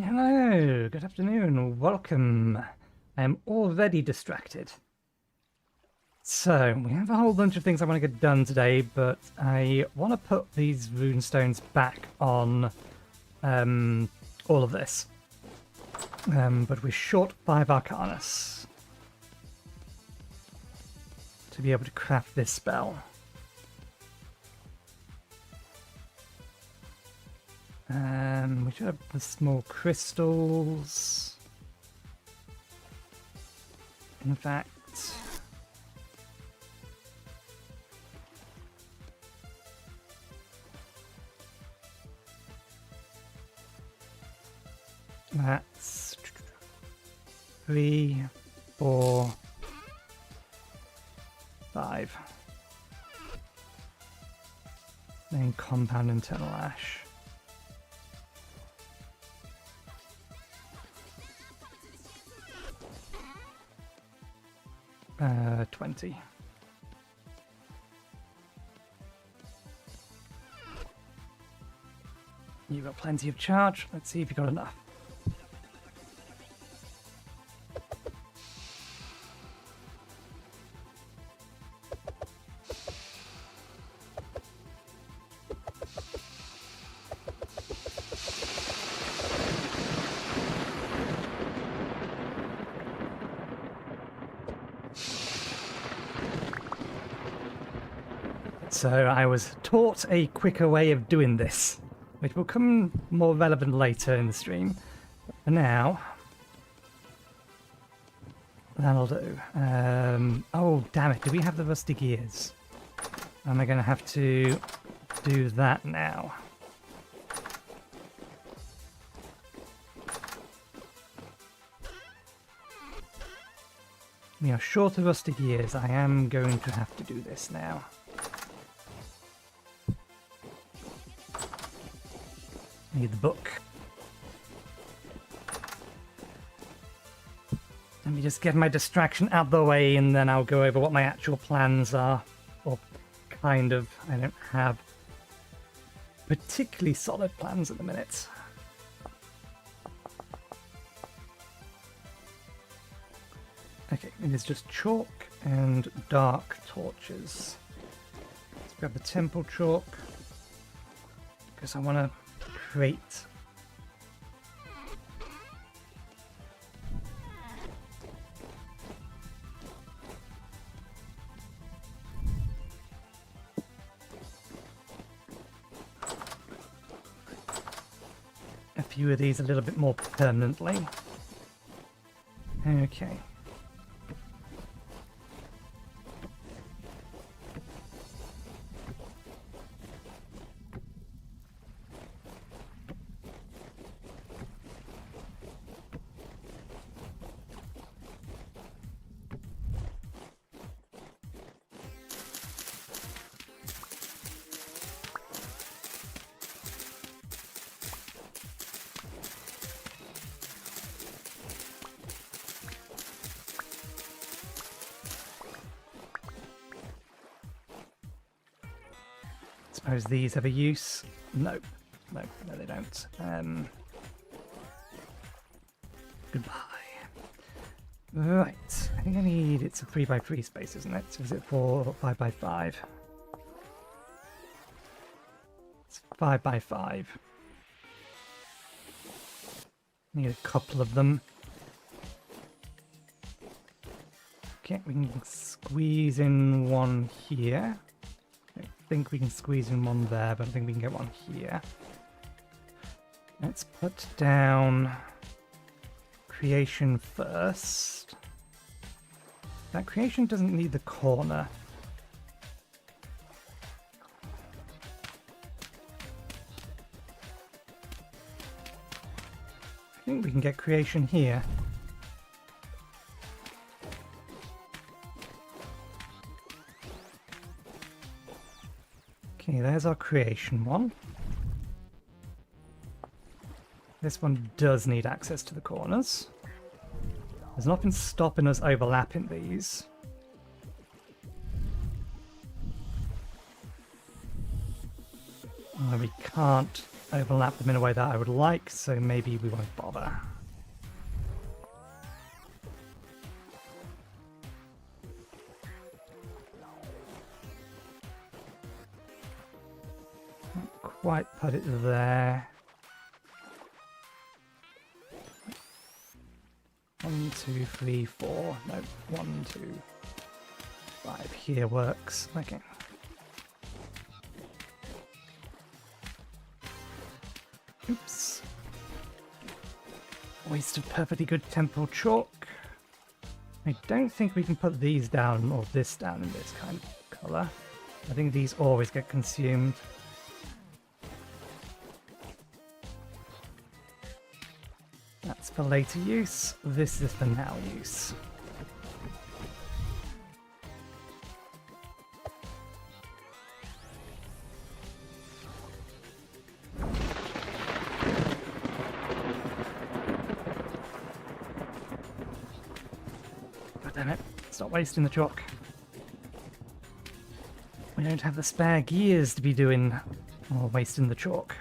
Hello, good afternoon, welcome. I am already distracted. So, we have a whole bunch of things I want to get done today, but I want to put these runestones back on all of this. But we're short 5 Arcanus to be able to craft this spell. We should have the small crystals. In fact, that's 3, 4, 5. Then compound internal ash. 20. You've got plenty of charge. Let's see if you've got enough. So I was taught a quicker way of doing this, which will come more relevant later in the stream. But for now, that'll do. Oh, damn it. Do we have the rusty gears? Am I going to have to do that now? We are short of rusty gears. I am going to have to do this now. Need the book. Let me just get my distraction out the way and then I'll go over what my actual plans are. Or kind of. I don't have particularly solid plans at the minute. Okay, it is just chalk and dark torches. Let's grab the temple chalk because I want to create a few of these a little bit more permanently. Okay. Suppose these have a use? No. No, they don't. Goodbye. Right. I think I need... It's a 3x3 space, isn't it? Is it 4 or 5x5? It's 5x5. Need a couple of them. Okay, we can squeeze in one here. I think we can squeeze in one there, but I think we can get one here. Let's put down creation first. That creation doesn't need the corner. I think we can get creation here. Okay, there's our creation one. This one does need access to the corners. There's nothing stopping us overlapping these. We can't overlap them in a way that I would like, so maybe we won't bother. Not quite put it there. 1, 2, 3, 4. No, 1, 2, 5. Here works. Okay. Oops. Wasted perfectly good temporal chalk. I don't think we can put these down or this down in this kind of colour. I think these always get consumed. That's for later use. This is for now use. God damn it. Stop wasting the chalk. We don't have the spare gears to be doing or wasting the chalk.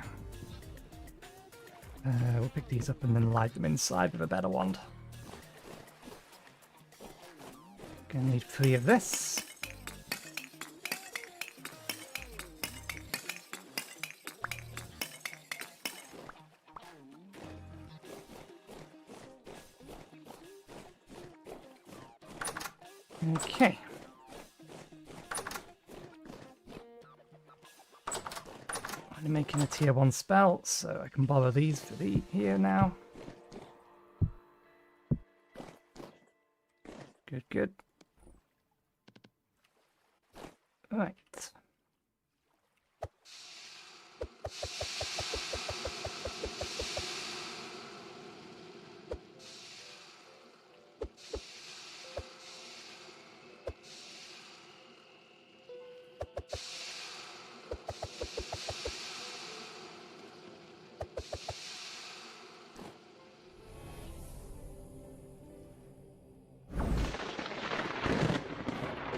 We'll pick these up and then light them inside with a better wand. Gonna need 3 of this. Okay. I'm making a tier 1 spell, so I can borrow these for the here now. Good, good. Right.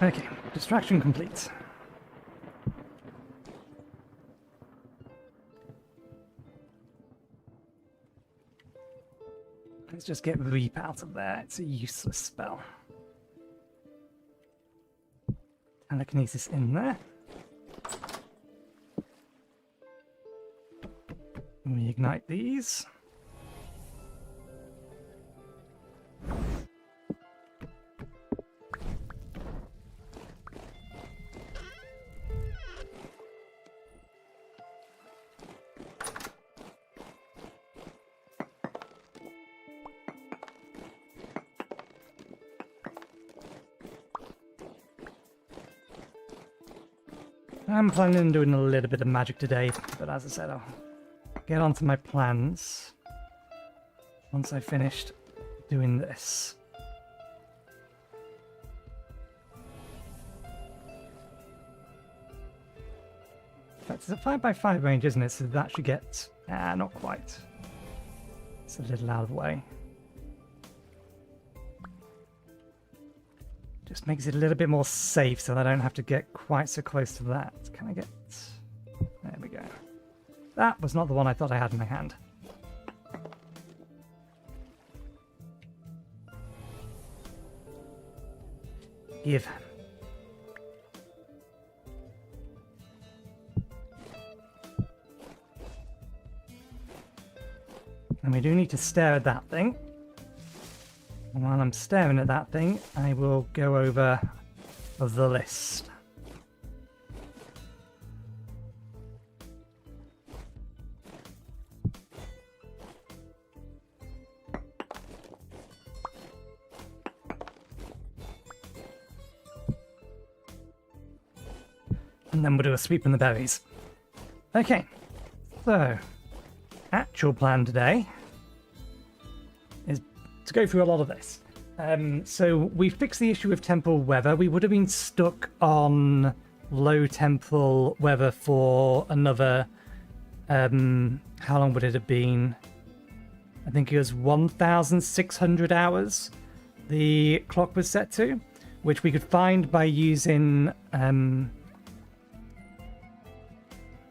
Okay, distraction complete. Let's just get Reap out of there. It's a useless spell. Telekinesis in there. We ignite these. I'm planning on doing a little bit of magic today, but as I said, I'll get onto my plans once I've finished doing this. In fact, it's a 5x5 range, isn't it? So that should get... not quite. It's a little out of the way. Just makes it a little bit more safe so that I don't have to get quite so close to that. Can I get... There we go. That was not the one I thought I had in my hand. Give. And we do need to stare at that thing. And while I'm staring at that thing, I will go over the list. And then we'll do a sweep in the berries. Okay, so actual plan today is to go through a lot of this. So we fixed the issue with temporal weather. We would have been stuck on low temporal weather for another, how long would it have been? I think it was 1,600 hours the clock was set to, which we could find by using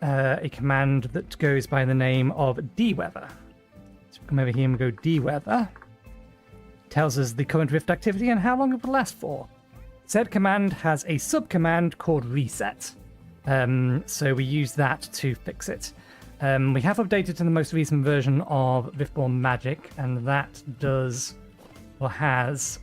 a command that goes by the name of dweather. So we come over here and we go dweather. Tells us the current rift activity and how long it will last for. Said command has a subcommand called reset. So we use that to fix it. We have updated to the most recent version of Riftborn Magic, and that does, or has,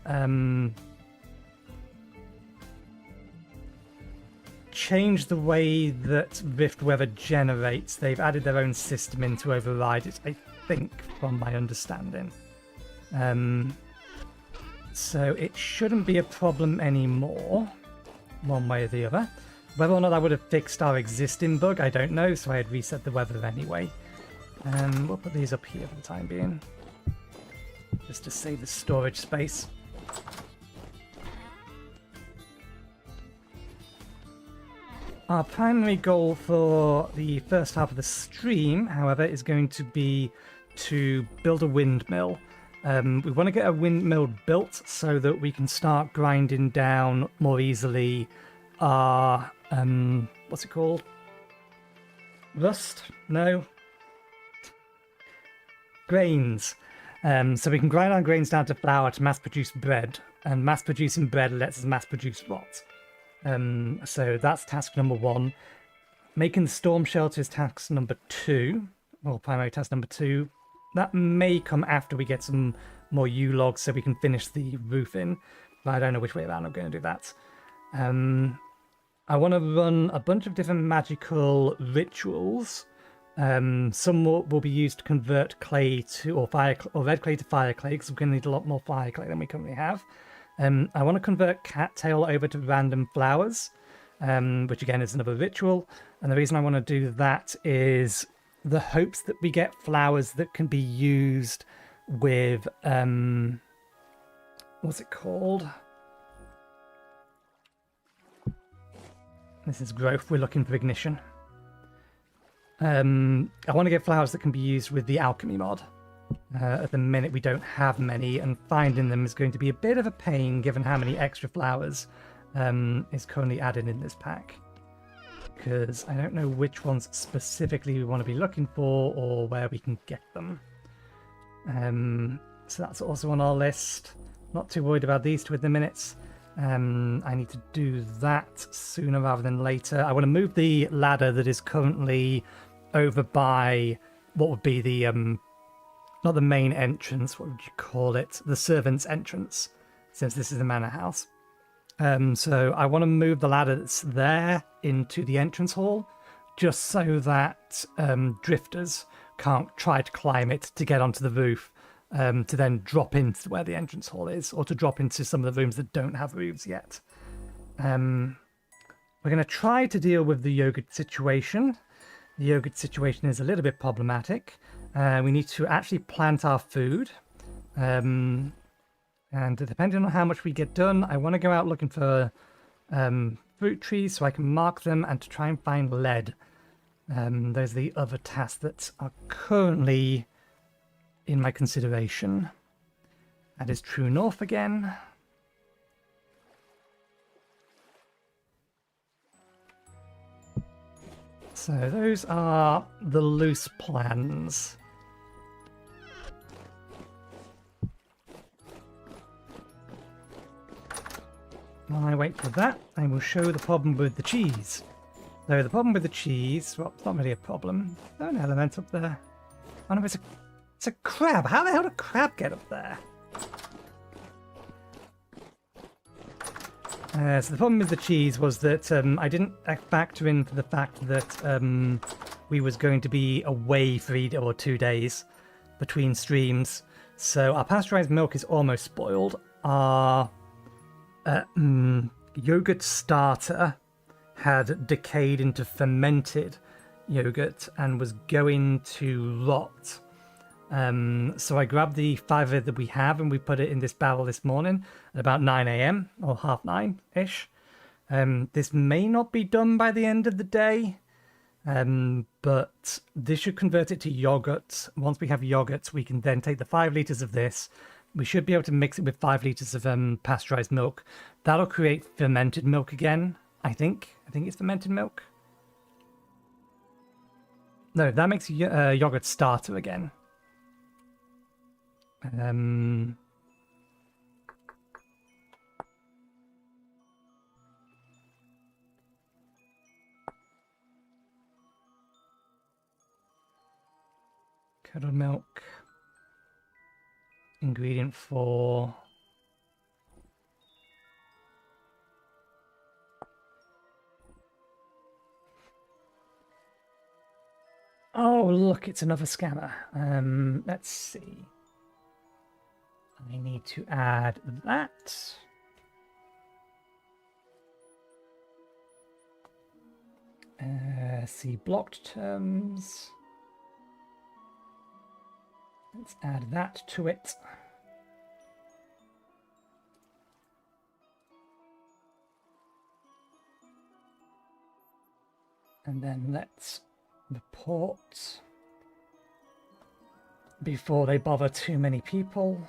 changed the way that Rift Weather generates. They've added their own system in to override it, I think, from my understanding. So it shouldn't be a problem anymore, one way or the other. Whether or not that would have fixed our existing bug, I don't know, so I had reset the weather anyway. We'll put these up here for the time being, just to save the storage space. Our primary goal for the first half of the stream, however, is going to be to build a windmill. We want to get a windmill built so that we can start grinding down more easily our, what's it called? Rust? No. Grains. So we can grind our grains down to flour to mass produce bread, and mass producing bread lets us mass produce rot. So that's task number 1. Making the storm shelter is task number 2, or primary task number 2. That may come after we get some more U-logs so we can finish the roofing, but I don't know which way around I'm going to do that. I want to run a bunch of different magical rituals. Some will be used to convert clay to, or red clay to fire clay, because we're going to need a lot more fire clay than we currently have. I want to convert cattail over to random flowers, which again is another ritual. And the reason I want to do that is the hopes that we get flowers that can be used with, what's it called? This is growth. We're looking for ignition. I want to get flowers that can be used with the alchemy mod. At the minute we don't have many, and finding them is going to be a bit of a pain given how many extra flowers is currently added in this pack. Because I don't know which ones specifically we want to be looking for or where we can get them. So that's also on our list. Not too worried about these two at the minute. I need to do that sooner rather than later. I want to move the ladder that is currently over by what would be the not the main entrance, what would you call it? The servant's entrance, since this is the manor house. So I want to move the ladder that's there into the entrance hall, just so that drifters can't try to climb it to get onto the roof, to then drop into where the entrance hall is, or to drop into some of the rooms that don't have roofs yet. We're going to try to deal with the yogurt situation. The yogurt situation is a little bit problematic. We need to actually plant our food. And depending on how much we get done, I want to go out looking for fruit trees so I can mark them and to try and find lead. Those are the other tasks that are currently in my consideration. That is true north again. So those are the loose plans. While I wait for that, I will show the problem with the cheese. So the problem with the cheese, well, it's not really a problem. There's an element up there. Oh no, it's a crab. How the hell did a crab get up there? So the problem with the cheese was that I didn't factor in for the fact that we was going to be away for 1 or 2 days between streams. So our pasteurized milk is almost spoiled. Our yogurt starter had decayed into fermented yogurt and was going to rot. So I grabbed the 5 that we have and we put it in this barrel this morning at about 9 a.m. or 9:30ish. This may not be done by the end of the day, but this should convert it to yogurt. Once we have yogurt, we can then take the 5 litres of this. We should be able to mix it with 5 litres of pasteurized milk. That'll create fermented milk again, I think. I think it's fermented milk. No, that makes yogurt starter again. Curdled milk. Ingredient 4. Oh, look, it's another scammer. Let's see. I need to add that. See blocked terms. Let's add that to it. And then let's report before they bother too many people.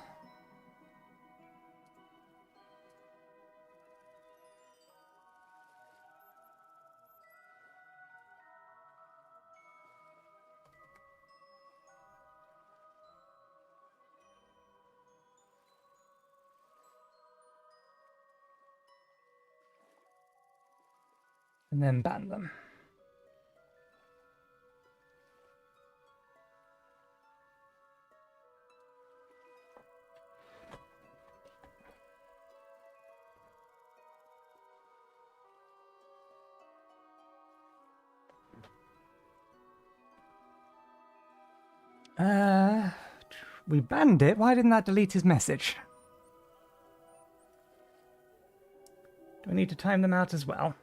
And then ban them. We banned it. Why didn't that delete his message? Do I need to time them out as well?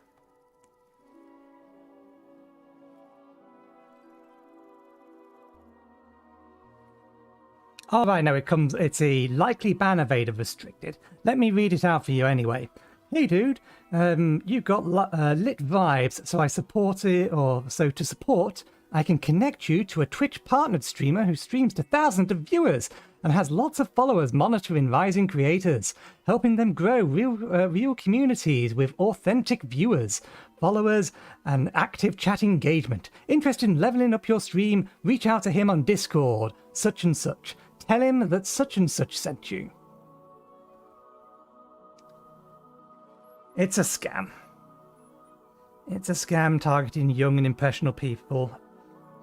Oh, right, no, it's a likely ban evader restricted. Let me read it out for you anyway. Hey, dude, you've got lit vibes, so I support it, or so to support, I can connect you to a Twitch-partnered streamer who streams to thousands of viewers and has lots of followers monitoring rising creators, helping them grow real communities with authentic viewers, followers, and active chat engagement. Interested in leveling up your stream? Reach out to him on Discord, such and such. Tell him that such and such sent you. It's a scam. It's a scam targeting young and impressionable people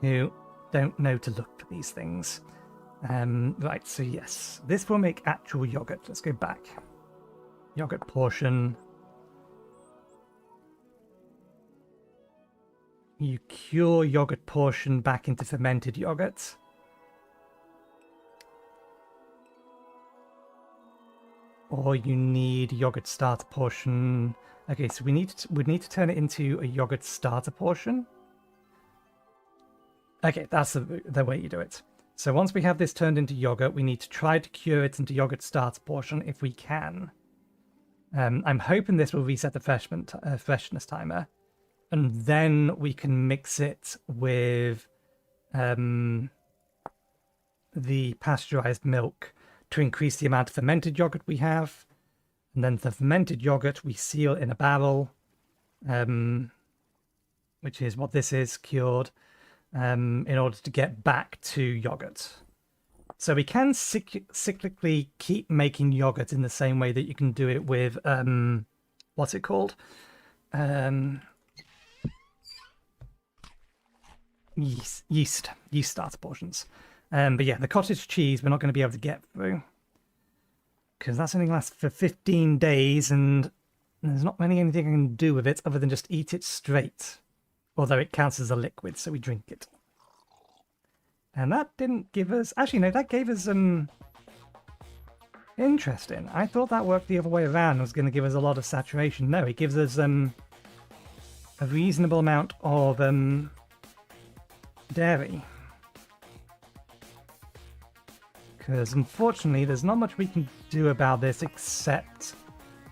who don't know to look for these things. Right, so yes, this will make actual yogurt. Let's go back. Yogurt portion. You cure yogurt portion back into fermented yogurt. Or you need yogurt starter portion. Okay, so we need to turn it into a yogurt starter portion. Okay, that's the way you do it. So once we have this turned into yogurt, we need to try to cure it into yogurt starter portion if we can. I'm hoping this will reset the freshness timer. And then we can mix it with the pasteurized milk to increase the amount of fermented yogurt we have. And then the fermented yogurt we seal in a barrel, which is what this is, cured, in order to get back to yogurt. So we can cyclically keep making yogurt in the same way that you can do it with, what's it called? Yeast starter portions. But yeah, the cottage cheese we're not going to be able to get through, because that's only lasts for 15 days, and there's not really anything I can do with it other than just eat it straight. Although it counts as a liquid, so we drink it. And that didn't give us... Actually, no, that gave us... Interesting. I thought that worked the other way around. It was going to give us a lot of saturation. No, it gives us a reasonable amount of dairy. Because unfortunately, there's not much we can do about this except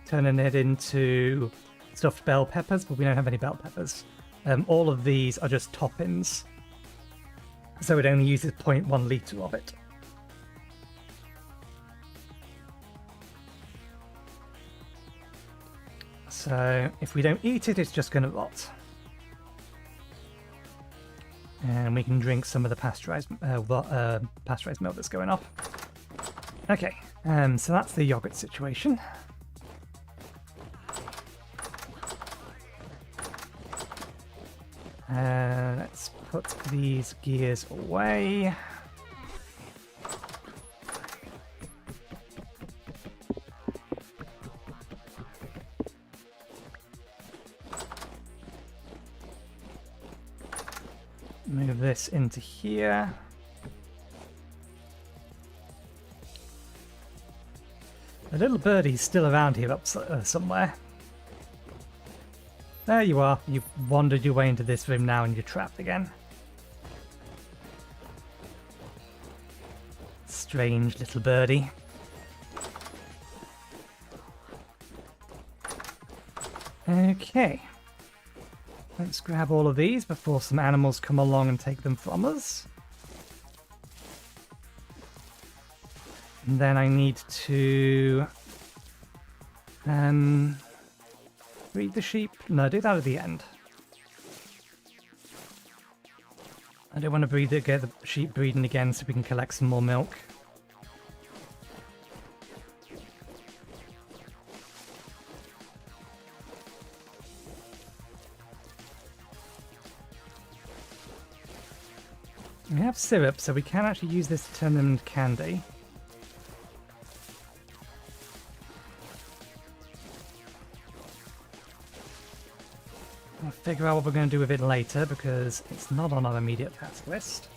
turning it into stuffed bell peppers, but we don't have any bell peppers. All of these are just toppings, so it only uses 0.1 litre of it. So if we don't eat it, it's just going to rot. And we can drink some of the pasteurized milk that's going off. Okay, so that's the yogurt situation. Let's put these gears away. Move this into here. The little birdie's still around here up somewhere. There you are. You've wandered your way into this room now and you're trapped again. Strange little birdie. Okay. Let's grab all of these before some animals come along and take them from us. And then I need to breed the sheep. No, do that at the end. I don't want to get the sheep breeding again so we can collect some more milk. We have syrup, so we can actually use this to turn them into candy. I'll figure out what we're going to do with it later because it's not on our immediate task list.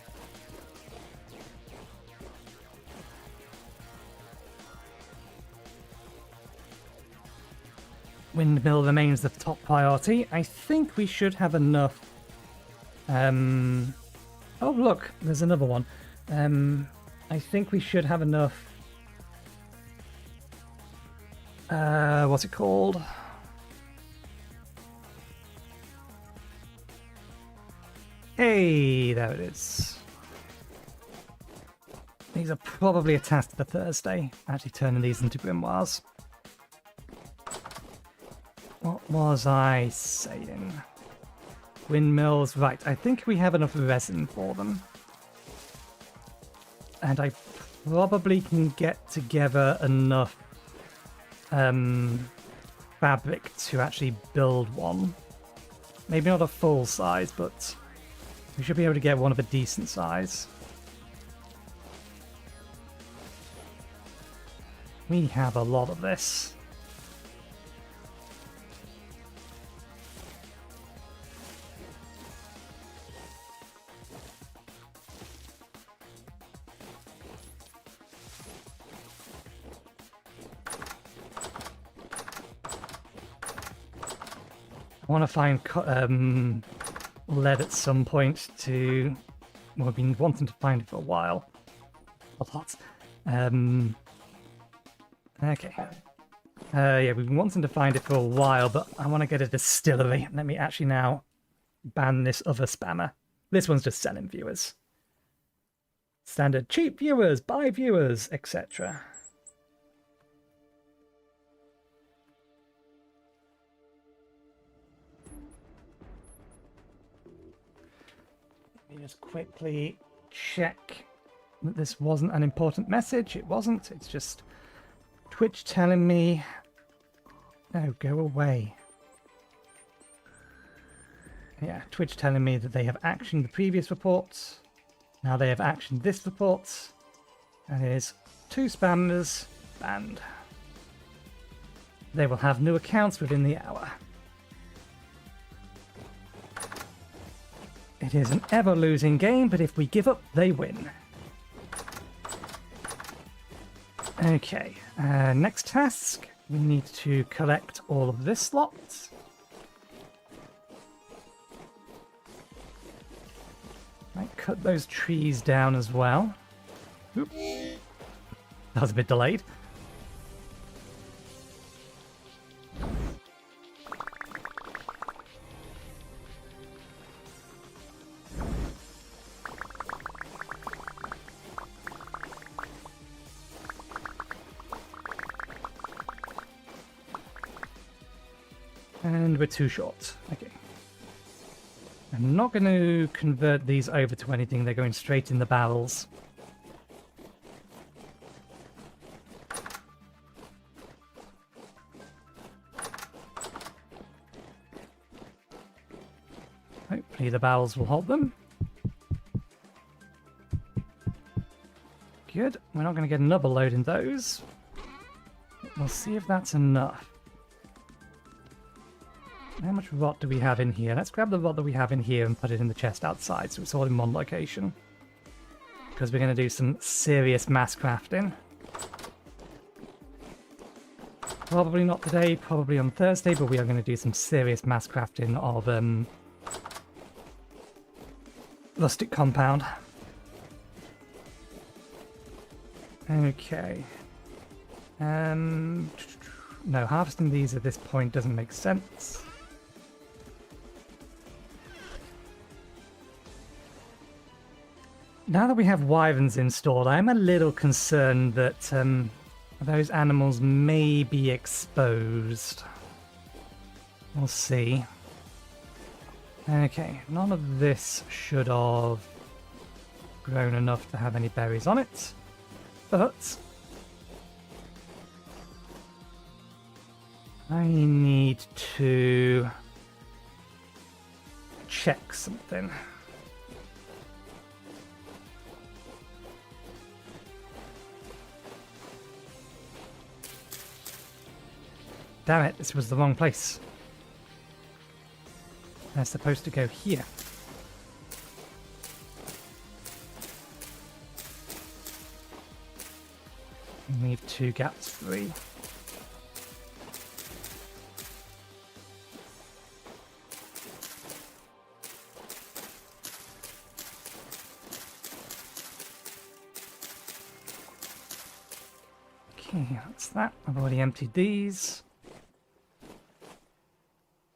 Windmill remains the top priority. I think we should have enough. Oh look, there's another one. I think we should have enough. What's it called? Hey, there it is. These are probably a task for Thursday, actually turning these into grimoires. What was I saying? Windmills, right, I think we have enough resin for them. And I probably can get together enough fabric to actually build one. Maybe not a full size, but we should be able to get one of a decent size. We have a lot of this. I want to find lead at some point to... Well, I've been wanting to find it for a while. A lot. Okay. Yeah, we've been wanting to find it for a while, but I want to get a distillery. Let me actually now ban this other spammer. This one's just selling viewers. Standard cheap viewers, buy viewers, etc. Let me just quickly check that this wasn't an important message. It wasn't. It's just Twitch telling me, no, go away. Yeah, Twitch telling me that they have actioned the previous reports. Now they have actioned this report. And it is 2 spammers banned. They will have new accounts within the hour. It is an ever-losing game, but if we give up, they win. Okay, next task. We need to collect all of this lot. Might cut those trees down as well. Oop. That was a bit delayed. And we're too short. Okay. I'm not going to convert these over to anything. They're going straight in the barrels. Hopefully the barrels will hold them. Good. We're not going to get another load in those. We'll see if that's enough. How much rot do we have in here? Let's grab the rot that we have in here and put it in the chest outside so it's all in one location. Because we're going to do some serious mass crafting. Probably not today, probably on Thursday, but we are going to do some serious mass crafting of rustic compound. Okay. No, harvesting these at this point doesn't make sense. Now that we have wyverns installed, I'm a little concerned that those animals may be exposed. We'll see. Okay, none of this should have grown enough to have any berries on it, but I need to check something. Damn it, this was the wrong place. They're supposed to go here. Leave 2 gaps free. Okay, that's that. I've already emptied these.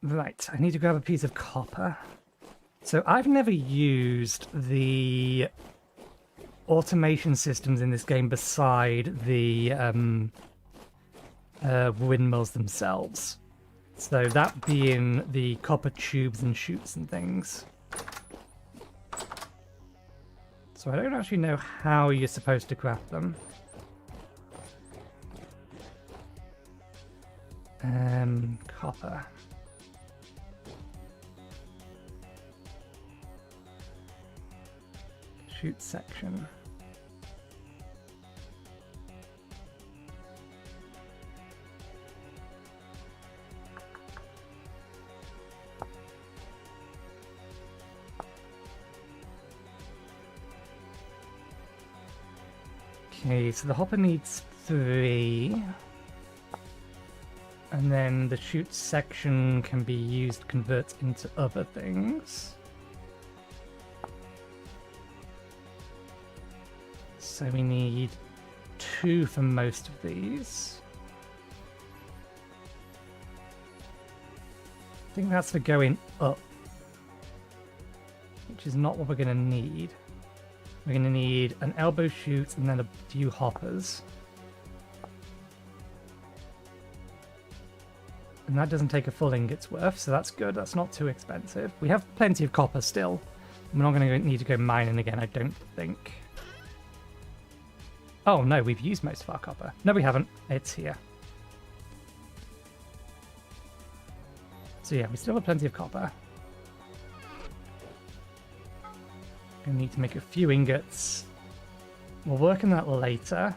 Right, I need to grab a piece of copper. So I've never used the automation systems in this game beside the windmills themselves. So that being the copper tubes and chutes and things. So I don't actually know how you're supposed to craft them. Copper. Chute section. Okay, so the hopper needs 3. And then the chute section can be used to convert into other things. So we need 2 for most of these. I think that's for going up, which is not what we're going to need. We're going to need an elbow chute and then a few hoppers. And that doesn't take a full ingot's worth, so that's good. That's not too expensive. We have plenty of copper still. We're not going to need to go mining again, I don't think. Oh no, we've used most of our copper. No, we haven't. It's here. So yeah, we still have plenty of copper. Gonna need to make a few ingots. We'll work on that later.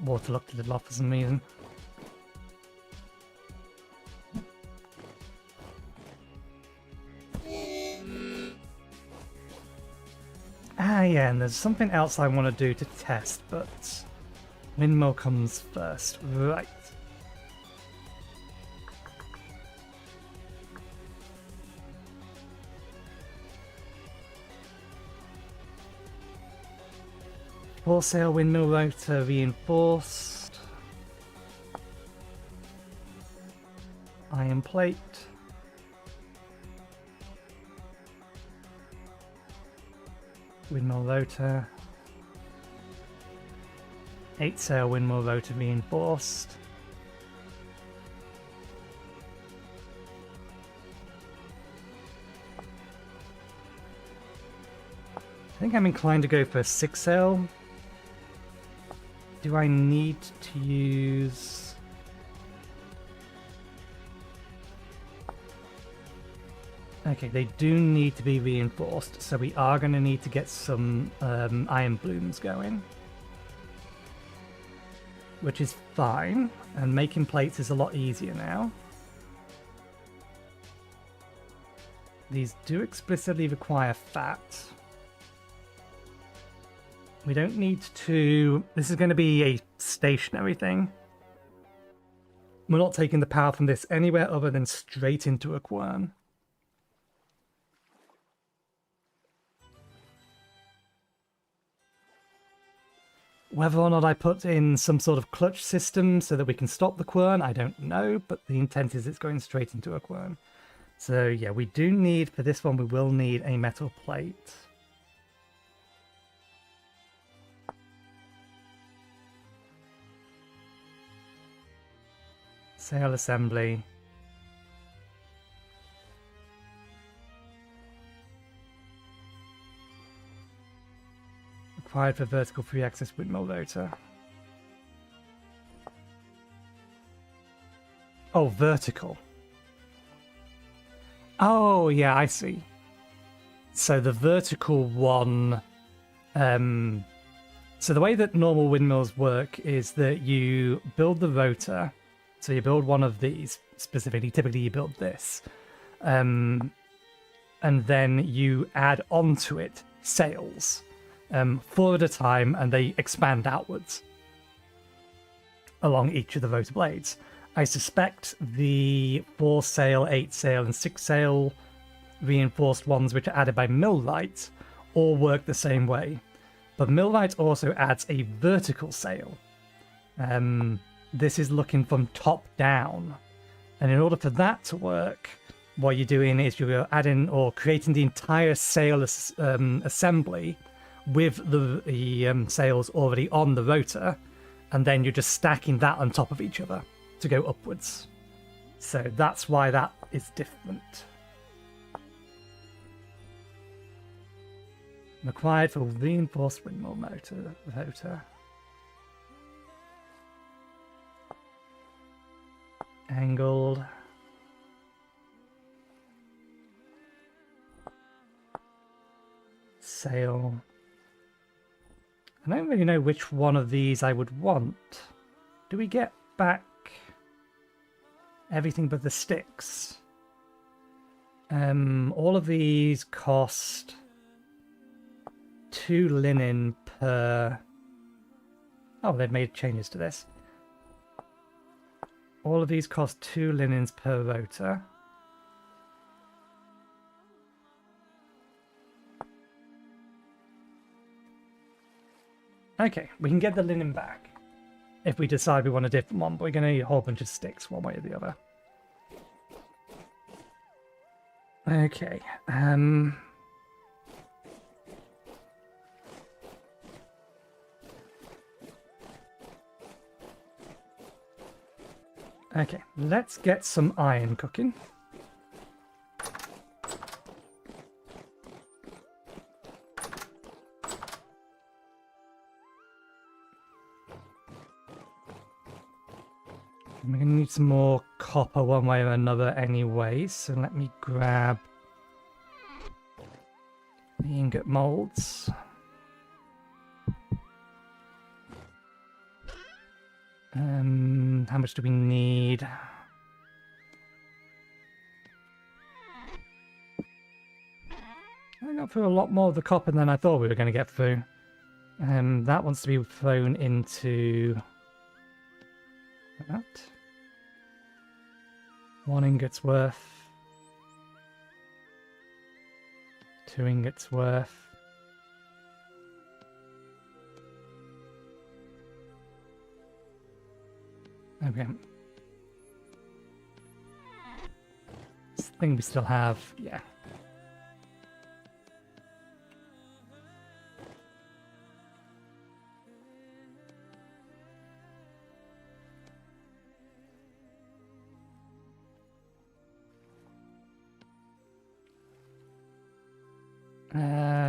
Water looked a little off for some reason. Ah yeah, and there's something else I want to do to test, but Windmill comes first. Right. Full sail windmill rotor reinforced. Iron plate. Windmill rotor. 8 sail windmill rotor reinforced. I think I'm inclined to go for a 6 sail. Do I need to use... Okay, they do need to be reinforced, so we are going to need to get some iron blooms going. Which is fine, and making plates is a lot easier now. These do explicitly require fat. We don't need to... This is going to be a stationary thing. We're not taking the power from this anywhere other than straight into a quern. Whether or not I put in some sort of clutch system so that we can stop the quern, I don't know, but the intent is it's going straight into a quern. So yeah, we do need, for this one, we will need a metal plate. Sail assembly. Required for vertical free-access windmill rotor. Oh, vertical. Oh, yeah, I see. So the vertical one... so the way that normal windmills work is that you build the rotor. So you build one of these, specifically. Typically you build this. And then you add onto it sails. 4 at a time, and they expand outwards along each of the rotor blades. I suspect the 4 sail, 8 sail, and 6 sail reinforced ones which are added by Millwright all work the same way. But Millwright also adds a vertical sail. This is looking from top down. And in order for that to work, what you're doing is you're adding or creating the entire sail assembly with the sails already on the rotor, and then you're just stacking that on top of each other to go upwards. So that's why that is different. Required for reinforced windmill rotor. Angled. Sail. I don't really know which one of these I would want. Do we get back everything but the sticks? All of these cost 2 linen per... Oh, they've made changes to this. All of these cost 2 linens per rotor. Okay, we can get the linen back if we decide we want a different one, but we're going to need a whole bunch of sticks one way or the other. Okay, okay, let's get some iron cooking. We're going to need some more copper one way or another anyway, so let me grab the ingot molds. How much do we need? I got through a lot more of the copper than I thought we were going to get through. That wants to be thrown into that. 1 ingot's worth. 2 ingots worth. Okay. This thing we still have, yeah.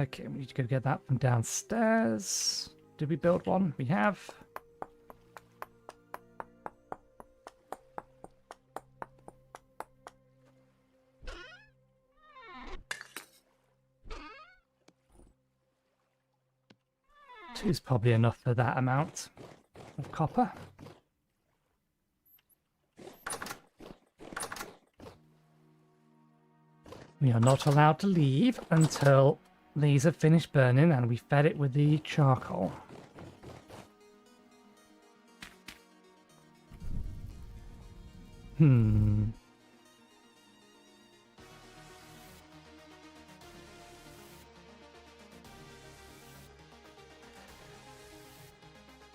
Okay, we need to go get that from downstairs. Did we build one? We have. Two's probably enough for that amount of copper. We are not allowed to leave until these have finished burning and we fed it with the charcoal.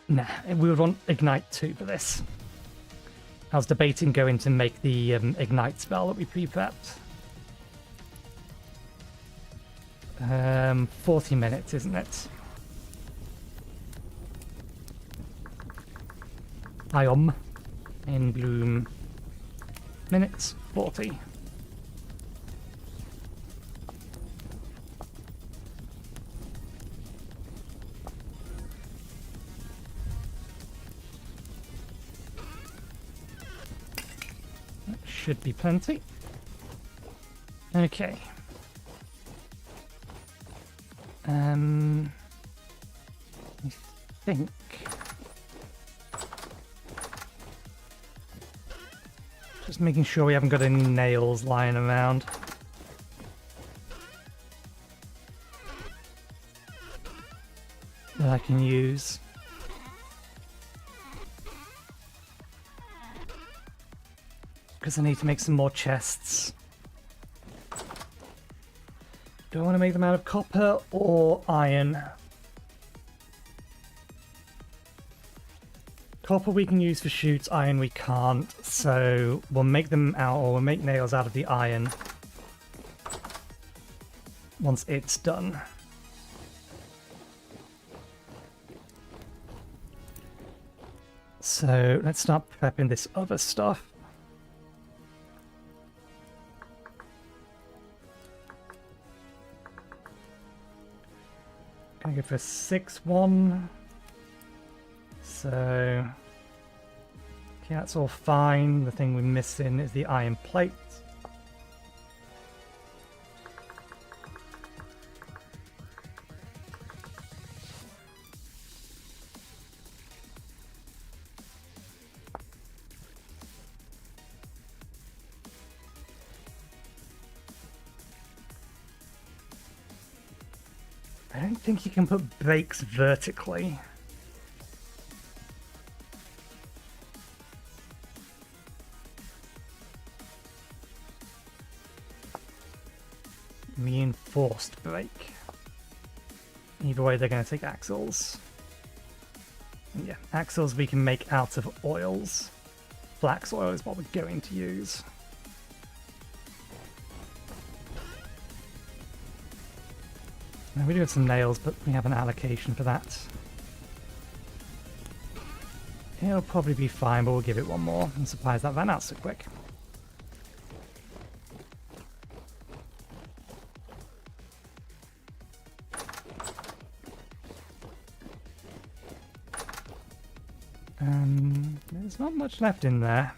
Nah, we would want Ignite 2 for this. I was debating going to make the Ignite spell that we pre-prepped. 40 minutes, isn't it? Biome in bloom. Minutes 40. That should be plenty. Okay. I think just making sure we haven't got any nails lying around. That I can use. Because I need to make some more chests. Do I want to make them out of copper or iron? Copper we can use for shoots, iron we can't, so we'll make them out, or we'll make nails out of the iron once it's done. So let's start prepping this other stuff. Gonna go for a 6-1. So, okay, that's all fine. The thing we're missing is the iron plate. I don't think you can put breaks vertically. Reinforced break. Either way, they're going to take axles. And yeah, axles we can make out of oils. Flax oil is what we're going to use. Now we do have some nails, but we have an allocation for that. It'll probably be fine, but we'll give it one more. I'm surprised that ran out so quick. There's not much left in there.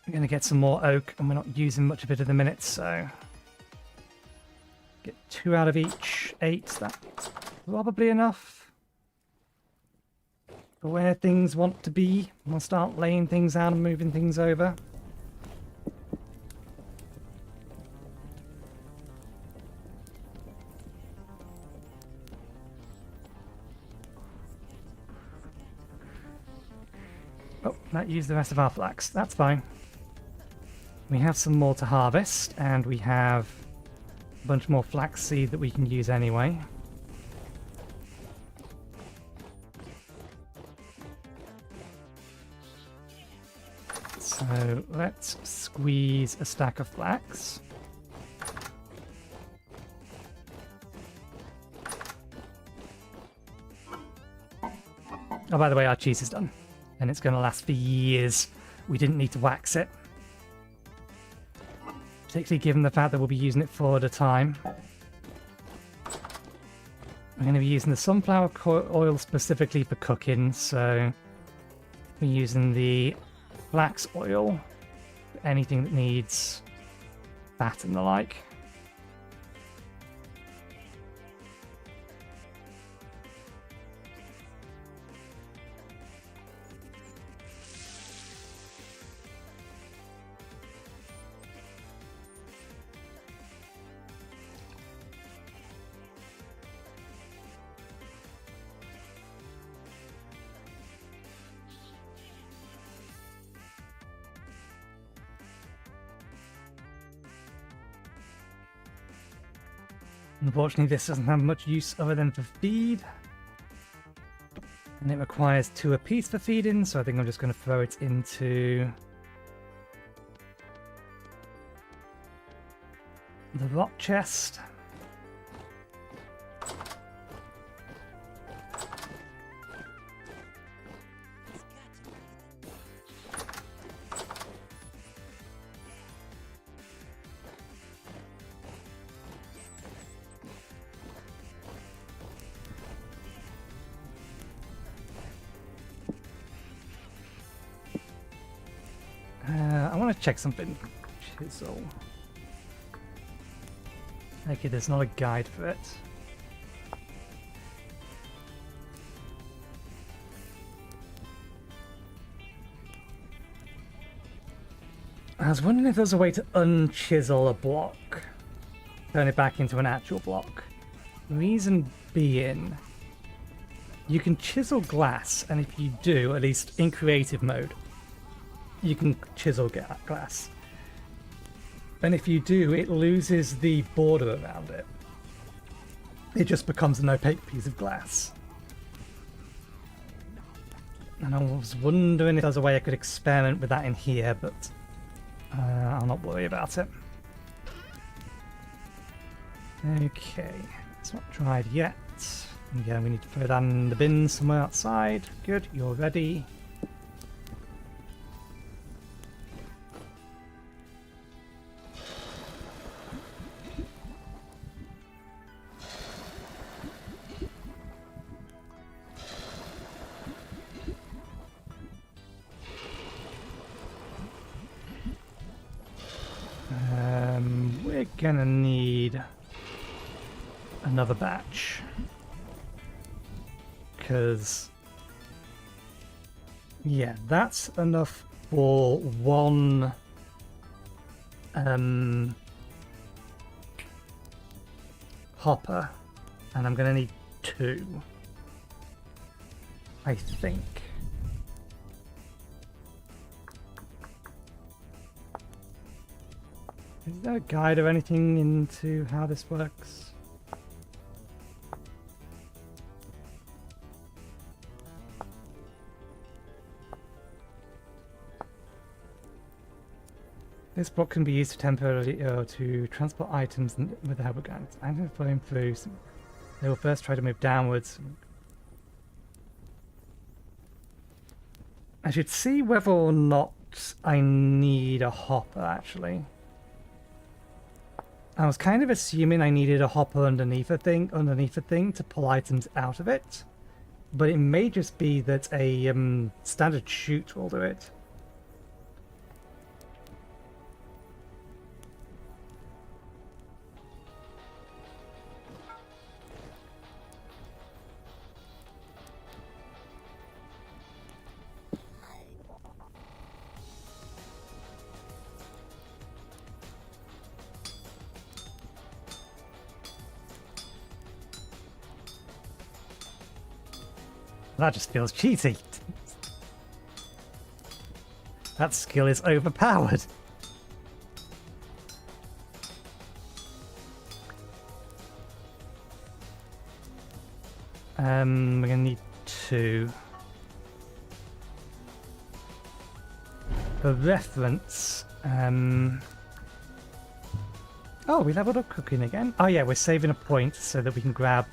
We're going to get some more oak, and we're not using much of it at the minute, so... Get 2 out of each. 8, that's probably enough. For where things want to be. We'll start laying things out and moving things over. Oh, that used the rest of our flax. That's fine. We have some more to harvest, and we have a bunch more flax seed that we can use anyway. So let's squeeze a stack of flax. Oh, by the way, our cheese is done. And it's going to last for years. We didn't need to wax it. particularly given the fact that we'll be using it 4 at a time. I'm going to be using the sunflower oil specifically for cooking, so we're using the flax oil for anything that needs fat and the like. Unfortunately, this doesn't have much use other than for feed. And it requires 2 apiece for feeding, so I think I'm just going to throw it into the rock chest. I want to check something. Chisel. Okay, there's not a guide for it. I was wondering if there's a way to unchisel a block. Turn it back into an actual block. Reason being, you can chisel glass, and if you do, at least in creative mode, you can chisel glass. And if you do, it loses the border around it. It just becomes an opaque piece of glass. And I was wondering if there's a way I could experiment with that in here, but I'll not worry about it. Okay, it's not dried yet. Yeah, we need to throw that in the bin somewhere outside. Good, you're ready. We're gonna need another batch, because yeah, that's enough for one hopper, and I'm gonna need 2, I think. Is there a guide or anything into how this works? This block can be used to temporarily to transport items with the help of guns. I'm going to follow him through. They will first try to move downwards. I should see whether or not I need a hopper, actually. I was kind of assuming I needed a hopper underneath a thing to pull items out of it, but it may just be that a standard chute will do it. That just feels cheaty. That skill is overpowered. We're gonna need 2. For reference, oh, we leveled up cooking again. Oh yeah, we're saving a point so that we can grab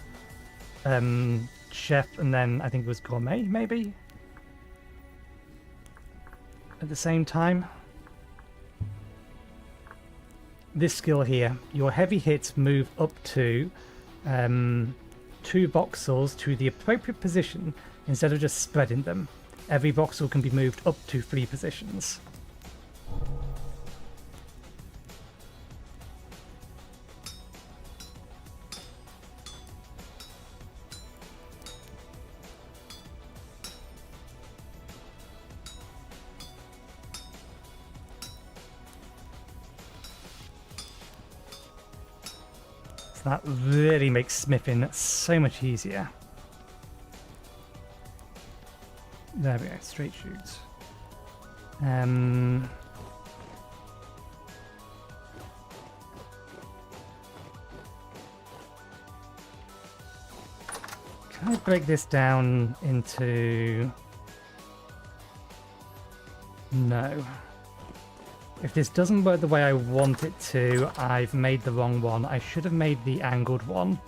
chef, and then I think it was gourmet, maybe? At the same time. this skill here. Your heavy hits move up to 2 voxels to the appropriate position instead of just spreading them. Every voxel can be moved up to 3 positions. That really makes smithing so much easier. There we go, straight shoots. Can I break this down into... No. If this doesn't work the way I want it to, I've made the wrong one. I should have made the angled one.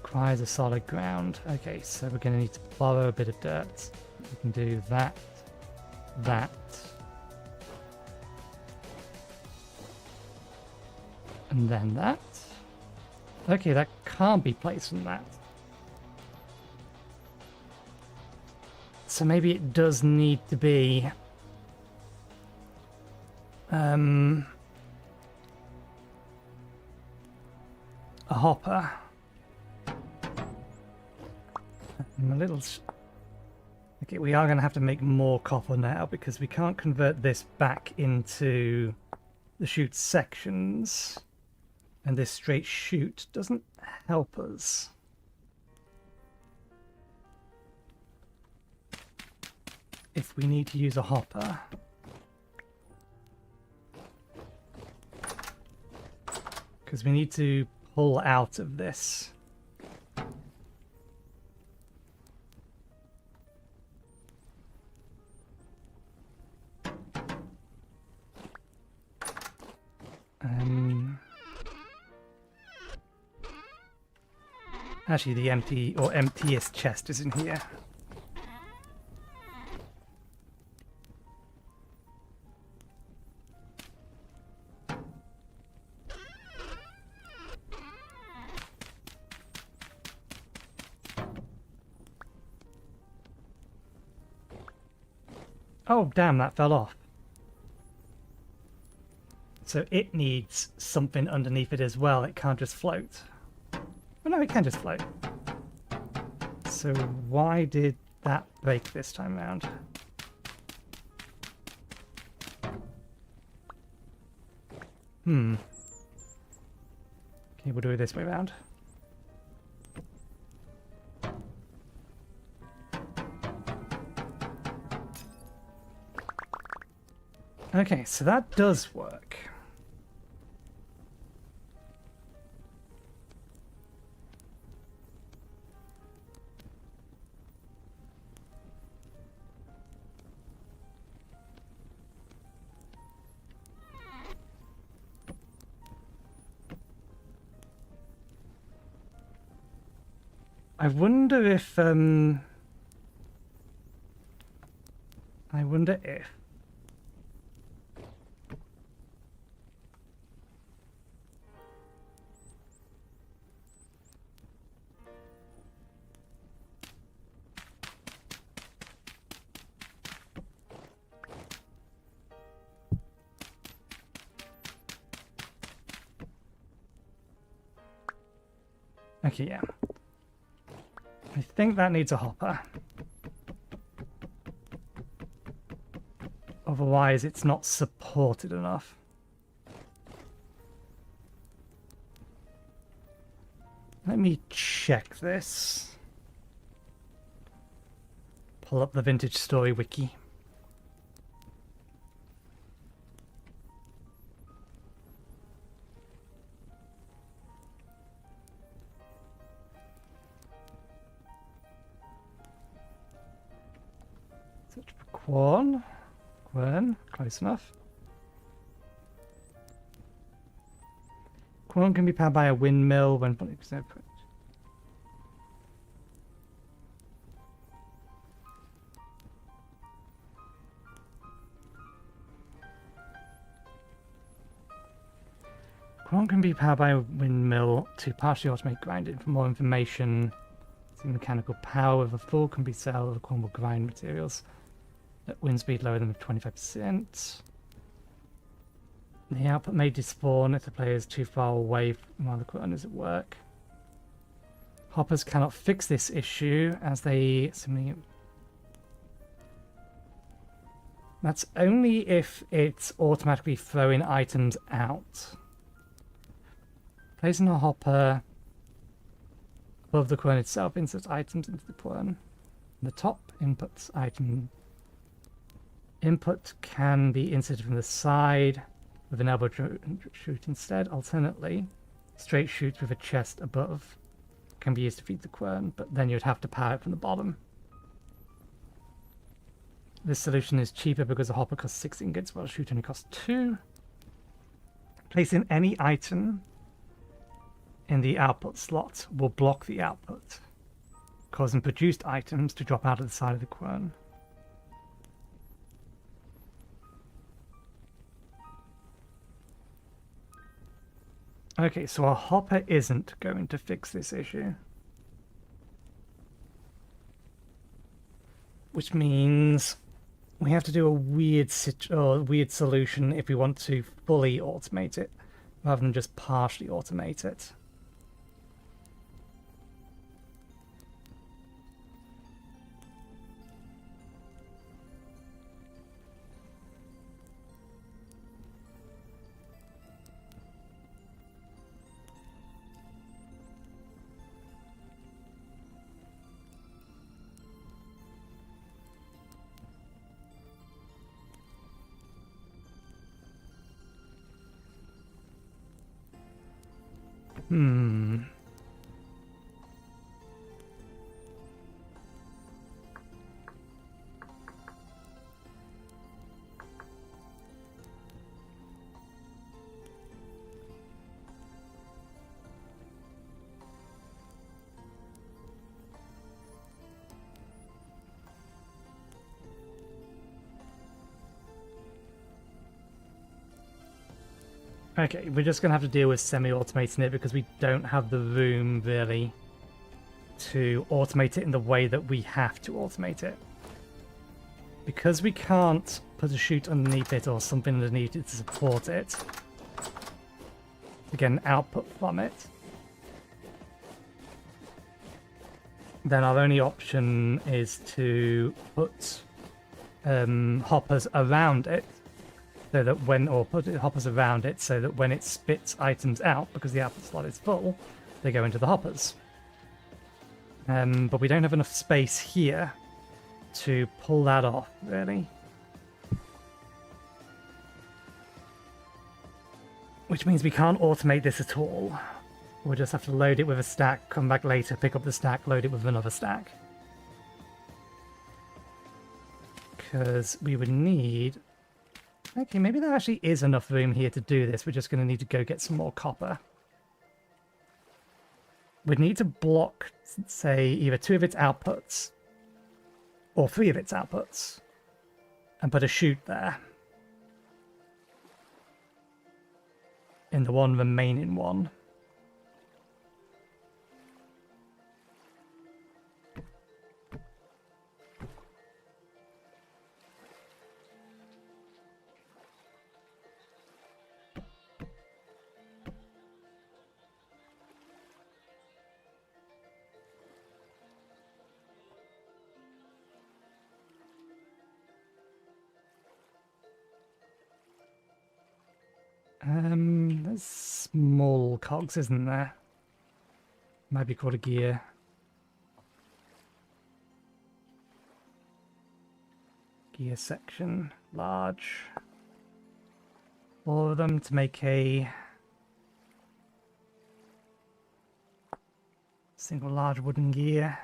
Requires a solid ground. Okay, so we're going to need to borrow a bit of dirt. We can do that, that. And then that. Okay, that can't be placed on that. So maybe it does need to be... a hopper. I'm a little... Okay, we are going to have to make more copper now because we can't convert this back into the chute sections. And this straight chute doesn't help us. If we need to use a hopper. Because we need to pull out of this. Actually, the emptiest chest is in here. Oh, damn, that fell off. So it needs something underneath it as well. It can't just float. Oh no, it can just float. So why did that break this time around? Okay, we'll do it this way around. Okay, so that does work. I wonder if, Okay, yeah. I think that needs a hopper. Otherwise, it's not supported enough. Let me check this. Pull up the VintageStory wiki. Search for quern, close enough. quorum can be powered by a windmill when... Quorum can be powered by a windmill to partially automate grinding. For more information, see mechanical power with a full can be sold. The quorum will grind materials at wind speed lower than 25%. The output may despawn if the player is too far away while the quorum is at work. Hoppers cannot fix this issue as they simply... That's only if it's automatically throwing items out. Placing a hopper above the quern itself inserts items into the quern. The top inputs item input can be inserted from the side with an elbow chute instead. Alternately, straight chutes with a chest above can be used to feed the quern, but then you'd have to power it from the bottom. This solution is cheaper because the hopper costs 6 ingots while the chute only costs 2. Placing any item in the output slot will block the output, causing produced items to drop out of the side of the quern. Okay, so our hopper isn't going to fix this issue. Which means we have to do a weird solution if we want to fully automate it, rather than just partially automate it. Okay, we're just going to have to deal with semi-automating it because we don't have the room, really, to automate it in the way that we have to automate it. Because we can't put a chute underneath it or something underneath it to support it, to get an output from it, then our only option is to put hoppers around it, so that when, or put hoppers around it so that when it spits items out, because the output slot is full, they go into the hoppers. But we don't have enough space here to pull that off, really. Which means we can't automate this at all. We'll just have to load it with a stack, come back later, pick up the stack, load it with another stack. Because we would need... Okay, maybe there actually is enough room here to do this. We're just going to need to go get some more copper. We'd need to block, say, either 2 of its outputs or 3 of its outputs and put a chute there in the one remaining one. There's small cogs, isn't there? Might be called a gear. Gear section, large. All of them to make a single large wooden gear.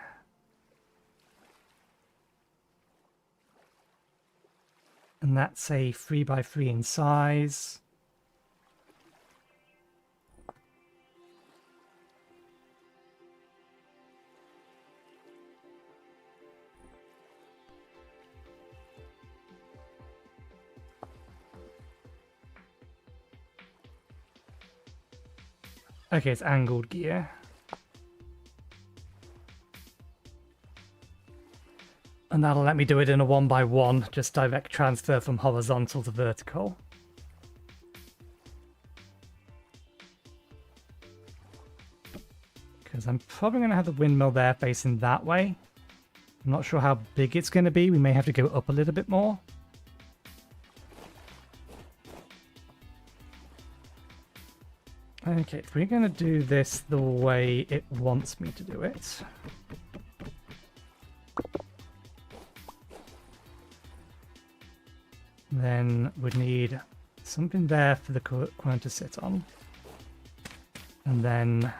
And that's a 3x3 in size. Okay, it's angled gear. And that'll let me do it in a 1x1, just direct transfer from horizontal to vertical. Because I'm probably going to have the windmill there facing that way. I'm not sure how big it's going to be. We may have to go up a little bit more. Okay, we're going to do this the way it wants me to do it. Then we'd need something there for the coin to sit on. And then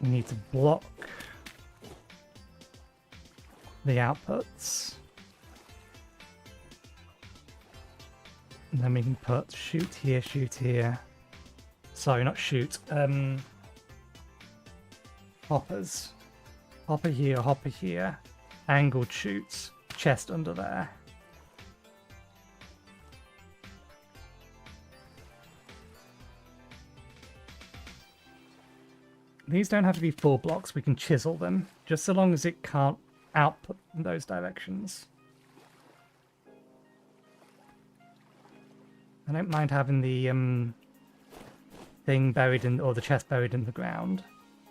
we need to block the outputs. And then we can put shoot here. Sorry, not shoot. Hoppers. Hopper here. Angled shoots. Chest under there. These don't have to be full blocks. We can chisel them. Just so long as it can't output in those directions. I don't mind having the thing buried in, or the chest buried in the ground.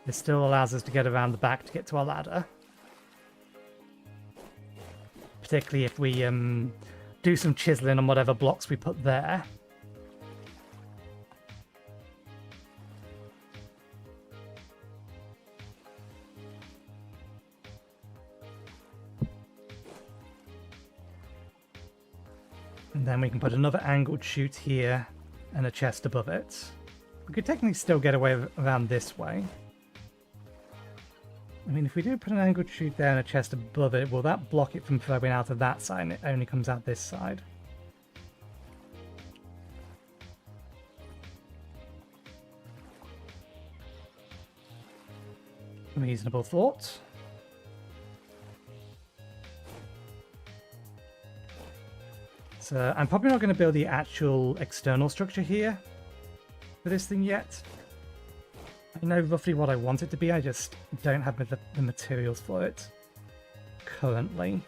This still allows us to get around the back to get to our ladder. Particularly if we do some chiseling on whatever blocks we put there. And then we can put another angled chute here and a chest above it. We could technically still get away around this way. I mean, if we do put an angled chute there and a chest above it, will that block it from throwing out of that side and it only comes out this side? Reasonable thought. So I'm probably not going to build the actual external structure here for this thing yet. I know roughly what I want it to be, I just don't have the materials for it currently.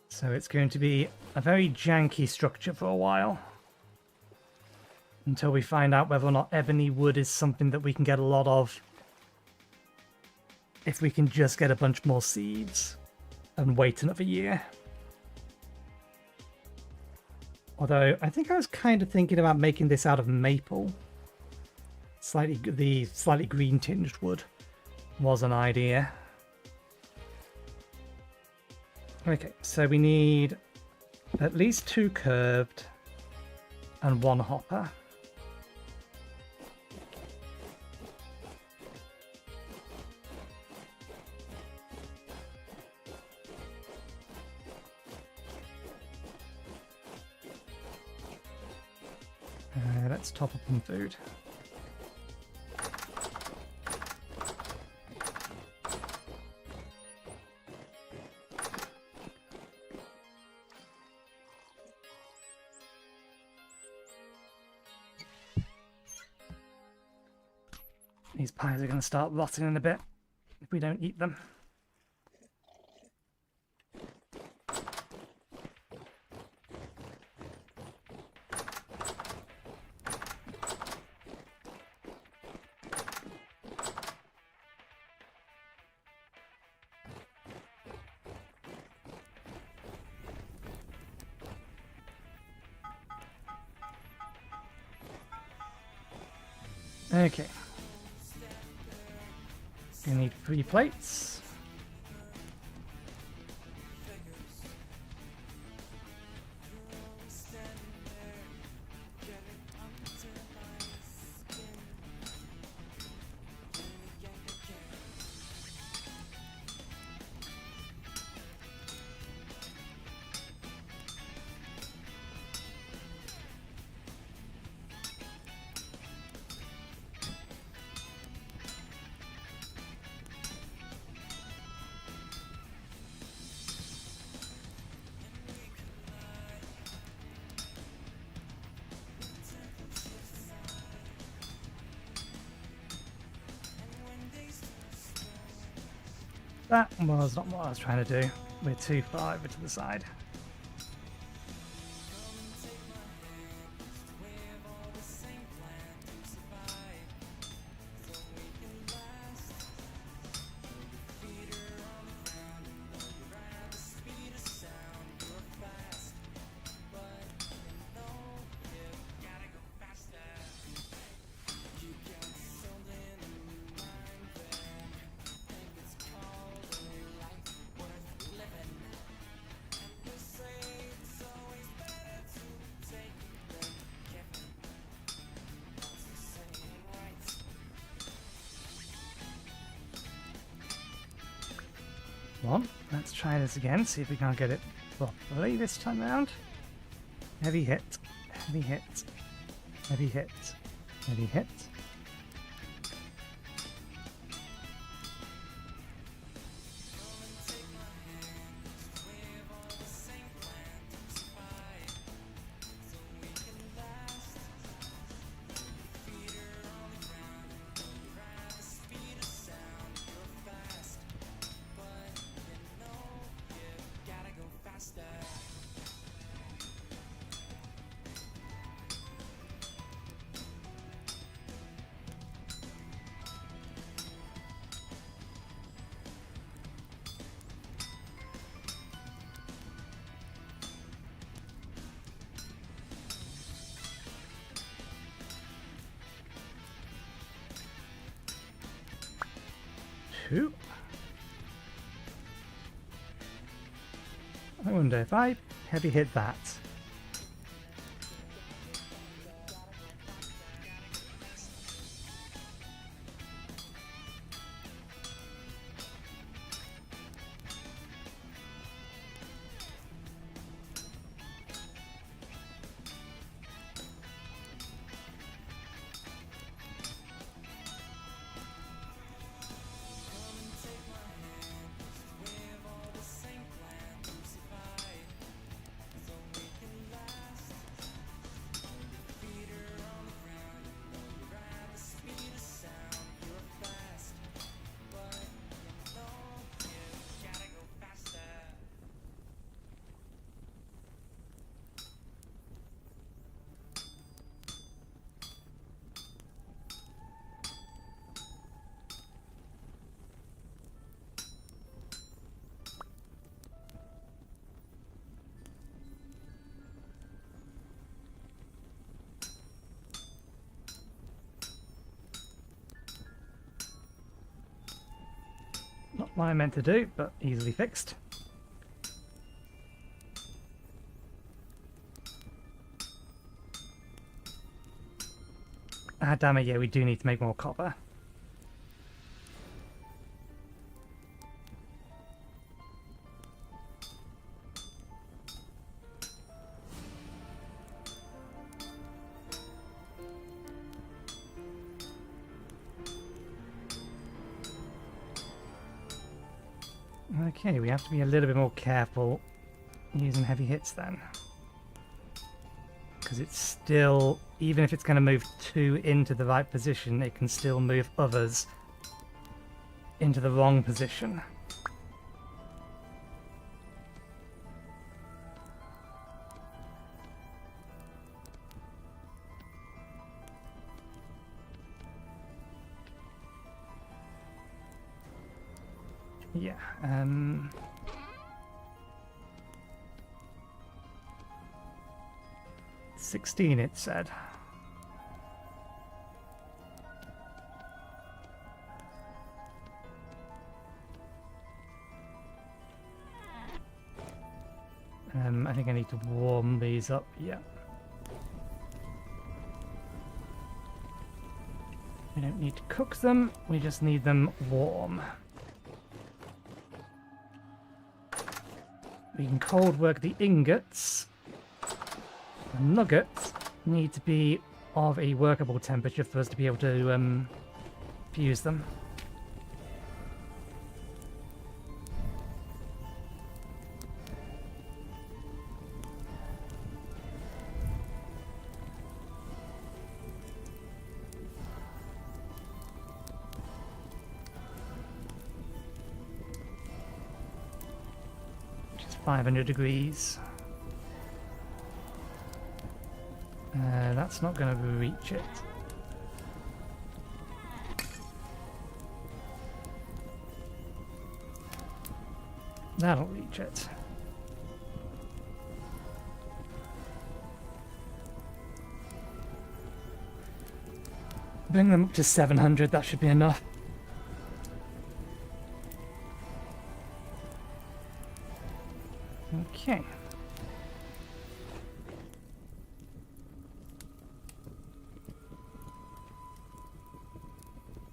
So it's going to be a very janky structure for a while. Until we find out whether or not ebony wood is something that we can get a lot of. If we can just get a bunch more seeds and wait another year. Although, I think I was kind of thinking about making this out of maple. The slightly green tinged wood was an idea. Okay, so we need at least 2 curved and 1 hopper. Let's top up on food. These pies are going to start rotting in a bit if we don't eat them. Okay. You need 3 plates. That was not what I was trying to do. We're too far over to the side. Well, let's try this again, see if we can't get it properly this time around. Heavy hit, heavy hit, heavy hit, heavy hit. Two. I wonder if I heavy hit that. Not what I meant to do, but easily fixed. Ah, damn it, yeah, we do need to make more copper. Okay, we have to be a little bit more careful using heavy hits then. Because it's still, even if it's going to move two into the right position, it can still move others into the wrong position. Yeah, 16 it said. I think I need to warm these up, yeah. We don't need to cook them, we just need them warm. We can cold work the ingots. The nuggets need to be of a workable temperature for us to be able to fuse them. 500 degrees. That's not going to reach it. That'll reach it. Bring them up to 700, that should be enough. Okay.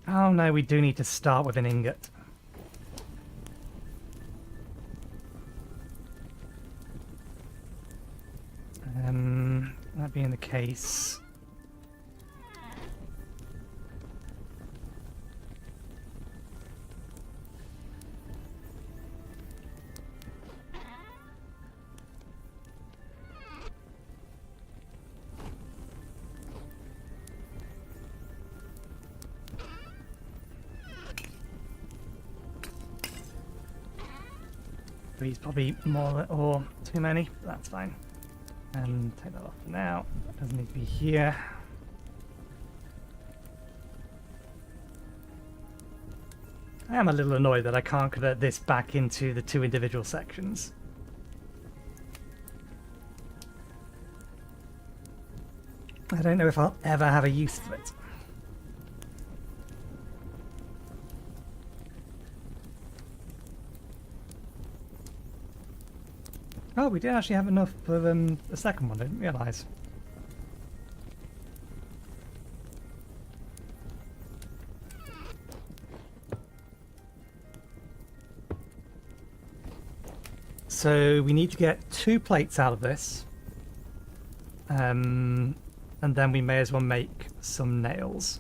Oh no, we do need to start with an ingot. That being the case... Three's probably more or too many, but that's fine. And take that off for now. That doesn't need to be here. I am a little annoyed that I can't convert this back into the two individual sections. I don't know if I'll ever have a use for it. Oh, we did actually have enough for the second one, I didn't realise. So we need to get 2 plates out of this. And then we may as well make some nails.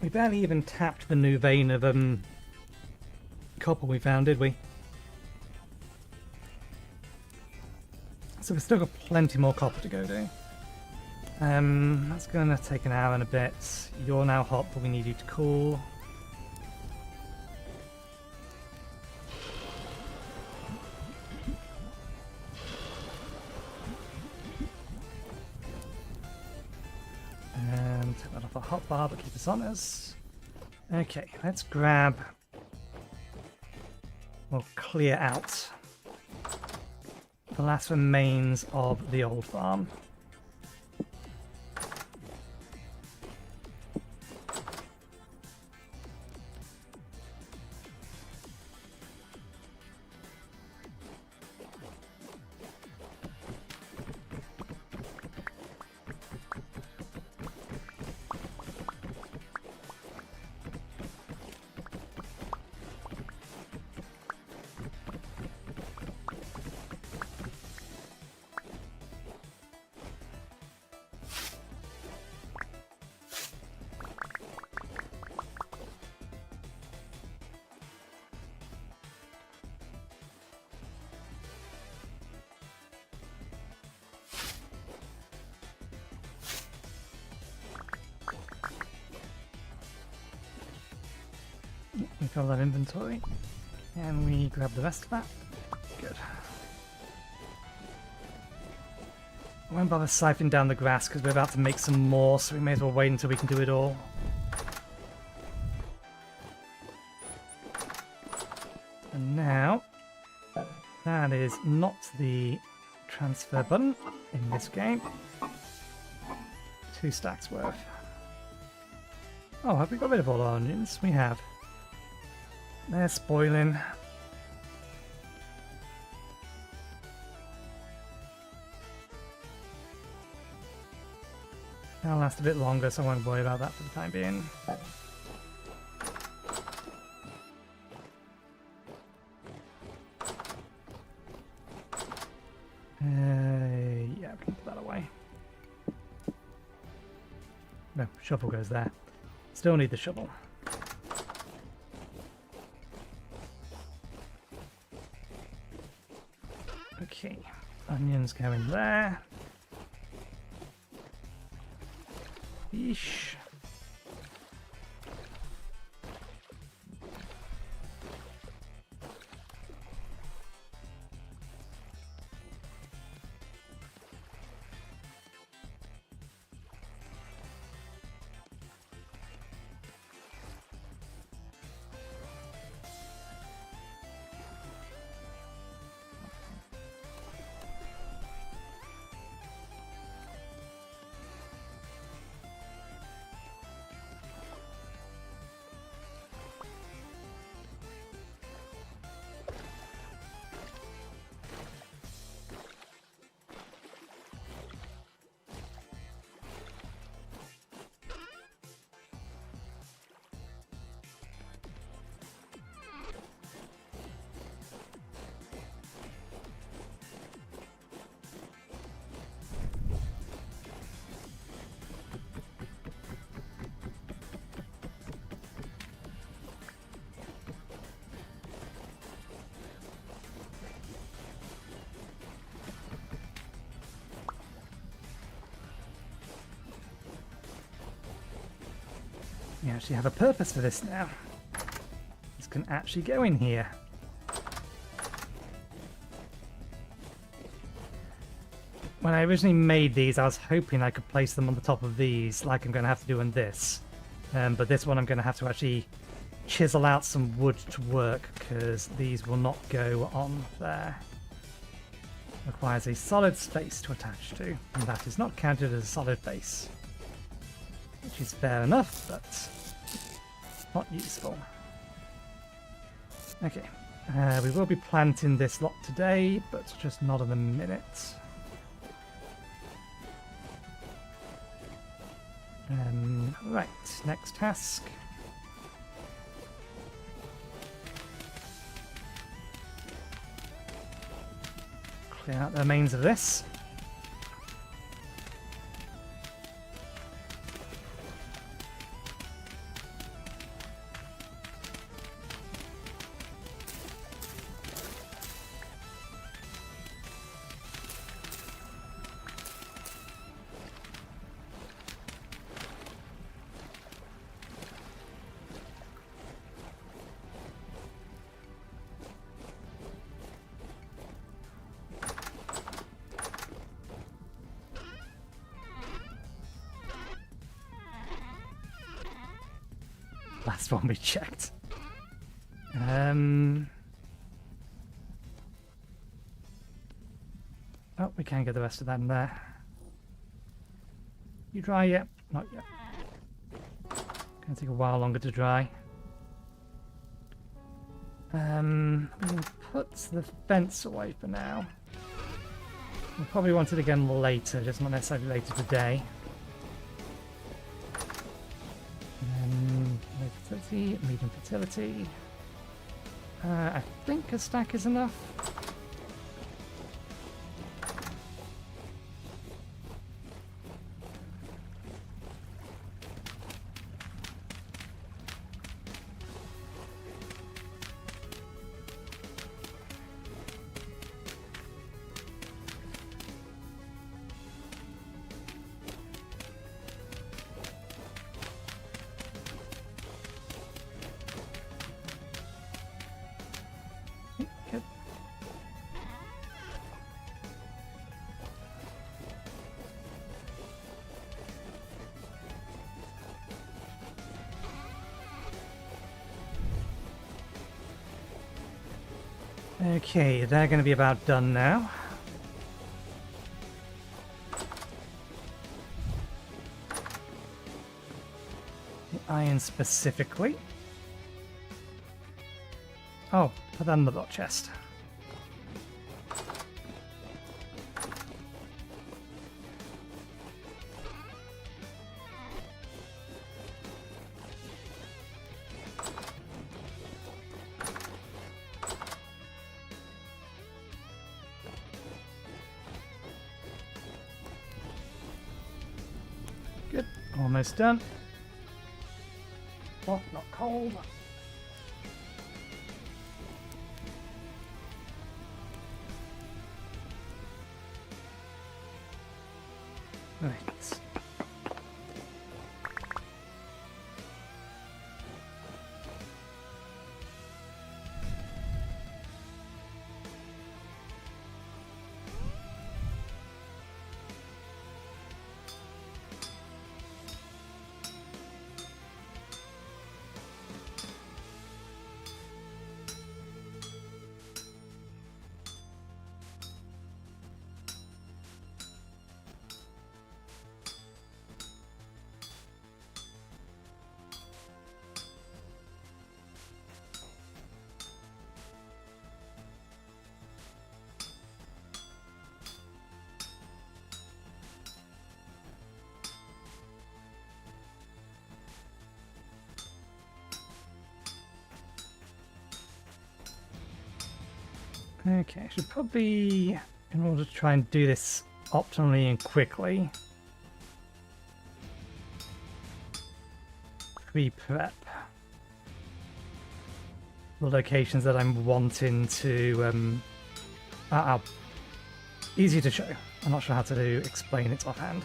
We barely even tapped the new vein of copper we found, did we? So we've still got plenty more copper to go do. That's going to take an hour and a bit. You're now hot, but we need you to cool. Take that off our hotbar, but keep us on us. Okay, let's grab... We'll clear out the last remains of the old farm. We fill that inventory. And we grab the rest of that. Good. I won't bother siphoning down the grass because we're about to make some more, so we may as well wait until we can do it all. And now, that is not the transfer button in this game. 2 stacks worth. Oh, have we got rid of all our onions? We have. They're spoiling. That'll last a bit longer, so I won't worry about that for the time being. No, shovel goes there. Still need the shovel. Okay, onions going there. Yeesh. You actually have a purpose for this now. This can actually go in here. When I originally made these, I was hoping I could place them on the top of these, like I'm going to have to do on this. But this one I'm going to have to actually chisel out some wood to work, because these will not go on there. Requires a solid space to attach to, and that is not counted as a solid base. Which is fair enough, but not useful. Okay, we will be planting this lot today, but just not in a minute. Right, next task. Clear out the remains of this. Last one we checked. Oh, we can get the rest of that in there. You dry yet? Not yet. Gonna take a while longer to dry. We'll put the fence away for now. We'll probably want it again later, just not necessarily later today. Low fertility, medium fertility. I think a stack is enough. Good. Okay, they're going to be about done now. The iron specifically. Oh, put that in the block chest. Good. Almost done. Oh, not cold. Right. Okay, I should probably, in order to try and do this optimally and quickly, pre-prep the locations that I'm wanting to, are easy to show. I'm not sure how to explain it offhand.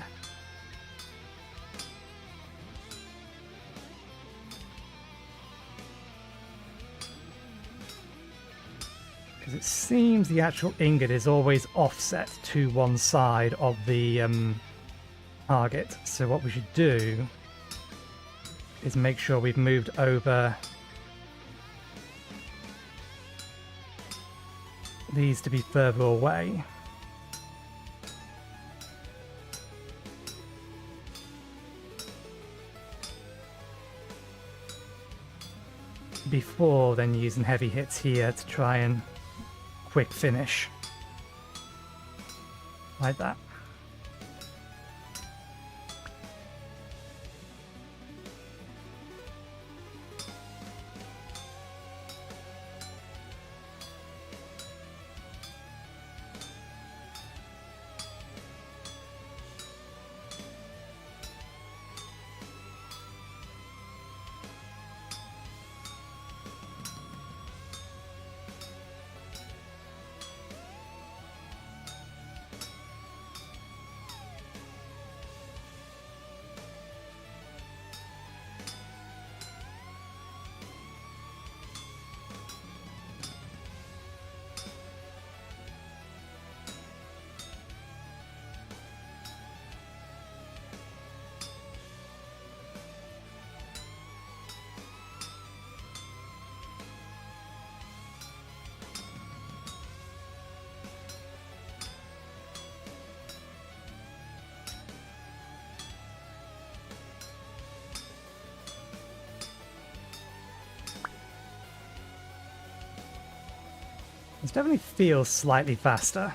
Because it seems the actual ingot is always offset to one side of the target. So what we should do is make sure we've moved over these to be further away. Before then using heavy hits here to try and quick finish. Like that. This definitely feels slightly faster.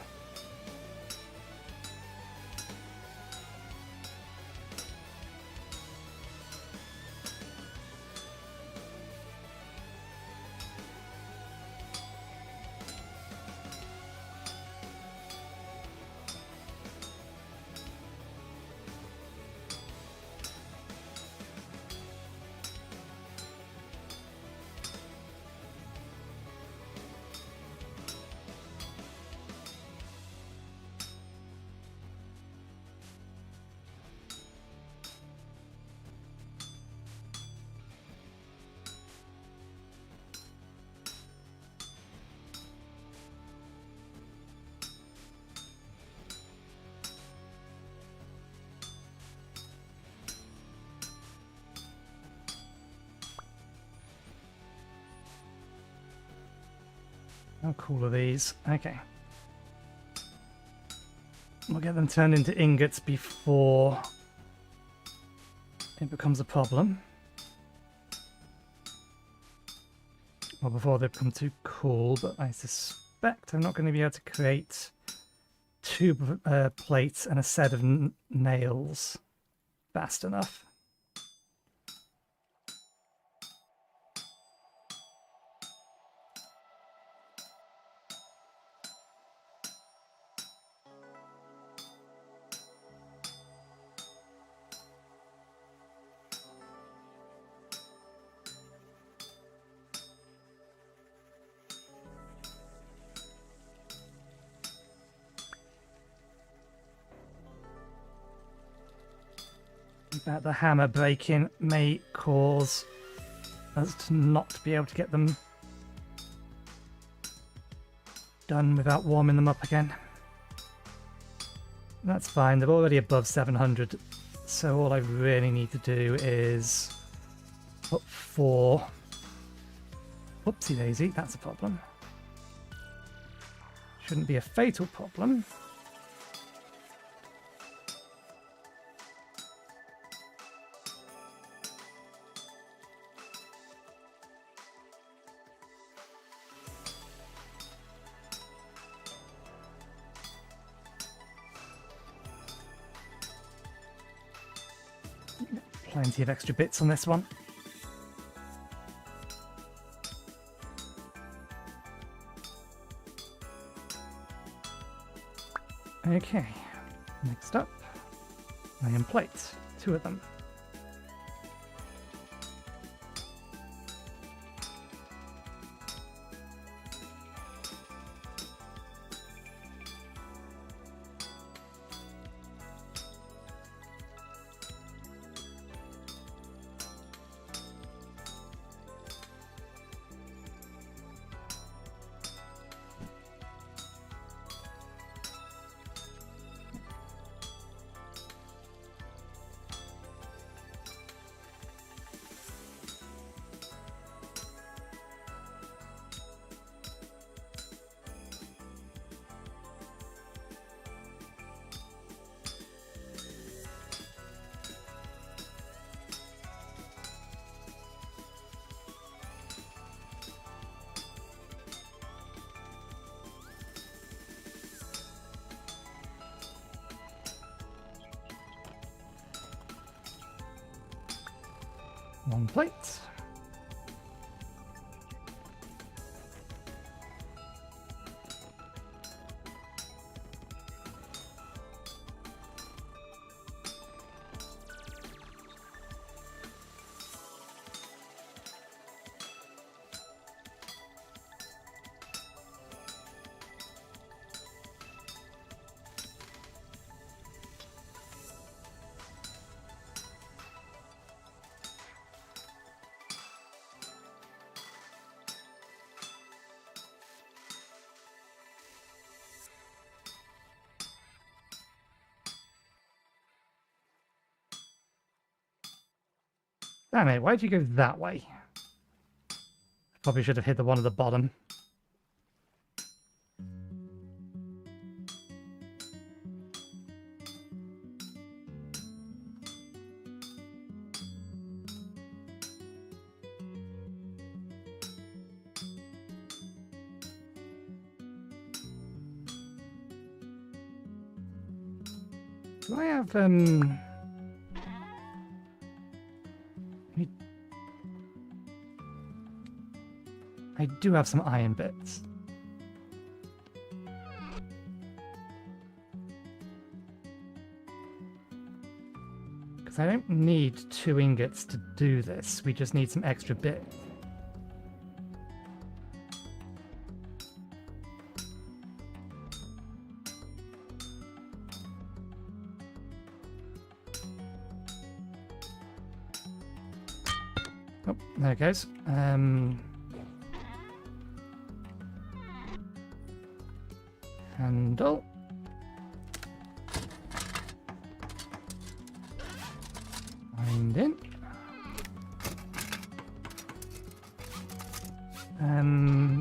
How cool are these? Okay. We'll get them turned into ingots before it becomes a problem. Or before they become too cool, but I suspect I'm not going to be able to create two plates and a set of nails fast enough. That the hammer breaking may cause us to not be able to get them done without warming them up again. That's fine, they're already above 700, so all I really need to do is put 4. Whoopsie daisy, that's a problem. Shouldn't be a fatal problem. Plenty of extra bits on this one. Okay, next up, iron plates, 2 of them. One plate. Damn it, why'd you go that way? Probably should have hit the one at the bottom. Do I have, I do have some iron bits. Because I don't need 2 ingots to do this, we just need some extra bits. Oh, there it goes. Handle. Wind in.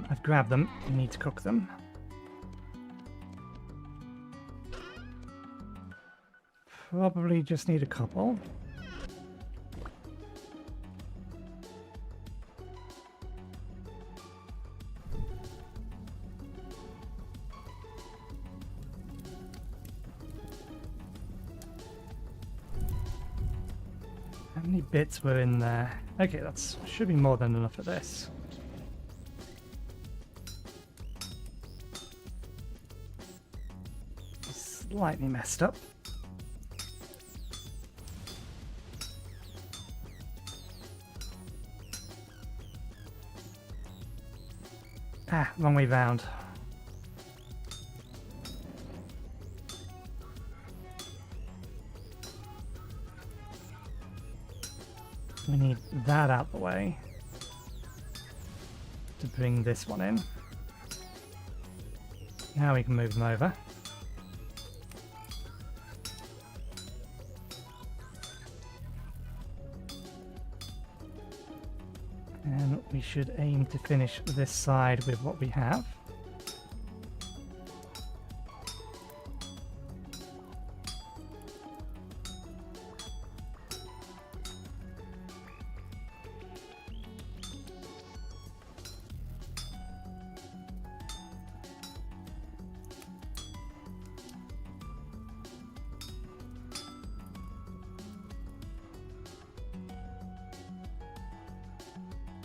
I've grabbed them. I need to cook them. Probably just need a couple. How many bits were in there? Okay, that's should be more than enough for this. Slightly messed up. Ah, wrong way round. So we need that out the way to bring this one in. Now we can move them over. And we should aim to finish this side with what we have.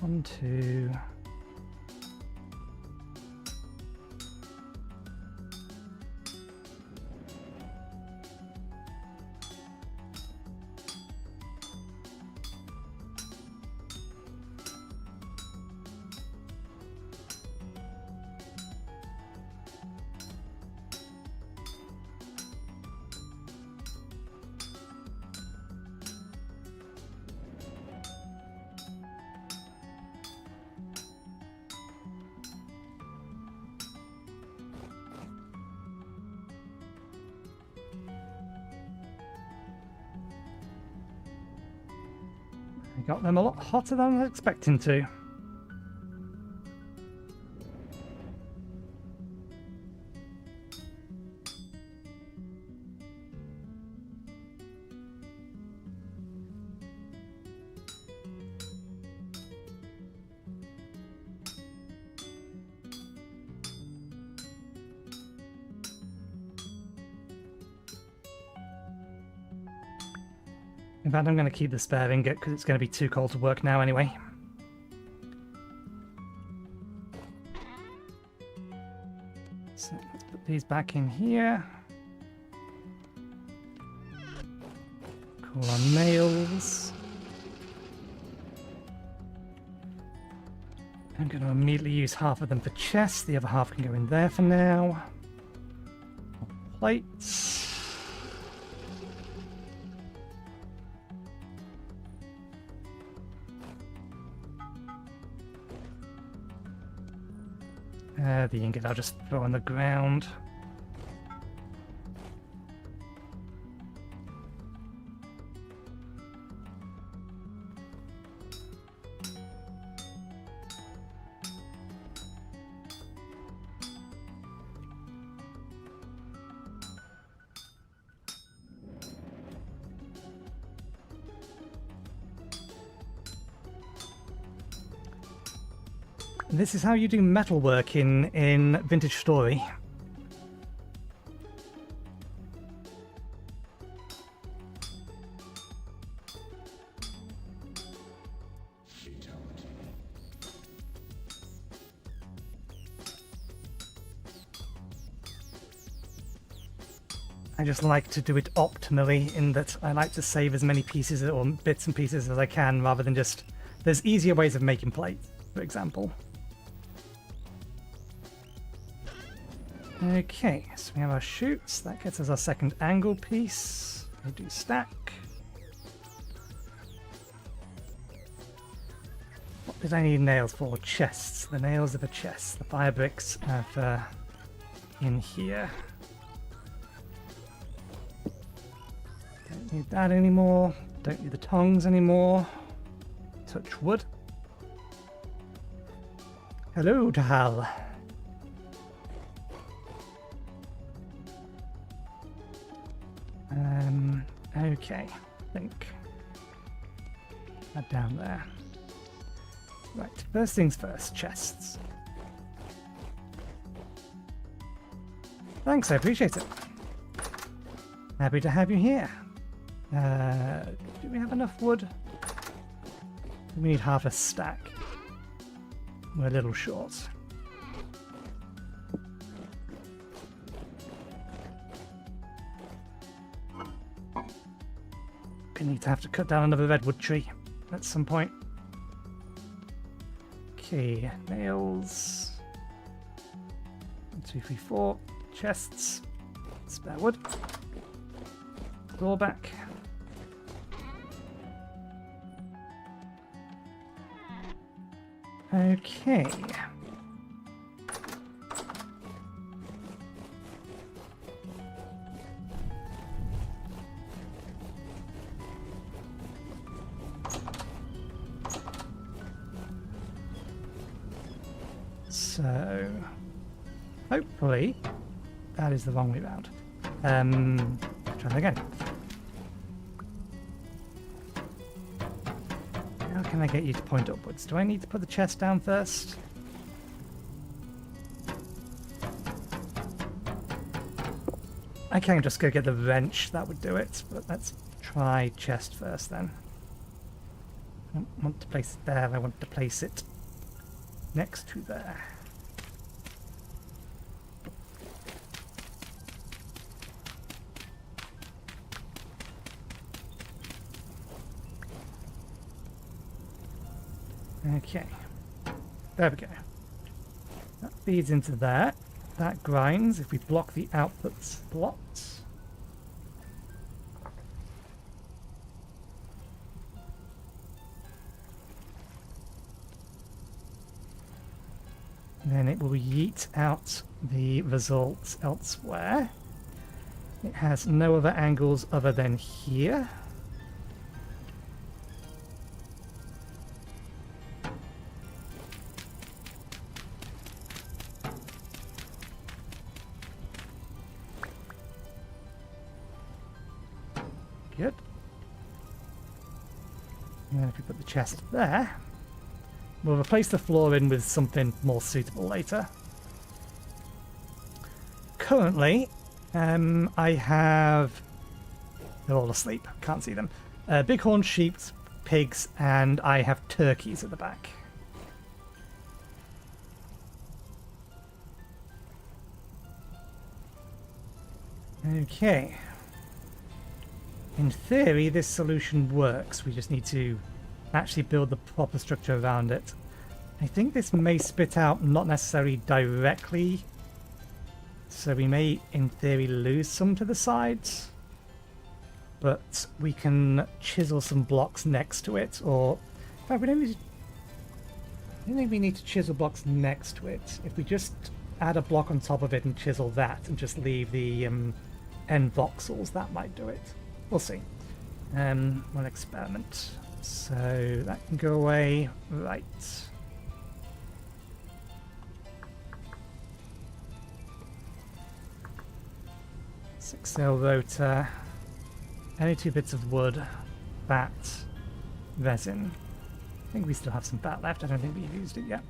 One, two. I got them a lot hotter than I was expecting to. In fact, I'm going to keep the spare ingot because it's going to be too cold to work now anyway. So let's put these back in here. Call on nails. I'm going to immediately use half of them for chests. The other half can go in there for now. Plates. The ingot I'll just throw on the ground. This is how you do metalwork in VintageStory. I just like to do it optimally in that I like to save as many pieces or bits and pieces as I can rather than just... There's easier ways of making plates, for example. Okay, so we have our chutes. That gets us our second angle piece. We do stack. What did I need nails for? Chests. The nails are for chests. The fire bricks are for in here. Don't need that anymore. Don't need the tongs anymore. Touch wood. Hello, Tahal. Okay, I think that down there. Right, first things first, chests. Thanks, I appreciate it. Happy to have you here. Do we have enough wood? We need half a stack. We're a little short. We need to have to cut down another redwood tree at some point. Okay, nails. 1, 2, 3, 4. Chests. Spare wood. Door back. Okay. So, hopefully, that is the wrong way round. Try that again. How can I get you to point upwards? Do I need to put the chest down first? I can just go get the wrench, that would do it, but let's try chest first then. I don't want to place it there, I want to place it next to there. Okay, there we go. That feeds into there. That grinds if we block the output slots. Then it will yeet out the results elsewhere. It has no other angles other than here. Good. And then if we put the chest there, we'll replace the floor in with something more suitable later. Currently, I have... They're all asleep, can't see them. Bighorn sheep, pigs, and I have turkeys at the back. Okay. In theory, this solution works. We just need to actually build the proper structure around it. I think this may spit out not necessarily directly, so we may, in theory, lose some to the sides. But we can chisel some blocks next to it, or... In fact, I don't think we need to chisel blocks next to it. If we just add a block on top of it and chisel that, and just leave the end voxels, that might do it. We'll see. We'll experiment. So that can go away. Right. Six-sail rotor. Any 2 bits of wood. Bat. Resin. I think we still have some bat left. I don't think we've used it yet.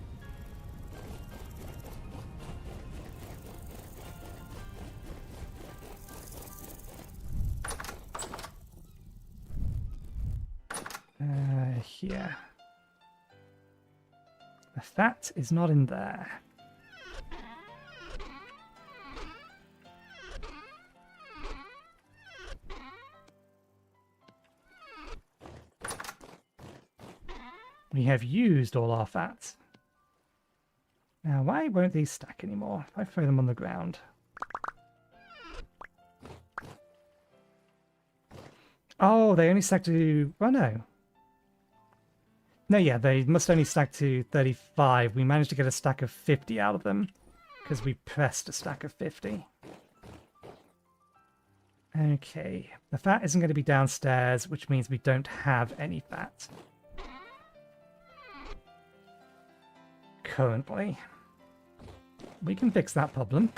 Here. The fat is not in there. We have used all our fats. Now, why won't these stack anymore? If I throw them on the ground. Oh, they only stack to... Oh, no. No, yeah, they must only stack to 35. We managed to get a stack of 50 out of them because we pressed a stack of 50. Okay, the fat isn't going to be downstairs, which means we don't have any fat currently. We can fix that problem.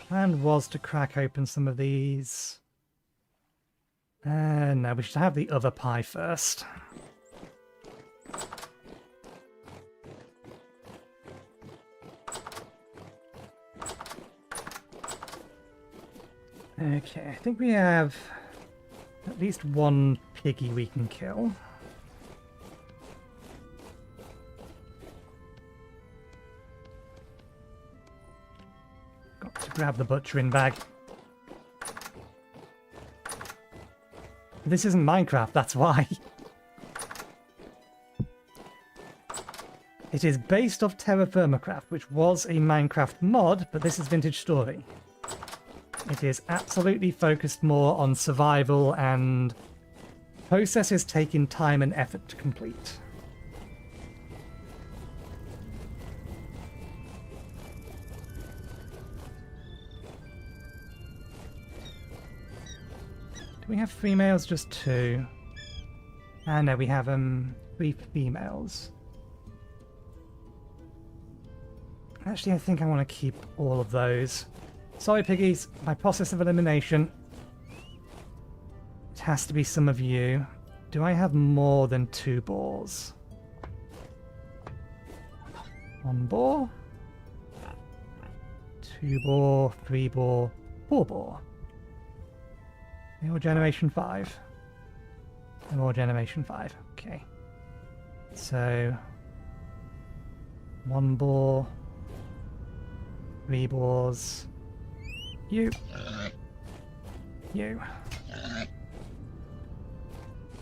Plan was to crack open some of these. No, we should have the other pie first. Okay, I think we have at least one piggy we can kill. Got to grab the butchering bag. This isn't Minecraft, that's why. It is based off Terra Firmacraft, which was a Minecraft mod, but this is VintageStory. It is absolutely focused more on survival and processes taking time and effort to complete. Do we have 3 males? Just 2. Ah, no, we have 3 females. Actually, I think I want to keep all of those. Sorry, piggies. By process of elimination, it has to be some of you. Do I have more than 2 boars? 1 boar, 2 boar, 3 boar, 4 boar. They were generation 5. They were generation 5. Okay. So 1 boar, 3 boars. You. You.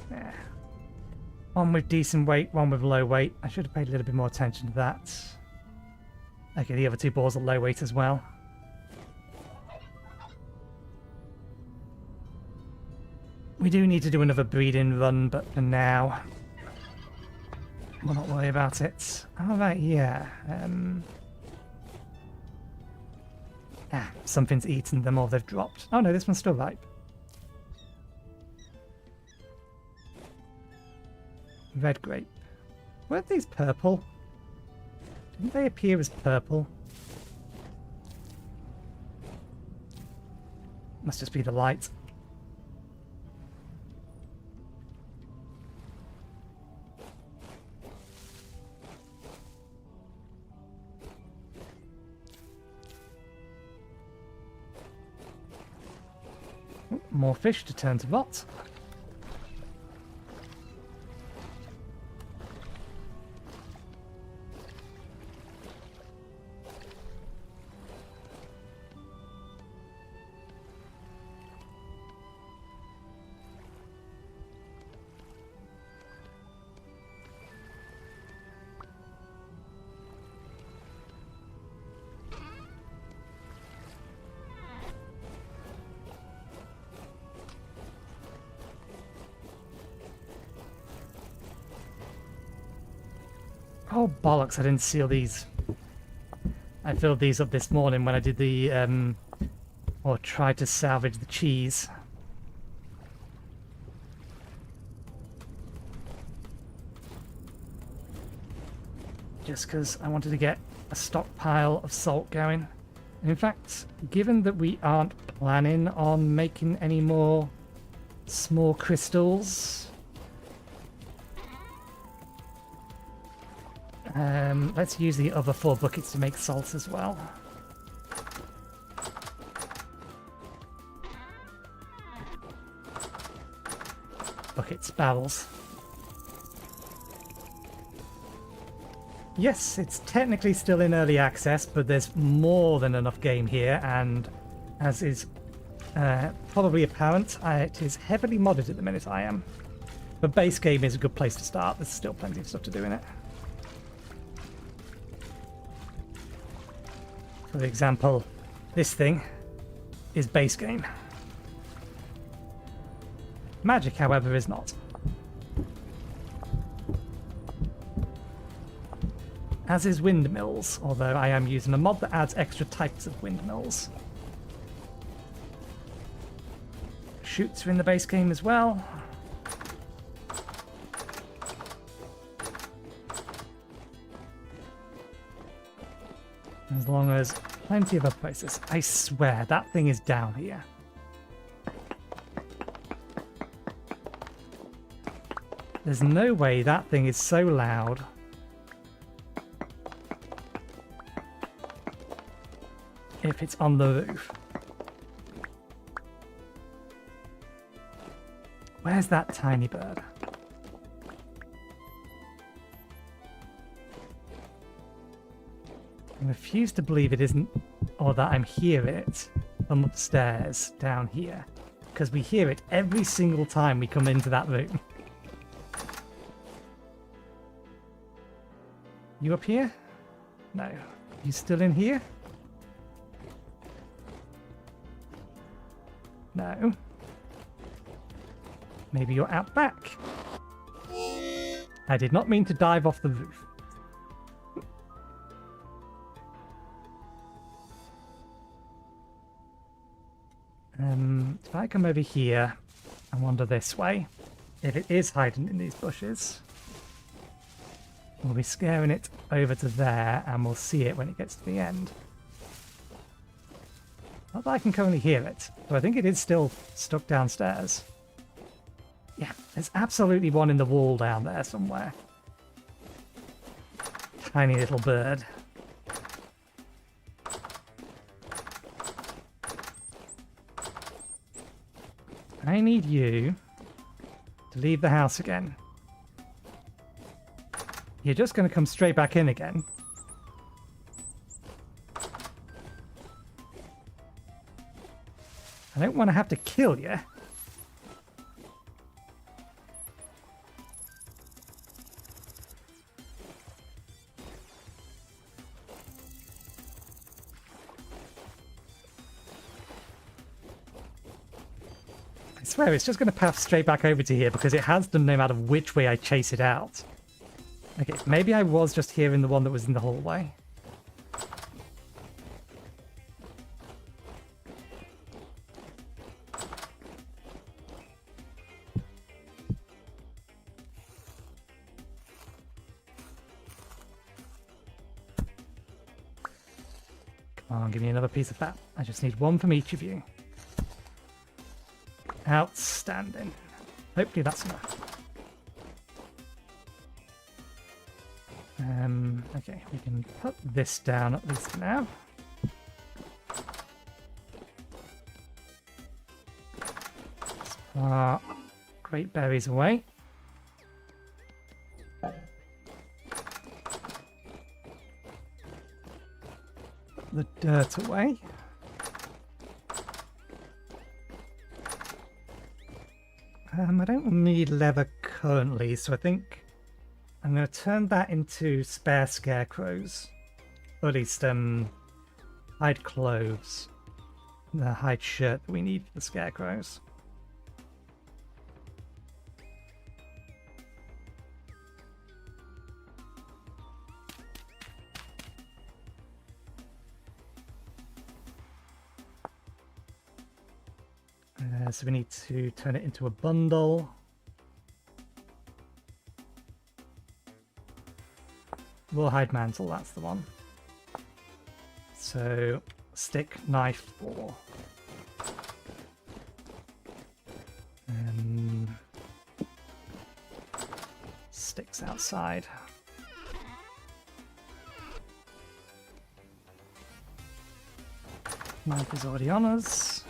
Yeah. 1 with decent weight, 1 with low weight. I should have paid a little bit more attention to that. Okay, the other 2 boars are low weight as well. We do need to do another breeding run, but for now, we'll not worry about it. Alright, yeah. Something's eaten them or they've dropped. Oh no, this one's still ripe. Red grape. Weren't these purple? Didn't they appear as purple? Must just be the light. More fish to turn to rot. Oh bollocks, I didn't seal these. I filled these up this morning when I did the, or tried to salvage the cheese. Just because I wanted to get a stockpile of salt going. And in fact, given that we aren't planning on making any more small crystals, let's use the other 4 buckets to make salt as well. Buckets, barrels. Yes, it's technically still in early access, but there's more than enough game here, and as is probably apparent, it is heavily modded at the minute. I am. But base game is a good place to start. There's still plenty of stuff to do in it. For example, this thing is base game. Magic, however, is not. As is windmills, although I am using a mod that adds extra types of windmills. Shoots are in the base game as well. As long as plenty of other places. I swear, that thing is down here. There's no way that thing is so loud. If it's on the roof. Where's that tiny bird? I refuse to believe it isn't, or that I'm hearing it from upstairs down here. because we hear it every single time we come into that room. You up here? No. You still in here? No. Maybe you're out back. I did not mean to dive off the roof. If I come over here and wander this way, if it is hiding in these bushes, we'll be scaring it over to there and we'll see it when it gets to the end. Not that I can currently hear it, but I think it is still stuck downstairs. Yeah, there's absolutely one in the wall down there somewhere. Tiny little bird. I need you to leave the house again. You're just going to come straight back in again. I don't want to have to kill you. I swear it's just going to pass straight back over to here because it has done no matter which way I chase it out. Okay, maybe I was just hearing the one that was in the hallway. Come on, give me another piece of that. I just need one from each of you. Outstanding. Hopefully that's enough. Okay, we can put this down at least for now. Our great berries away. The dirt away. I don't need leather currently, so I think I'm going to turn that into spare scarecrows. Or at least hide clothes. The hide shirt that we need for the scarecrows. So we need to turn it into a bundle. Rawhide mantle, that's the one. So, stick, knife, four. Sticks outside. Knife is already on us.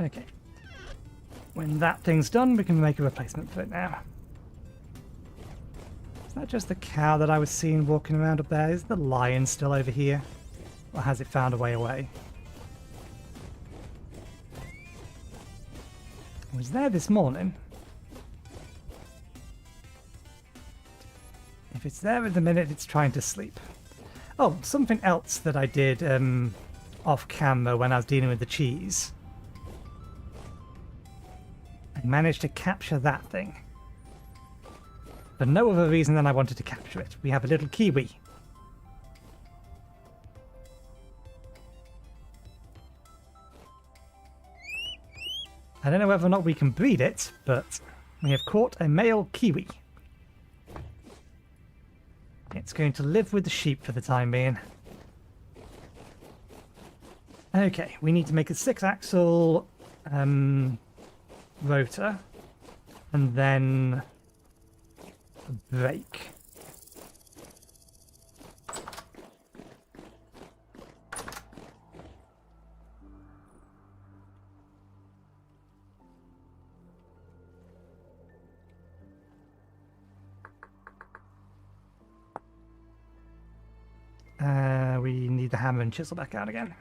Okay. When that thing's done, we can make a replacement for it now. Is that just the cow that I was seeing walking around up there? Is the lion still over here? Or has it found a way away? It was there this morning. If it's there at the minute, it's trying to sleep. Oh, something else that I did off camera when I was dealing with the cheese. I managed to capture that thing. For no other reason than I wanted to capture it. We have a little kiwi. I don't know whether or not we can breed it, but we have caught a male kiwi. It's going to live with the sheep for the time being. Okay, we need to make a 6-axle rotor, and then break. We need the hammer and chisel back out again.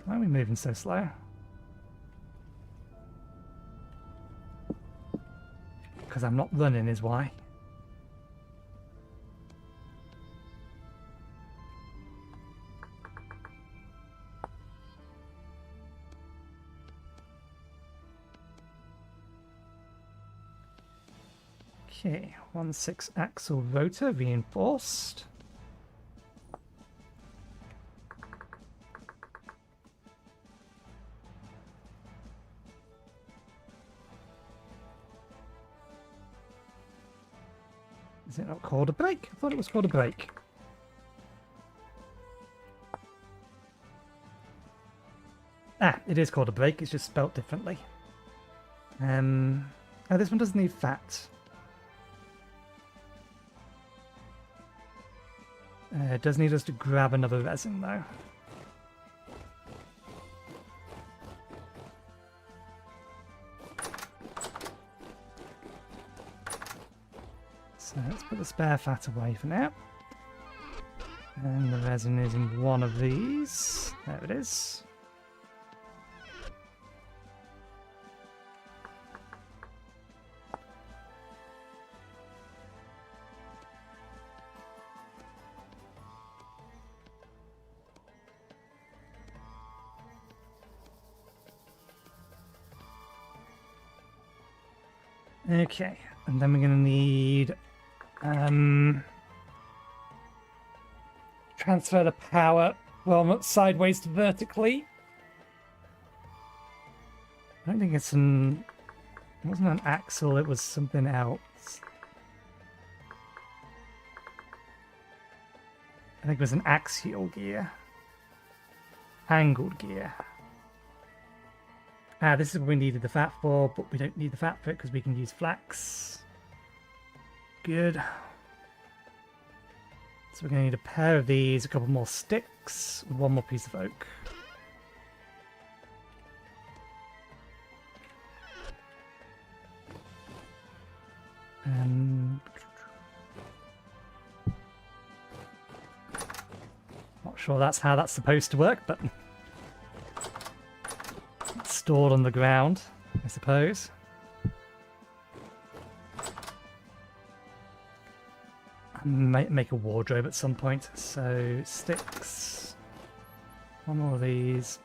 Why are we moving so slow? Because I'm not running is why. Okay, 1/6 axle rotor reinforced. Is it not called a brake? I thought it was called a brake. Ah, it is called a brake, it's just spelt differently. Oh, this one doesn't need fat. It does need us to grab another resin though. So let's put the spare fat away for now. And the resin is in one of these. There it is. Okay, and then we're going to need transfer the power from sideways to vertically. I don't think it's it wasn't an axle, it was something else. I think it was an axial gear. Angled gear. Ah, this is what we needed the fat for, but we don't need the fat for it because we can use flax. Good. So we're going to need a pair of these, a couple more sticks, and one more piece of oak. Not sure that's how that's supposed to work, but it's stored on the ground, I suppose. I might make a wardrobe at some point, so sticks. One more of these.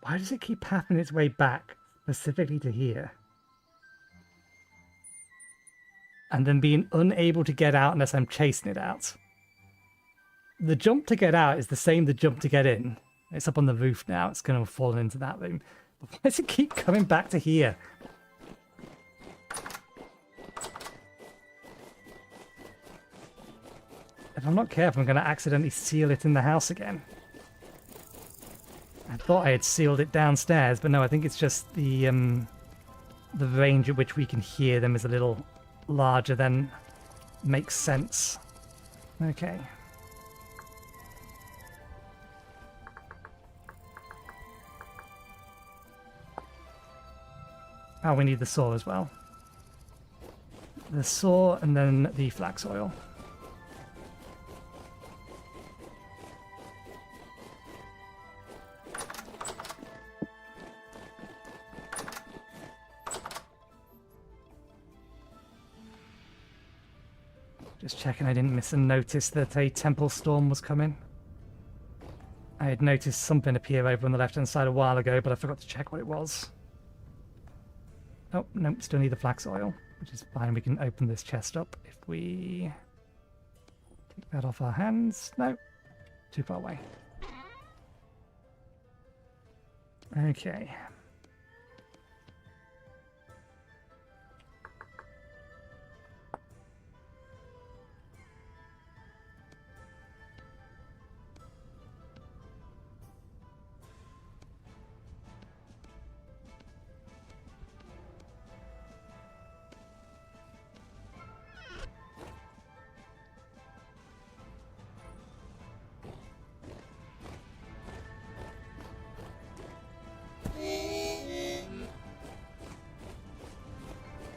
Why does it keep pathing its way back specifically to here? And then being unable to get out unless I'm chasing it out. The jump to get out is the same the jump to get in. It's up on the roof now. It's going to fall into that room. But why does it keep coming back to here? If I'm not careful, I'm going to accidentally seal it in the house again. I thought I had sealed it downstairs, but no, I think it's just the range at which we can hear them is a little larger than makes sense. Okay. Oh, we need the saw as well. The saw and then the flax oil. Just checking I didn't miss a notice that a Temporal Storm was coming. I had noticed something appear over on the left-hand side a while ago, but I forgot to check what it was. Oh, no, still need the flax oil, which is fine. We can open this chest up if we take that off our hands. No, too far away. Okay.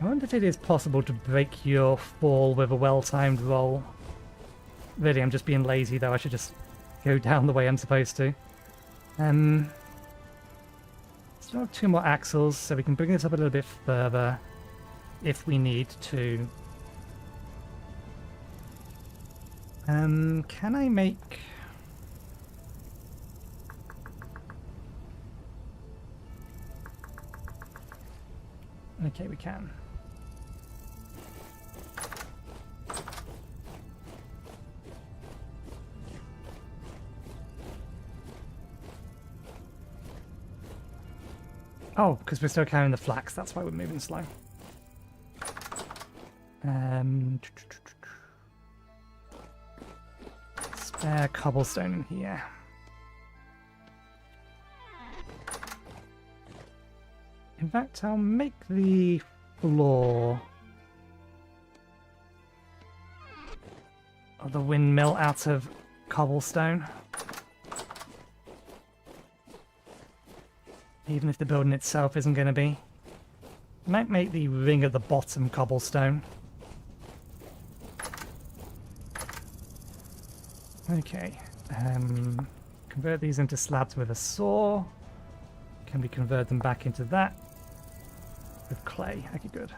I wonder if it is possible to break your fall with a well-timed roll. Really, I'm just being lazy, though. I should just go down the way I'm supposed to. Still have 2 more axles, so we can bring this up a little bit further if we need to. Can I make... Okay, we can. Oh, because we're still carrying the flax, that's why we're moving slow. Spare cobblestone in here. In fact, I'll make the floor of the windmill out of cobblestone. Even if the building itself isn't going to be. Might make the ring at the bottom cobblestone. Okay. Convert these into slabs with a saw. Can we convert them back into that? With clay. Okay, good.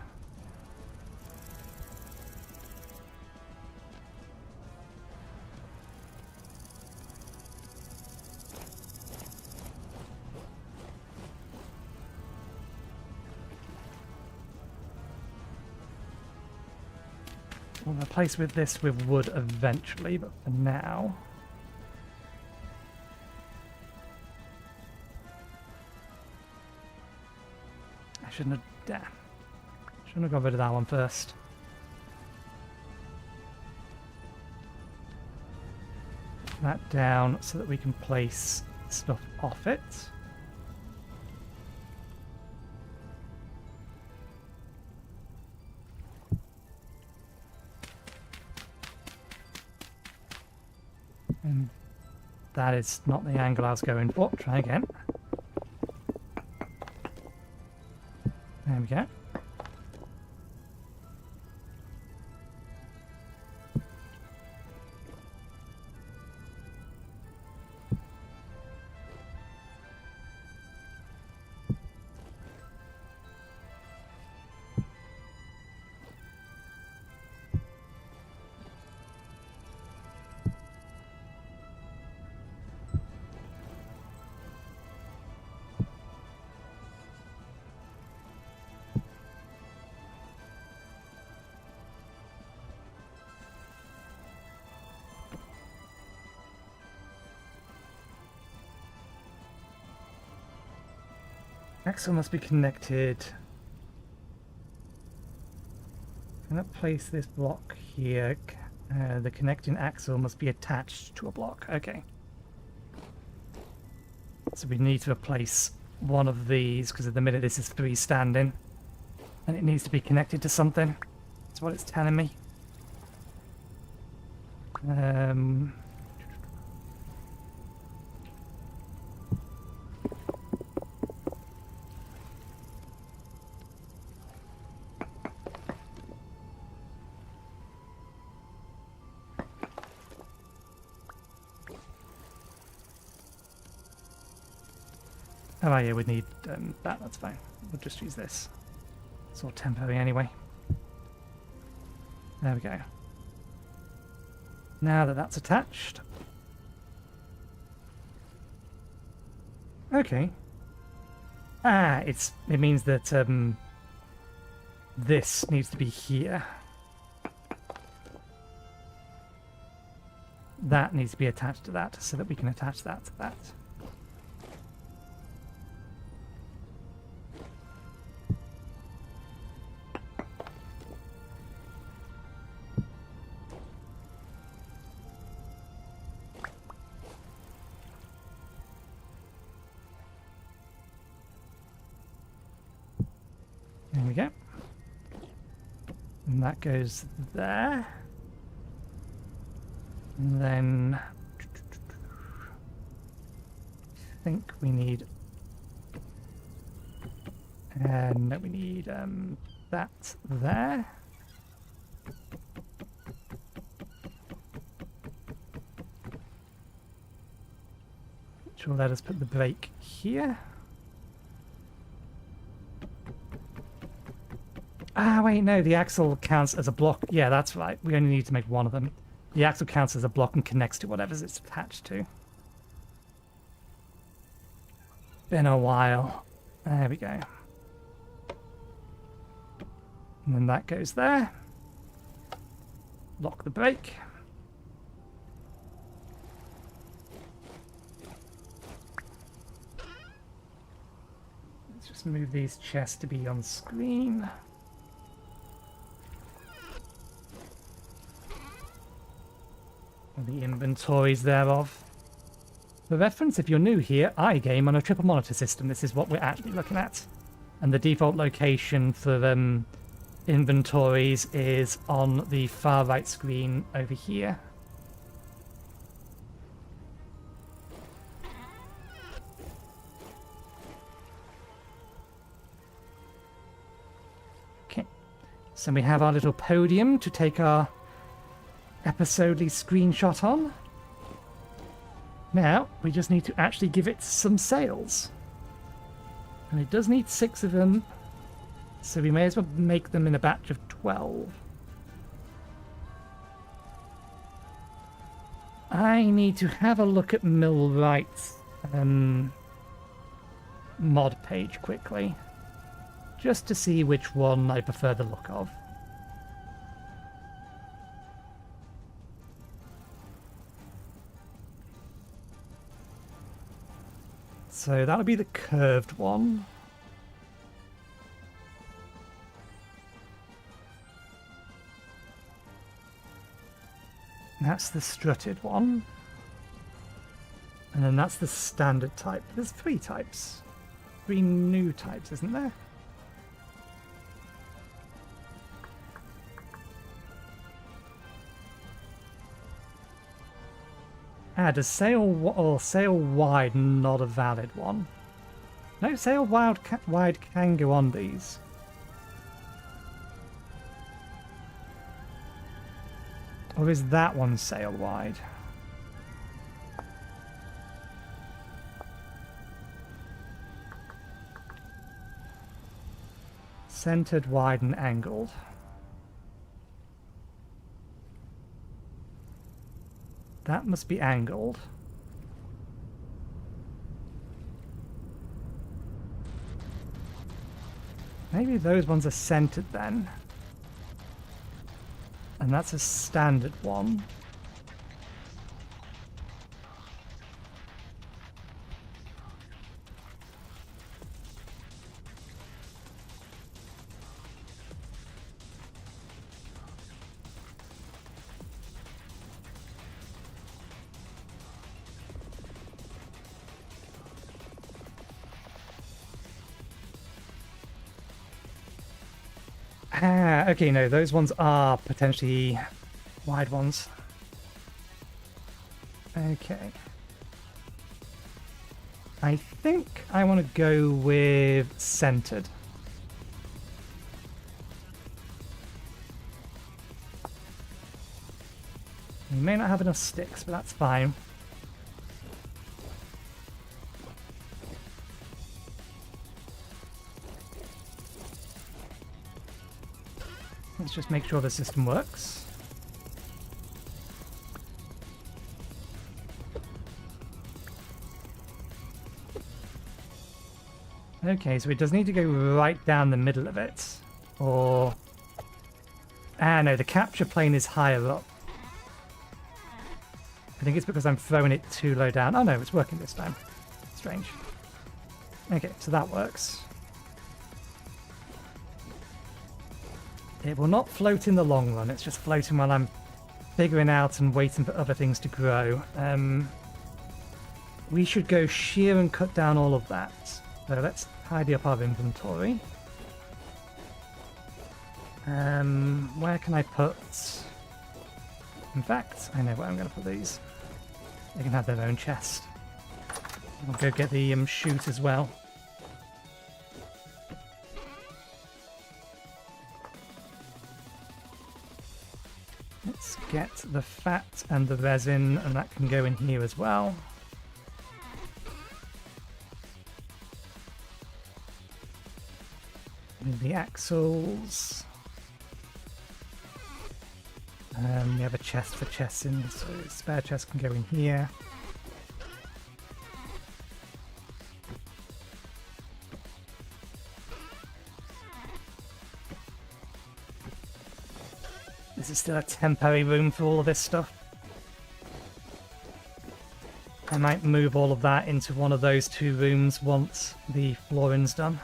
We'll replace this with wood eventually, but for now... I shouldn't have got rid of that one first. That down so that we can place stuff off it. And that is not the angle I was going for. Try again. There we go. Axle must be connected. I'm going to place this block here. The connecting axle must be attached to a block. Okay. So we need to replace one of these because at the minute this is freestanding. And it needs to be connected to something. That's what it's telling me. Oh yeah, we need that's fine. We'll just use this. It's all temporary anyway. There we go. Now that that's attached. Okay. Ah, it means that this needs to be here. That needs to be attached to that so that we can attach that to that. go. And that goes there. And then I think we need no, we need that there. Which will let us put the brake here. Ah, wait, no, the axle counts as a block. Yeah, that's right. We only need to make one of them. The axle counts as a block and connects to whatever it's attached to. Been a while. There we go. And then that goes there. Lock the brake. Let's just move these chests to be on screen. The inventories thereof. For reference, if you're new here, I game on a triple monitor system. This is what we're actually looking at. And the default location for inventories is on the far right screen over here. Okay, so we have our little podium to take our episodely screenshot on. Now, we just need to actually give it some sails. And it does need 6 of them, so we may as well make them in a batch of 12. I need to have a look at Millwright's mod page quickly, just to see which one I prefer the look of. So that'll be the curved one. That's the strutted one. And then that's the standard type. There's 3 types. 3 new types, isn't there? Ah, does sail wide not a valid one? No, sail wide can go on these. Or is that one sail wide? Centered, wide, and angled. That must be angled. Maybe those ones are centered then. And that's a standard one. Ah, okay, no, those ones are potentially wide ones. Okay. I think I want to go with centered. We may not have enough sticks, but that's fine. Let's just make sure the system works. Okay, so it does need to go right down the middle of it. Or... Ah, no, the capture plane is higher up. I think it's because I'm throwing it too low down. Oh no, it's working this time. Strange. Okay, so that works. It will not float in the long run, it's just floating while I'm figuring out and waiting for other things to grow. We should go shear and cut down all of that. So let's tidy up our inventory. Where can I put... In fact, I know where I'm going to put these. They can have their own chest. I'll go get the chute as well. Let's get the fat and the resin, and that can go in here as well. And the axles. We have a chest for chests in, so spare chest can go in here. This is still a temporary room for all of this stuff. I might move all of that into one of those two rooms once the flooring's done.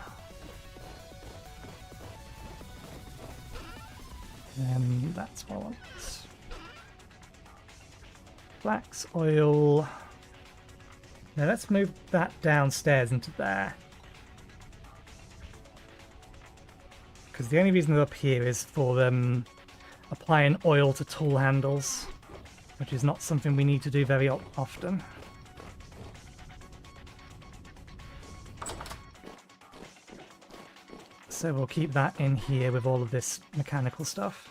That's what I want. Flax, oil. Now let's move that downstairs into there. Because the only reason they're up here is for applying oil to tool handles, which is not something we need to do very often. So we'll keep that in here with all of this mechanical stuff.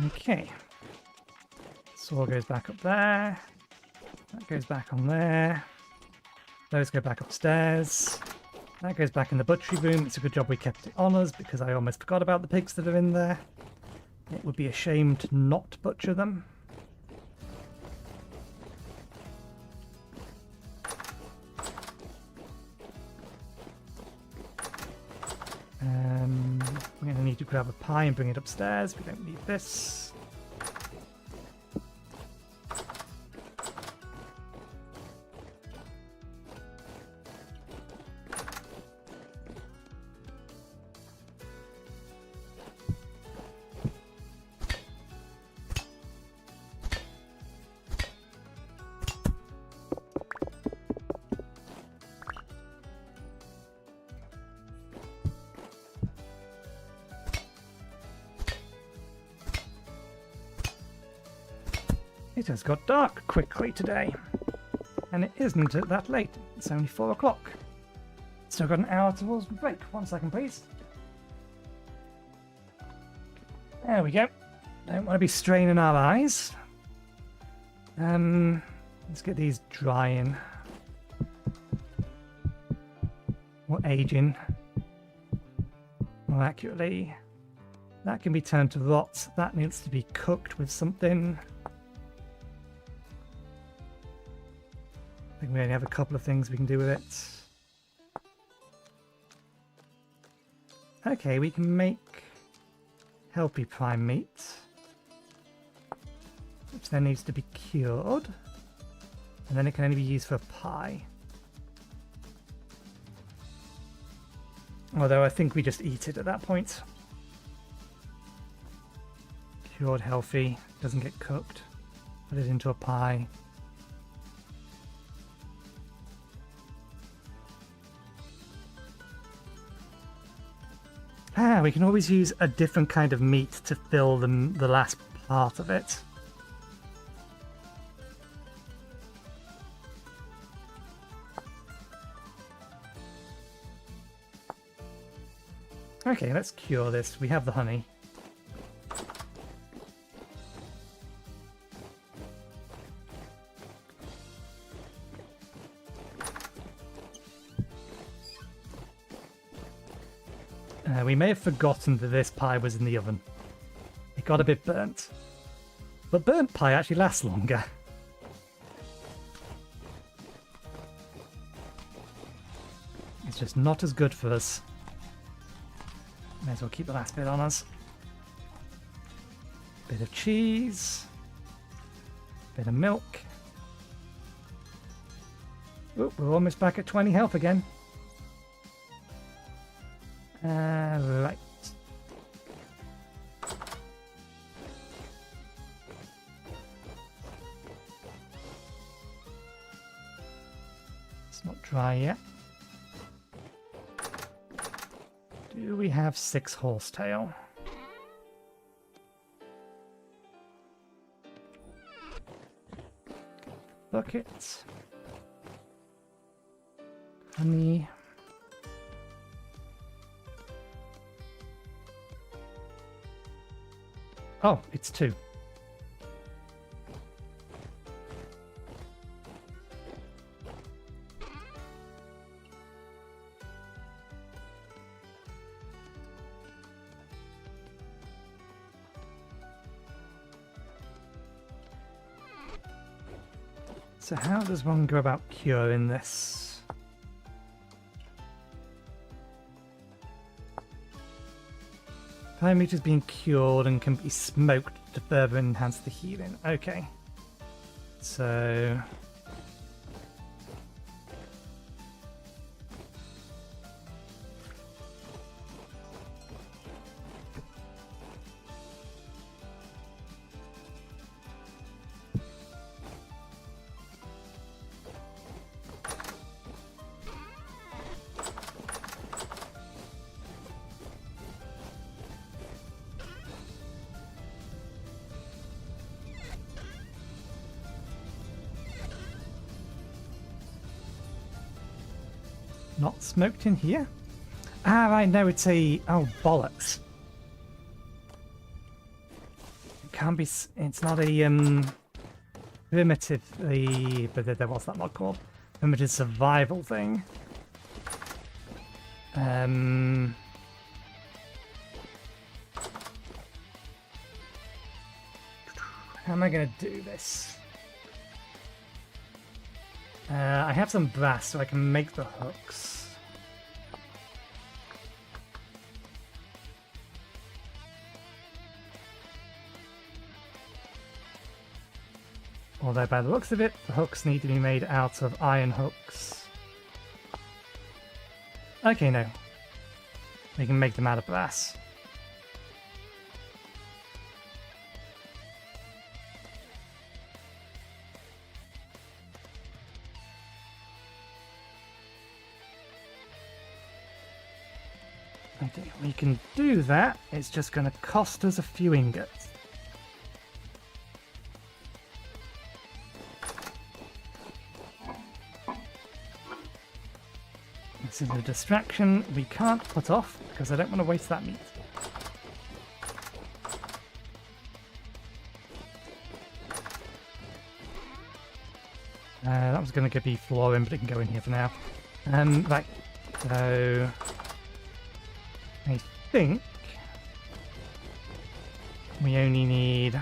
Okay. Saw goes back up there. That goes back on there. Those go back upstairs. That goes back in the butchery room. It's a good job we kept it on us because I almost forgot about the pigs that are in there. It would be a shame to not butcher them. We're going to need to grab a pie and bring it upstairs. We don't need this. It has got dark quickly today, and it isn't that late. It's only 4 o'clock. Still got an hour towards the break. 1 second, please. There we go. Don't want to be straining our eyes. Let's get these drying. Or aging. More accurately. That can be turned to rot. That needs to be cooked with something. I think we only have a couple of things we can do with it. Okay, we can make healthy prime meat, which then needs to be cured, and then it can only be used for a pie. Although I think we just eat it at that point. Cured healthy, doesn't get cooked. Put it into a pie. We can always use a different kind of meat to fill the last part of it. Okay, let's cure this. We have the honey. We may have forgotten that this pie was in the oven. It got a bit burnt. But burnt pie actually lasts longer. It's just not as good for us. May as well keep the last bit on us. Bit of cheese. Bit of milk. Oh, we're almost back at 20 health again. Right. It's not dry yet. Do we have 6 horsetail? Bucket. Honey. Oh, it's 2. So how does one go about curing this? Fire meat is being cured and can be smoked to further enhance the healing. Okay. So... Not smoked in here? Ah, right, no, it's a... Oh, bollocks. It can't be... It's not a, primitive... What's that mod called? Primitive survival thing. How am I going to do this? I have some brass, so I can make the hooks. Although by the looks of it, the hooks need to be made out of iron hooks. Okay, no. We can make them out of brass. Okay, we can do that. It's just going to cost us a few ingots. This is a distraction we can't put off because I don't want to waste that meat. That was going to be flooring, but it can go in here for now. Right, so... I think we only need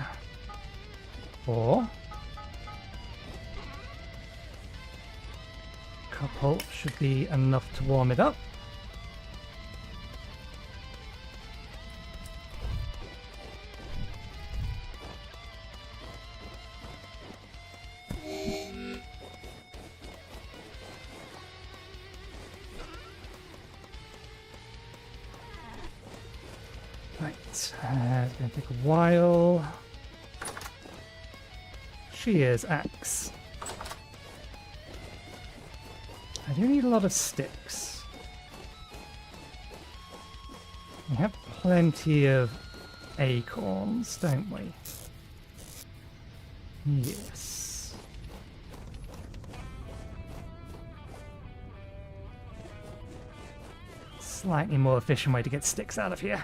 4. Couple should be enough to warm it up. It's going to take a while. Shears axe. I do need a lot of sticks. We have plenty of acorns, don't we? Yes. Slightly more efficient way to get sticks out of here.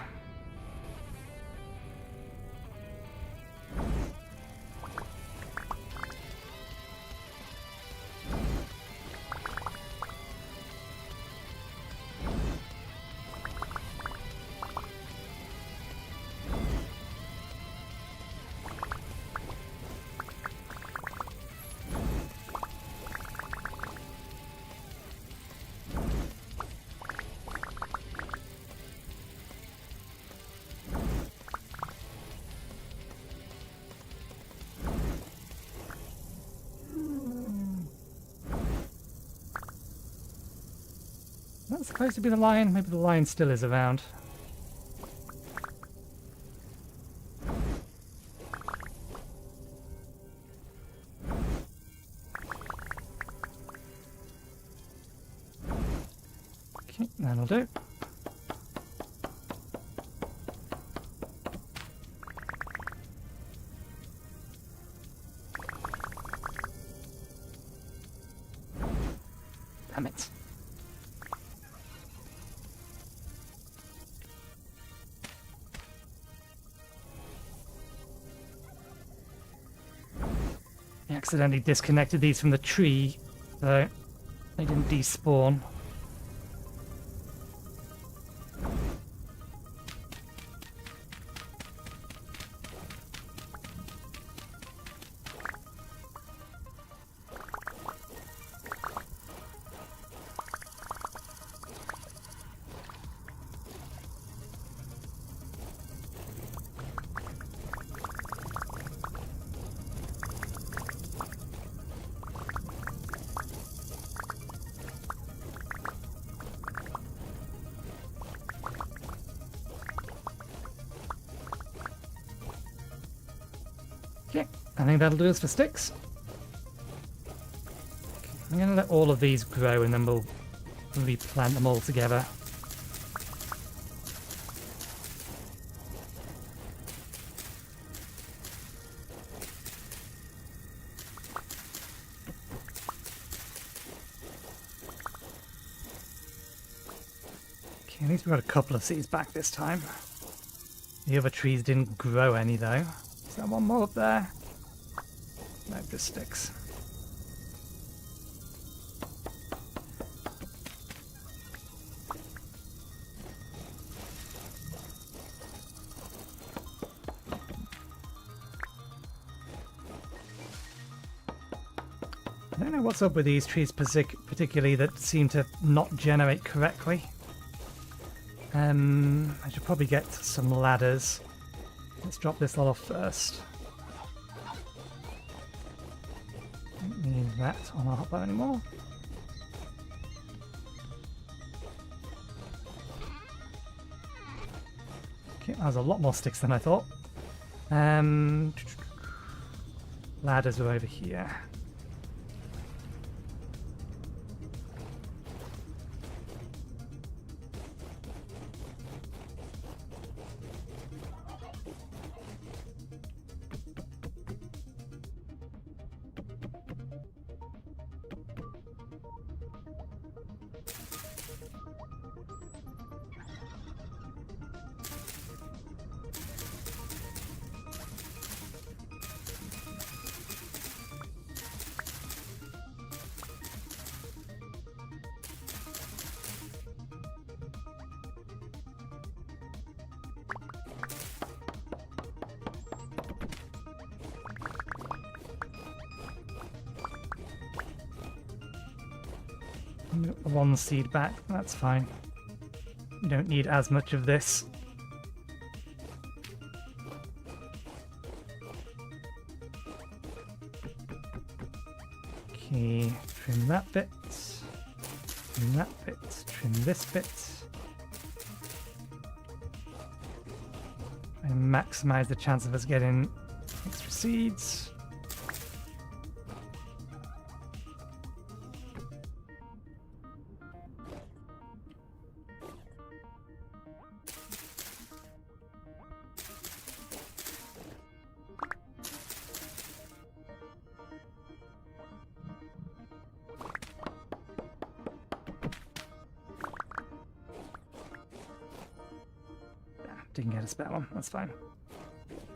That's supposed to be the lion. Maybe the lion still is around. Okay, that'll do. Damn it. I accidentally disconnected these from the tree, so they didn't despawn. Okay, I think that'll do us for sticks. I'm going to let all of these grow and then we'll replant them all together. Okay, at least we got a couple of seeds back this time. The other trees didn't grow any though. Is there one more up there? No, just sticks. I don't know what's up with these trees particularly that seem to not generate correctly. I should probably get some ladders. Let's drop this lot off first. Don't need that on our hotbar anymore. Okay, that was a lot more sticks than I thought. Ladders are over here. One seed back, that's fine. You don't need as much of this. Okay, trim that bit, trim that bit, trim this bit. And maximize the chance of us getting extra seeds. Didn't get a spare one, that's fine.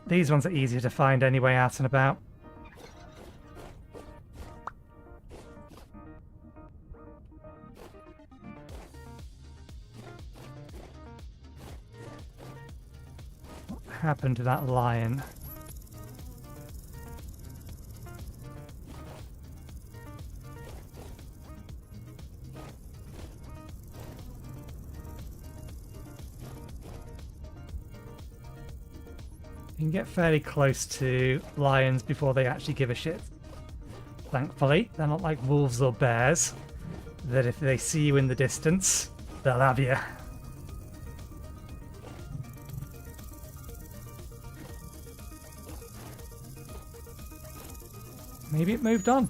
These ones are easier to find anyway out and about. What happened to that lion? You can get fairly close to lions before they actually give a shit. Thankfully, they're not like wolves or bears, that if they see you in the distance, they'll have you. Maybe it moved on.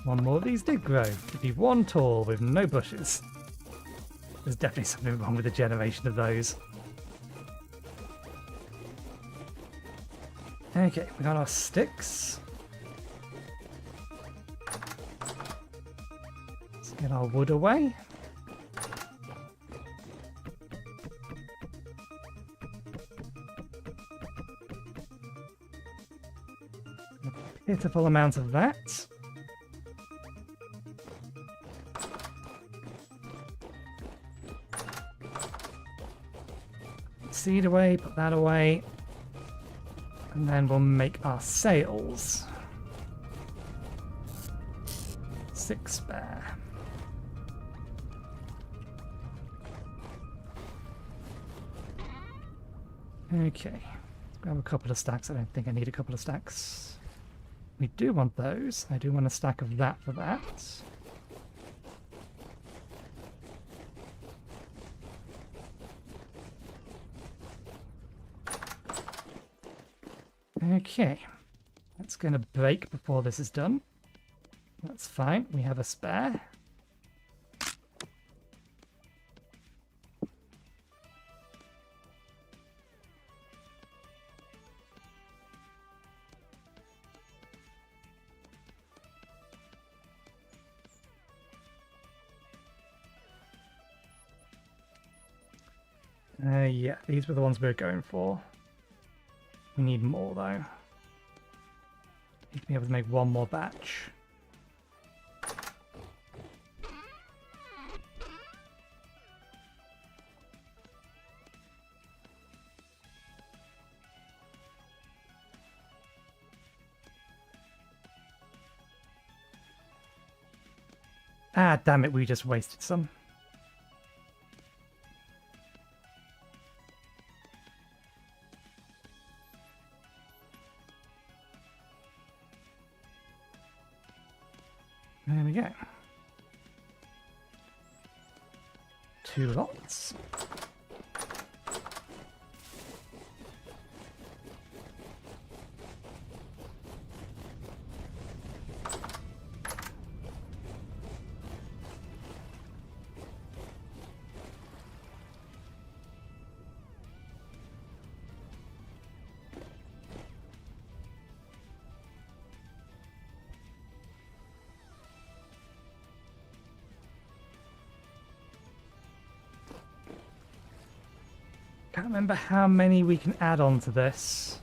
One more of these did grow. It'd be one tall with no bushes. There's definitely something wrong with the generation of those. Okay, we got our sticks. Let's get our wood away. A pitiful amount of that. Seed away, put that away. And then we'll make our sails. 6 spare. Okay, let's grab a couple of stacks. I don't think I need a couple of stacks. We do want those. I do want a stack of that for that. Okay, that's going to break before this is done. That's fine, we have a spare. Yeah, these were the ones we were going for. We need more though. Need to be able to make one more batch. Ah, damn it, we just wasted some. There we go. 2 lots. Can't remember how many we can add on to this.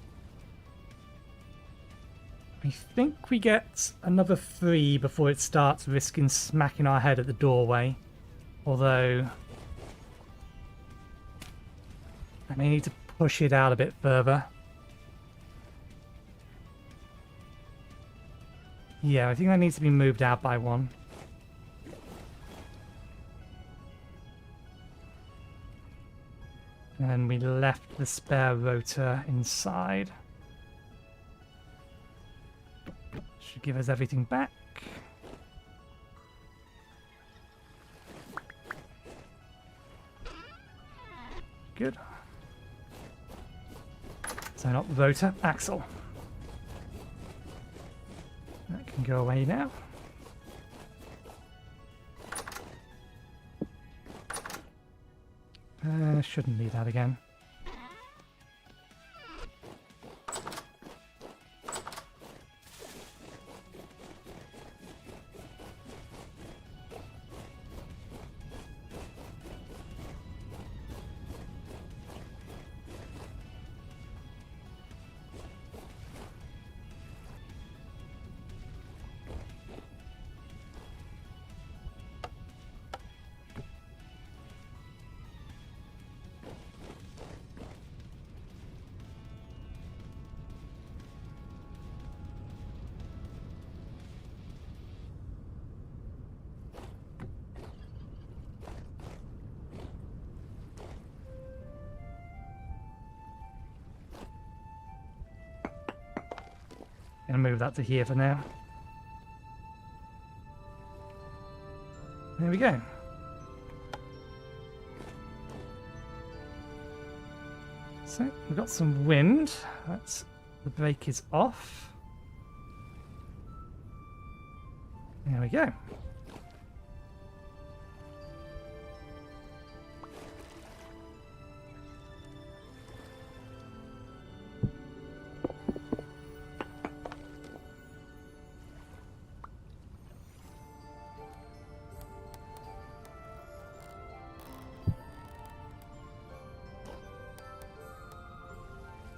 I think we get another 3 before it starts risking smacking our head at the doorway. Although I may need to push it out a bit further. Yeah, I think that needs to be moved out by 1. And we left the spare rotor inside. Should give us everything back. Good. So not rotor, axle. That can go away now. Shouldn't need that again. Gonna move that to here for now. There we go. So we've got some wind. That's the brake is off. There we go.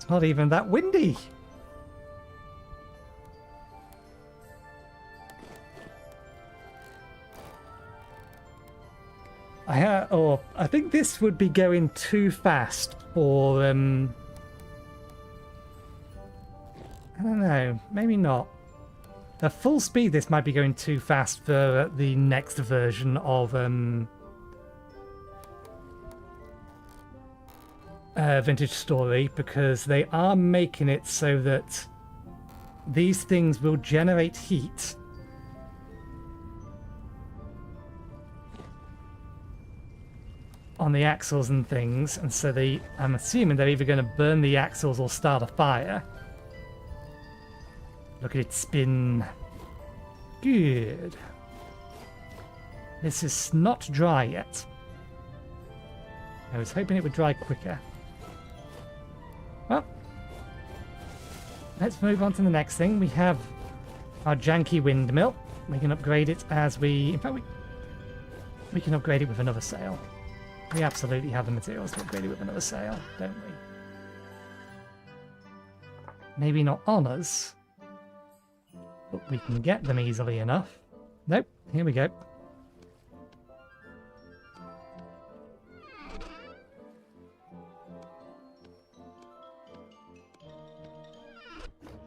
It's not even that windy. I think this would be going too fast for I don't know, maybe not. At full speed this might be going too fast for the next version of VintageStory, because they are making it so that these things will generate heat on the axles and things, and so I'm assuming they're either going to burn the axles or start a fire. Look at it spin. Good. This is not dry yet. I was hoping it would dry quicker. Well, let's move on to the next thing. We have our janky windmill. We can upgrade it as we... In fact, we can upgrade it with another sail. We absolutely have the materials to upgrade it with another sail, don't we? Maybe not on us, but we can get them easily enough. Nope, here we go.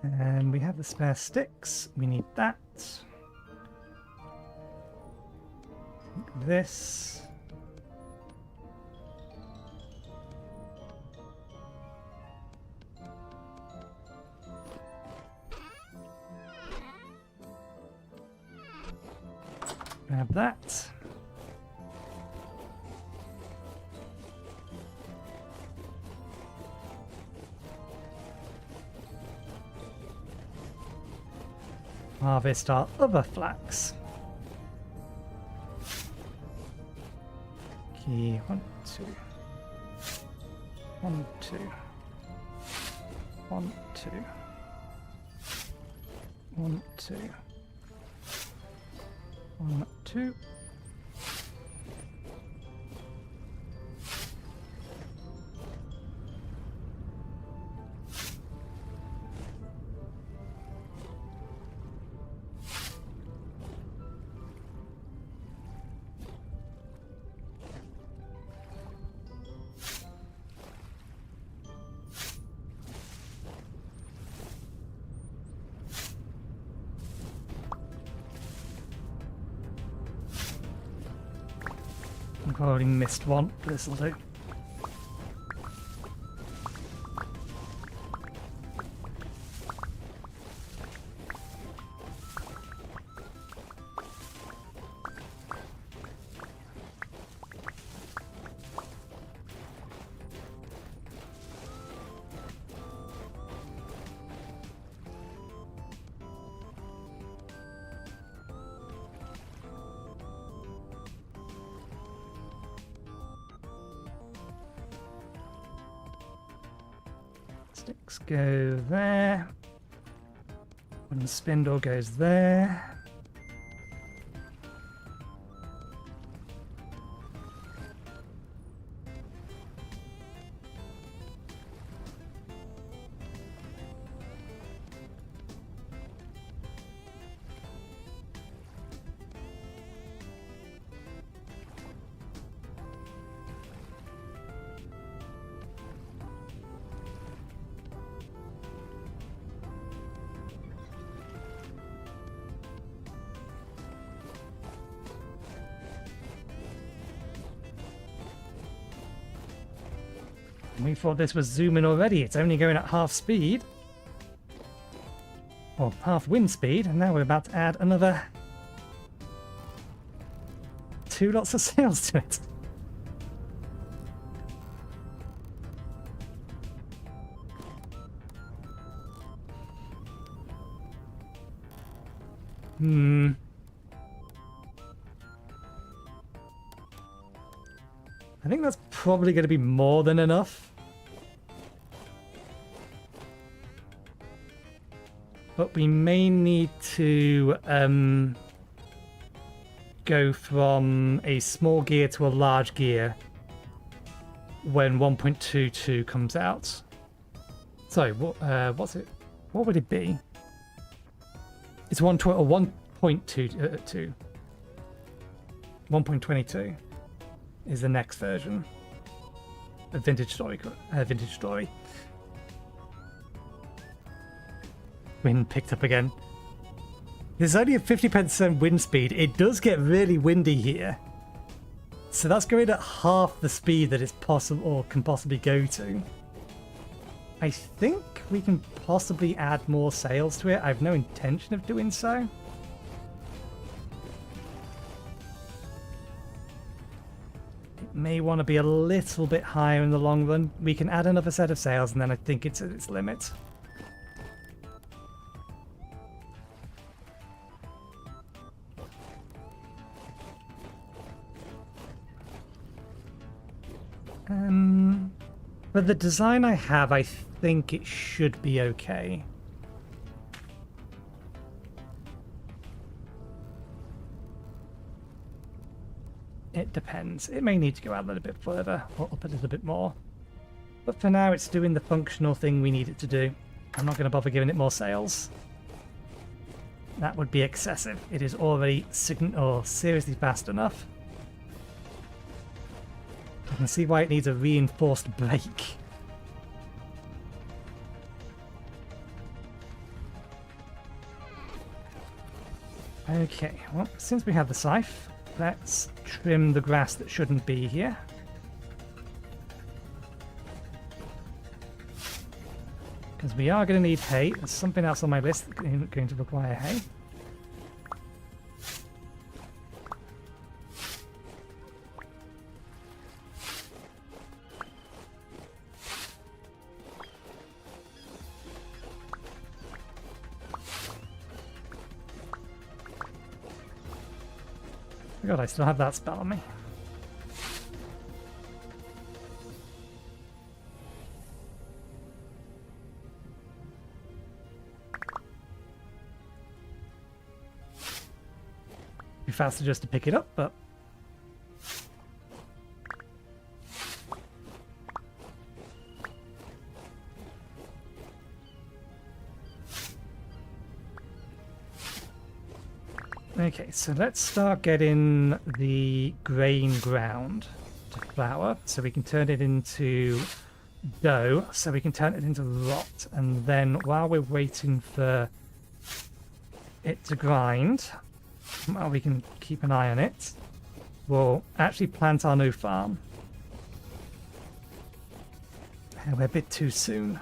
And we have the spare sticks. We need that. This. Grab that. Harvest our other flax. Key 1, 2. 1, 2. 1, 2. 1, 2. 1, 2. I've already missed one, but this'll do. Sticks go there. Wooden spindle goes there. We thought this was zooming already. It's only going at half speed. Or half wind speed, and now we're about to add another 2 lots of sails to it. I think that's probably going to be more than enough. But we may need to go from a small gear to a large gear when 1.22 comes out. Sorry, what's it? What would it be? It's 1.22. 1.22 is the next version of VintageStory. VintageStory. Wind picked up again. There's only a 50% wind speed. It does get really windy here. So that's going at half the speed that it's possible or can possibly go to. I think we can possibly add more sails to it. I have no intention of doing so. It may want to be a little bit higher in the long run. We can add another set of sails and then I think it's at its limit. But the design I have, I think it should be okay. It depends. It may need to go out a little bit further or up a little bit more. But for now, it's doing the functional thing we need it to do. I'm not going to bother giving it more sails. That would be excessive. It is already seriously fast enough. I can see why it needs a reinforced brake. Okay, well, since we have the scythe, let's trim the grass that shouldn't be here. Because we are going to need hay. There's something else on my list that's going to require hay. God, I still have that spell on me. Be faster just to pick it up, but okay, so let's start getting the grain ground to flour so we can turn it into dough, so we can turn it into rot. And then while we're waiting for it to grind, while we can keep an eye on it, we'll actually plant our new farm. And we're a bit too soon.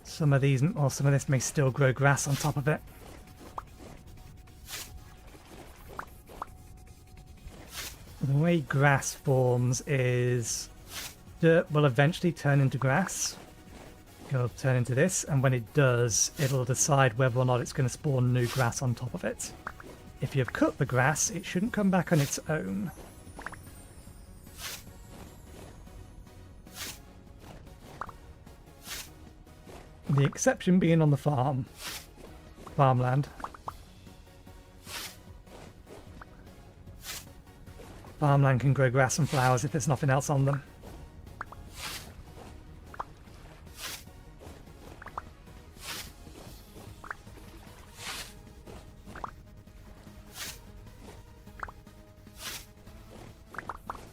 Some of this may still grow grass on top of it. The way grass forms is dirt will eventually turn into grass. It'll turn into this, and when it does, it'll decide whether or not it's going to spawn new grass on top of it. If you've cut the grass, it shouldn't come back on its own. The exception being on the farmland. Farmland can grow grass and flowers if there's nothing else on them.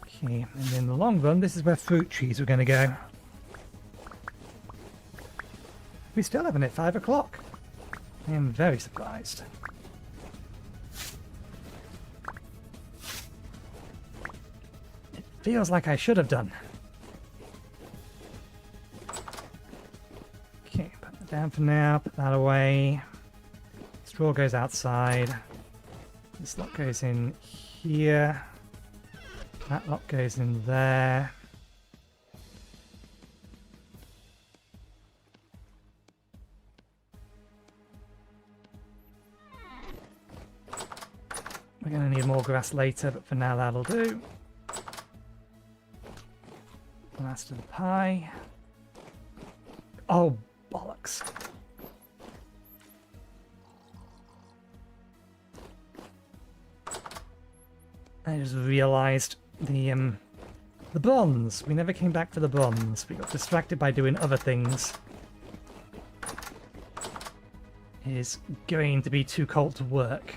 Okay, and in the long run, this is where fruit trees are going to go. We still haven't hit 5 o'clock. I am very surprised. Feels like I should have done. Okay, put that down for now, put that away. Straw goes outside. This lot goes in here. That lot goes in there. We're going to need more grass later, but for now that'll do. Last of the pie. Oh, bollocks. I just realised the bronze. We never came back for the bronze. We got distracted by doing other things. is going to be too cold to work.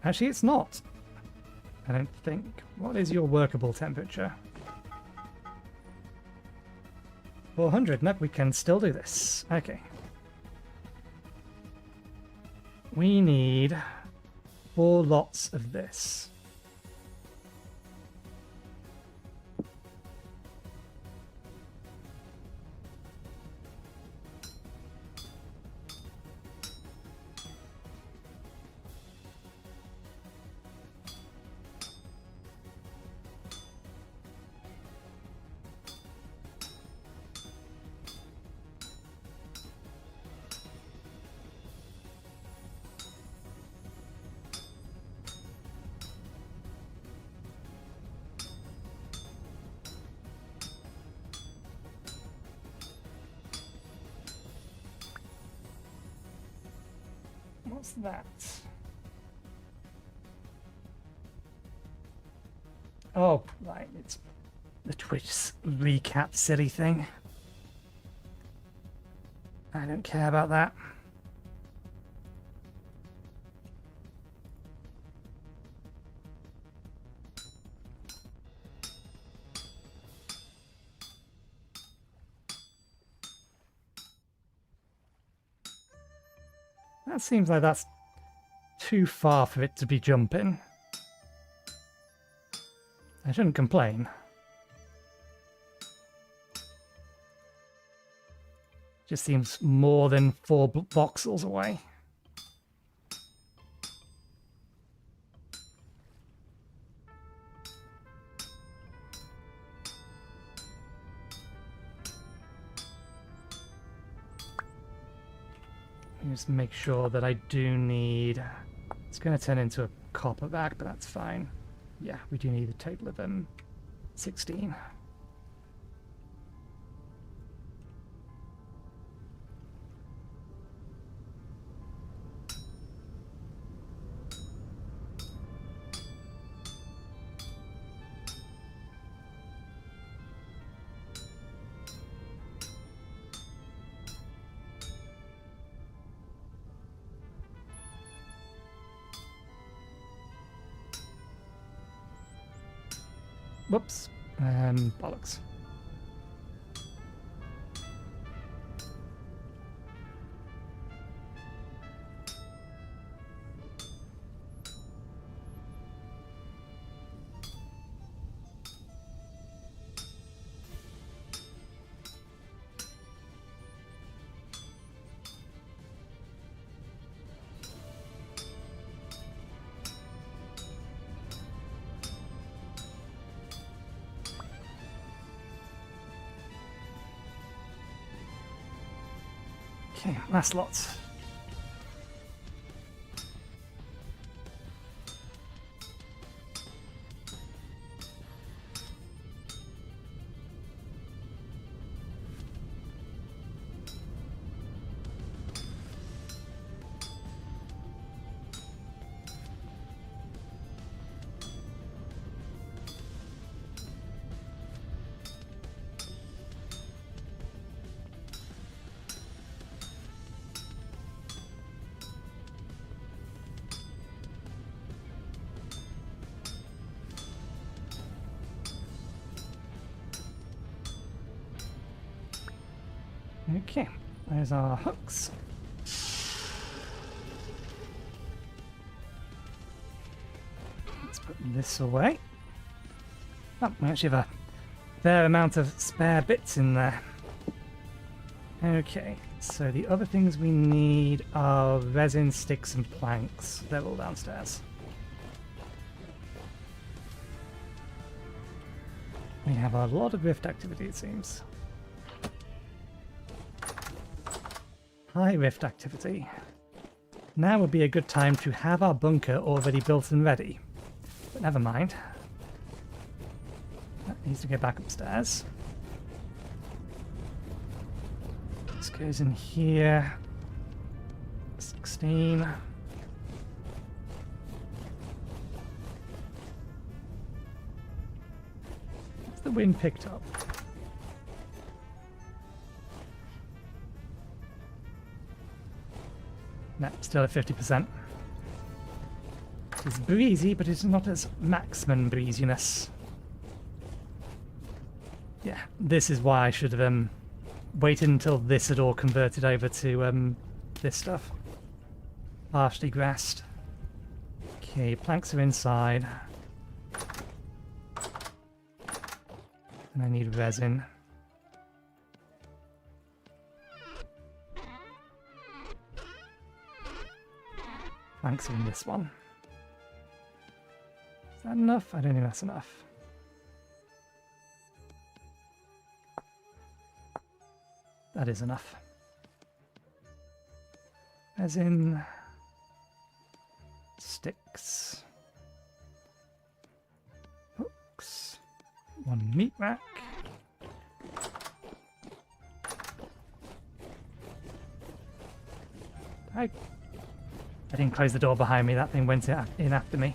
Actually, it's not. I don't think. What is your workable temperature? 400. Nope, we can still do this. Okay. We need 4 lots of this. What's that? Oh, right, it's the Twitch recap silly thing. I don't care about that. That seems like that's too far for it to be jumping. I shouldn't complain. Just seems more than 4 voxels away. Just make sure that I do need... It's going to turn into a copper back, but that's fine. Yeah, we do need a total of 16. Whoops. Bollocks. Okay, last lot. Okay, there's our hooks. Let's put this away. Oh, we actually have a fair amount of spare bits in there. Okay, so the other things we need are resin, sticks, and planks. They're all downstairs. We have a lot of rift activity, it seems. High rift activity. Now would be a good time to have our bunker already built and ready. But never mind. That needs to get back upstairs. This goes in here. 16. What's the wind picked up? No, still at 50%. It's breezy, but it's not as maximum breeziness. Yeah, this is why I should have waited until this had all converted over to this stuff. Partially grassed. Okay, planks are inside. And I need resin. Planks are in this one. Is that enough? I don't think that's enough. That is enough. Resin. Sticks. Hooks. One meat rack. I didn't close the door behind me. That thing went in after me.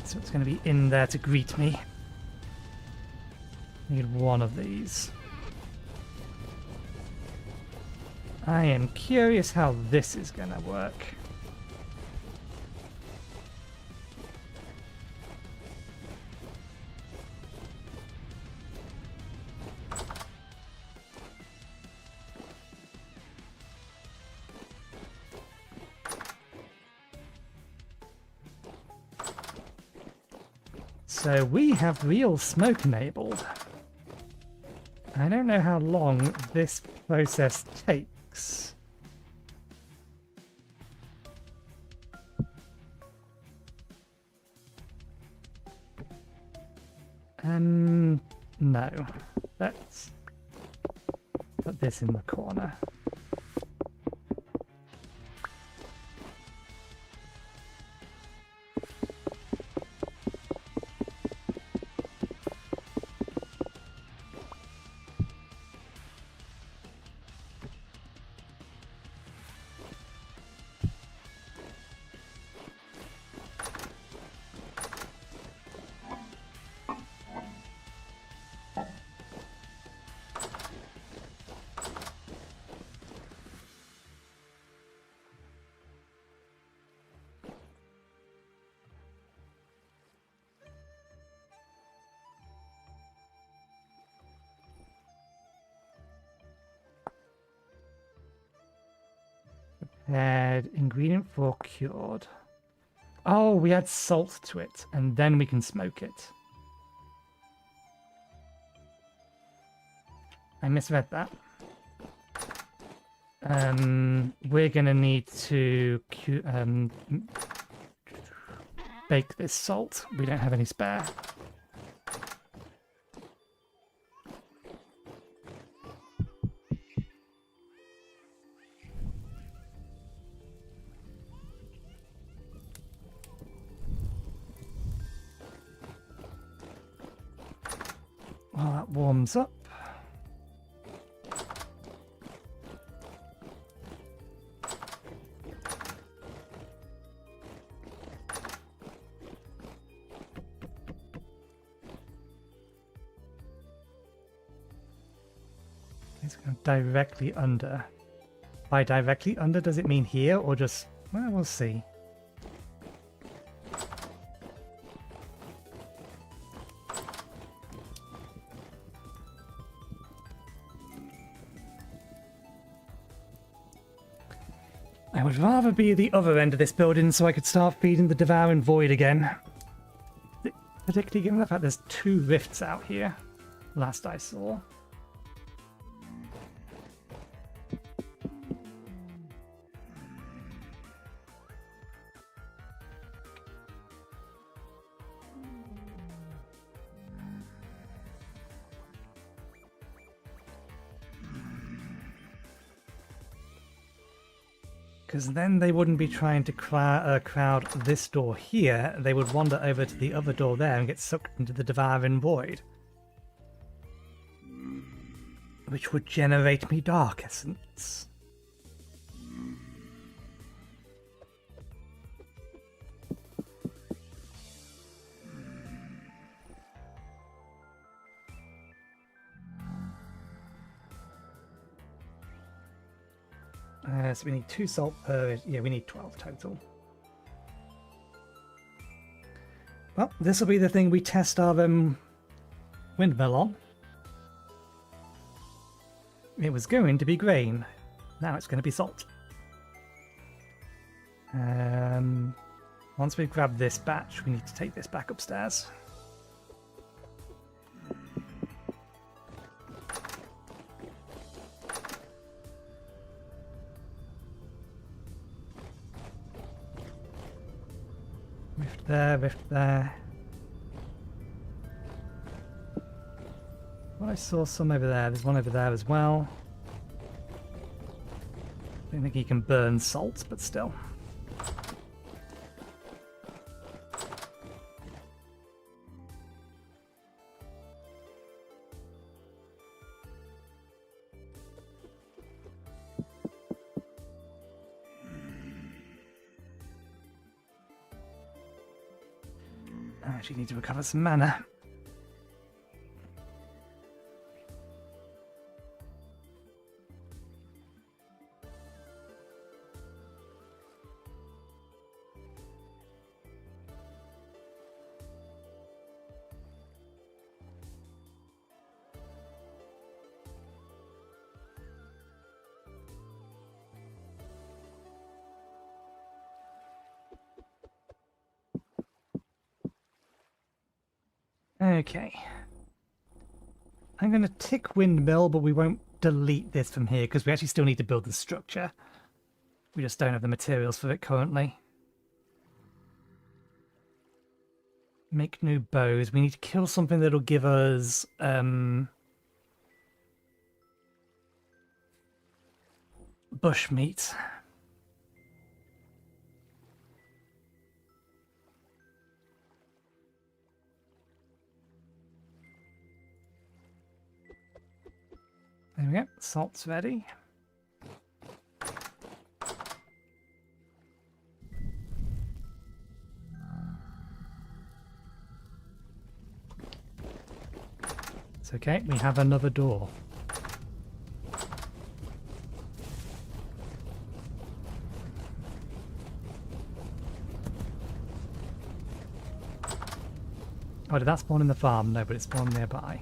So it's going to be in there to greet me. Need one of these. I am curious how this is going to work. So we have real smoke enabled. I don't know how long this process takes. No. Let's put this in the corner. Add ingredient for cured. Oh, we add salt to it, and then we can smoke it. I misread that. We're gonna need to bake this salt. We don't have any spare. While that warms up. It's going directly under. By directly under, does it mean here or just... Well, we'll see. I would rather be the other end of this building so I could start feeding the devouring void again. Particularly given the fact there's 2 rifts out here, last I saw. Because then they wouldn't be trying to crowd this door here. They would wander over to the other door there and get sucked into the devouring void. Which would generate me dark essence. So we need 2 salt per... Yeah, we need 12 total. Well, this will be the thing we test our windmill on. It was going to be grain. Now it's going to be salt. Once we've grabbed this batch, we need to take this back upstairs. Rift there, rift there. Well, I saw some over there. There's one over there as well. I don't think he can burn salt, but still. I actually need to recover some mana. Okay. I'm going to tick Windmill, but we won't delete this from here because we actually still need to build the structure. We just don't have the materials for it currently. Make new bows. We need to kill something that'll give us bush meat. There we go, salt's ready. It's okay, we have another door. Oh, did that spawn in the farm? No, but it spawned nearby.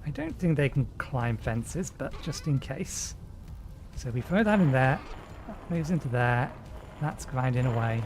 I don't think they can climb fences, but just in case. So we throw that in there, that moves into there, that's grinding away.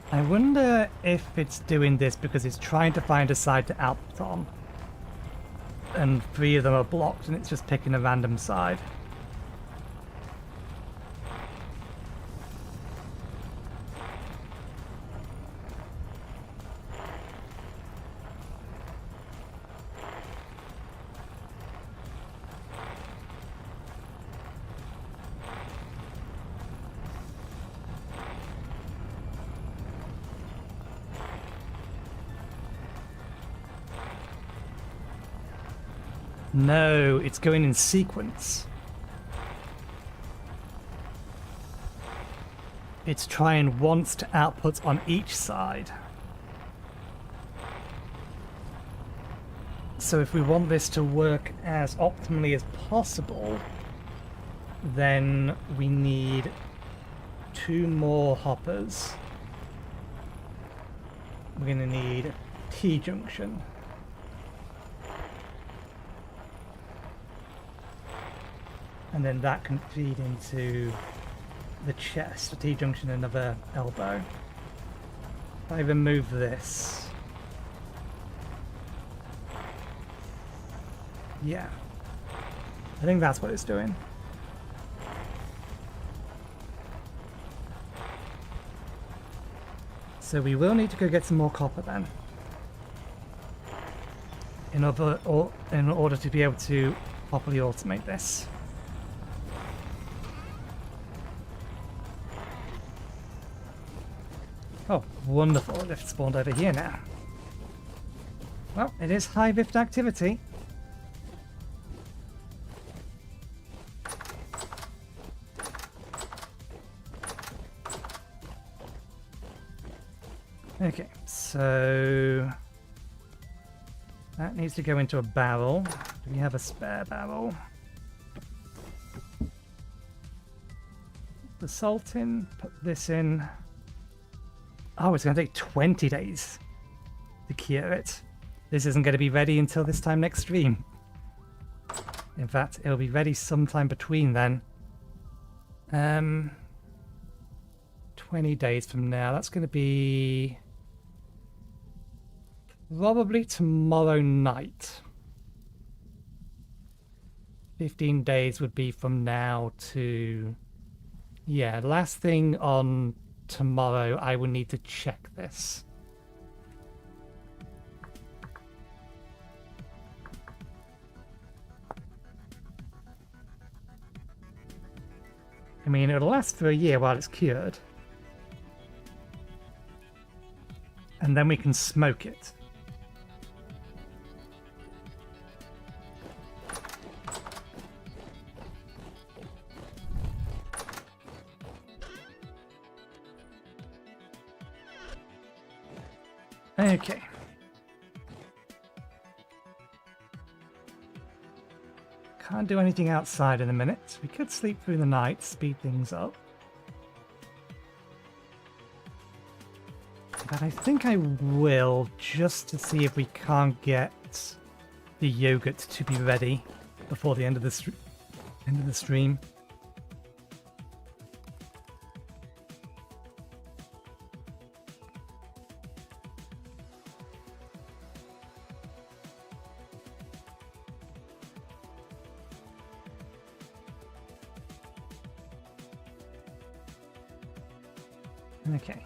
I wonder if it's doing this because it's trying to find a side to output on. And 3 of them are blocked and it's just picking a random side. No, it's going in sequence. It's trying once to output on each side. So if we want this to work as optimally as possible, then we need 2 more hoppers. We're going to need a T-junction. And then that can feed into the chest, a T-junction, another elbow. If I remove this... Yeah. I think that's what it's doing. So we will need to go get some more copper then. In order to be able to properly automate this. Oh, wonderful. Lift spawned over here now. Well, it is high rift activity. Okay, so that needs to go into a barrel. Do we have a spare barrel? Put the salt in, put this in. Oh, it's going to take 20 days to cure it. This isn't going to be ready until this time next stream. In fact, it'll be ready sometime between then. 20 days from now. That's going to be probably tomorrow night. 15 days would be from now to... Yeah, last thing on tomorrow, I will need to check this. I mean, it'll last for a year while it's cured. And then we can smoke it. Okay. Can't do anything outside in a minute. We could sleep through the night, speed things up. But I think I will, just to see if we can't get the yogurt to be ready before the end of the stream. Okay.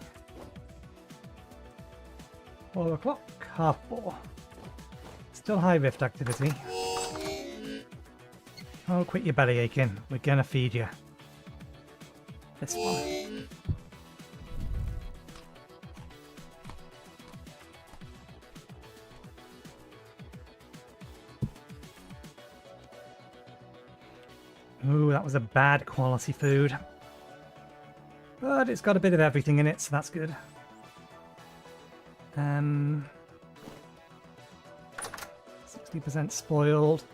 4 o'clock, 4:30. Still high rift activity. Oh, quit your belly aching. We're gonna feed you. This one. Ooh, that was a bad quality food. But it's got a bit of everything in it, so that's good. 60% spoiled.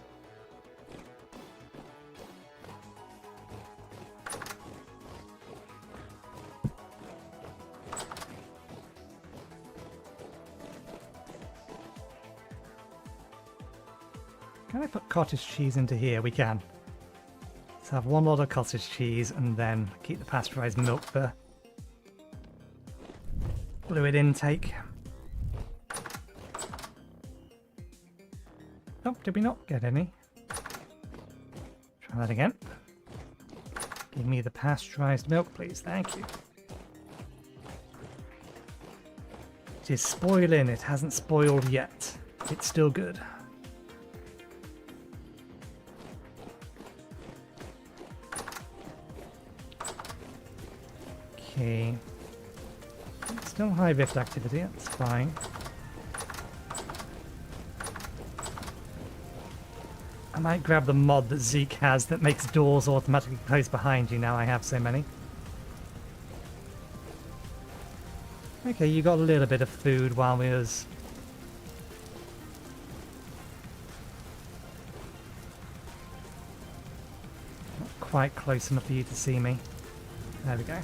Can I put cottage cheese into here? We can. Let's have one lot of cottage cheese and then keep the pasteurized milk for fluid intake. Oh, did we not get any? Try that again. Give me the pasteurized milk, please. Thank you. It is spoiling. It hasn't spoiled yet. It's still good. Okay. Still high rift activity, that's fine. I might grab the mod that Zeke has that makes doors automatically close behind you now I have so many. Okay, you got a little bit of food while we was... Not quite close enough for you to see me. There we go.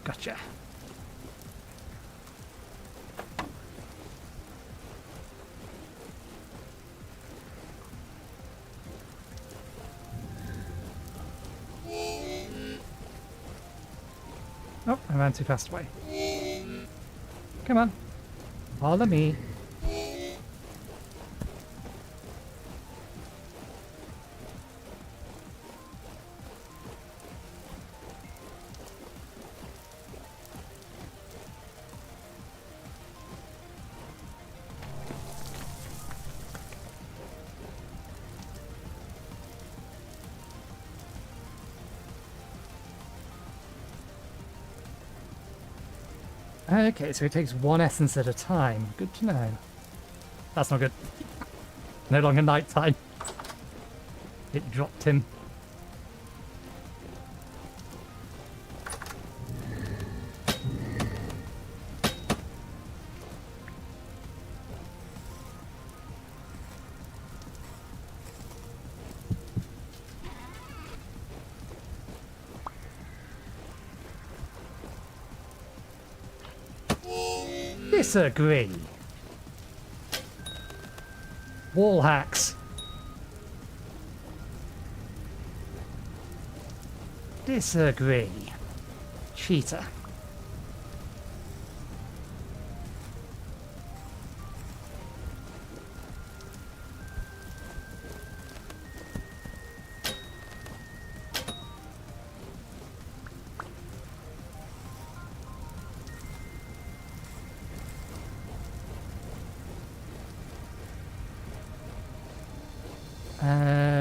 Gotcha. Oh, I ran too fast away. Come on. Follow me. Okay, so it takes one essence at a time. Good to know. That's not good. No longer nighttime. It dropped him. Disagree. Wall hacks. Disagree. Cheater.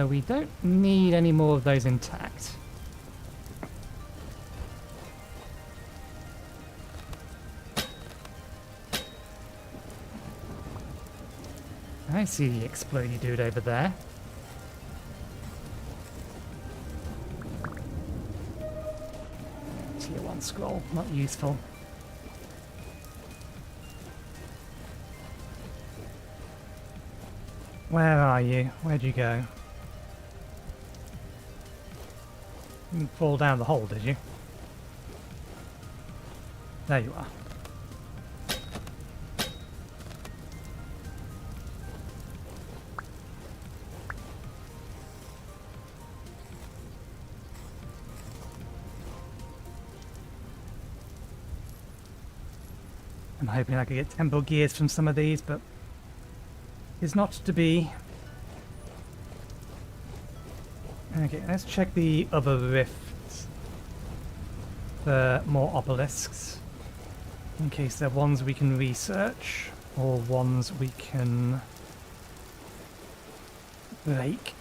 We don't need any more of those intact. I see the explodey dude over there. Tier 1 scroll, not useful. Where are you? Where'd you go? You didn't fall down the hole, did you? There you are. I'm hoping I could get tempo gears from some of these, but it's not to be. Okay, let's check the other rifts for more obelisks, in case they're ones we can research or ones we can break.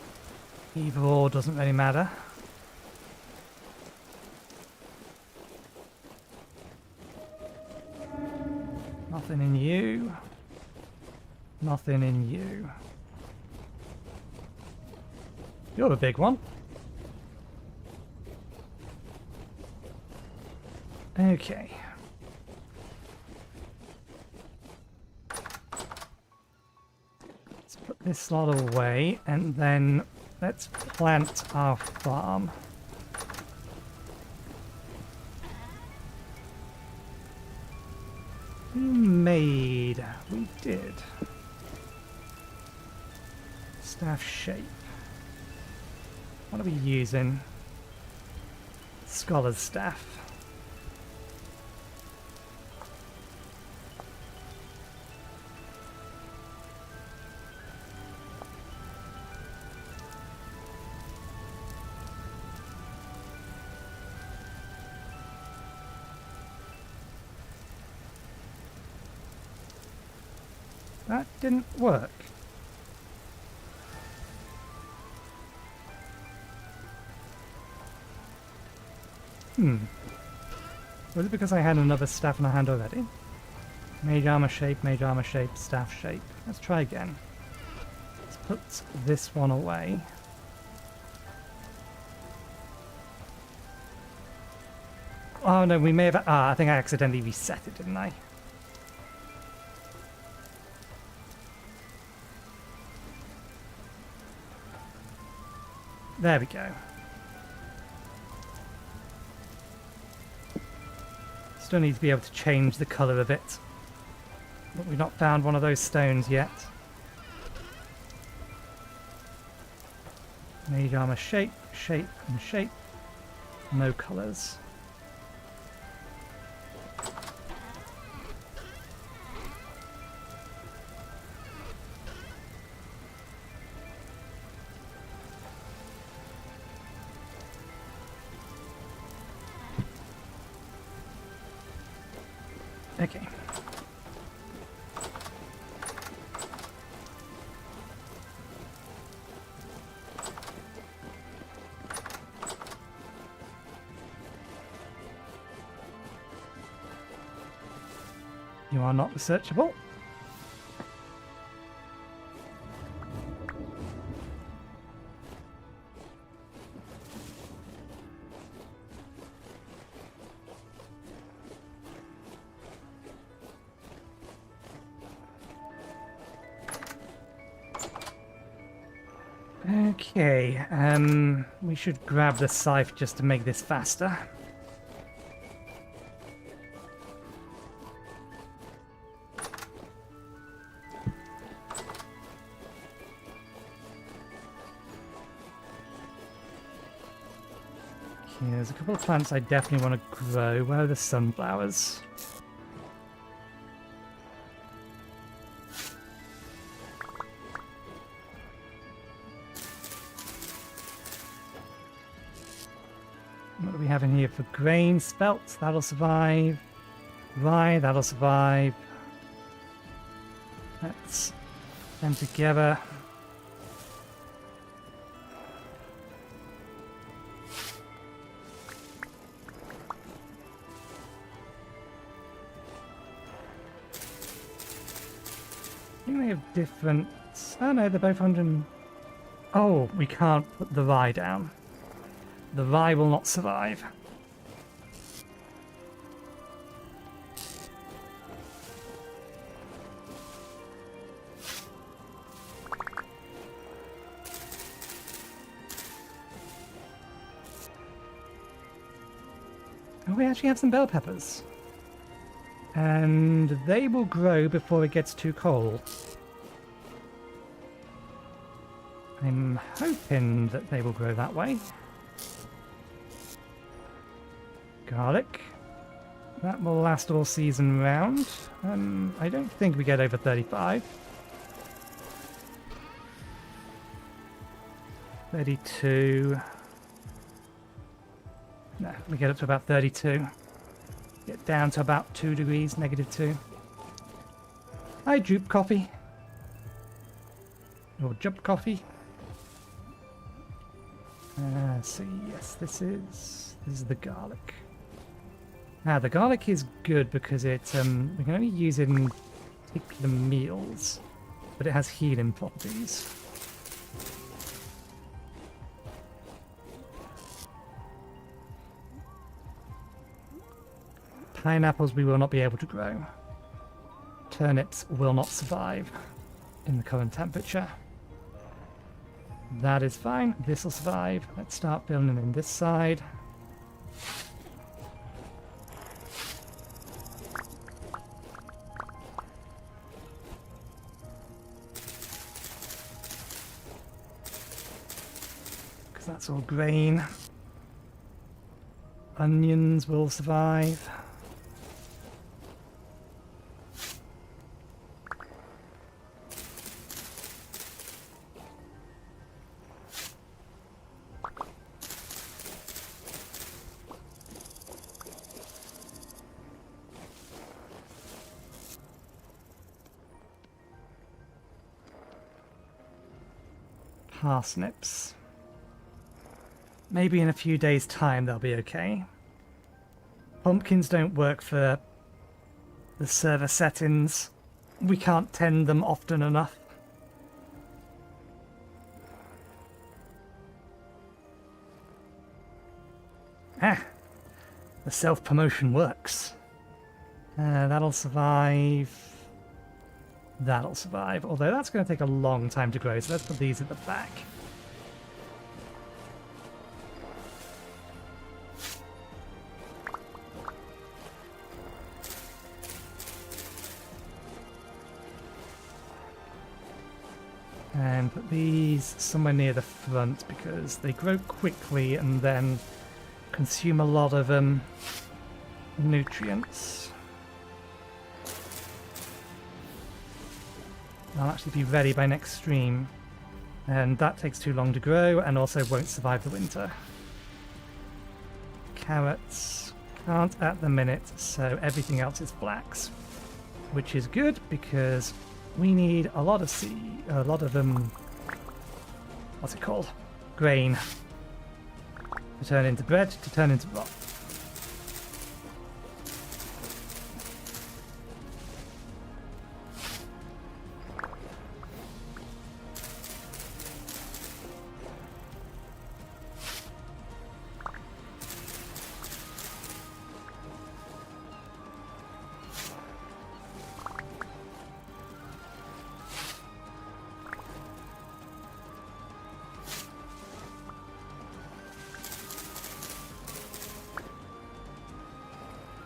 Either or doesn't really matter. Nothing in you. Nothing in you. You're a big one. Okay. Let's put this slot away and then let's plant our farm. We made. We did. Staff shape. What are we using? Scholar's staff. That didn't work. Was it because I had another staff in my hand already? Mage armor shape, staff shape. Let's try again. Let's put this one away. Oh no, we may have... Ah, I think I accidentally reset it, didn't I? There we go. Still need to be able to change the colour of it. But we've not found one of those stones yet. Mage armor shape, shape, and shape. No colours. Okay. You are not researchable. Okay, we should grab the scythe just to make this faster. Okay, there's a couple of plants I definitely want to grow. Where are the sunflowers? What do we have in here for grain? Spelt, that'll survive. Rye, that'll survive. Let's them together. I think they have different... Oh no, they're both 100... Oh, we can't put the rye down. The rye will not survive. Oh, we actually have some bell peppers. And they will grow before it gets too cold. I'm hoping that they will grow that way. Garlic. That will last all season round. I don't think we get over 35. 32. No, we get up to about 32. Get down to about 2 degrees, -2. Hi, Droop Coffee. Or Jump Coffee. So yes, this is the garlic. Now the garlic is good because it we can only use it in particular meals, but it has healing properties. Pineapples we will not be able to grow. Turnips will not survive in the current temperature. That is fine. This will survive. Let's start building in this side. Because that's all grain. Onions will survive. Parsnips. Maybe in a few days' time they'll be okay. Pumpkins don't work for the server settings. We can't tend them often enough. Ah! The self-promotion works. That'll survive. That'll survive, although that's going to take a long time to grow, so let's put these at the back. And put these somewhere near the front because they grow quickly and then consume a lot of nutrients. I'll actually be ready by next stream, and that takes too long to grow and also won't survive the winter. Carrots, Can't at the minute, so everything else is blacks. Which is good, because we need a lot of what's it called? Grain. To turn into bread, to turn into rock.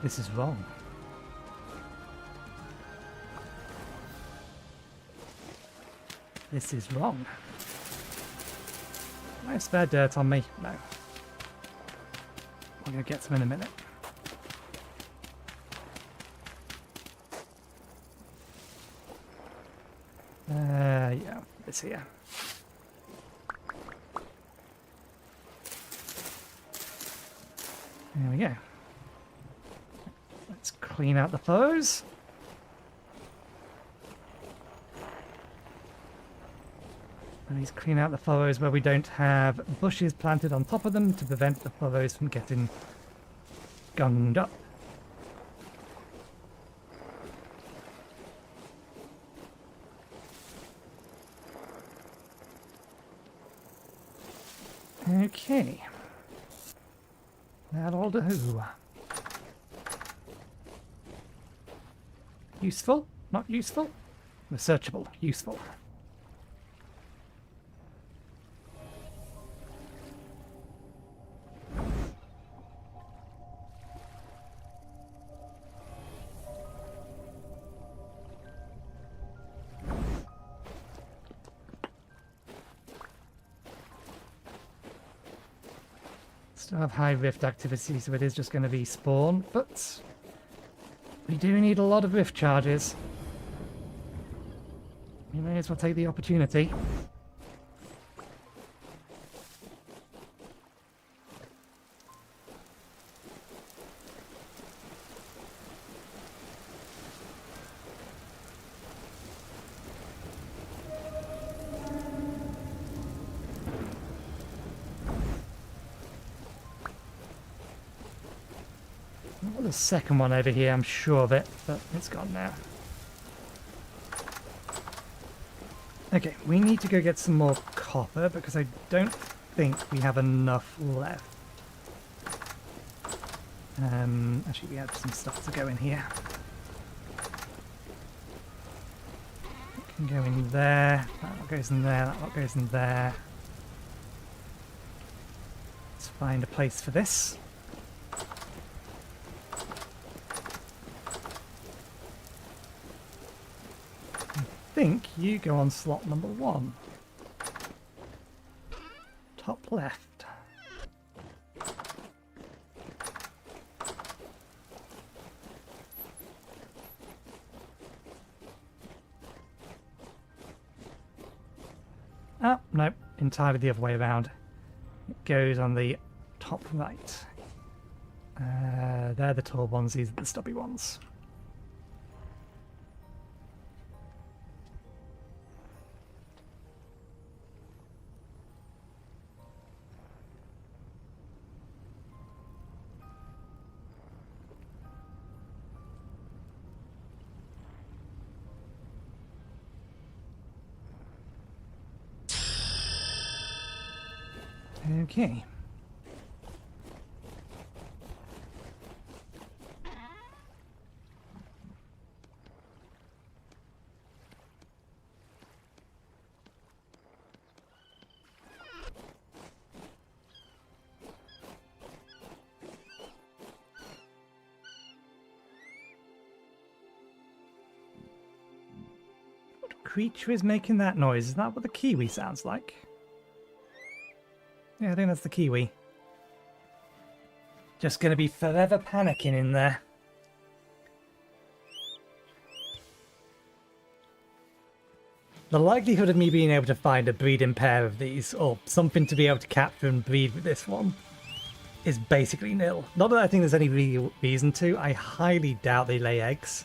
This is wrong. This is wrong. Do I have spare dirt on me? No. I'm going to get some in a minute. Yeah, it's here. There we go. Let's clean out the furrows. Please clean out the furrows where we don't have bushes planted on top of them to prevent the furrows from getting gunged up. Okay. That'll do. Useful? Not useful? Researchable. Useful. Still have high rift activity, so it is just going to be spawn, but we do need a lot of rift charges. We may as well take the opportunity. The second one over here, I'm sure of it, but it's gone now. Okay, we need to go get some more copper because I don't think we have enough left. Actually, we have some stuff to go in here. It can go in there, that one goes in there, that one goes in there. Let's find a place for this. I think you go on slot number 1. Top left. Oh, no, entirely the other way around. It goes on the top right. They're the tall ones, these are the stubby ones. Okay. What creature is making that noise? Is that what the kiwi sounds like? Yeah, I think that's the kiwi. Just gonna be forever panicking in there. The likelihood of me being able to find a breeding pair of these, or something to be able to capture and breed with this one, is basically nil. Not that I think there's any real reason to. I highly doubt they lay eggs.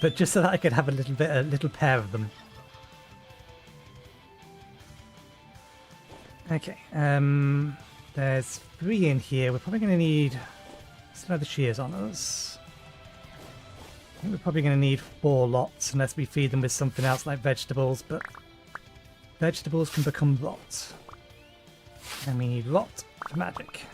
But just so that I could have a little pair of them. Okay, there's 3 in here. We're probably going to need some other shears on us. I think we're probably going to need 4 lots unless we feed them with something else like vegetables, but vegetables can become rot. And we need rot for magic.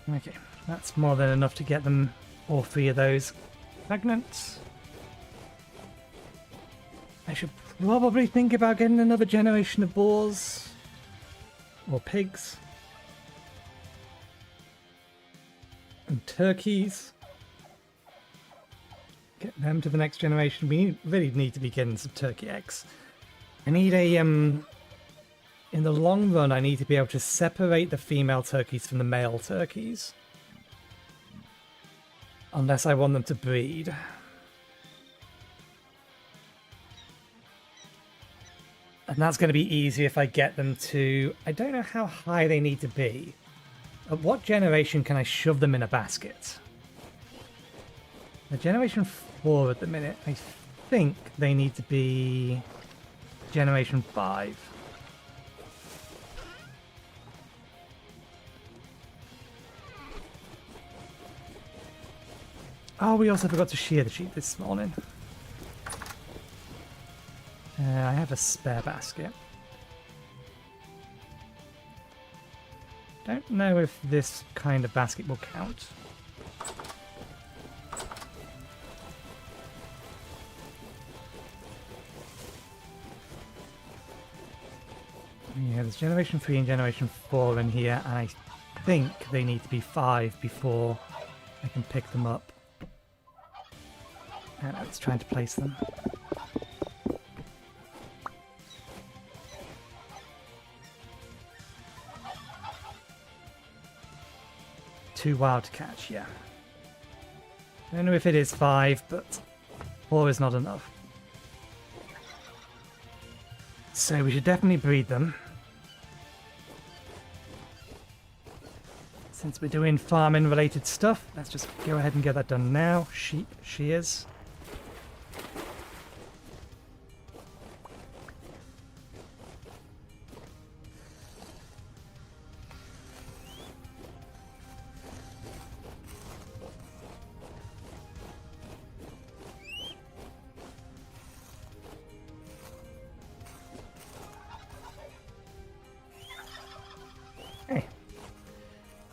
Okay, that's more than enough to get them all 3 of those pregnant. I should probably think about getting another generation of boars or pigs and turkeys. Get them to the next generation. We really need to be getting some turkey eggs. I need a in the long run, I need to be able to separate the female turkeys from the male turkeys. Unless I want them to breed. And that's going to be easy if I get them to... I don't know how high they need to be. At what generation can I shove them in a basket? The generation 4 at the minute. I think they need to be generation 5. Oh, we also forgot to shear the sheep this morning. I have a spare basket. Don't know if this kind of basket will count. Yeah, there's generation 3 and generation 4 in here, and I think they need to be 5 before I can pick them up. And I was trying to place them. Too wild to catch, yeah. I don't know if it is 5, but 4 is not enough. So we should definitely breed them. Since we're doing farming related stuff, let's just go ahead and get that done now. Sheep, shears.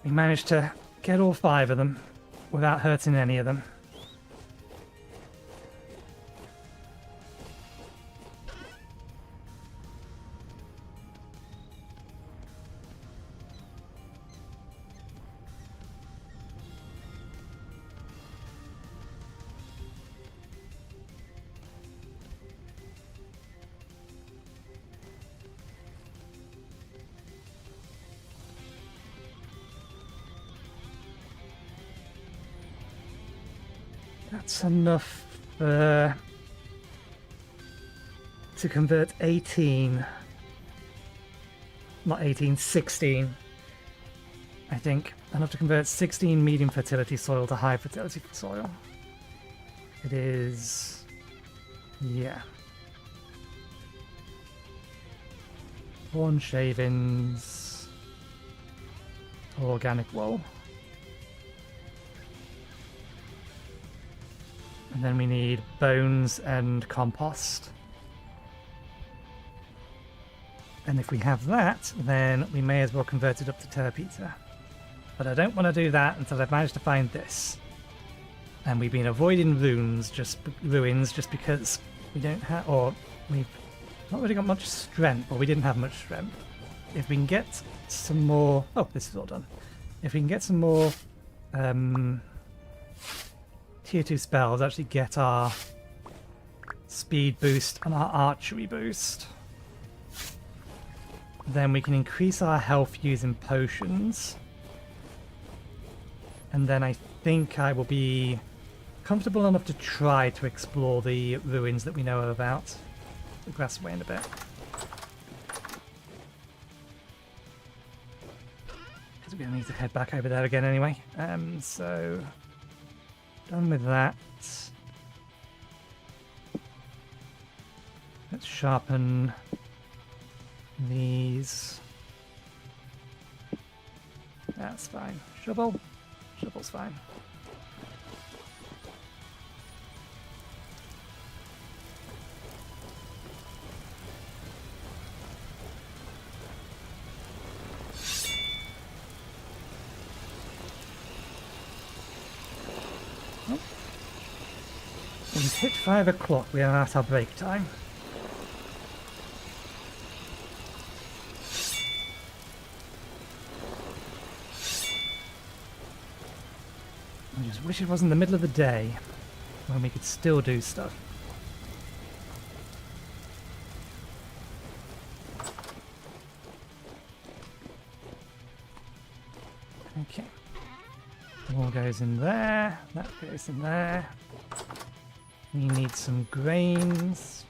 We managed to get all 5 of them without hurting any of them. That's enough to convert 18. Not 18, 16. I think. Enough to convert 16 medium fertility soil to high fertility soil. It is... yeah. Corn shavings. Organic wool. And then we need bones and compost. And if we have that, then we may as well convert it up to terpita. But I don't want to do that until I've managed to find this. And we've been avoiding ruins just because we don't have, or we've not really got much strength, or we didn't have much strength. If we can get some more, oh, this is all done. If we can get some more tier 2 spells actually get our speed boost and our archery boost. Then we can increase our health using potions. And then I think I will be comfortable enough to try to explore the ruins that we know about. The grass is waned a bit. Because we're going to need to head back over there again anyway. So, done with that. Let's sharpen these. That's fine. Shovel. Shovel's fine. Oh. We've hit 5 o'clock. We are at our break time. I just wish it wasn't the middle of the day when we could still do stuff. Okay. All goes in there. That goes in there. We need some grains.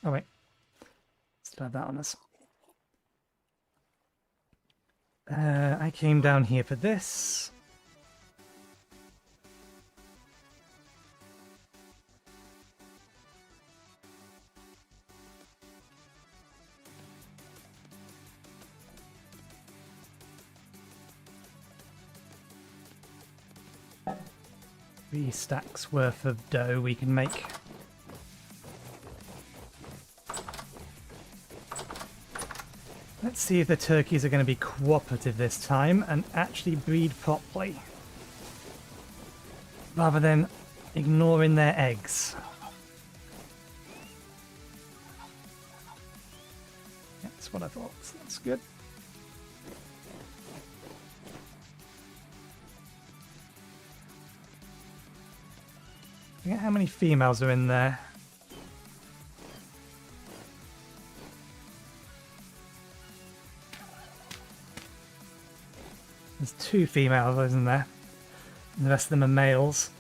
Oh wait, still have that on us. I came down here for this. Three stacks worth of dough we can make. Let's see if the turkeys are going to be cooperative this time and actually breed properly, rather than ignoring their eggs. That's what I thought, so that's good. I forget how many females are in there. There's 2 females, isn't there? And the rest of them are males.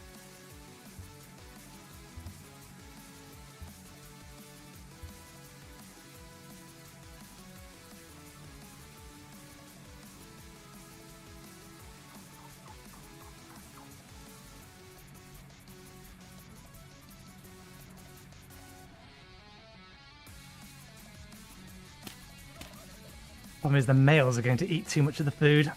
Problem is the males are going to eat too much of the food.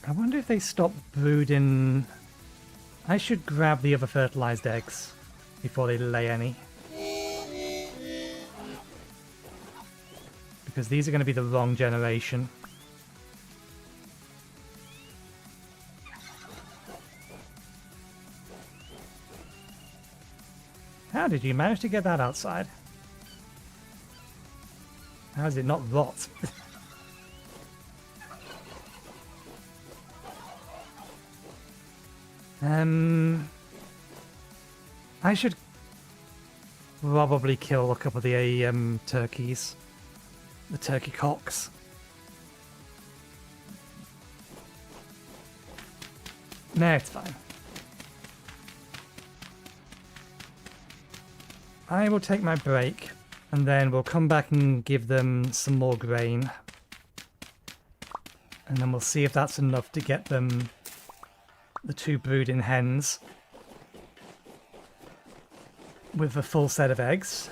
I wonder if they stop brooding. I should grab the other fertilized eggs before they lay any. Because these are going to be the wrong generation. How did you manage to get that outside? How is it not rot? I should probably kill a couple of the turkeys. The turkey cocks. No, it's fine. I will take my break, and then we'll come back and give them some more grain. And then we'll see if that's enough to get them the 2 brooding hens with a full set of eggs.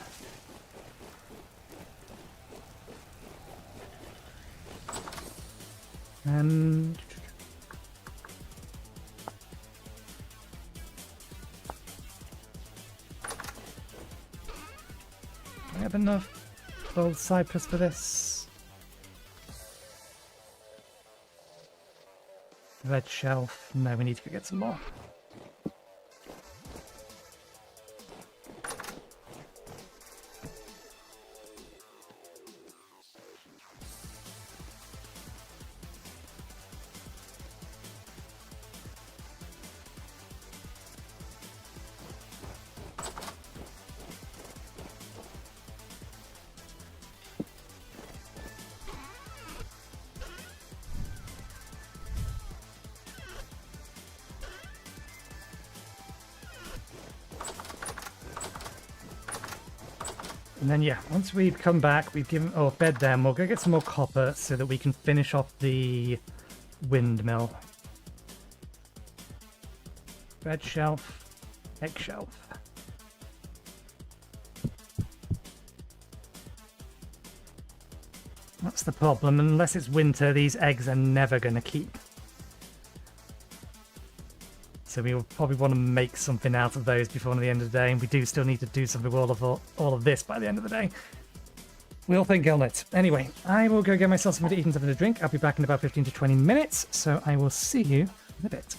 And do I have enough old cypress for this? Red shelf. No, we need to go get some more. And then, yeah, once we've come back, we've given... Oh, bed them. We'll go get some more copper so that we can finish off the windmill. Bed shelf. Egg shelf. That's the problem. Unless it's winter, these eggs are never going to keep. So we will probably want to make something out of those before the end of the day, and we do still need to do something with all of this by the end of the day. We'll think on it. Anyway, I will go get myself something to eat and something to drink. I'll be back in about 15 to 20 minutes, so I will see you in a bit.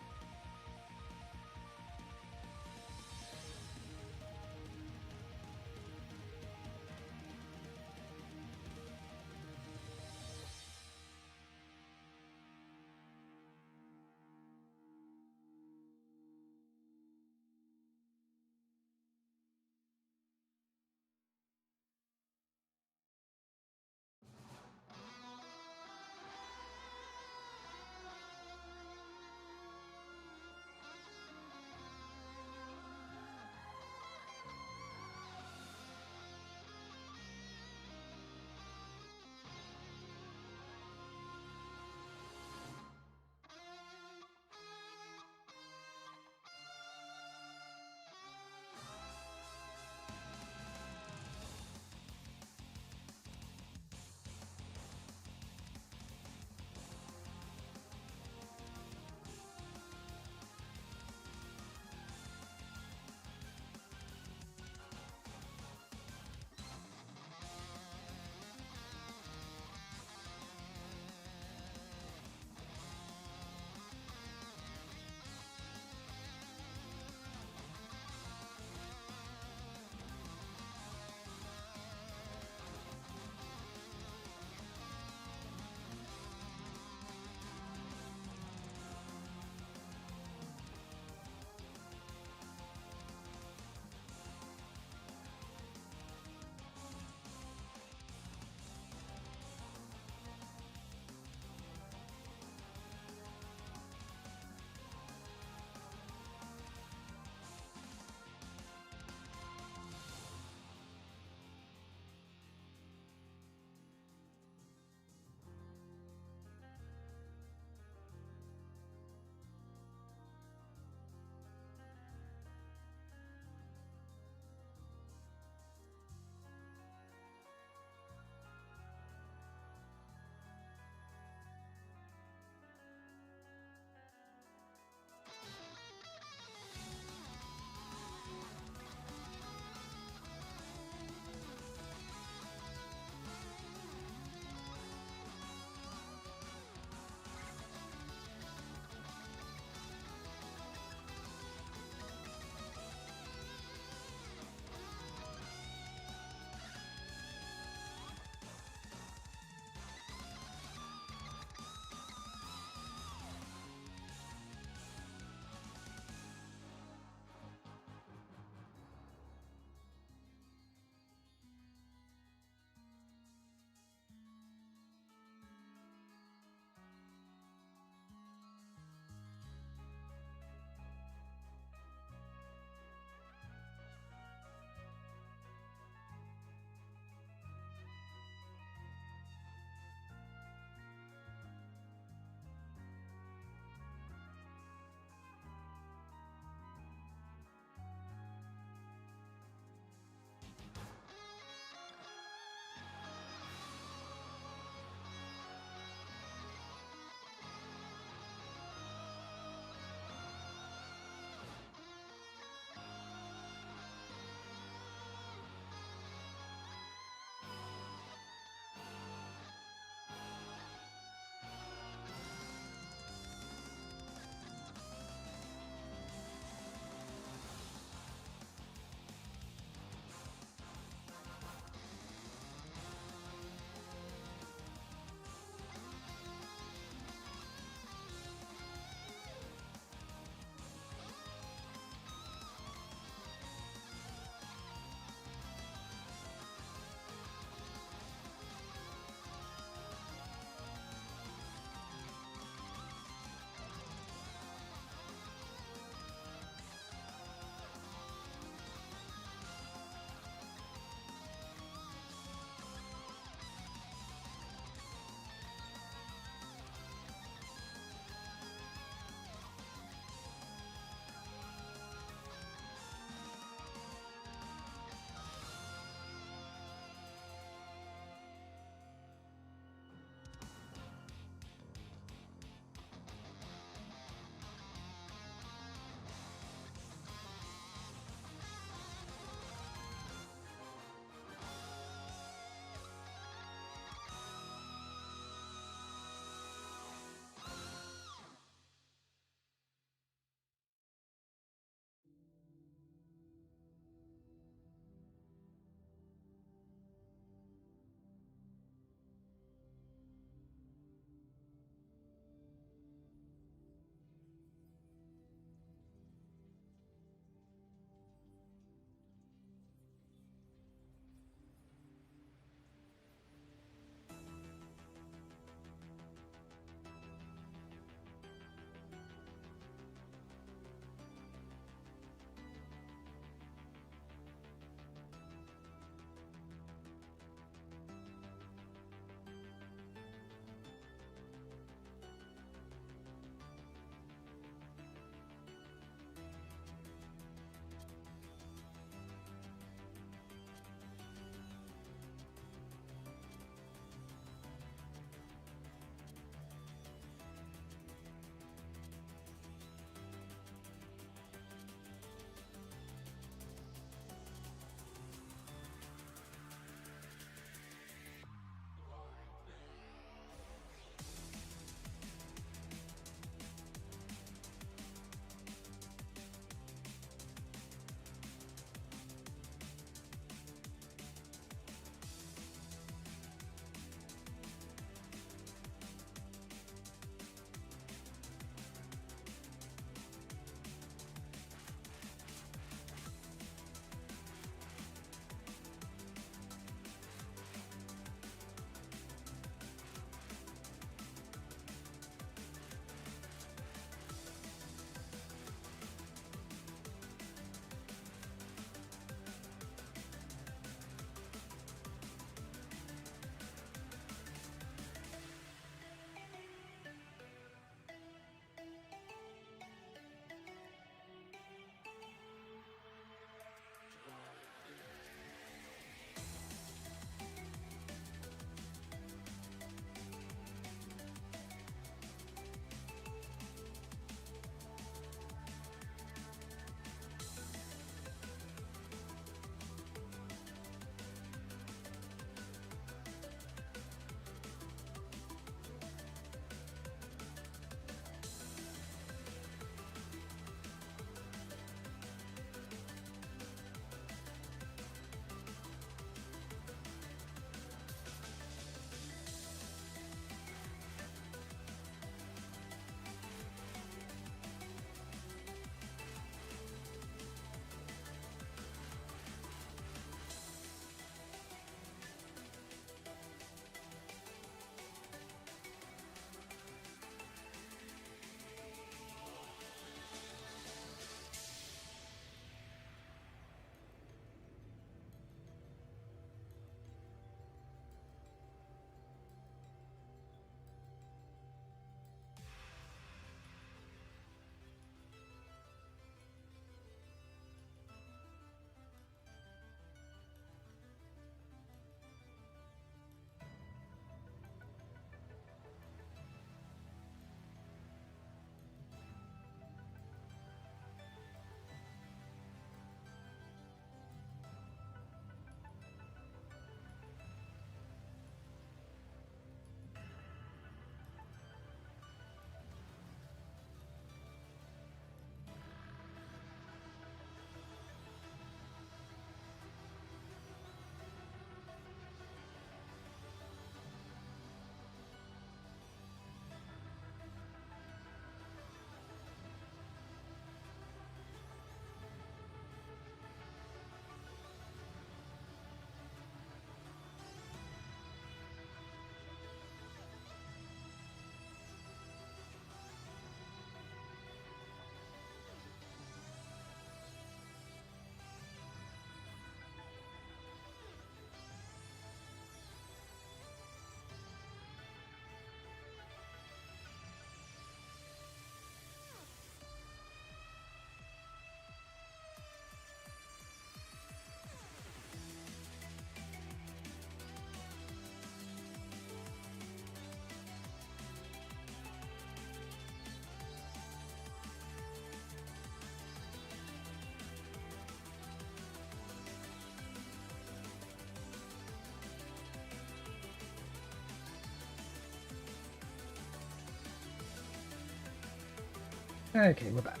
Okay, we're back.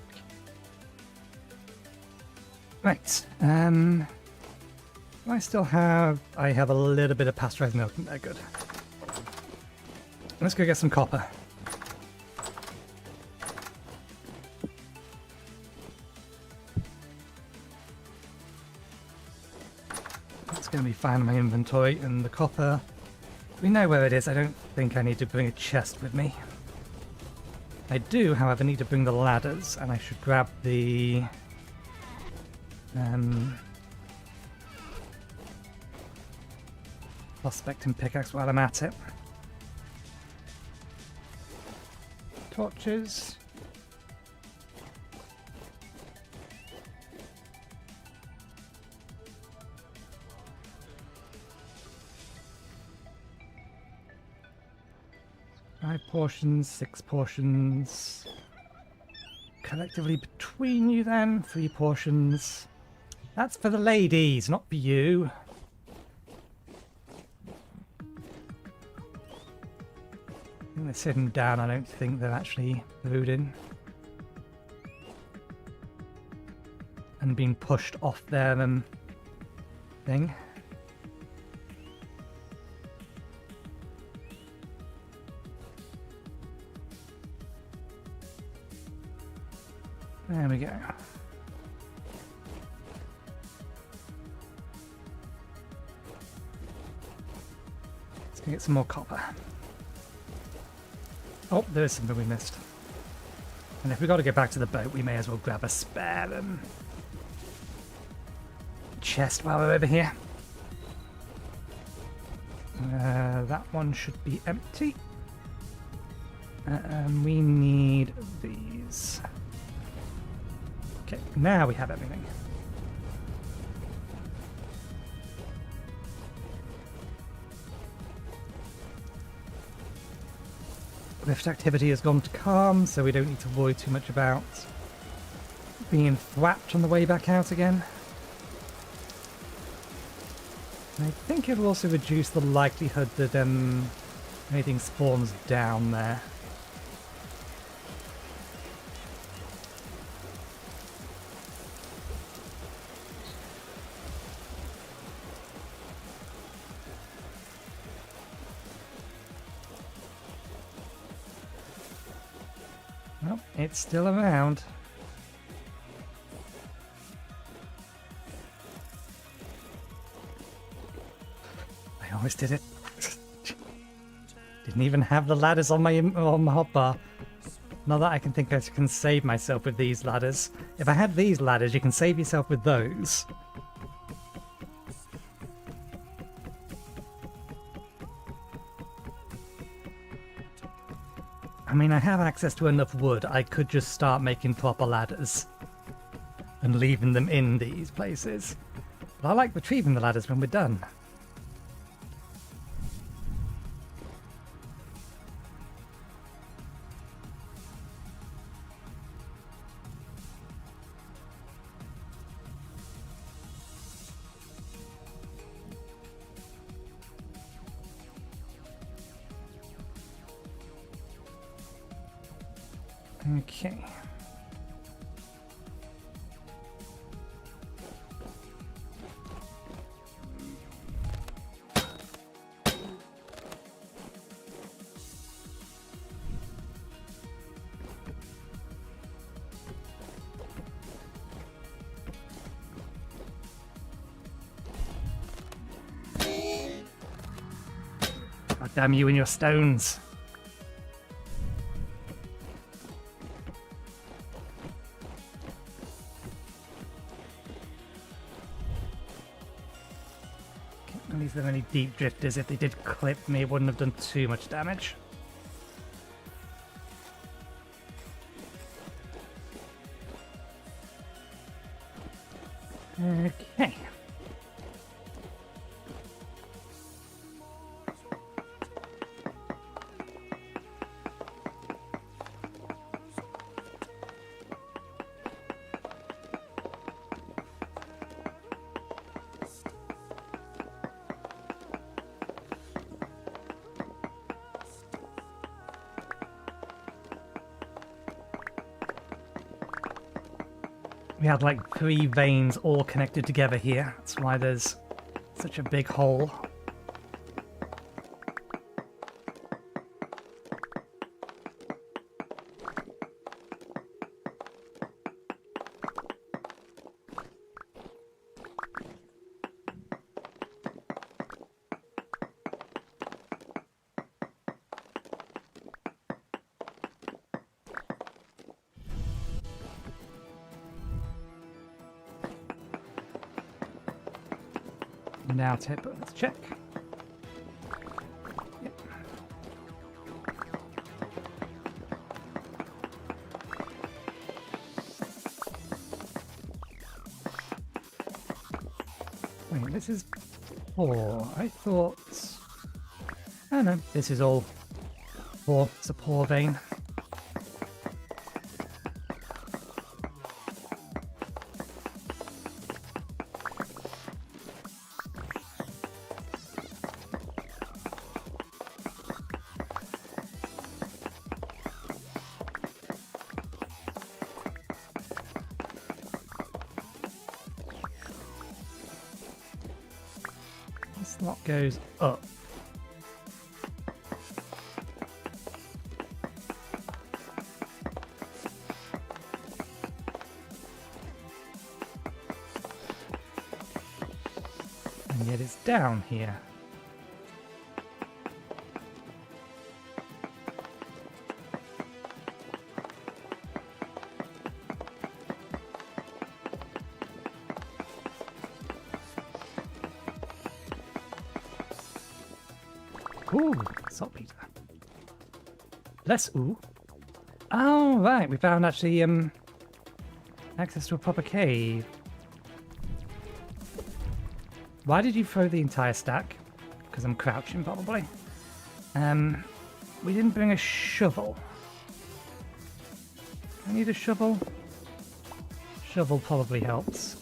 Right. I still have... I have a little bit of pasteurized milk in there. Good. Let's go get some copper. That's going to be fine in my inventory. And the copper... We know where it is. I don't think I need to bring a chest with me. I do, however, need to bring the ladders. And I should grab the... prospecting pickaxe while I'm at it. Torches. Five portions, 6 portions. Collectively between you then, 3 portions. That's for the ladies, not for you. They're sitting down. I don't think they're actually looting and being pushed off their thing. There we go. Let's go get some more copper. Oh, there's something we missed. And if we got to get back to the boat, we may as well grab a spare chest while we're over here. That one should be empty. We need these. Okay, now we have everything. Rift activity has gone to calm, so we don't need to worry too much about being thwapped on the way back out again. And I think it'll also reduce the likelihood that anything spawns down there. Well, it's still around. I always did it. Didn't even have the ladders on my hotbar. Not that I can think I can save myself with these ladders. If I had these ladders, you can save yourself with those. I mean, I have access to enough wood. I could just start making proper ladders and leaving them in these places. But I like retrieving the ladders when we're done. Okay. God damn you and your stones. Is there any deep drifters? If they did clip me, it wouldn't have done too much damage. Okay. We had like 3 veins all connected together here. That's why there's such a big hole. Now tip, let's check. Yep. Wait, this is 4. I thought... Oh no, this is all 4. It's a poor vein. Slot goes up. And yet it's down here. Ooh, saltpeter. Less ooh. Oh, right, we found actually access to a proper cave. Why did you throw the entire stack? Because I'm crouching, probably. We didn't bring a shovel. I need a shovel. Shovel probably helps.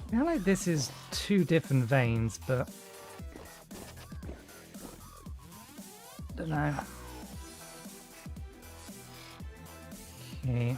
I feel like this is 2 different veins, but don't know. Okay.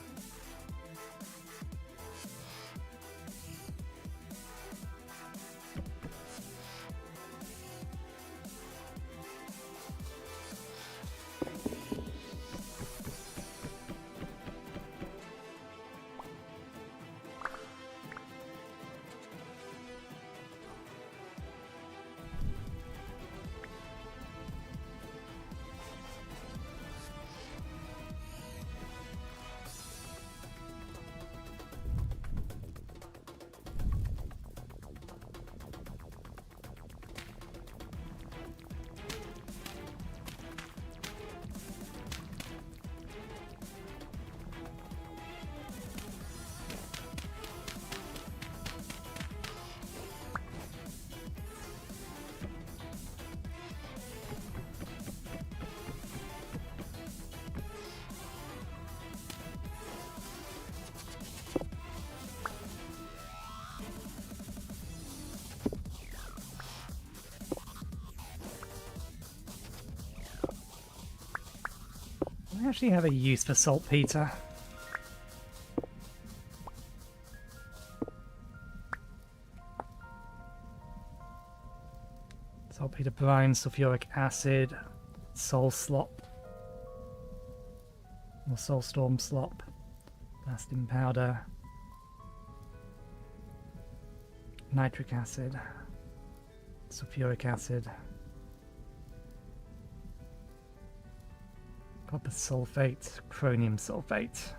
I actually have a use for saltpeter. Saltpeter brine, sulfuric acid, soul slop, or soul storm slop, blasting powder, nitric acid, sulfuric acid, copper sulfate, chromium sulfate.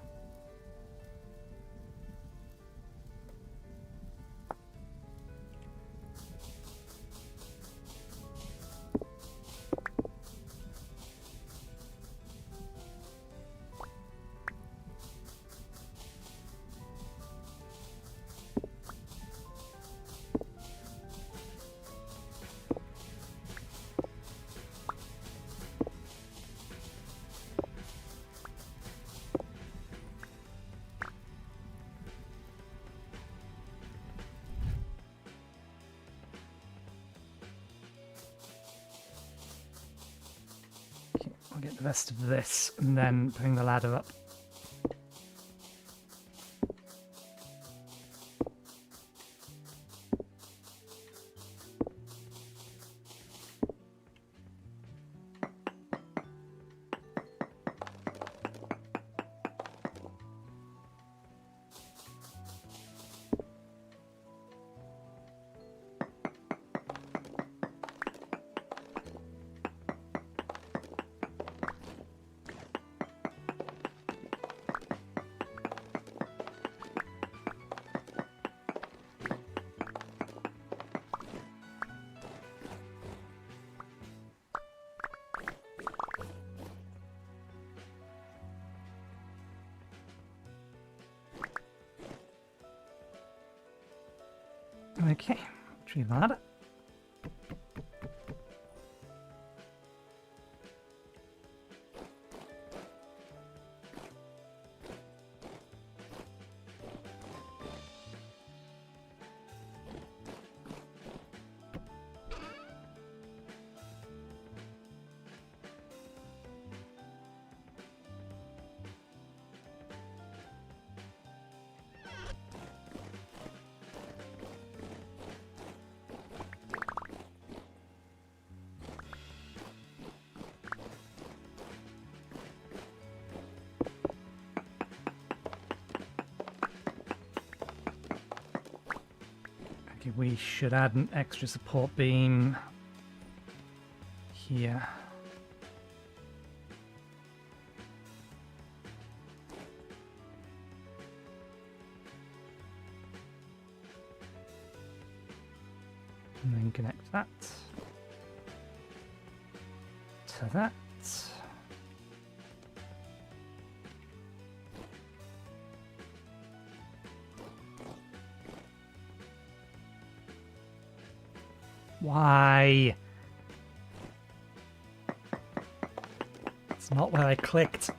I'll get the rest of this and then bring the ladder up. Okay, retrieve the ladder. We should add an extra support beam here. And then connect that to that. Why? It's not where I clicked.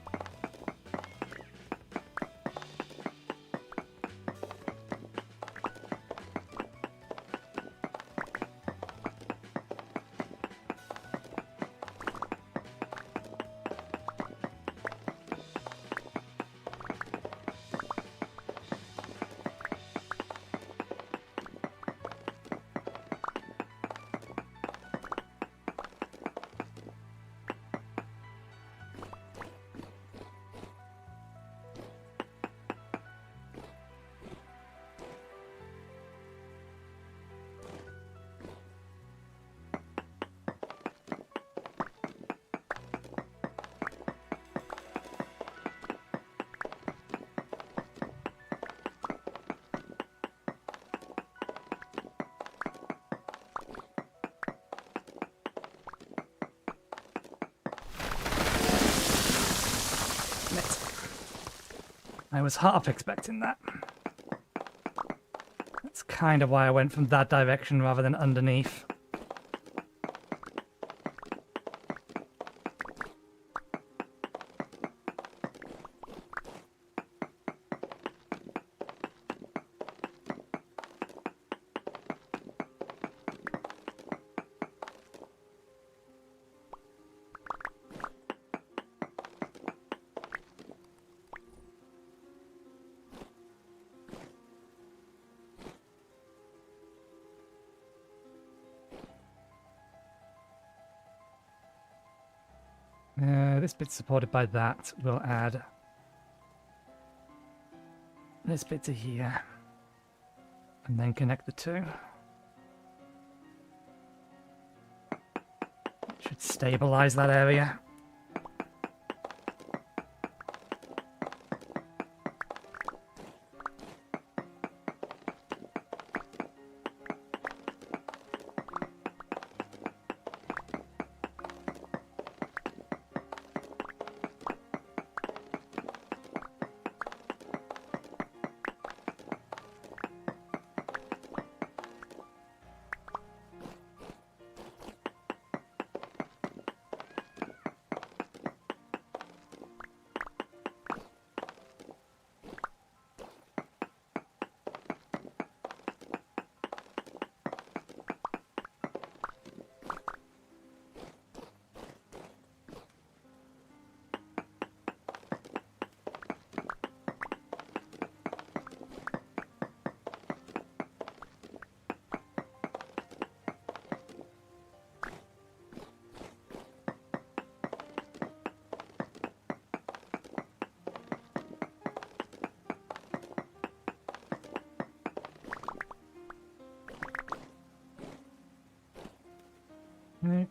I was half expecting that. That's kind of why I went from that direction rather than underneath. This bit's supported by that. We'll add this bit to here. And then connect the two. Should stabilize that area.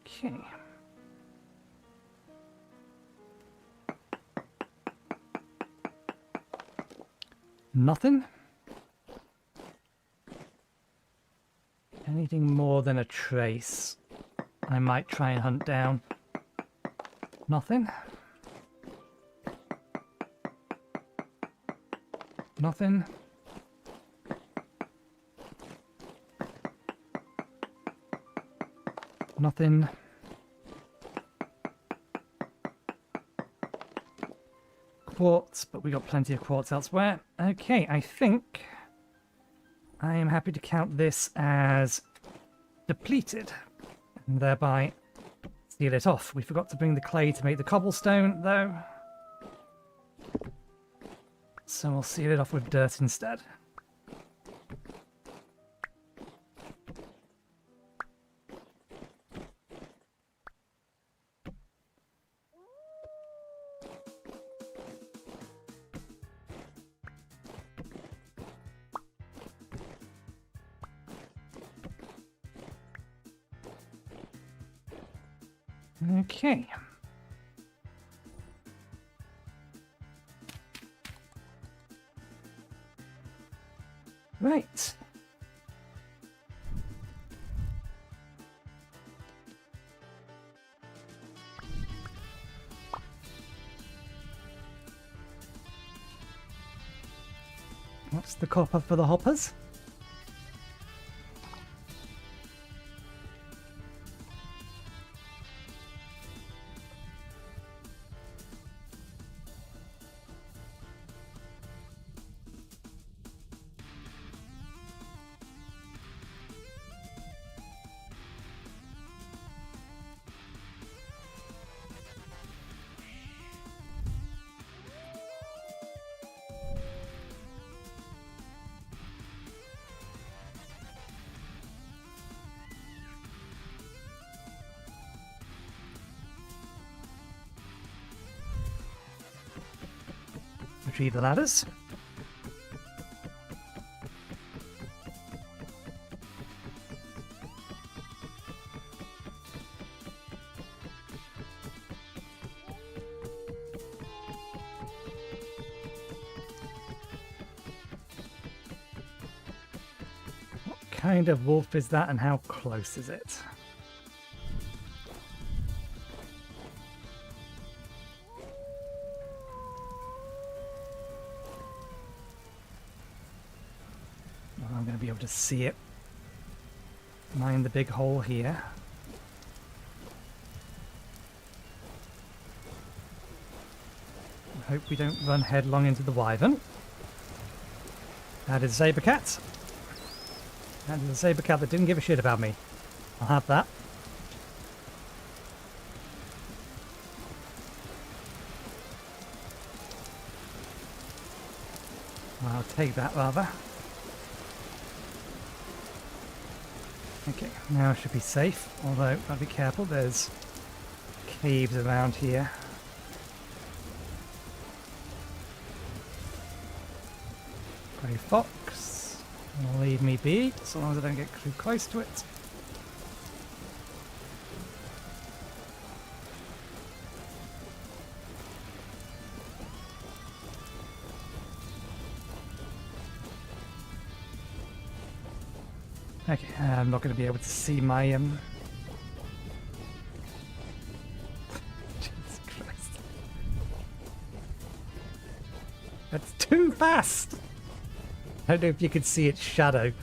Okay. Nothing? Anything more than a trace, I might try and hunt down. Nothing? Nothing? Nothing? Quartz, but we got plenty of quartz elsewhere. Okay, I think I am happy to count this as depleted, and thereby seal it off. We forgot to bring the clay to make the cobblestone, though. So we'll seal it off with dirt instead. Okay. Right. What's the copper for the hoppers? Retrieve the ladders. What kind of wolf is that and how close is it? I'm going to be able to see it. Mind the big hole here. I hope we don't run headlong into the wyvern. That is a saber cat. That is a saber cat that didn't give a shit about me. I'll have that. I'll take that rather. Okay, now I should be safe, although I'll be careful, there's caves around here. Grey fox, leave me be, so long as I don't get too close to it. Okay, I'm not going to be able to see my Jesus Christ. That's too fast! I don't know if you could see its shadow.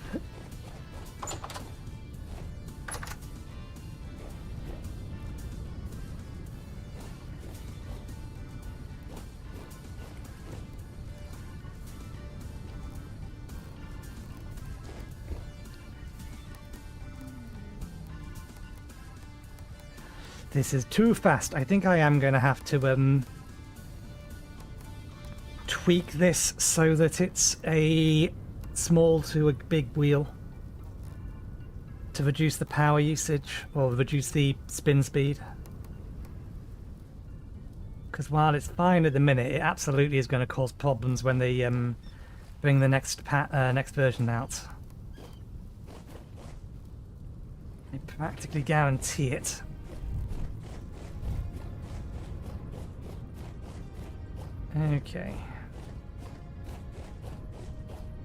This is too fast. I think I am going to have to tweak this so that it's a small to a big wheel to reduce the power usage or reduce the spin speed. Because while it's fine at the minute, it absolutely is going to cause problems when they bring the next version out. I practically guarantee it. Okay.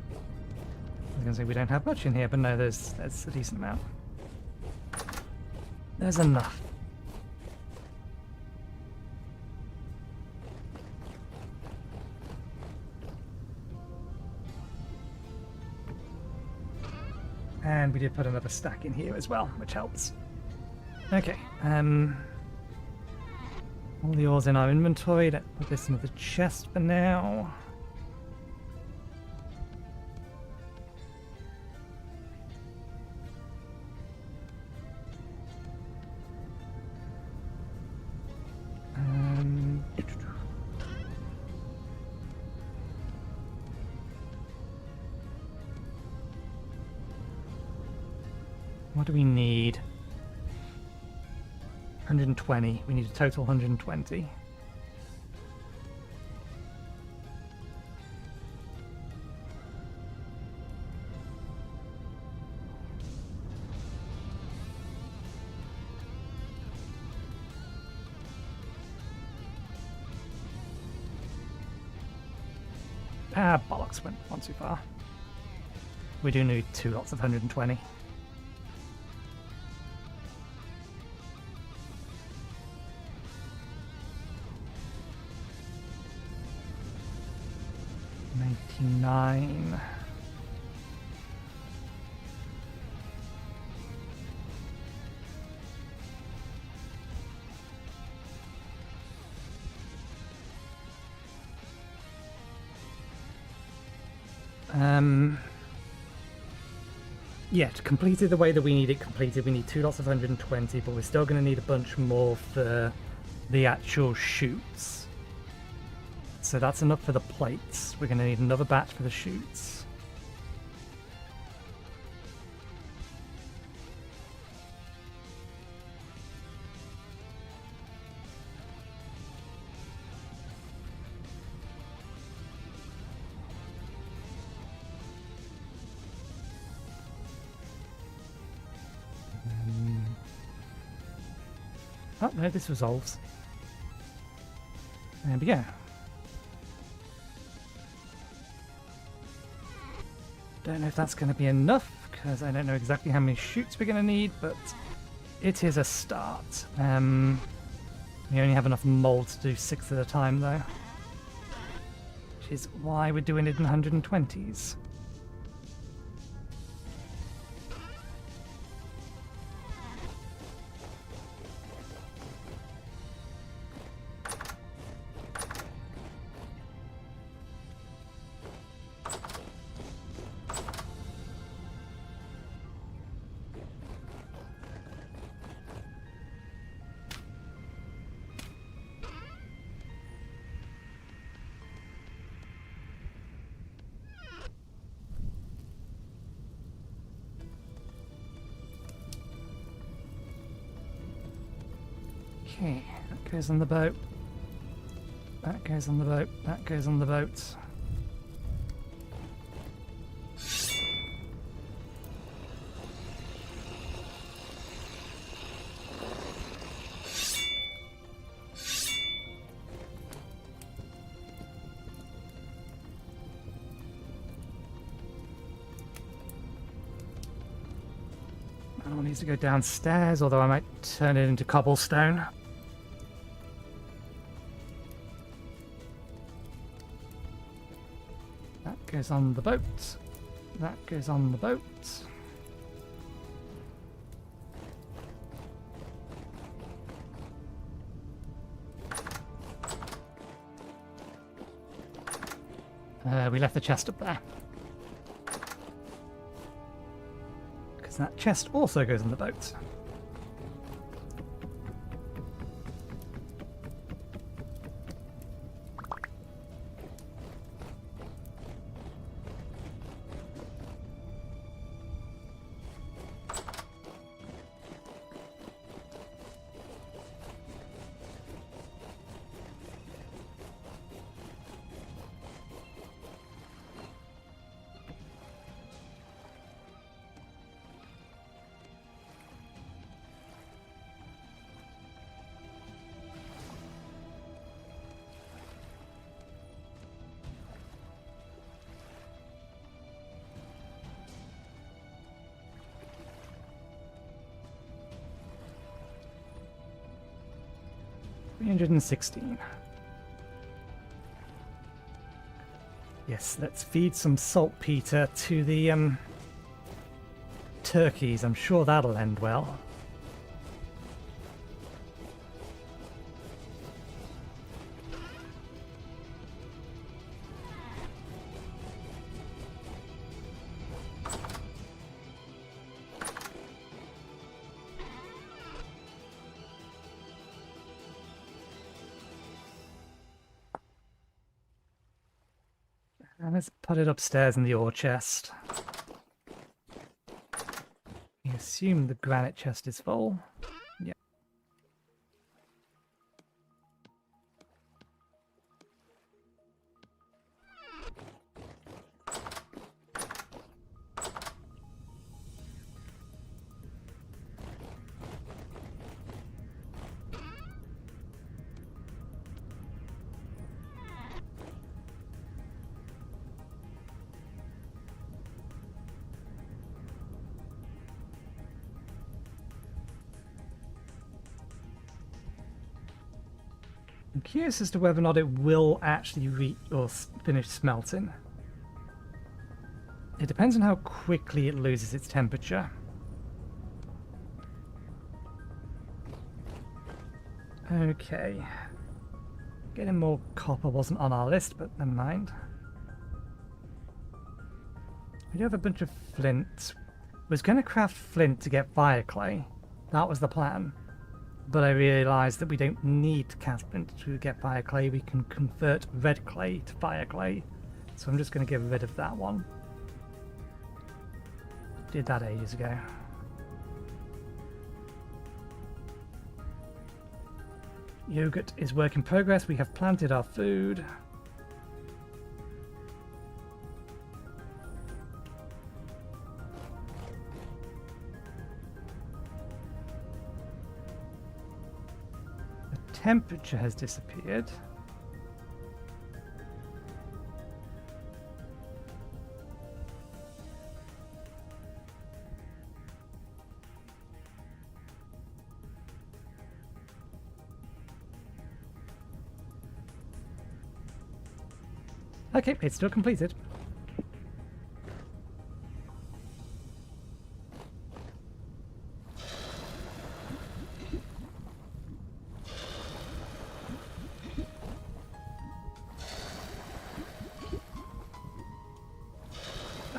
I was going to say we don't have much in here, but no, there's a decent amount. There's enough. And we did put another stack in here as well, which helps. Okay, all the ores in our inventory. Let's put this into the chest for now. What do we need? 120. We need a total 120. Ah, bollocks, went one too far. We do need 2 lots of 120. Nine. Yeah, to complete it the way that we need it completed, we need 2 lots of 120, but we're still going to need a bunch more for the actual chutes. So that's enough for the plates. We're going to need another batch for the chutes. Oh, no, this resolves. There we go. Don't know if that's going to be enough, because I don't know exactly how many chutes we're going to need, but it is a start. We only have enough mold to do 6 at a time, though. Which is why we're doing it in 120s. Okay, that goes on the boat. That goes on the boat. That goes on the boat. That one needs to go downstairs, although I might turn it into cobblestone. Goes on the boat. That goes on the boat. We left the chest up there. Because that chest also goes on the boat. 316. Yes, let's feed some saltpeter to the turkeys. I'm sure that'll end well. And let's put it upstairs in the ore chest. I assume the granite chest is full. Yeah. I'm curious as to whether or not it will actually finish smelting. It depends on how quickly it loses its temperature. Okay. Getting more copper wasn't on our list, but never mind. We do have a bunch of flint. I was going to craft flint to get fire clay. That was the plan. But I realised that we don't need to cast flint to get fire clay. We can convert red clay to fire clay. So I'm just going to get rid of that one. Did that ages ago. Yogurt is work in progress. We have planted our food. Temperature has disappeared. Okay, it's still completed.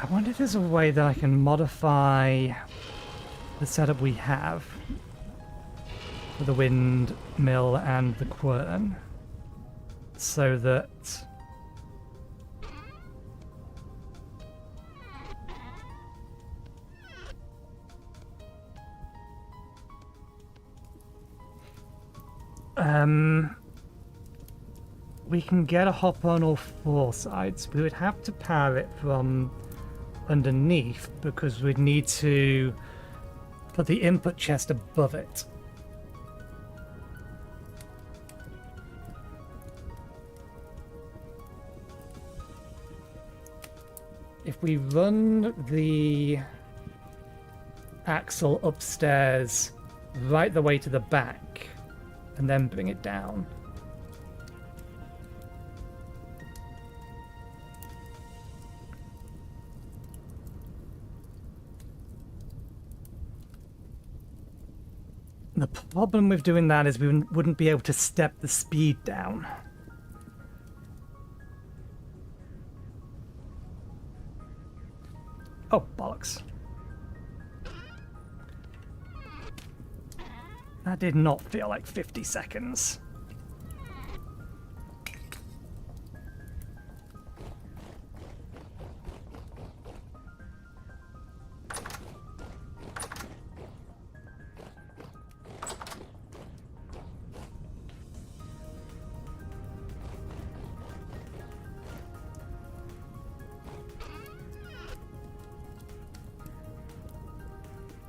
I wonder if there's a way that I can modify the setup we have for the windmill and the quern so that we can get a hop on all four sides. We would have to power it from underneath because we'd need to put the input chest above it. If we run the axle upstairs right the way to the back and then bring it down. The problem with doing that is we wouldn't be able to step the speed down. Oh, bollocks. That did not feel like 50 seconds.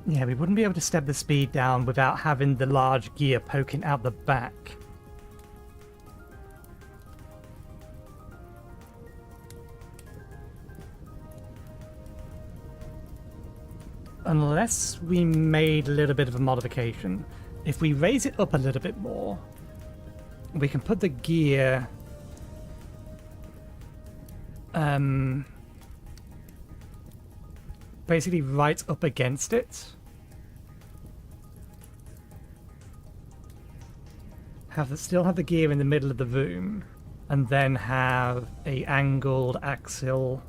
Yeah, we wouldn't be able to step the speed down without having the large gear poking out the back. Unless we made a little bit of a modification. If we raise it up a little bit more, we can put the gear basically right up against it. Still have the gear in the middle of the room, and then have a angled axle.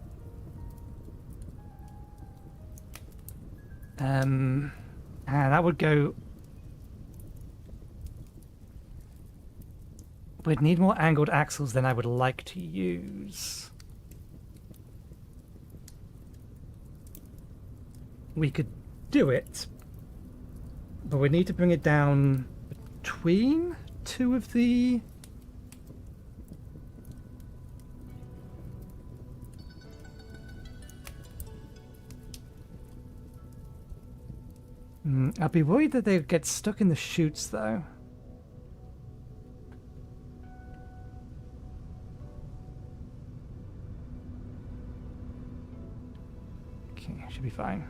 And that would go. We'd need more angled axles than I would like to use. We could do it, but we need to bring it down between two of the... I'd be worried that they'd get stuck in the chutes, though. Okay, should be fine.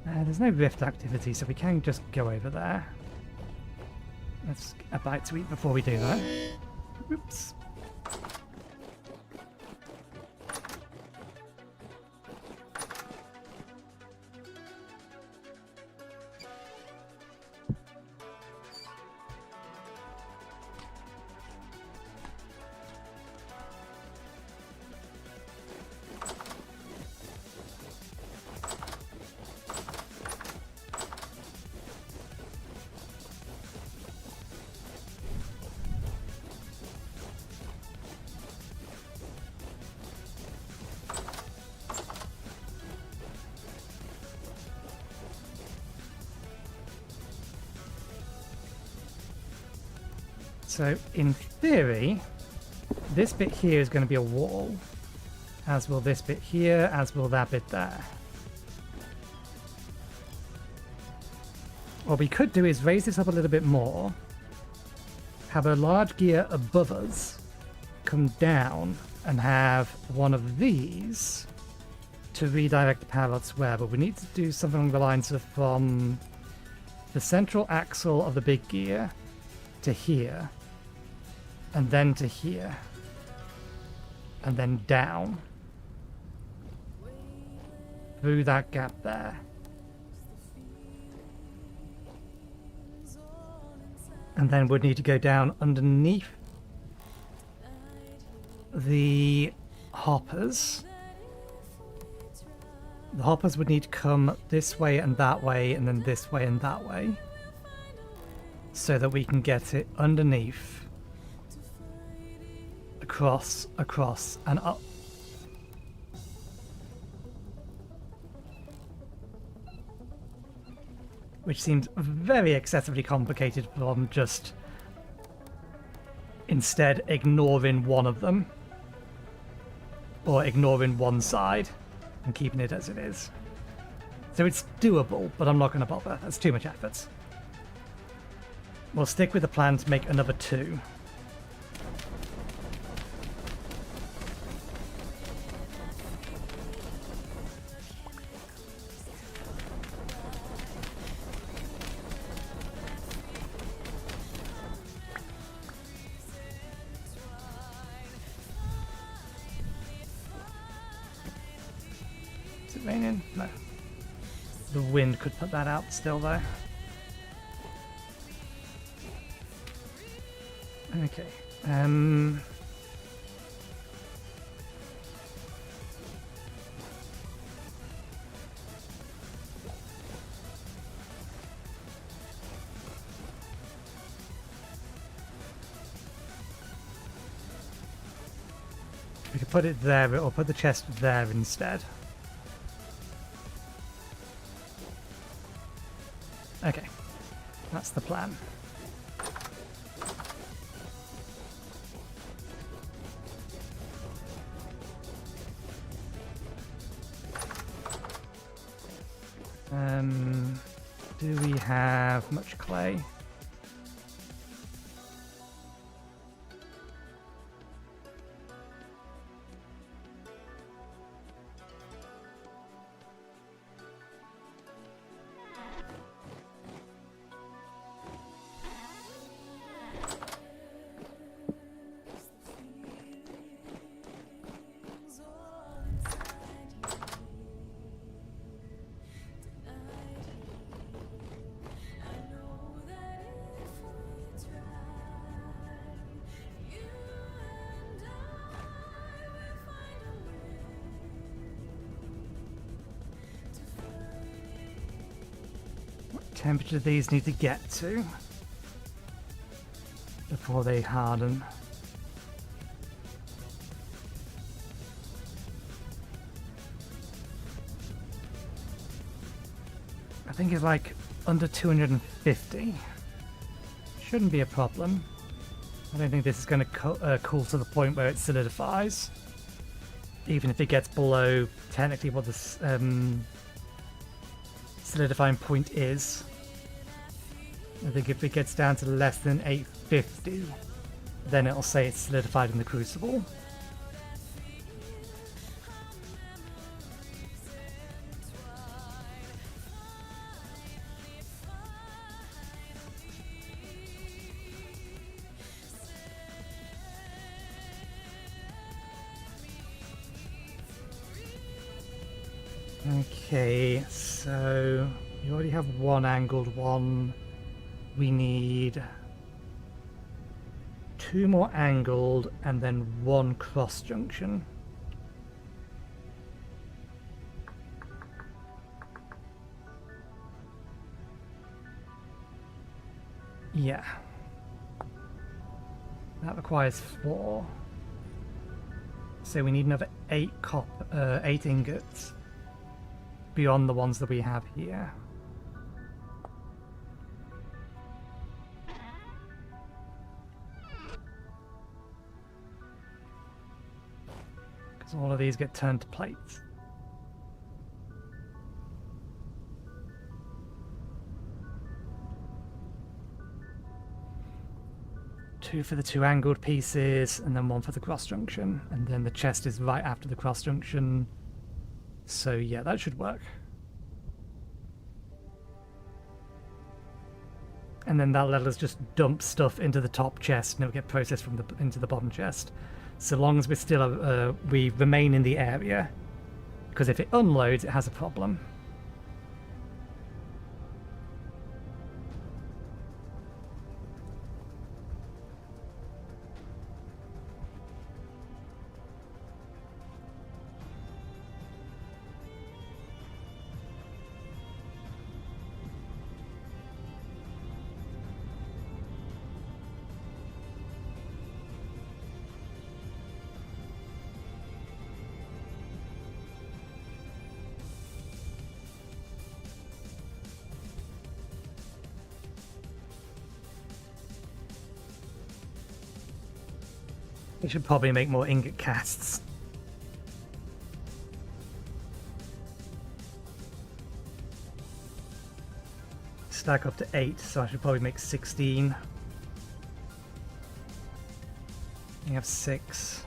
There's no rift activity, so we can just go over there. Let's get a bite to eat before we do that. Oops. So, in theory, this bit here is going to be a wall, as will this bit here, as will that bit there. What we could do is raise this up a little bit more, have a large gear above us, come down, and have one of these to redirect the power elsewhere, but we need to do something along the lines of from the central axle of the big gear to here, and then to here, and then down through that gap there. And then we'd need to go down underneath the hoppers. The hoppers would need to come this way and that way, and then this way and that way, so that we can get it underneath, across, across, and up. Which seems very excessively complicated from just instead ignoring one of them, or ignoring one side and keeping it as it is. So it's doable, but I'm not going to bother. That's too much effort. We'll stick with the plan to make another 2. Is it raining? No. The wind could put that out still, though. Okay. We could put it there, or put the chest there instead. Okay. That's the plan. Do we have much clay? temperature these need to get to before they harden? I think it's like under 250. Shouldn't be a problem. I don't think this is going to cool to the point where it solidifies. Even if it gets below technically what the solidifying point is. I think if it gets down to less than 850, then it'll say it's solidified in the crucible. Okay, so you already have one angled one. We need 2 more angled and then 1 cross junction. Yeah. That requires 4. So we need another 8 ingots beyond the ones that we have here. Because all of these get turned to plates. Two for the 2 angled pieces, and then 1 for the cross junction. And then the chest is right after the cross junction. So yeah, that should work. And then that'll let us just dump stuff into the top chest and it'll get processed from into the bottom chest. So long as we're still we remain in the area. Because if it unloads, it has a problem. We should probably make more ingot casts. Stack up to 8, so I should probably make 16. We have 6.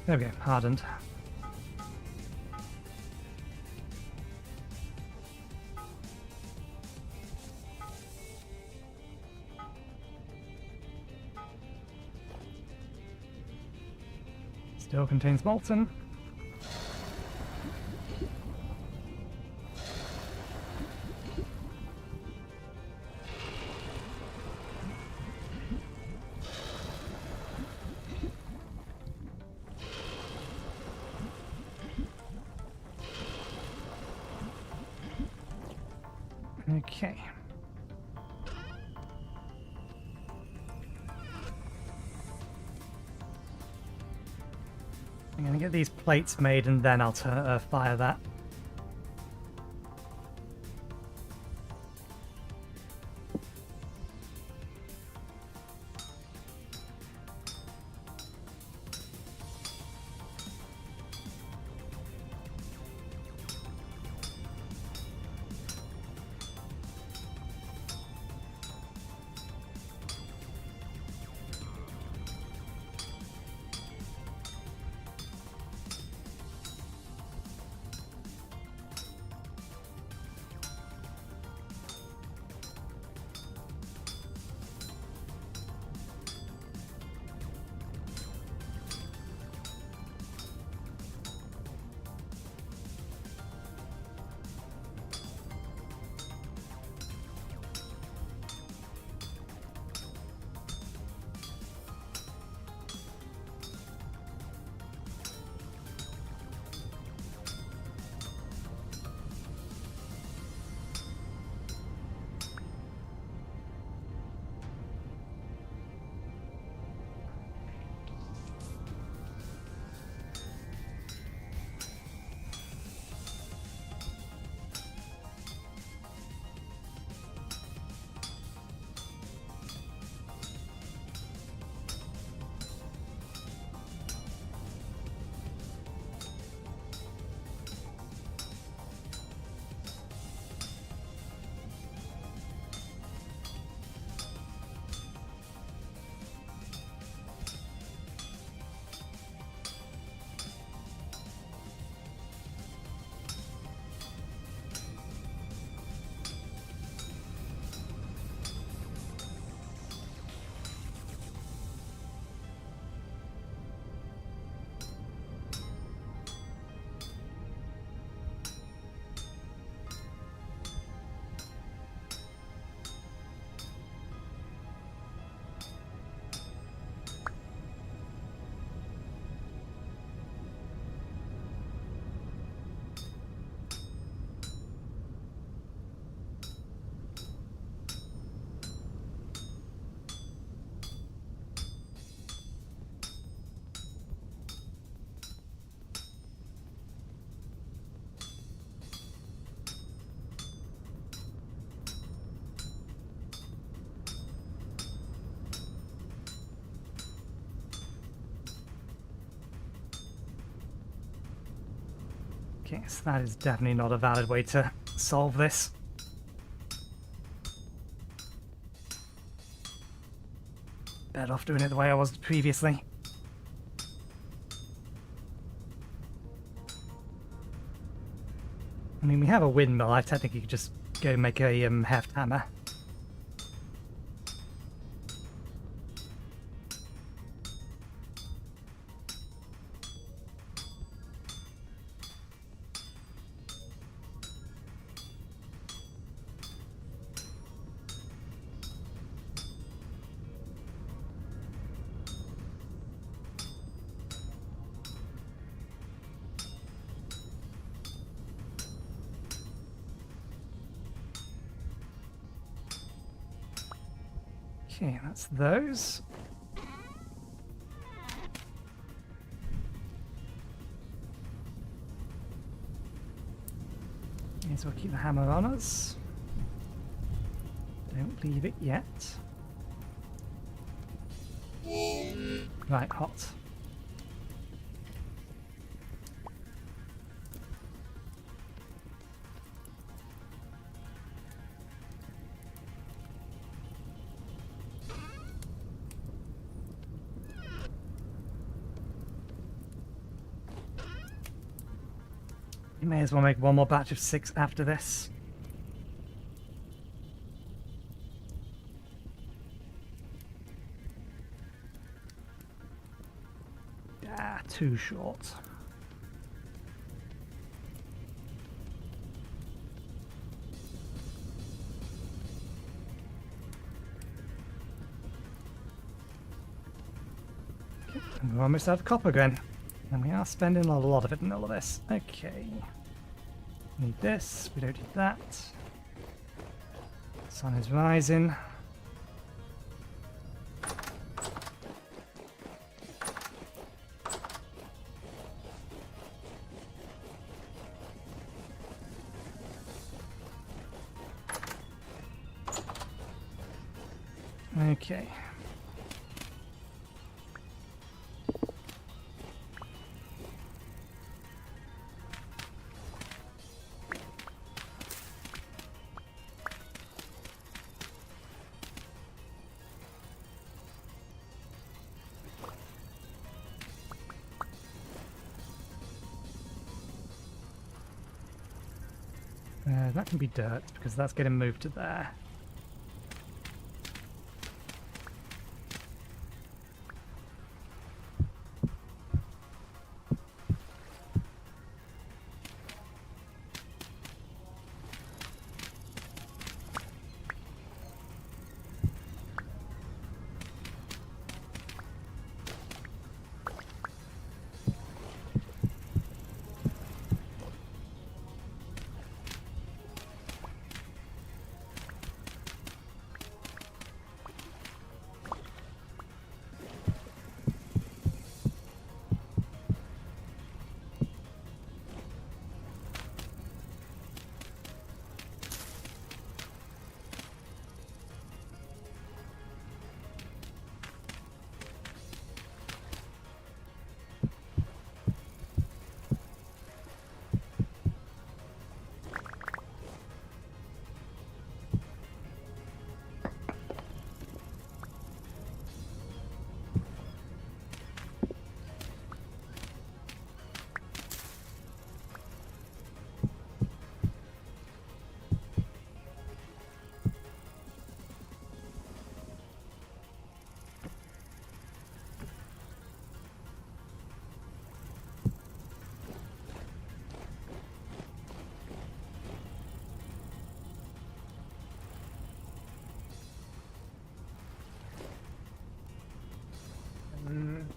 There we go, hardened. Still contains molten. Okay. I'm going to get these plates made and then I'll fire that. Okay, so that is definitely not a valid way to solve this. Better off doing it the way I was previously. I mean, we have a windmill. I technically could just go make a heft hammer. Okay, that's those. May as well keep the hammer on us. Don't leave it yet. Right, hot. You may as well make one more batch of 6 after this. Ah, too short. Okay, and we're almost out of copper again. And we are spending a lot of it in all of this. Okay. Need this, we don't need that. Sun is rising. Okay. That can be dirt, because that's getting moved to there.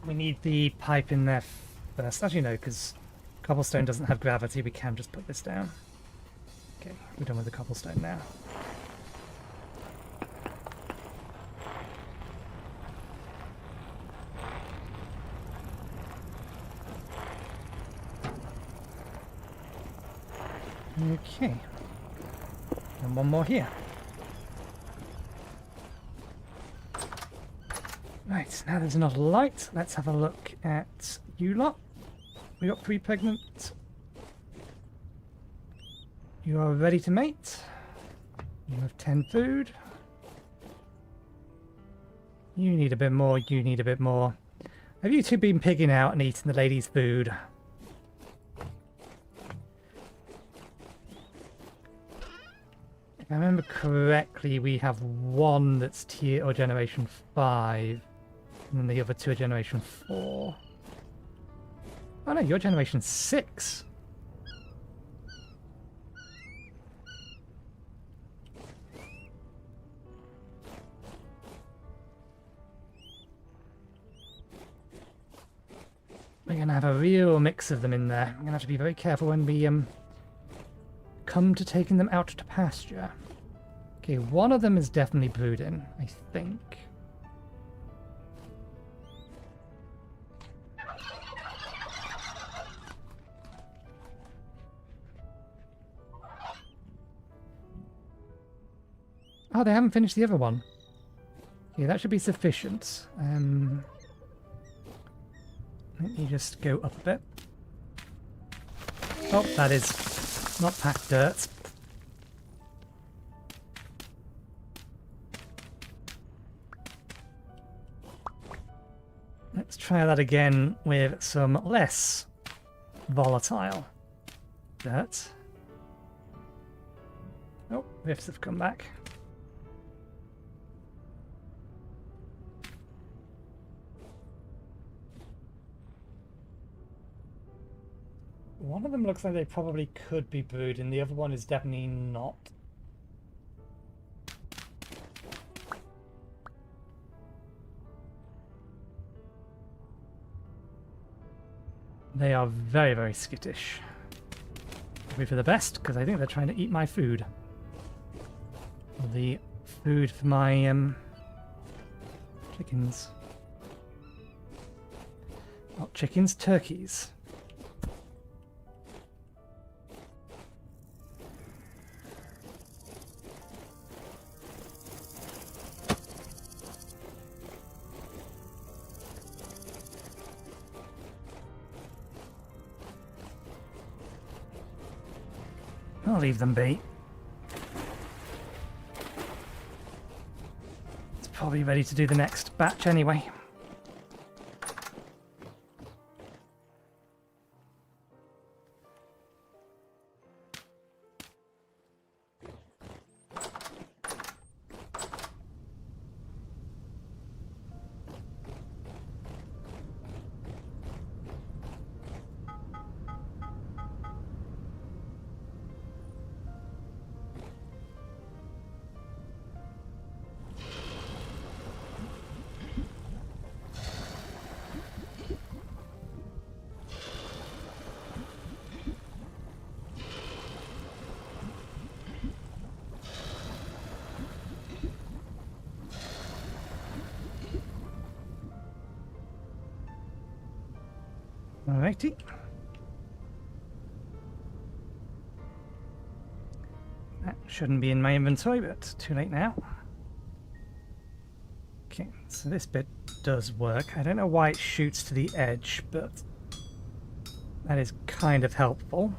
We need the pipe in there first. Actually, no, because cobblestone doesn't have gravity. We can just put this down. Okay, we're done with the cobblestone now. Okay. And one more here. Right, now there's not a light. Let's have a look at you lot. We got 3 pregnant. You are ready to mate. You have 10 food. You need a bit more, you need a bit more. Have you two been pigging out and eating the lady's food? If I remember correctly, we have one that's tier or generation 5, and then the other two are generation 4. Oh no, you're generation 6. We're going to have a real mix of them in there. I'm going to have to be very careful when we come to taking them out to pasture. Okay, one of them is definitely brooding, I think. Oh, they haven't finished the other one. Okay, that should be sufficient. Let me just go up a bit. Oh, that is not packed dirt. Let's try that again with some less volatile dirt. Oh, rifts have come back. One of them looks like they probably could be brewed, and the other one is definitely not. They are very, very skittish. Probably for the best, because I think they're trying to eat my food. Or the food for my chickens. Not chickens, turkeys. I'll leave them be. It's probably ready to do the next batch anyway. Alrighty. That shouldn't be in my inventory, but too late now. Okay, so this bit does work. I don't know why it shoots to the edge, but that is kind of helpful.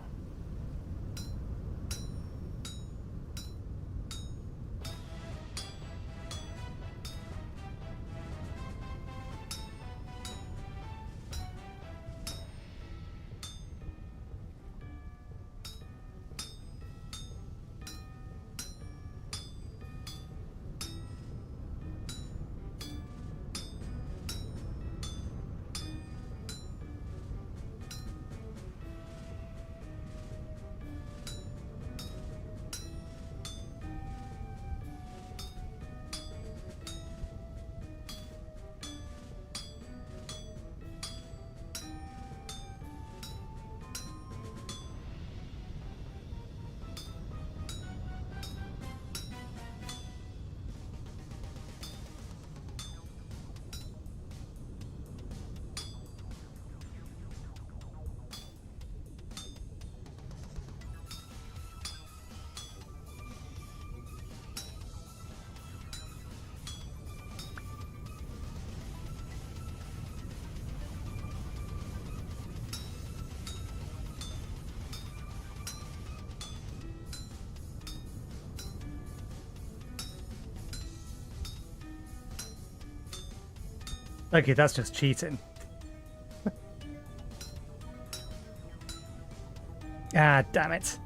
Okay, that's just cheating. Ah, damn it.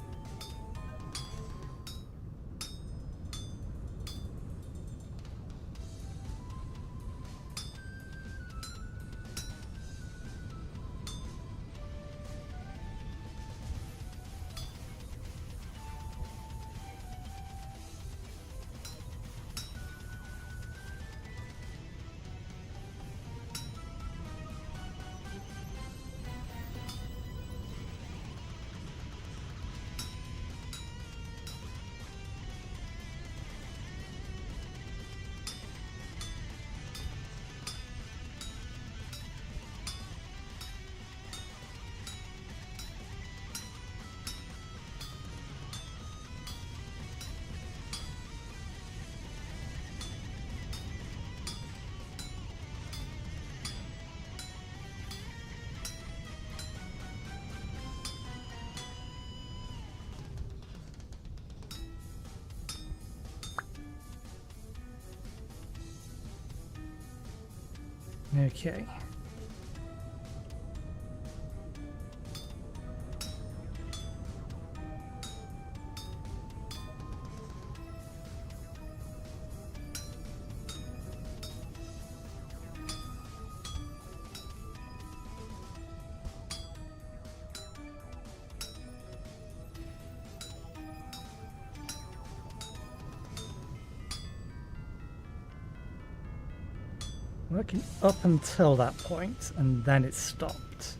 Okay. Working up until that point, and then it stopped.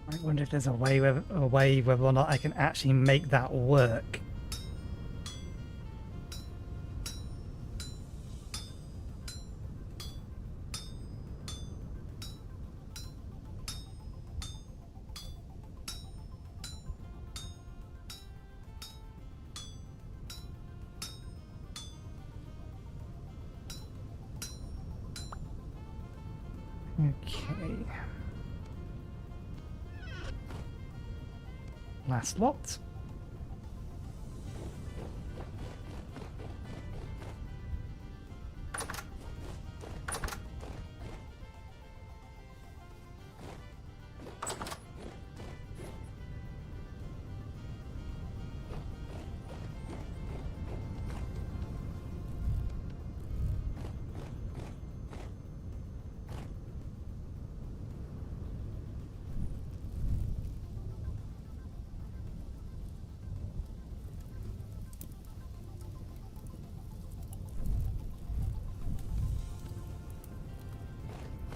I wonder if there's a way whether or not I can actually make that work. Okay. Last lot.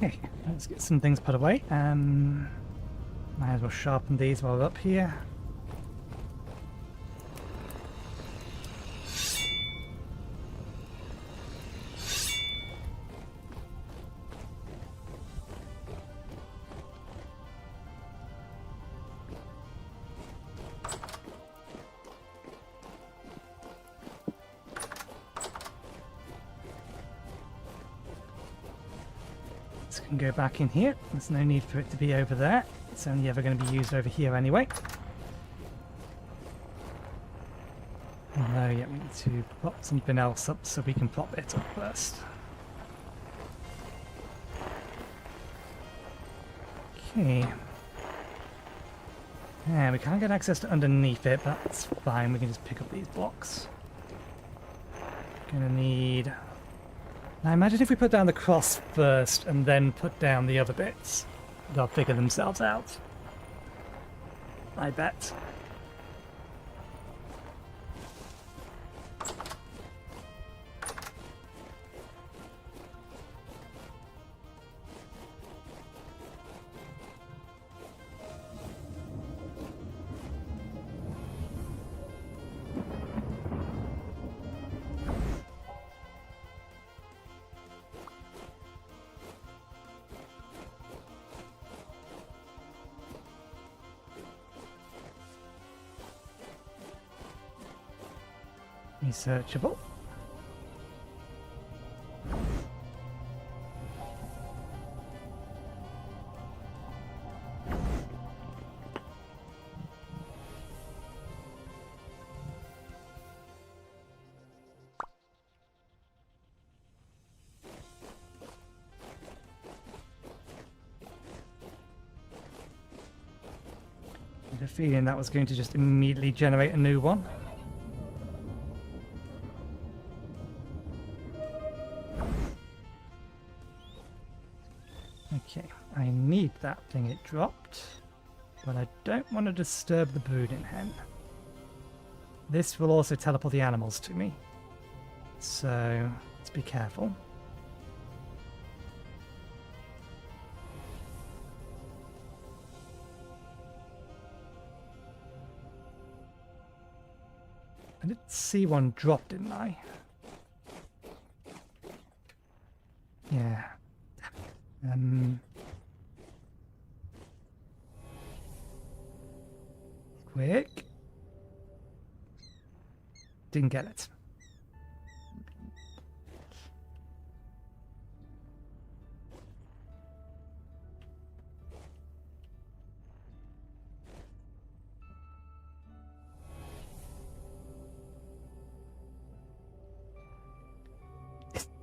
Okay, let's get some things put away. Might as well sharpen these while we're up here. This can go back in here. There's no need for it to be over there. It's only ever going to be used over here anyway. No, yeah, we need to prop something else up so we can prop it up first. Okay. Yeah, we can't get access to underneath it, but that's fine. We can just pick up these blocks. Gonna need... Now imagine if we put down the cross first and then put down the other bits. They'll figure themselves out. I bet. Researchable. I had a feeling that was going to just immediately generate a new one. Okay, I need that thing it dropped, but I don't want to disturb the brooding hen. This will also teleport the animals to me, so let's be careful. I did see one drop, didn't I? Yeah. Quick. Didn't get it.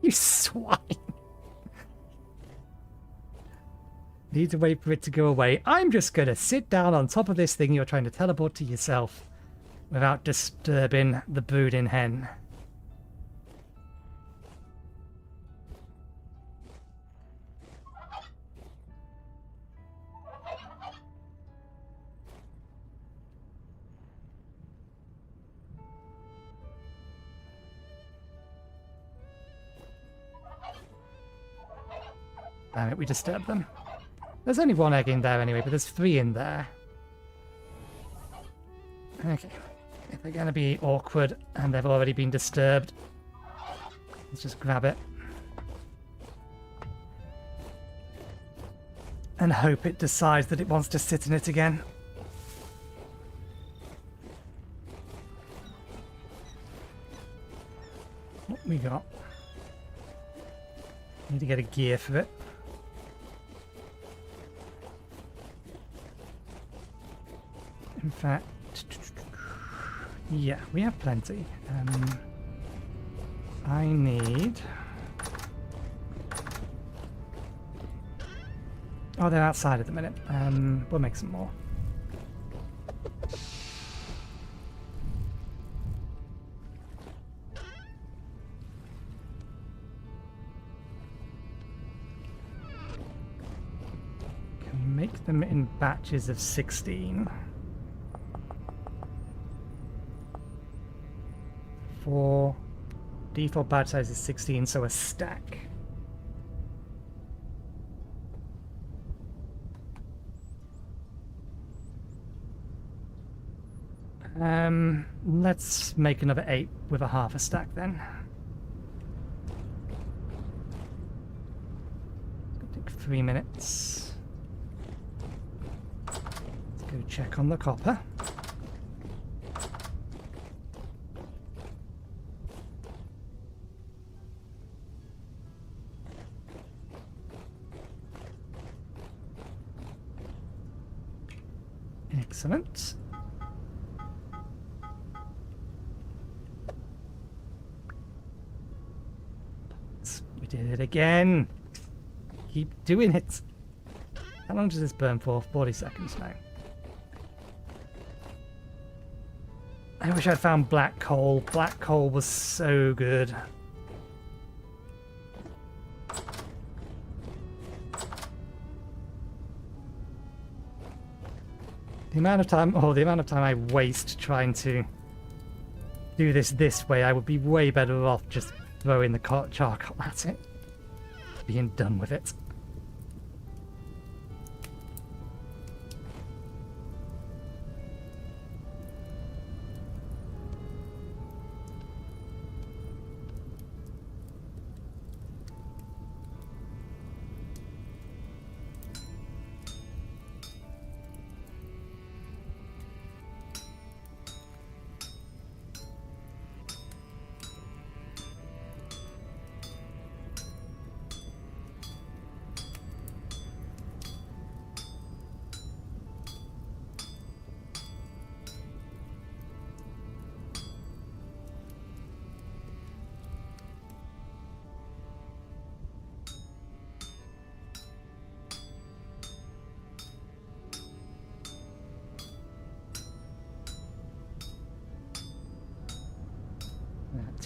You swine. Need to wait for it to go away. I'm just going to sit down on top of this thing you're trying to teleport to yourself without disturbing the brooding hen. Damn it, we disturbed them. There's only one egg in there anyway, but there's 3 in there. Okay. If they're going to be awkward and they've already been disturbed, let's just grab it. And hope it decides that it wants to sit in it again. What we got? Need to get a gear for it. In fact, yeah, we have plenty. I need... Oh, they're outside at the minute. We'll make some more. Can make them in batches of 16. For default batch size is 16, so a stack. Let's make another 8 with a half a stack then. Take 3 minutes. Let's go check on the copper. Excellent. We did it again. Keep doing it. How long does this burn for? 40 seconds now. I wish I'd found black coal. Black coal was so good. The amount of time I waste trying to do this way, I would be way better off just throwing the charcoal at it. Being done with it.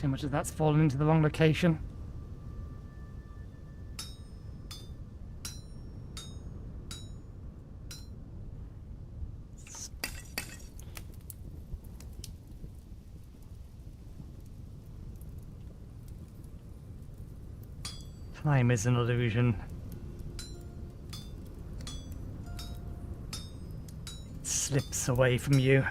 Too much of that's fallen into the wrong location. Time is an illusion. It slips away from you.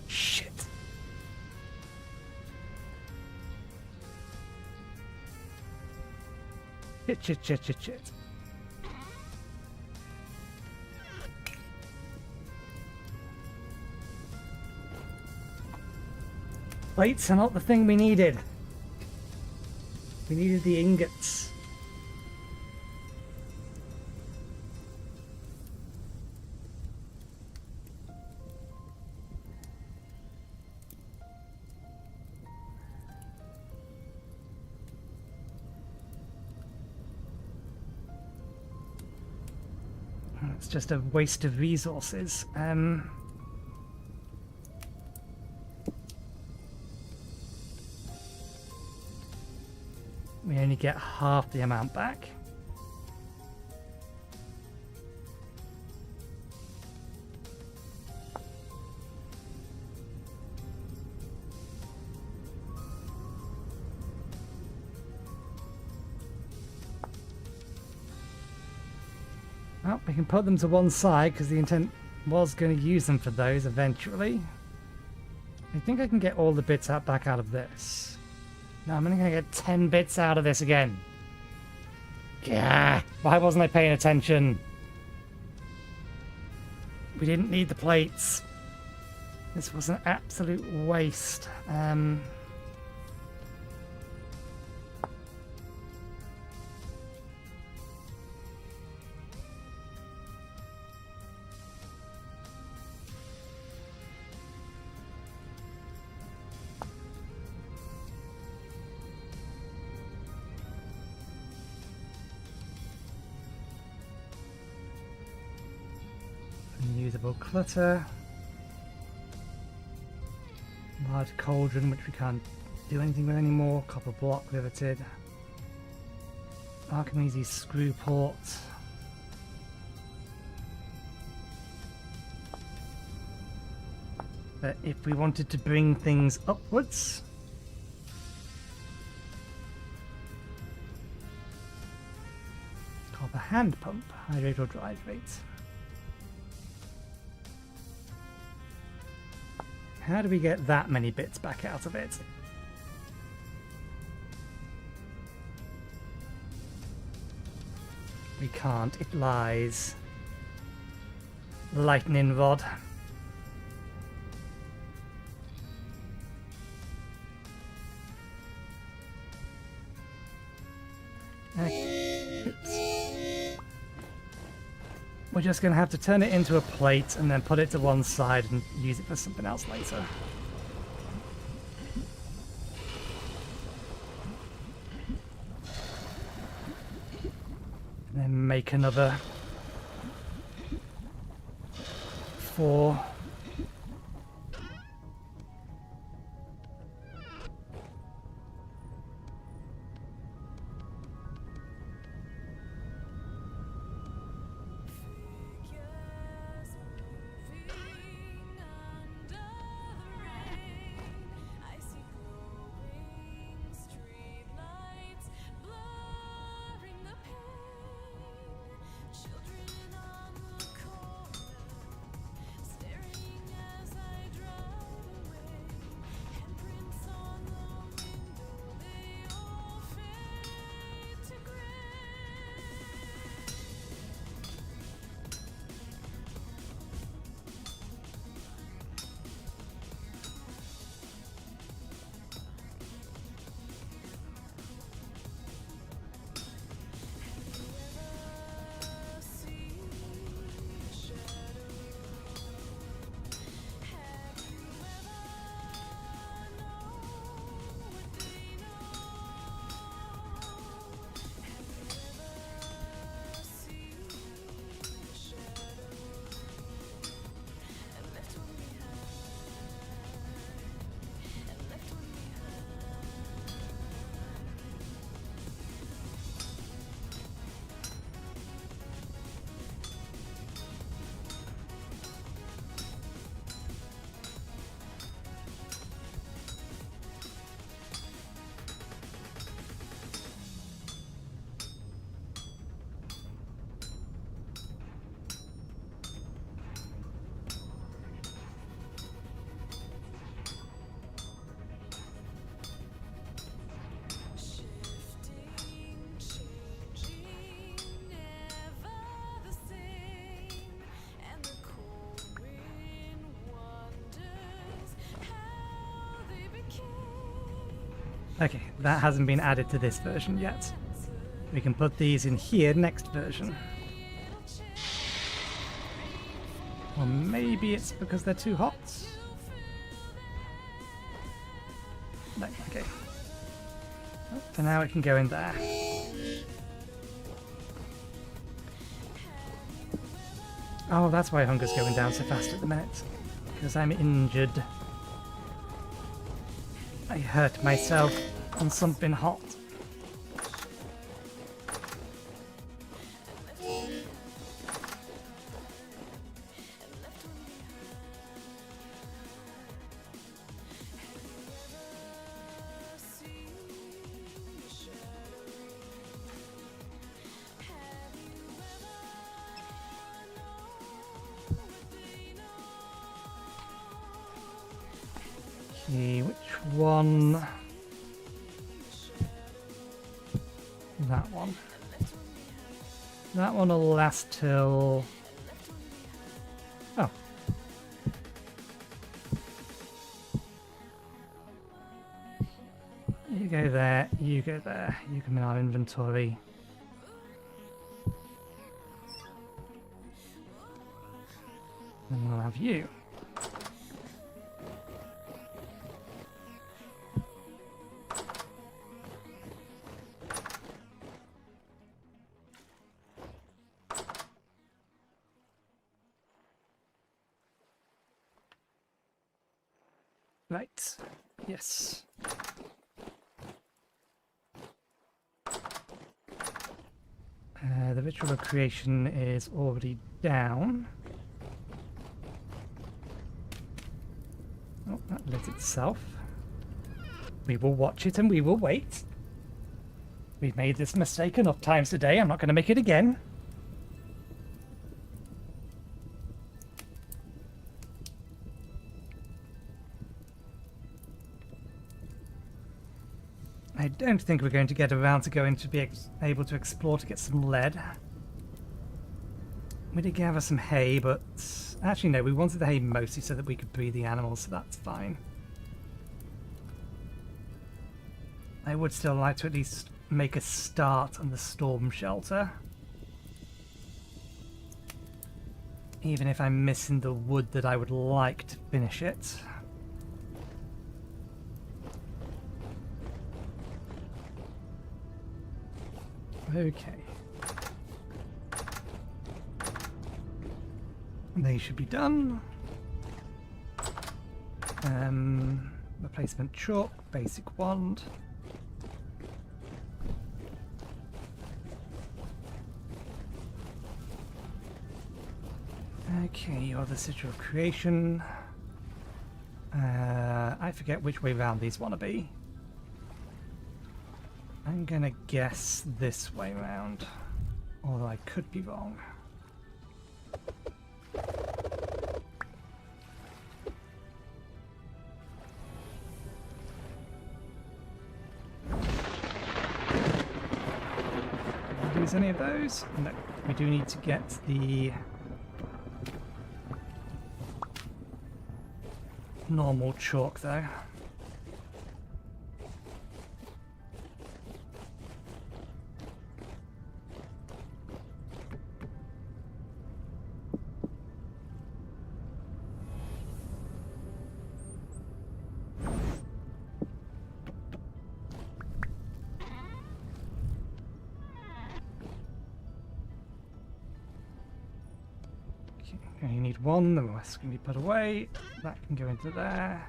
Shit. Shit. Plates are not the thing we needed. We needed the ingots. It's just a waste of resources. We only get half the amount back. Well, we can put them to one side because the intent was going to use them for those eventually. I think I can get all the bits back out of this. No, I'm only going to get 10 bits out of this again. Yeah, why wasn't I paying attention? We didn't need the plates. This was an absolute waste. Unusable clutter. Large cauldron, which we can't do anything with anymore. Copper block riveted. Archimedes screw port. But if we wanted to bring things upwards, copper hand pump, hydrate or hydrate. How do we get that many bits back out of it? We can't, it lies. Lightning rod. Oops. We're just going to have to turn it into a plate and then put it to one side and use it for something else later. And then make another 4. Okay, that hasn't been added to this version yet. We can put these in here next version. Or maybe it's because they're too hot? No, okay. Oh, for now it can go in there. Oh, that's why hunger's going down so fast at the minute. Because I'm injured. I hurt myself on something hot. Okay, which one? That one. That one will last till... Oh. You go there, you go there. You come in our inventory. And we'll have you. Right, yes. The ritual of creation is already down. Oh, that lit itself. We will watch it and we will wait. We've made this mistake enough times today, I'm not going to make it again. I don't think we're going to get around to going to be able to explore to get some lead. We did gather some hay, but actually no, we wanted the hay mostly so that we could breed the animals, so that's fine. I would still like to at least make a start on the storm shelter. Even if I'm missing the wood that I would like to finish it. Okay. They should be done. Replacement chalk, basic wand. Okay, you're the Sigil of Creation. I forget which way round these want to be. I'm gonna guess this way round, although I could be wrong. Did I lose any of those? No, we do need to get the normal chalk though. Okay, you need one, the rest can be put away. That can go into there.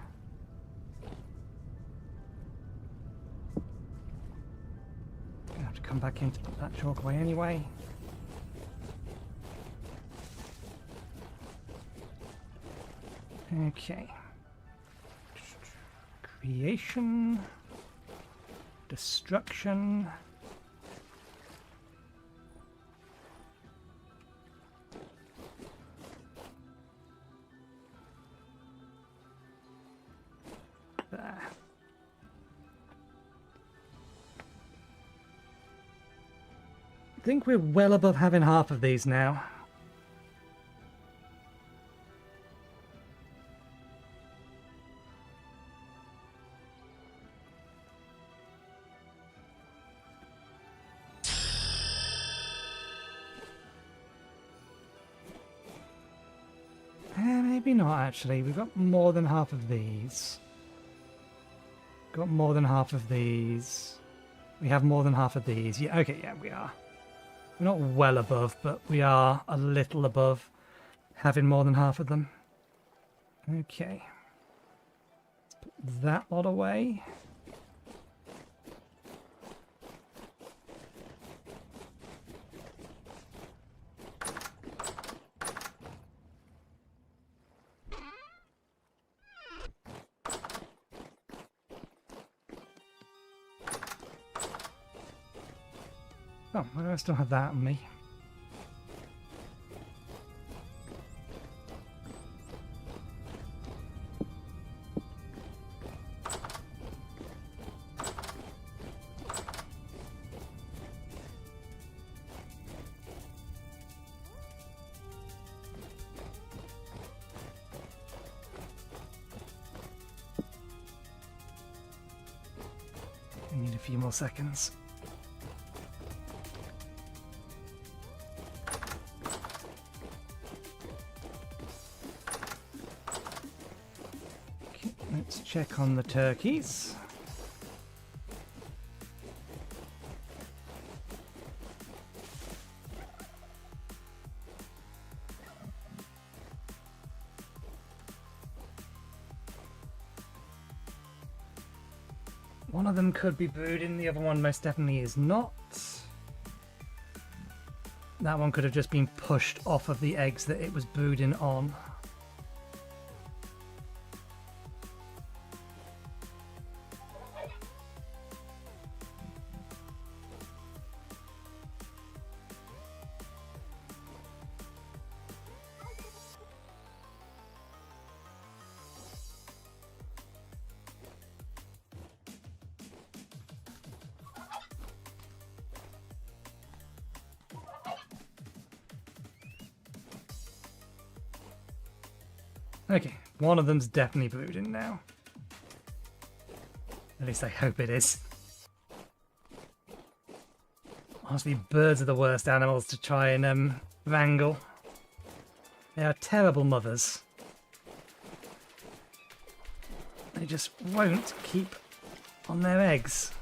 Gonna have to come back in to put that chalk away anyway. Okay. Creation. Destruction. There. I think we're well above having half of these now. Maybe not actually. We've got more than half of these. Got more than half of these. We have more than half of these. Yeah, okay, yeah, we are. We're not well above, but we are a little above having more than half of them. Okay. Let's put that lot away. Oh, why do I still have that on me? I need a few more seconds. Let's check on the turkeys. One of them could be brooding, the other one most definitely is not. That one could have just been pushed off of the eggs that it was brooding on. Okay, one of them's definitely brooding now. At least I hope it is. Honestly, birds are the worst animals to try and wrangle. They are terrible mothers. They just won't keep on their eggs.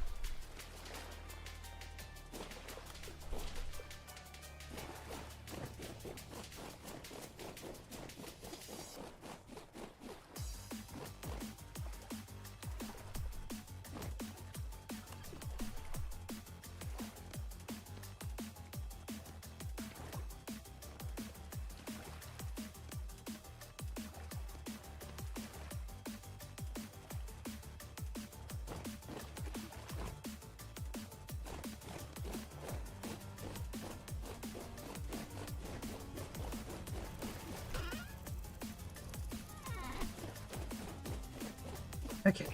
Okay.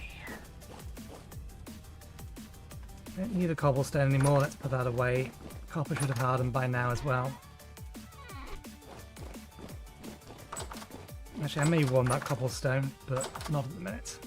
Don't need a cobblestone anymore, let's put that away. Copper should have hardened by now as well. Actually, I may want that cobblestone, but not at the minute.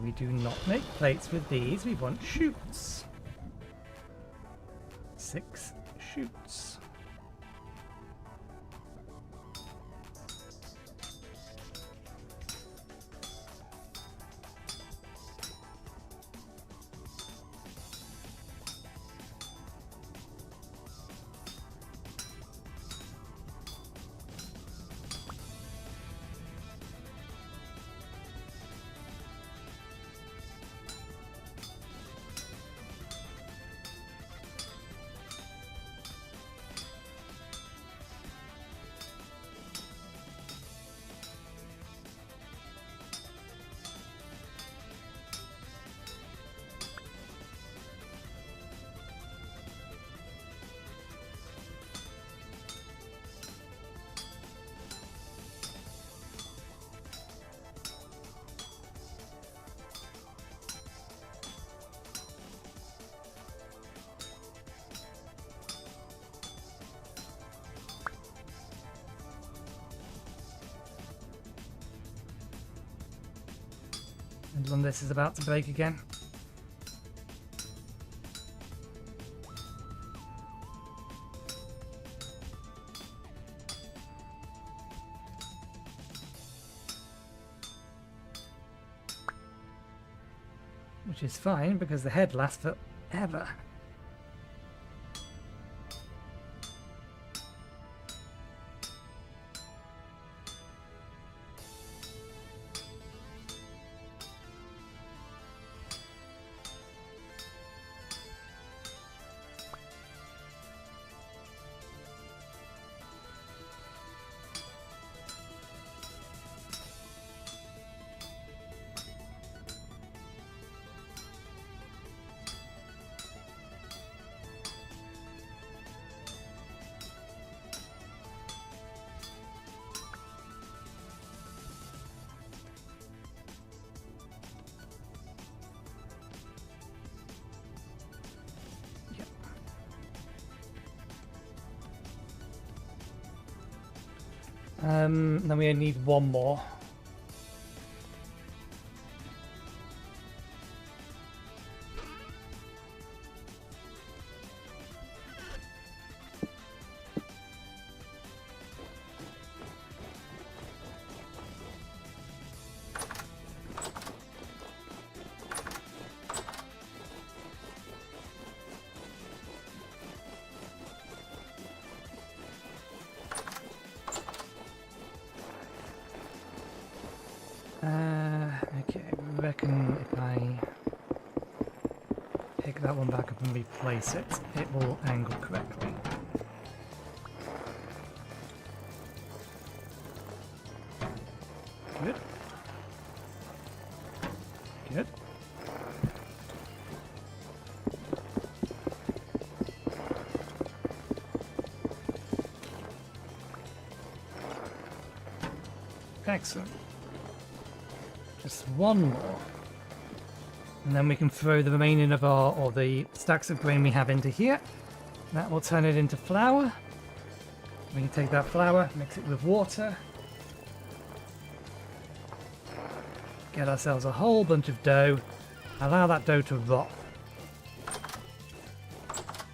We do not make plates with these, we want chutes. 6 chutes. And one this is about to break again. Which is fine because the head lasts forever. Then we need one more. Okay, I reckon if I pick that one back up and replace it, it will angle correctly. Good. Good. Excellent. Just one more. And then we can throw the remaining of our, or the stacks of grain we have into here. That will turn it into flour. We can take that flour, mix it with water. Get ourselves a whole bunch of dough. Allow that dough to rot.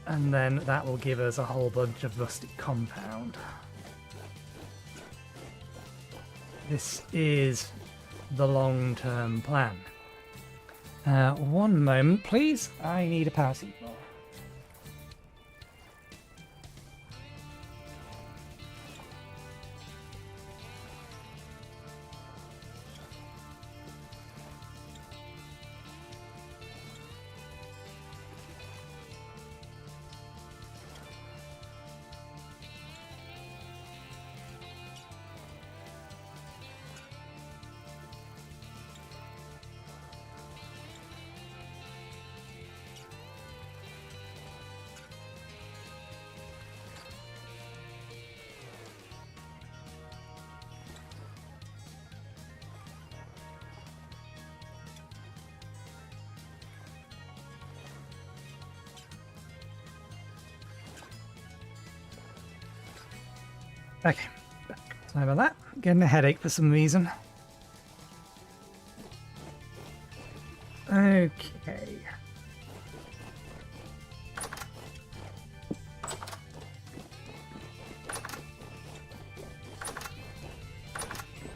And then that will give us a whole bunch of rustic compound. This is the long-term plan. One moment, please. I need a power seat bar. Okay, back. Sorry about that. Getting a headache for some reason. Okay.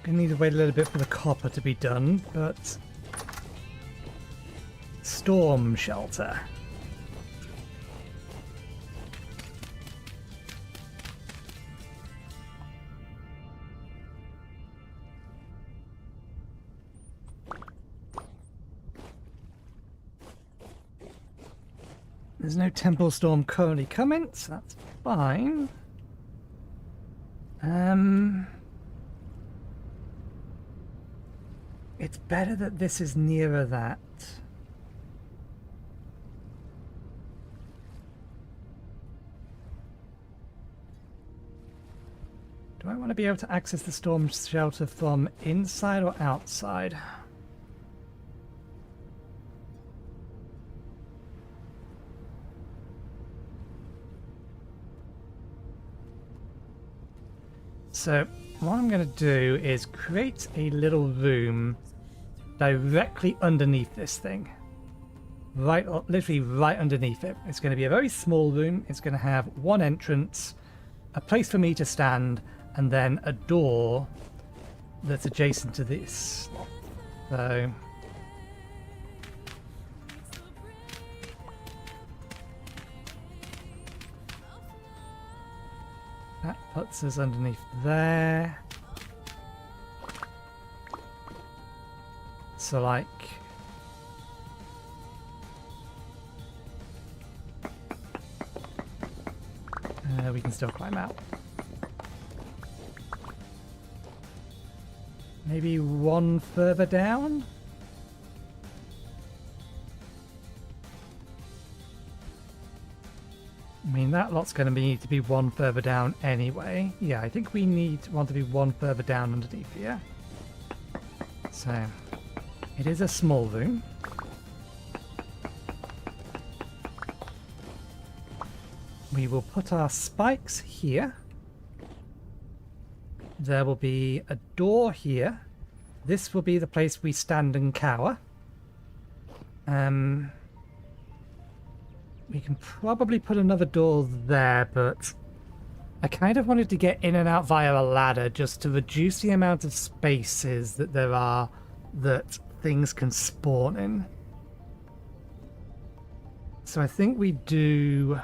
Gonna need to wait a little bit for the copper to be done, but storm shelter. There's no Temporal Storm currently coming, so that's fine. It's better that this is nearer that. Do I want to be able to access the storm shelter from inside or outside? So what I'm going to do is create a little room directly underneath this thing. Right, literally right underneath it. It's going to be a very small room. It's going to have one entrance, a place for me to stand, and then a door that's adjacent to this. So that puts us underneath there. So like we can still climb out. Maybe one further down? I mean, that lot's going to need to be one further down anyway. Yeah, I think we want to be one further down underneath here. So, it is a small room. We will put our spikes here. There will be a door here. This will be the place we stand and cower. We can probably put another door there, but I kind of wanted to get in and out via a ladder just to reduce the amount of spaces that there are that things can spawn in. So I think we do...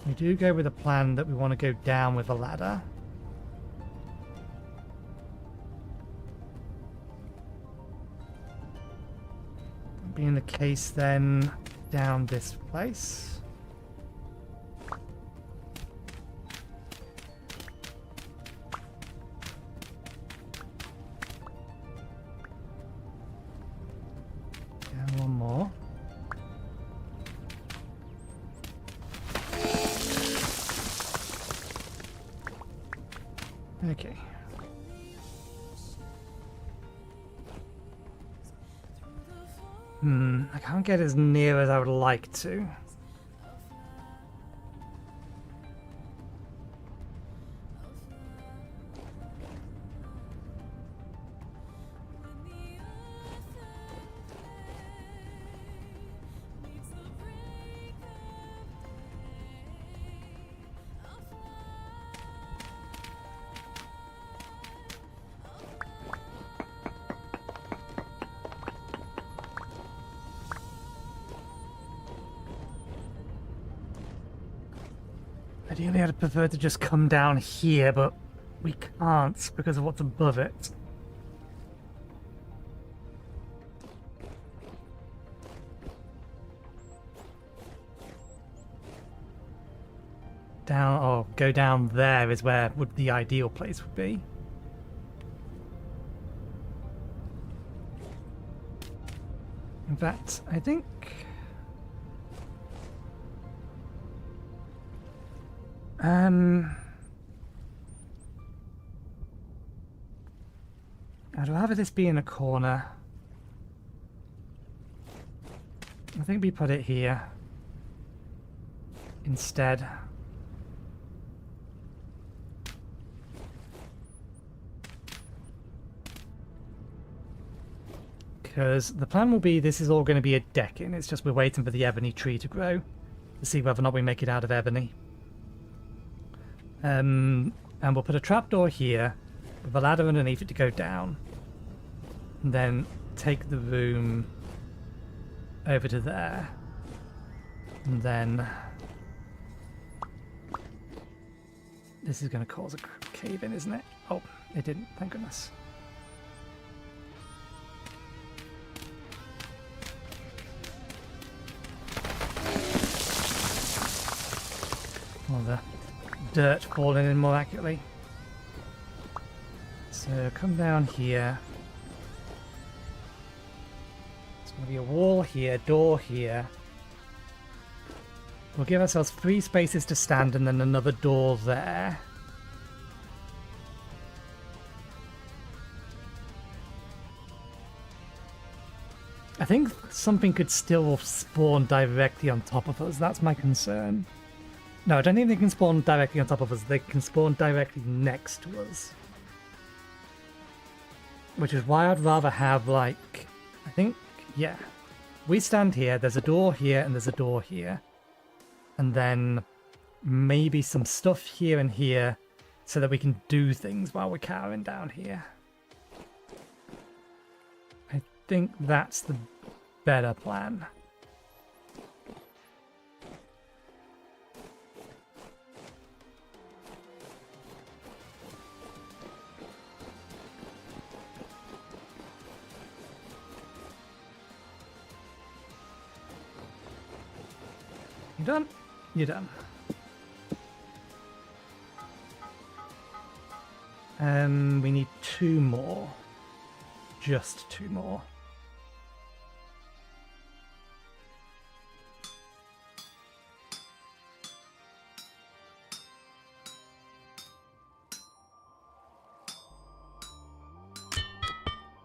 We do go with a plan that we want to go down with a ladder. Being the case then, down this place. And one more. I can't get as near as I would like to. Ideally, I'd prefer to just come down here, but we can't because of what's above it. Down, or go down there is where would the ideal place would be. In fact, I think... I'd rather this be in a corner. I think we put it here instead. Because the plan will be this is all going to be a decking. It's just we're waiting for the ebony tree to grow to see whether or not we make it out of ebony. And we'll put a trapdoor here with a ladder underneath it to go down. And then take the room over to there. And then... This is going to cause a cave-in, isn't it? Oh, it didn't. Thank goodness. Well, the dirt falling in more accurately. So come down here. There's going to be a wall here, door here. We'll give ourselves 3 spaces to stand and then another door there. I think something could still spawn directly on top of us. That's my concern. No, I don't think they can spawn directly on top of us. They can spawn directly next to us. Which is why I'd rather have, like... I think, yeah. We stand here, there's a door here, and there's a door here. And then maybe some stuff here and here so that we can do things while we're cowering down here. I think that's the better plan. You done? You're done. We need 2 more. Just 2 more.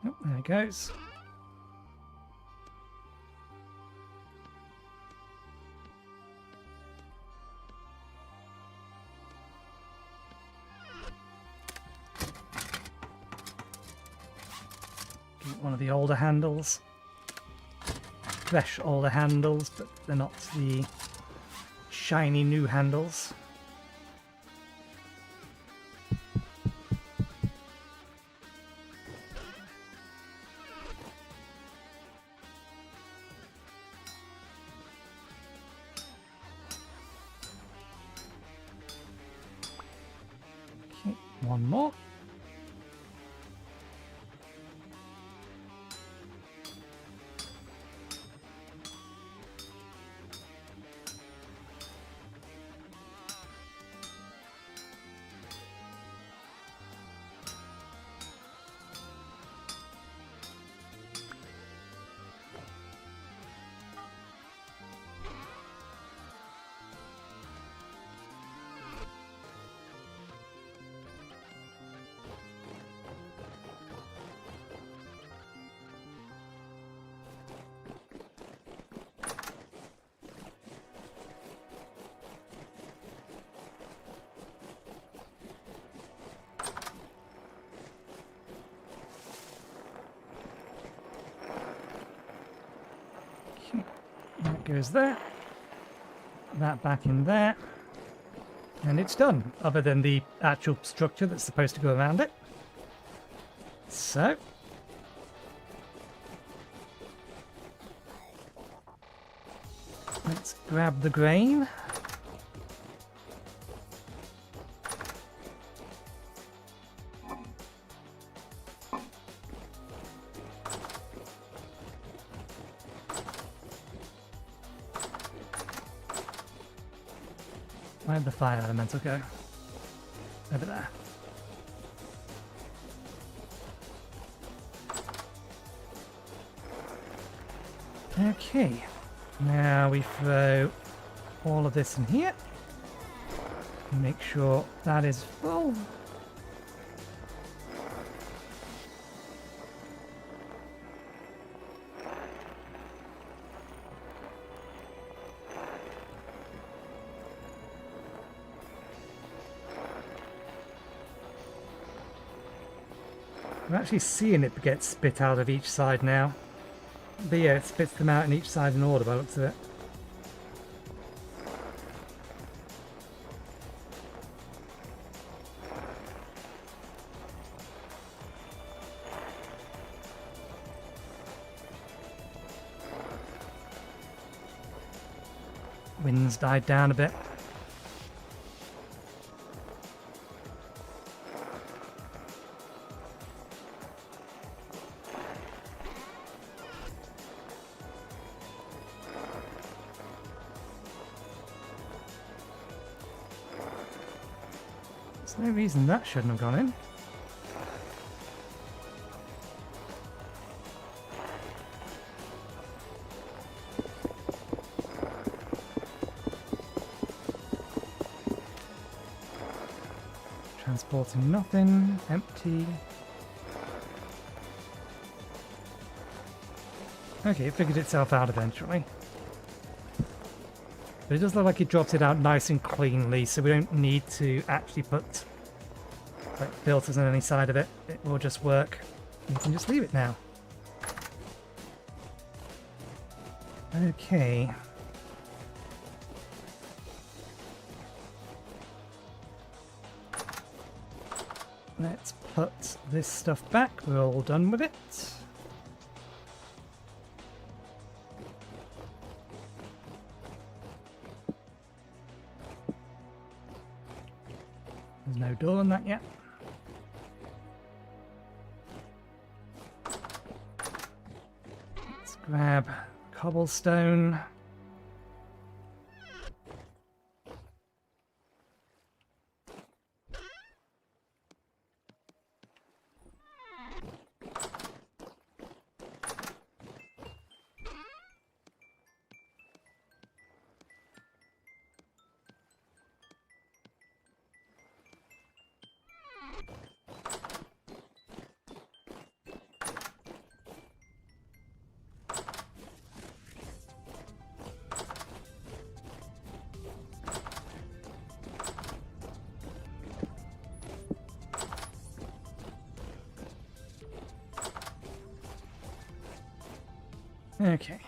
Oh, there it goes. One of the older handles. Fresh older handles, but they're not the shiny new handles. Okay, one more. Okay, that goes there. That back in there. And it's done, other than the actual structure that's supposed to go around it. So. Let's grab the grain. Where'd the fire elemental go? Over there. Okay. Now we throw all of this in here. Make sure that is full. I'm actually seeing it get spit out of each side now. But yeah, it spits them out in each side in order by the looks of it. Wind's died down a bit. There's no reason that shouldn't have gone in. Transporting nothing, empty. Okay, it figured itself out eventually. But it does look like it drops it out nice and cleanly, so we don't need to actually put like filters on any side of it. It will just work. You can just leave it now. Okay. Let's put this stuff back. We're all done with it. There's no door on that yet. Let's grab cobblestone. Okay.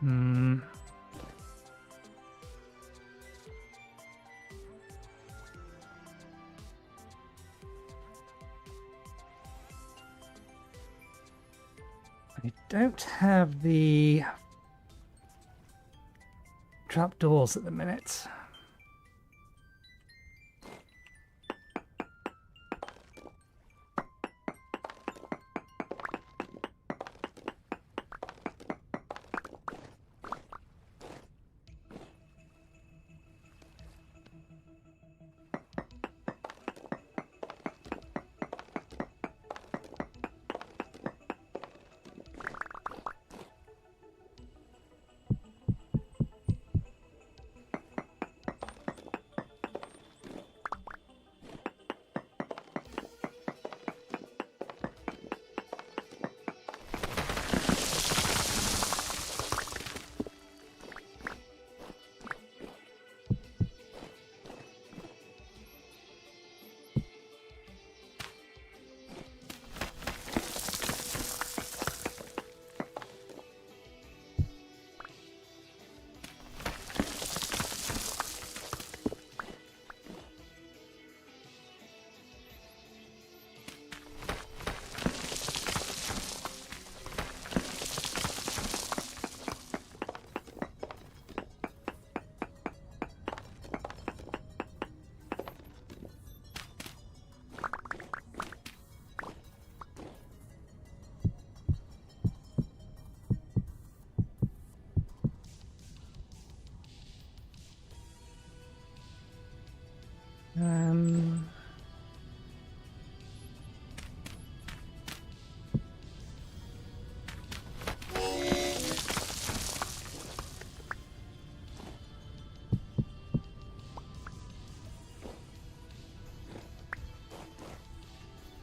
I don't have the trapdoors at the minute.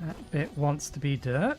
That bit wants to be dirt.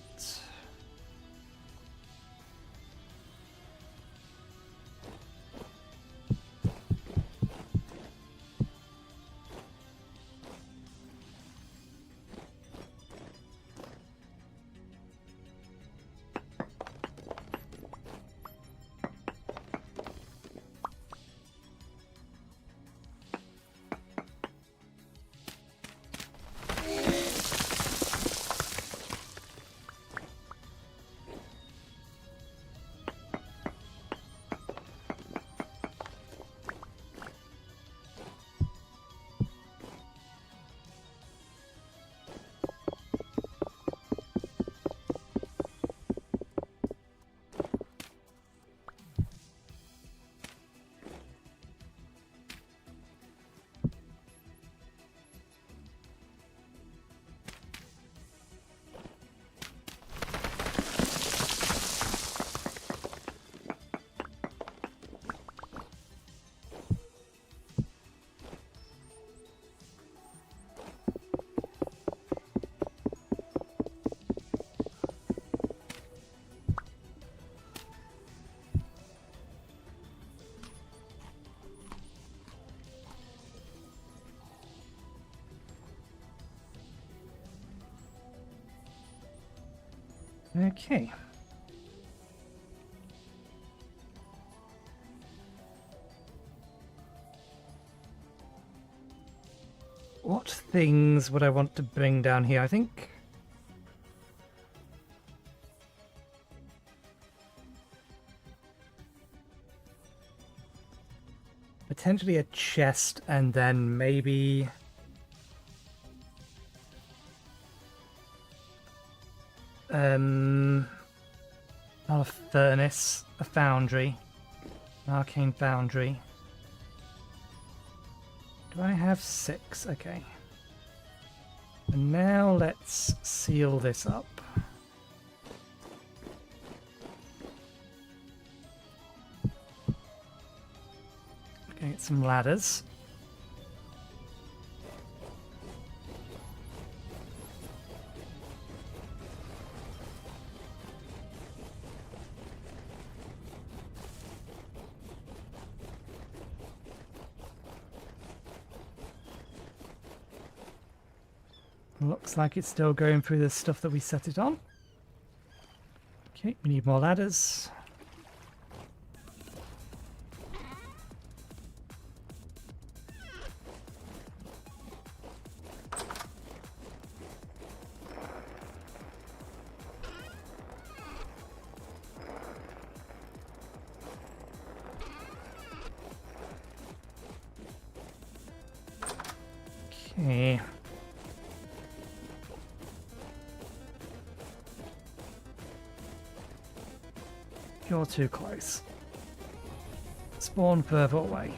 Okay. What things would I want to bring down here? I think potentially a chest and then maybe not a furnace, a foundry, an arcane foundry. Do I have 6? Okay. And now let's seal this up. Okay, get some ladders. Looks like it's still going through the stuff that we set it on. Okay, we need more ladders. Okay. You're too close. Spawn further away.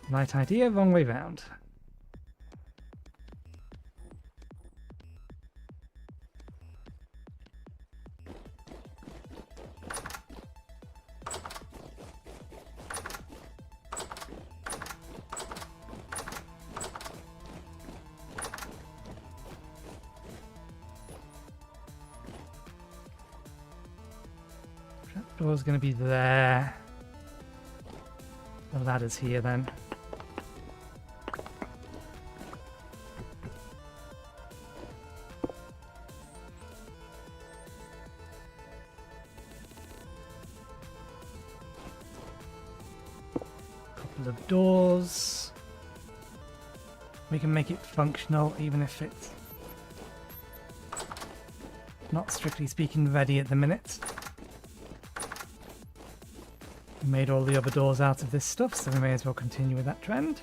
Right idea, wrong way round. Trapdoor's going to be there. The ladder's here then. Of doors. We can make it functional even if it's not strictly speaking ready at the minute. We made all the other doors out of this stuff, so we may as well continue with that trend.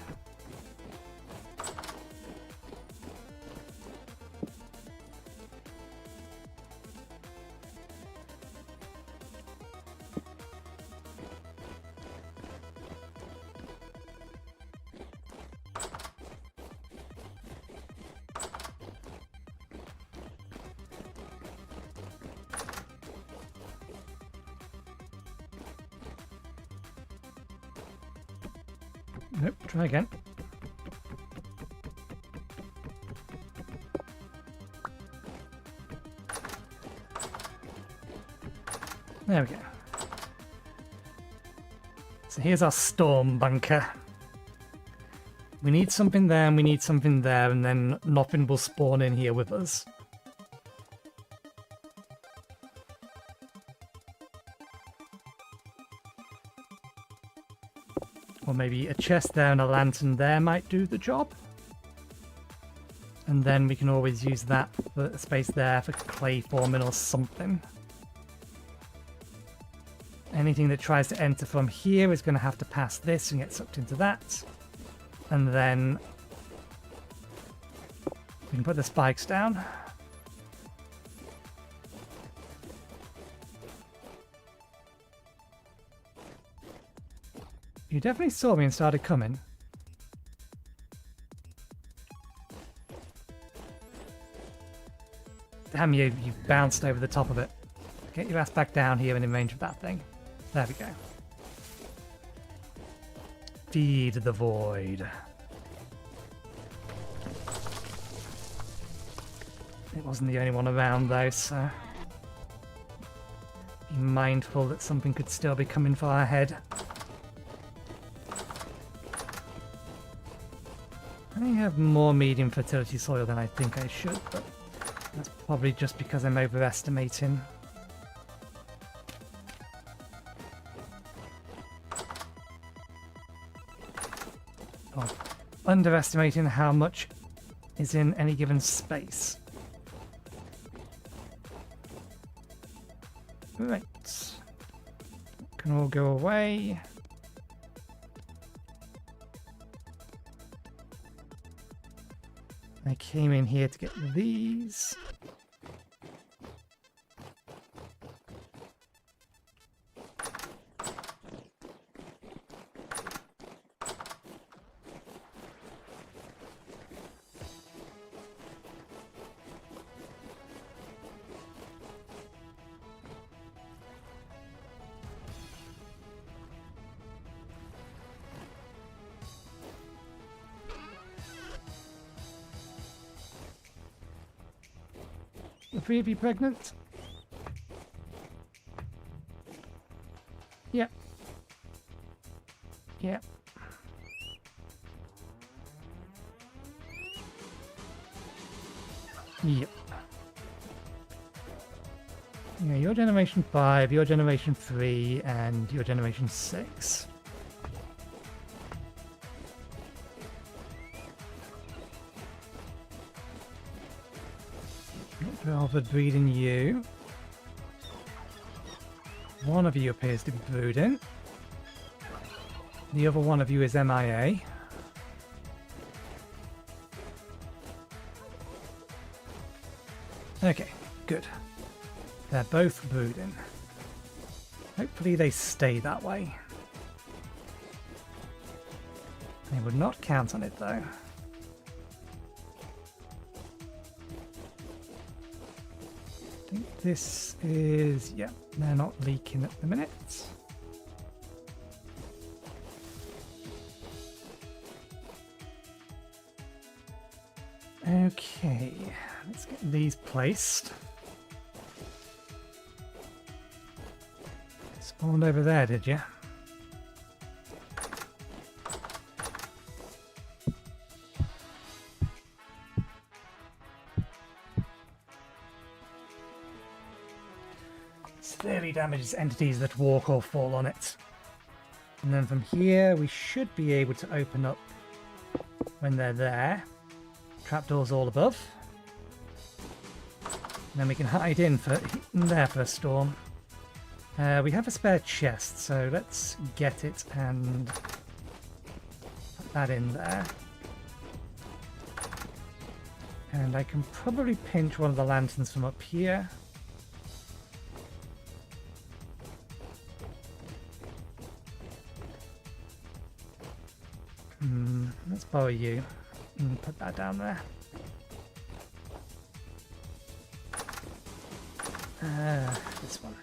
Nope, try again. There we go. So here's our storm bunker. We need something there and we need something there, and then nothing will spawn in here with us. Or maybe a chest there and a lantern there might do the job. And then we can always use that for space there for clay forming or something. Anything that tries to enter from here is going to have to pass this and get sucked into that. And then we can put the spikes down. You definitely saw me and started coming. Damn you, you bounced over the top of it. Get your ass back down here and in range of that thing. There we go. Feed the void. It wasn't the only one around though, so be mindful that something could still be coming for our head. I have more medium fertility soil than I think I should, but that's probably just because I'm overestimating. Or underestimating how much is in any given space. Right. Can all go away. I came in here to get these. the three of you pregnant? Yep. Yep. Yep. Yeah, you're generation 5, you're generation 3, and you're generation 6. Not bothered breeding you. One of you appears to be brooding. The other one of you is MIA. Okay, good. They're both brooding. Hopefully they stay that way. They would not count on it though. I think this is... yeah, they're not leaking at the minute. Okay, let's get these placed. Spawned over there, did you? Severely damages entities that walk or fall on it. And then from here, we should be able to open up when they're there. Trapdoors all above. And then we can hide in there for a storm. We have a spare chest, so let's get it and put that in there. And I can probably pinch one of the lanterns from up here. Let's borrow you and put that down there. This one.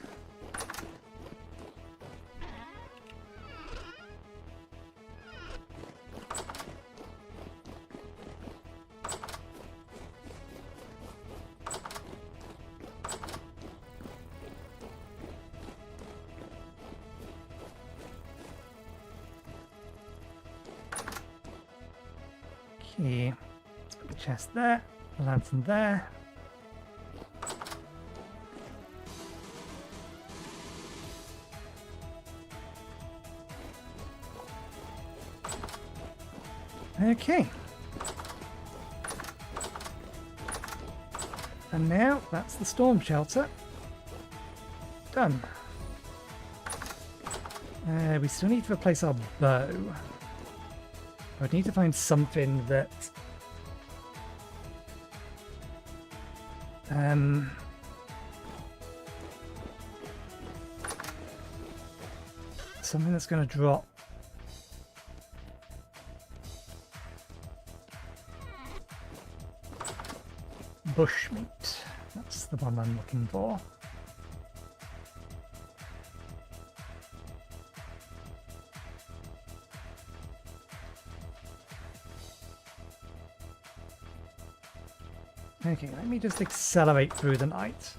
Okay, let's put the chest there, the lantern there. Okay. And now that's the storm shelter. Done. We still need to replace our bow. I'd need to find something that something that's going to drop bushmeat. That's the one I'm looking for. Okay, let me just accelerate through the night.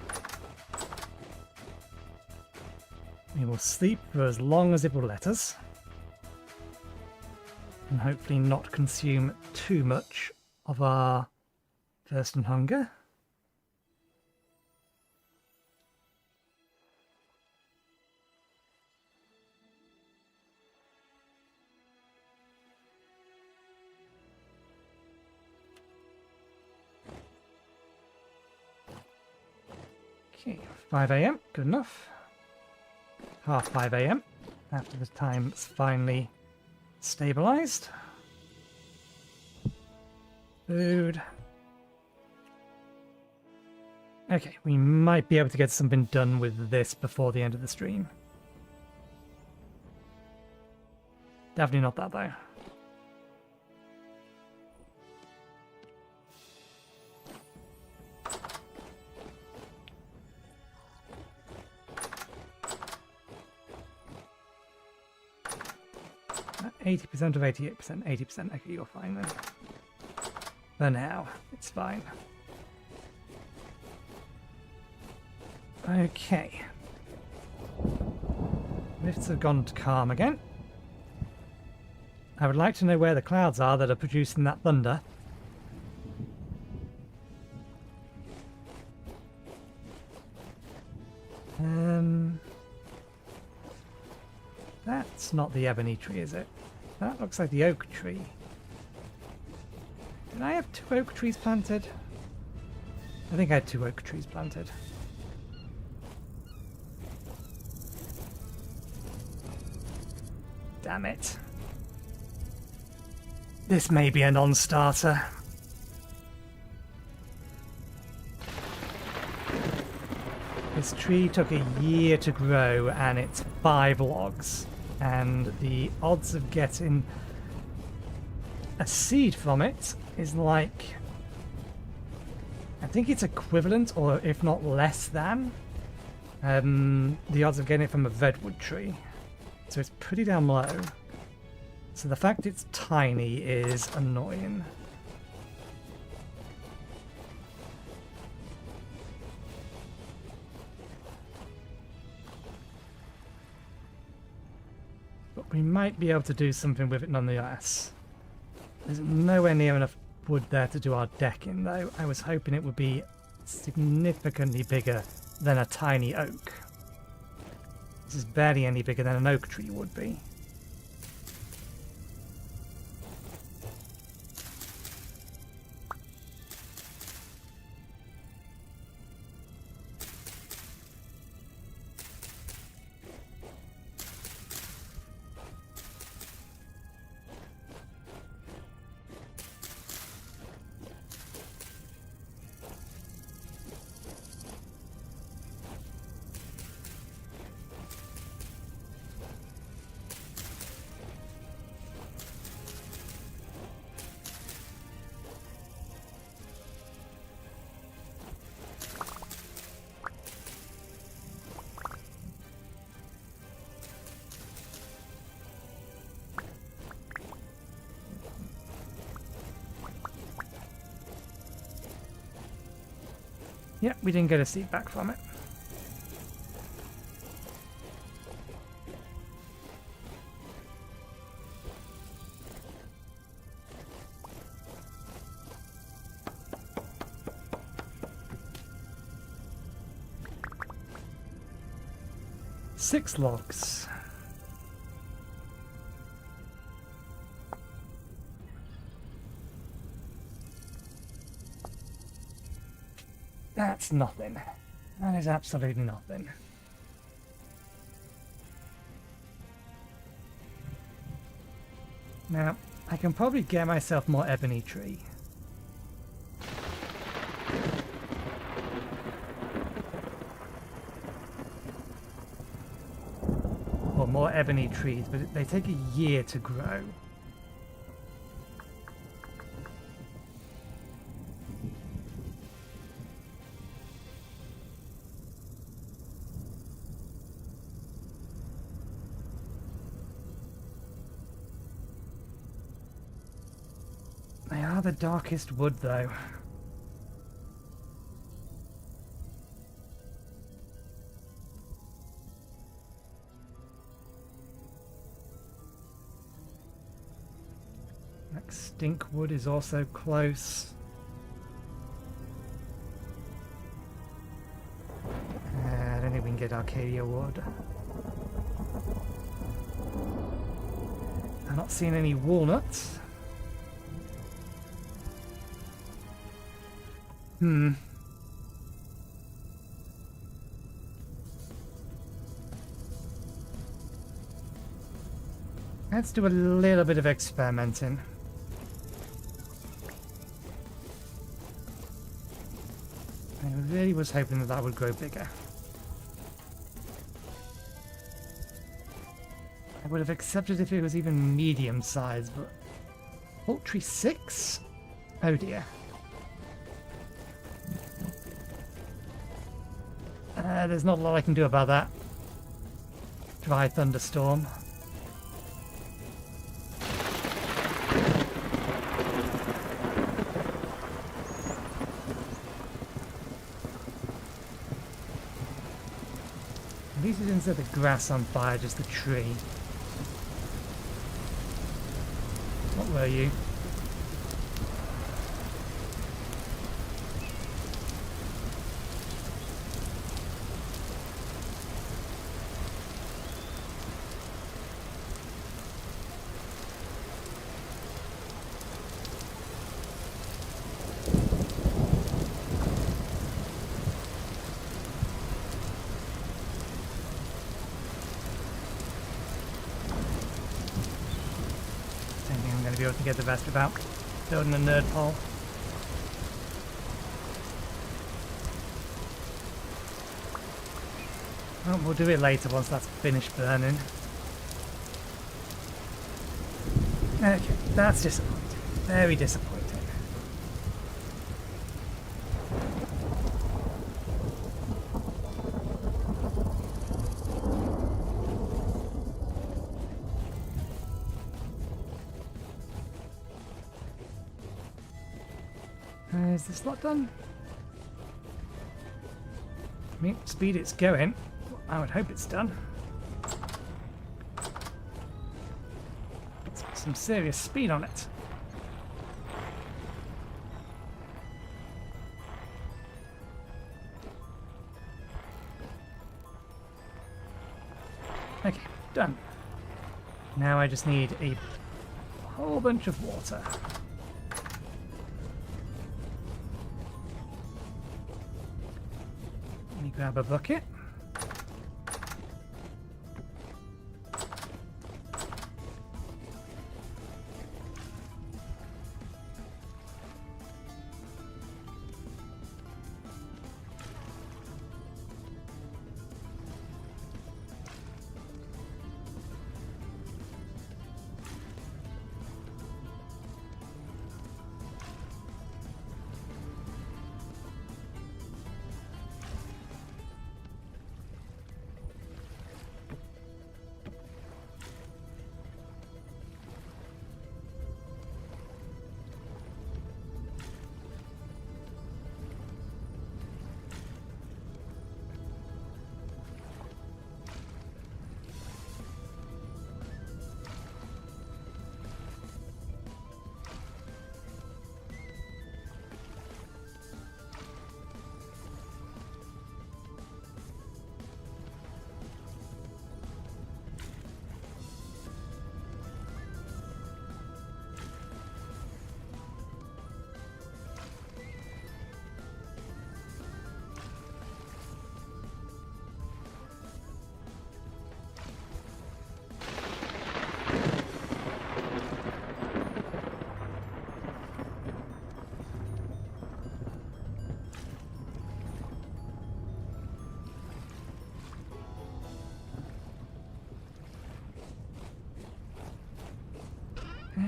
We will sleep for as long as it will let us. And hopefully not consume too much of our thirst and hunger. Okay, 5 AM, good enough. Half 5 AM, after the time's finally stabilized. Food. Okay, we might be able to get something done with this before the end of the stream. Definitely not that though. At 80% of 88%, 80%. Okay, you're fine then. For now, it's fine. Okay. Rifts have gone to calm again. I would like to know where the clouds are that are producing that thunder. That's not the ebony tree, is it? That looks like the oak tree. Did I have 2 oak trees planted? I think I had 2 oak trees planted. Damn it. This may be a non-starter. This tree took a year to grow and it's 5 logs. And the odds of getting a seed from it is like... I think it's equivalent, or if not less than, the odds of getting it from a redwood tree. So it's pretty damn low. So the fact it's tiny is annoying. But we might be able to do something with it nonetheless. There's nowhere near enough wood there to do our decking though. I was hoping it would be significantly bigger than a tiny oak. This is barely any bigger than an oak tree would be. Yeah, we didn't get a seed back from it. Six logs. That's nothing. That is absolutely nothing. Now, I can probably get myself more ebony tree. Or more ebony trees, but they take a year to grow. They are the darkest wood, though. Like stinkwood is also close. I don't think we can get Arcadia wood. I'm not seeing any walnuts. Let's do a little bit of experimenting. I really was hoping that that would grow bigger. I would have accepted if it was even medium size, but... Poultry 6? Oh dear. There's not a lot I can do about that. Dry thunderstorm. least it didn't set the grass on fire, just the tree. What were you? Be able to get the best without building a nerd pole. Well, we'll do it later once that's finished burning. Okay, that's disappointing. Very disappointing. Is this lot done? I mean, speed it's going. I would hope it's done. Let's put some serious speed on it. Okay, done. Now I just need a whole bunch of water. Let me grab a bucket.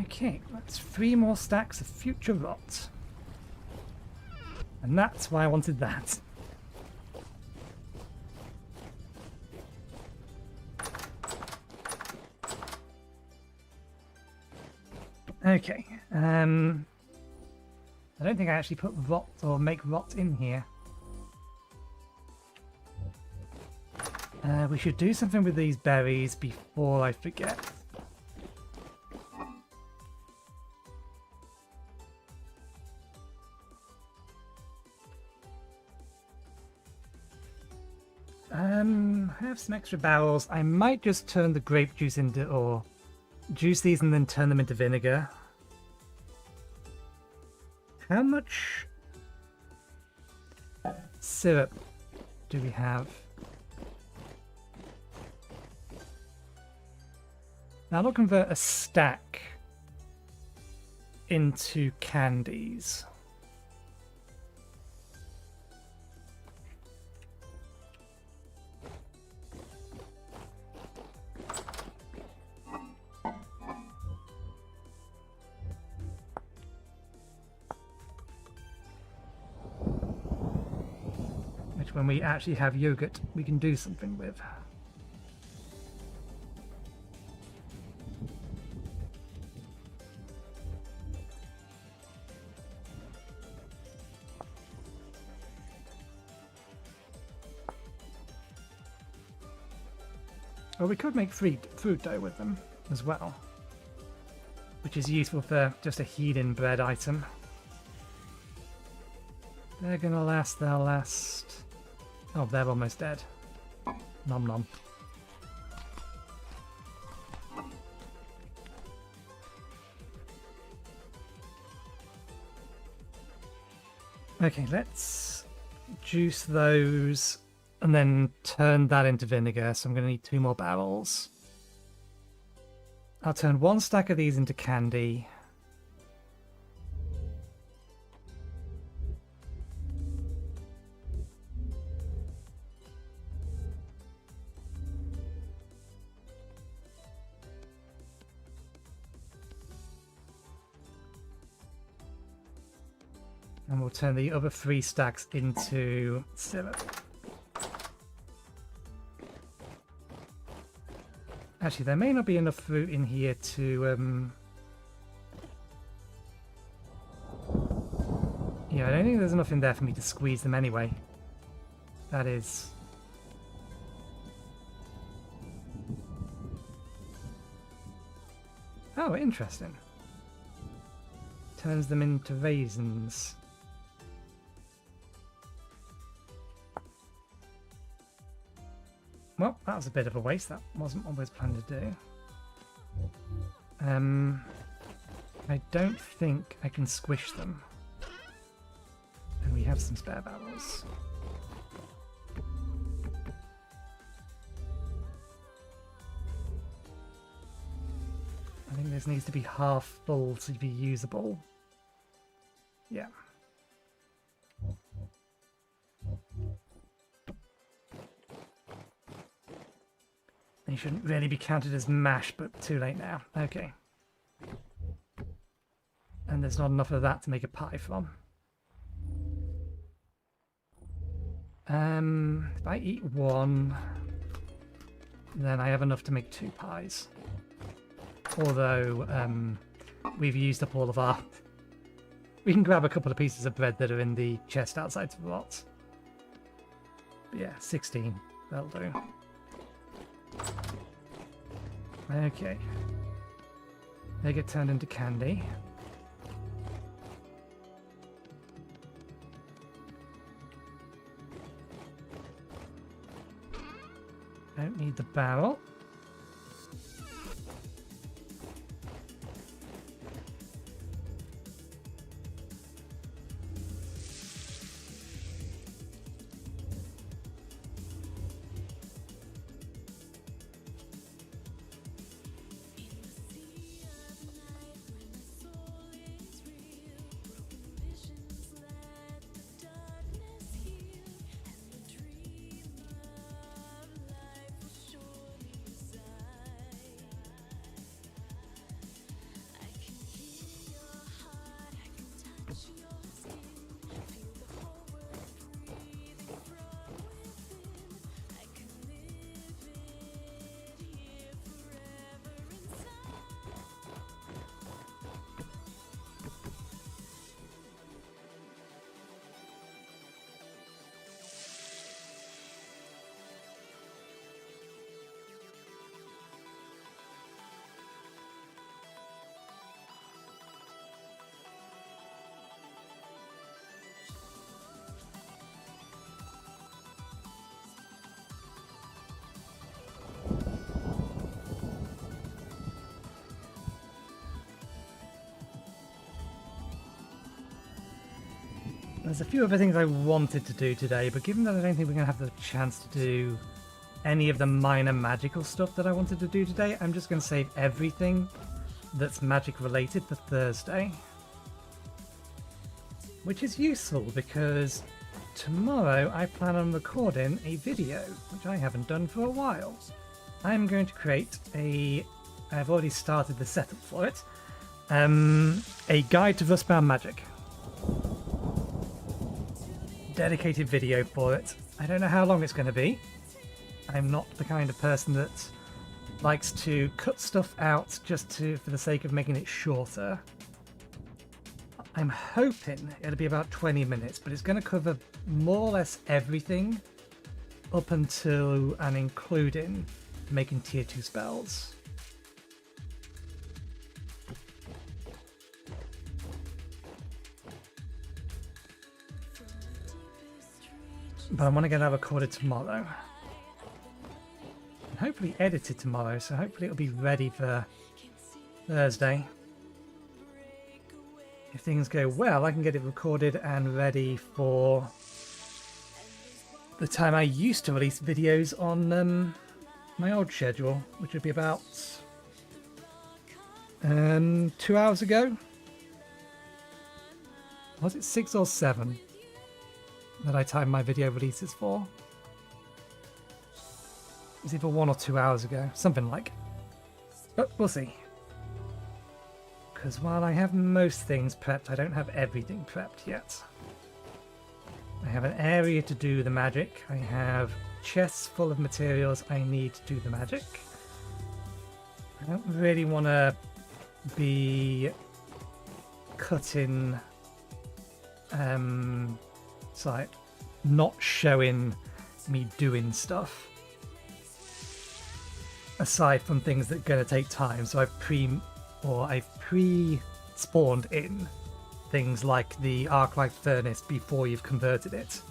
Okay, that's 3 more stacks of future rot. And that's why I wanted that. Okay, I don't think I actually put rot or make rot in here. We should do something with these berries before I forget. I have some extra barrels. I might just turn the grape juice into, or juice these and then turn them into vinegar. How much syrup do we have? That'll convert a stack into candies. Which, when we actually have yogurt, we can do something with. Or we could make fruit dough with them as well, which is useful for just a heat-in bread item. They're gonna last, they'll last... Oh, they're almost dead. Nom nom. Okay, let's juice those and then turn that into vinegar. So I'm going to need 2 more barrels. I'll turn 1 stack of these into candy. And we'll turn the other 3 stacks into syrup. Actually, there may not be enough fruit in here to... Yeah, I don't think there's enough in there for me to squeeze them anyway. That is... Oh, interesting. Turns them into raisins. Well, that was a bit of a waste. That wasn't what I was planning to do. I don't think I can squish them. And we have some spare barrels. I think this needs to be half full to be usable. Yeah. They shouldn't really be counted as mash, but too late now. Okay. And there's not enough of that to make a pie from. If I eat 1, then I have enough to make 2 pies. Although, we've used up all of our... We can grab a couple of pieces of bread that are in the chest outside the lot. But yeah, 16. That'll do. Okay. They get turned into candy. Don't need the barrel. There's a few other things I wanted to do today, but given that I don't think we're going to have the chance to do any of the minor magical stuff that I wanted to do today, I'm just going to save everything that's magic related for Thursday. Which is useful because tomorrow I plan on recording a video, which I haven't done for a while. I'm going to create I've already started the setup for it, a guide to Rustbound Magic. Dedicated video for it. I don't know how long it's going to be. I'm not the kind of person that likes to cut stuff out just for the sake of making it shorter. I'm hoping it'll be about 20 minutes, but it's going to cover more or less everything up until and including for making tier 2 spells. But I want to get that recorded tomorrow. And hopefully edited tomorrow, so hopefully it'll be ready for Thursday. If things go well, I can get it recorded and ready for the time I used to release videos on my old schedule, which would be about 2 hours ago. Was it 6 or 7 that I timed my video releases for? It was either 1 or 2 hours ago, something like. But we'll see. Because while I have most things prepped, I don't have everything prepped yet. I have an area to do the magic. I have chests full of materials I need to do the magic. I don't really want to be cutting, so like not showing me doing stuff. Aside from things that are going to take time, so I've pre-spawned in things like the Arclight Furnace before you've converted it.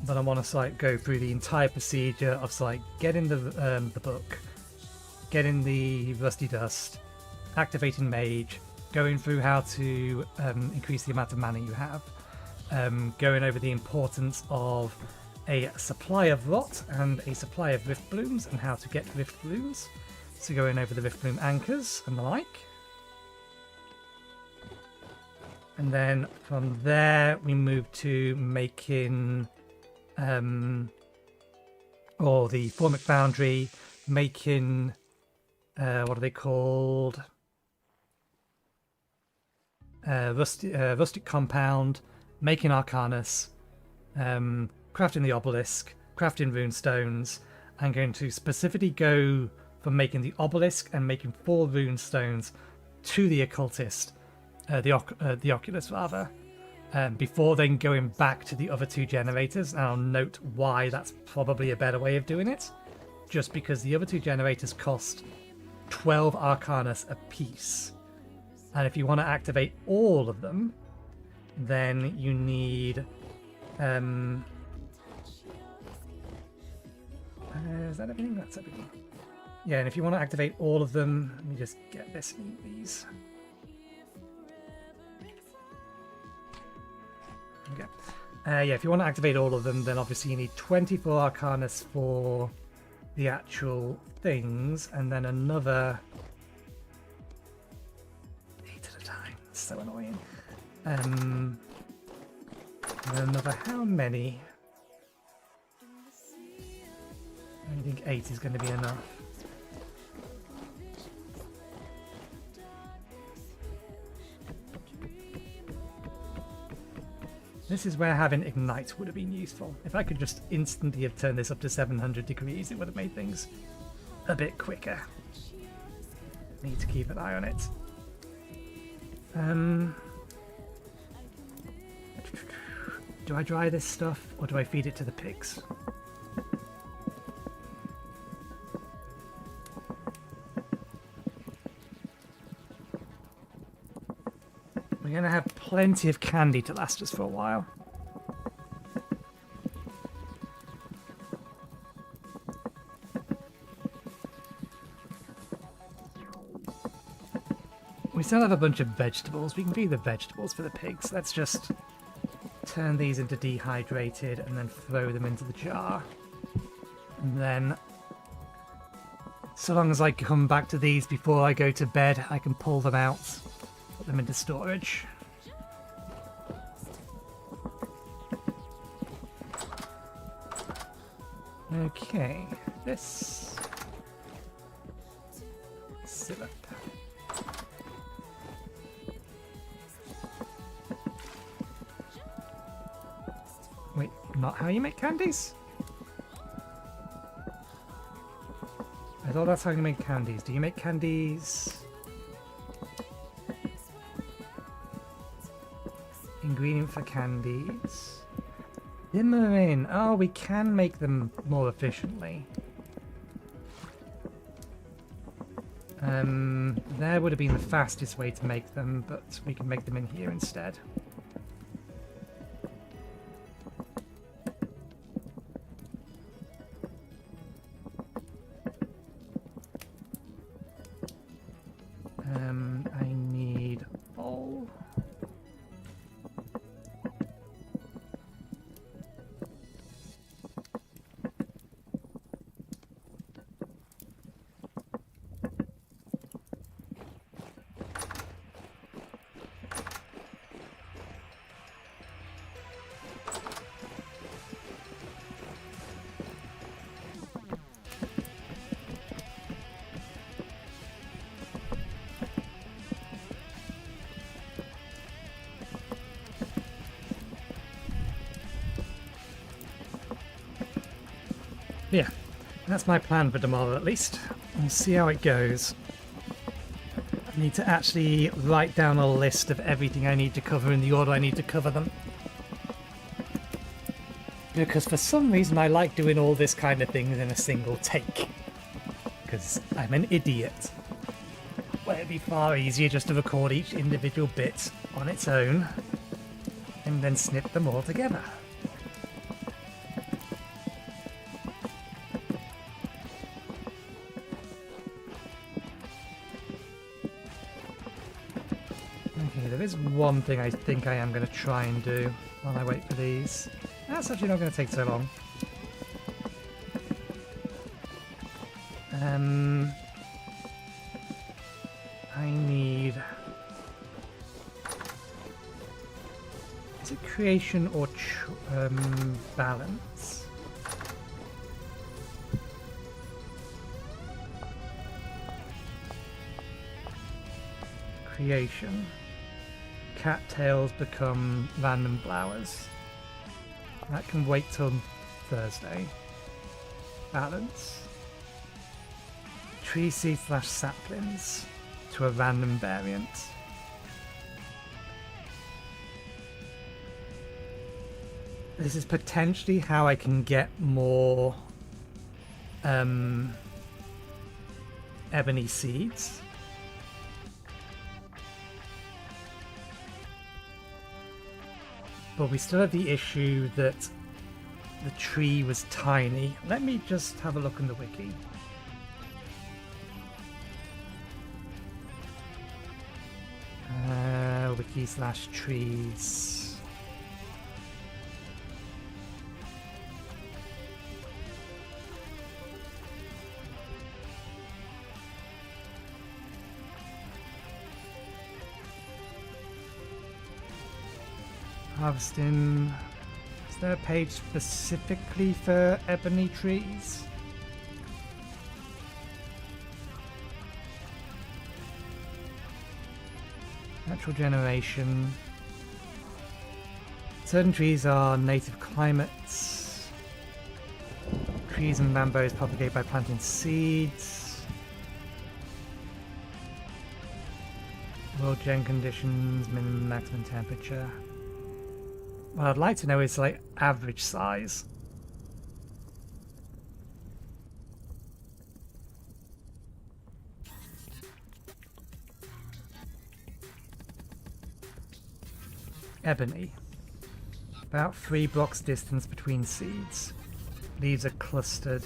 But I want to like go through the entire procedure of like getting the book, getting the Rusty Dust, activating Mage, going through how to increase the amount of mana you have, going over the importance of a supply of Rot and a supply of Rift Blooms and how to get Rift Blooms. So going over the Rift Bloom anchors and the like. And then from there we move to making or the Formic Foundry, making what are they called? Rustic Compound, making Arcanus, crafting the Obelisk, crafting Rune Stones. I'm going to specifically go for making the Obelisk and making 4 Rune Stones to the Occultist, the Oculus rather, before then going back to the other 2 generators. And I'll note why that's probably a better way of doing it, just because the other 2 generators cost 12 Arcanus a piece. And if you want to activate all of them, then you need is that everything? That's everything. Yeah, and if you want to activate all of them, let me just get this and eat these. Okay. Yeah, if you want to activate all of them, then obviously you need 24 Arcanus for the actual things, and then another 8 at a time. It's so annoying. And another how many? I think 8 is going to be enough. This is where having Ignite would have been useful. If I could just instantly have turned this up to 700 degrees, it would have made things a bit quicker. Need to keep an eye on it. Do I dry this stuff, or do I feed it to the pigs? We're going to have plenty of candy to last us for a while. We still have a bunch of vegetables. We can feed the vegetables for the pigs. Let's just turn these into dehydrated and then throw them into the jar. And then, so long as I come back to these before I go to bed, I can pull them out. Put them into storage. Okay, this syrup. Wait, not how you make candies? I thought that's how you make candies. Do you make candies? Ingredient for candies. Dimmer in. Oh, we can make them more efficiently. There would have been the fastest way to make them, but we can make them in here instead. I need all. Yeah, that's my plan for tomorrow at least. We'll see how it goes. I need to actually write down a list of everything I need to cover in the order I need to cover them. Because for some reason I like doing all this kind of things in a single take. Because I'm an idiot. Well, it'd be far easier just to record each individual bit on its own and then snip them all together. Okay, there is one thing I think I am going to try and do while I wait for these. That's actually not going to take so long. I need... Is it creation or balance? Creation. Cattails become random flowers. That can wait till Thursday. Balance. Tree seed / saplings to a random variant. This is potentially how I can get more ebony seeds. But we still have the issue that the tree was tiny. Let me just have a look in the wiki. Wiki / trees. Harvesting. Is there a page specifically for ebony trees? Natural generation. Certain trees are native climates. Trees and bamboos propagate by planting seeds. World gen conditions, minimum maximum temperature. What I'd like to know is like average size. Ebony. About 3 blocks distance between seeds. Leaves are clustered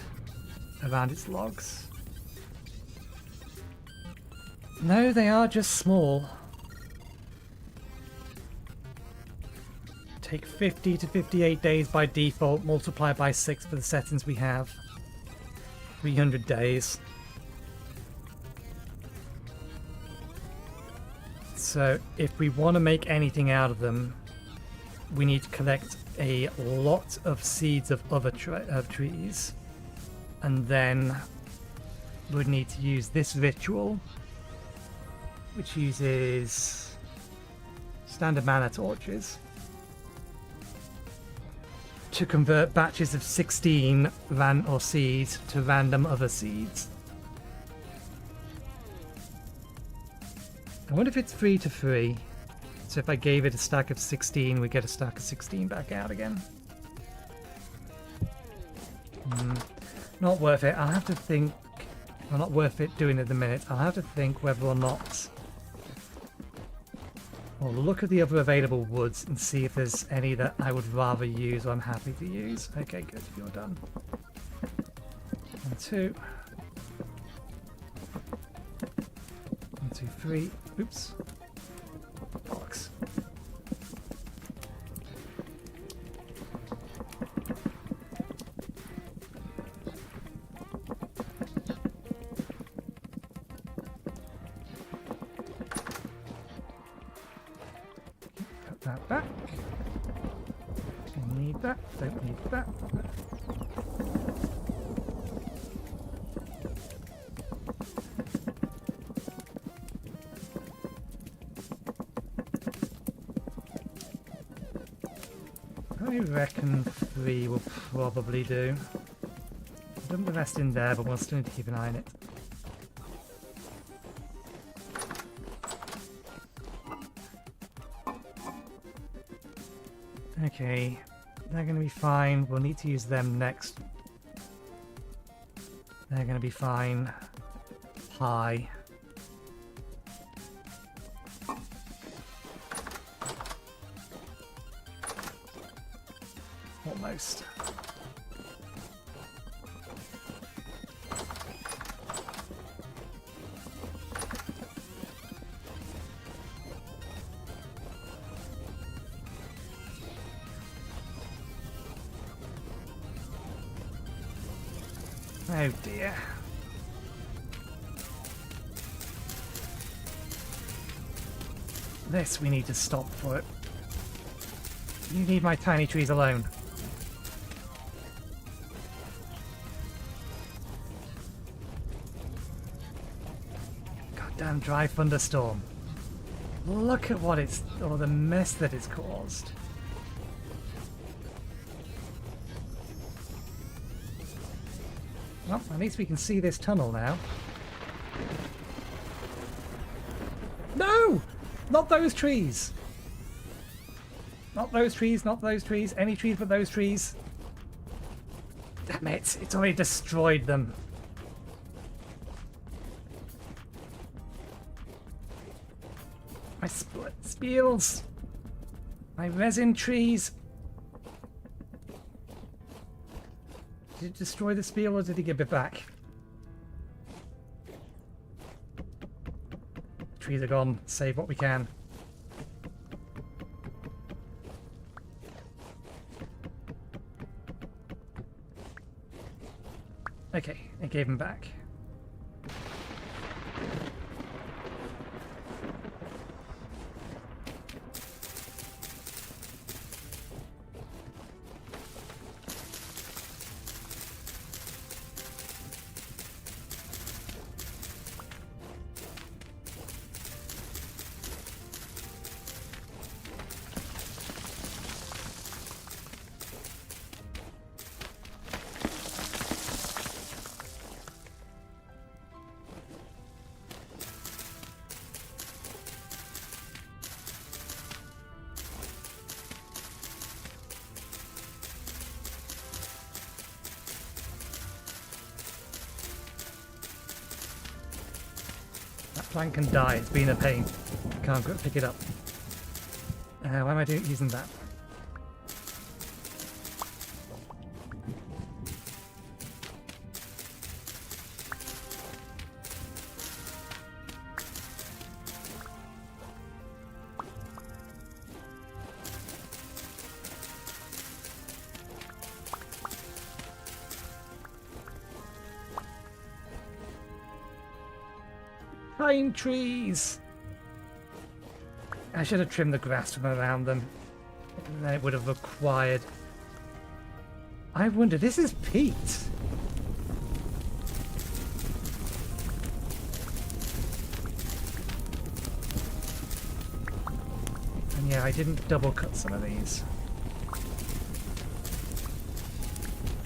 around its logs. No, they are just small. Take 50 to 58 days by default, multiply by 6 for the settings we have. 300 days. So if we want to make anything out of them, we need to collect a lot of seeds of other trees, and then we'd need to use this ritual, which uses standard mana torches, to convert batches of 16 seeds to random other seeds. I wonder if it's 3 to 3. So if I gave it a stack of 16, we get a stack of 16 back out again. Not worth it. I'll have to think... Well, not worth it doing it at the minute. I'll have to think whether or not... Well, look at the other available woods and see if there's any that I would rather use or I'm happy to use. Okay, good. You're done. 1, 2. 1, 2, 3. Oops. Bollocks. Put that back. Don't need that. Don't need that. I reckon 3 will probably do. Dump the rest in there, but we'll still need to keep an eye on it. Okay, they're going to be fine. We'll need to use them next. They're going to be fine. Pie. Almost. Oh dear. This we need to stop for it. You leave my tiny trees alone. Goddamn dry thunderstorm. Look at what it's... or the mess that it's caused. Well, at least we can see this tunnel now. No! Not those trees! Not those trees, not those trees. Any trees but those trees. Damn it, it's already destroyed them. My split spiels. My resin trees. Did it destroy the spiel or did he give it back? Trees are gone. Save what we can. Okay, it gave him back. Plank can die, it's been a pain. Can't pick it up. Why am I using that? Pine trees! I should have trimmed the grass from around them. Then it would have required... I wonder, this is peat! And yeah, I didn't double cut some of these.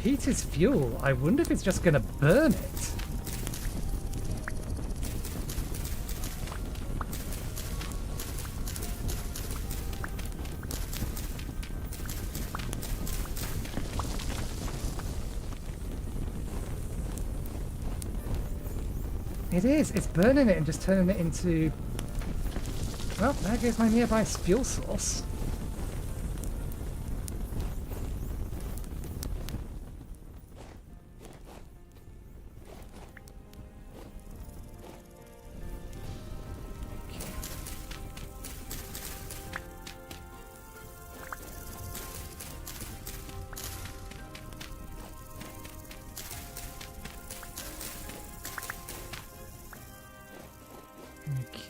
Peat is fuel. I wonder if it's just gonna burn it. It is. It's burning it and just turning it into... Well, there goes my nearby fuel source.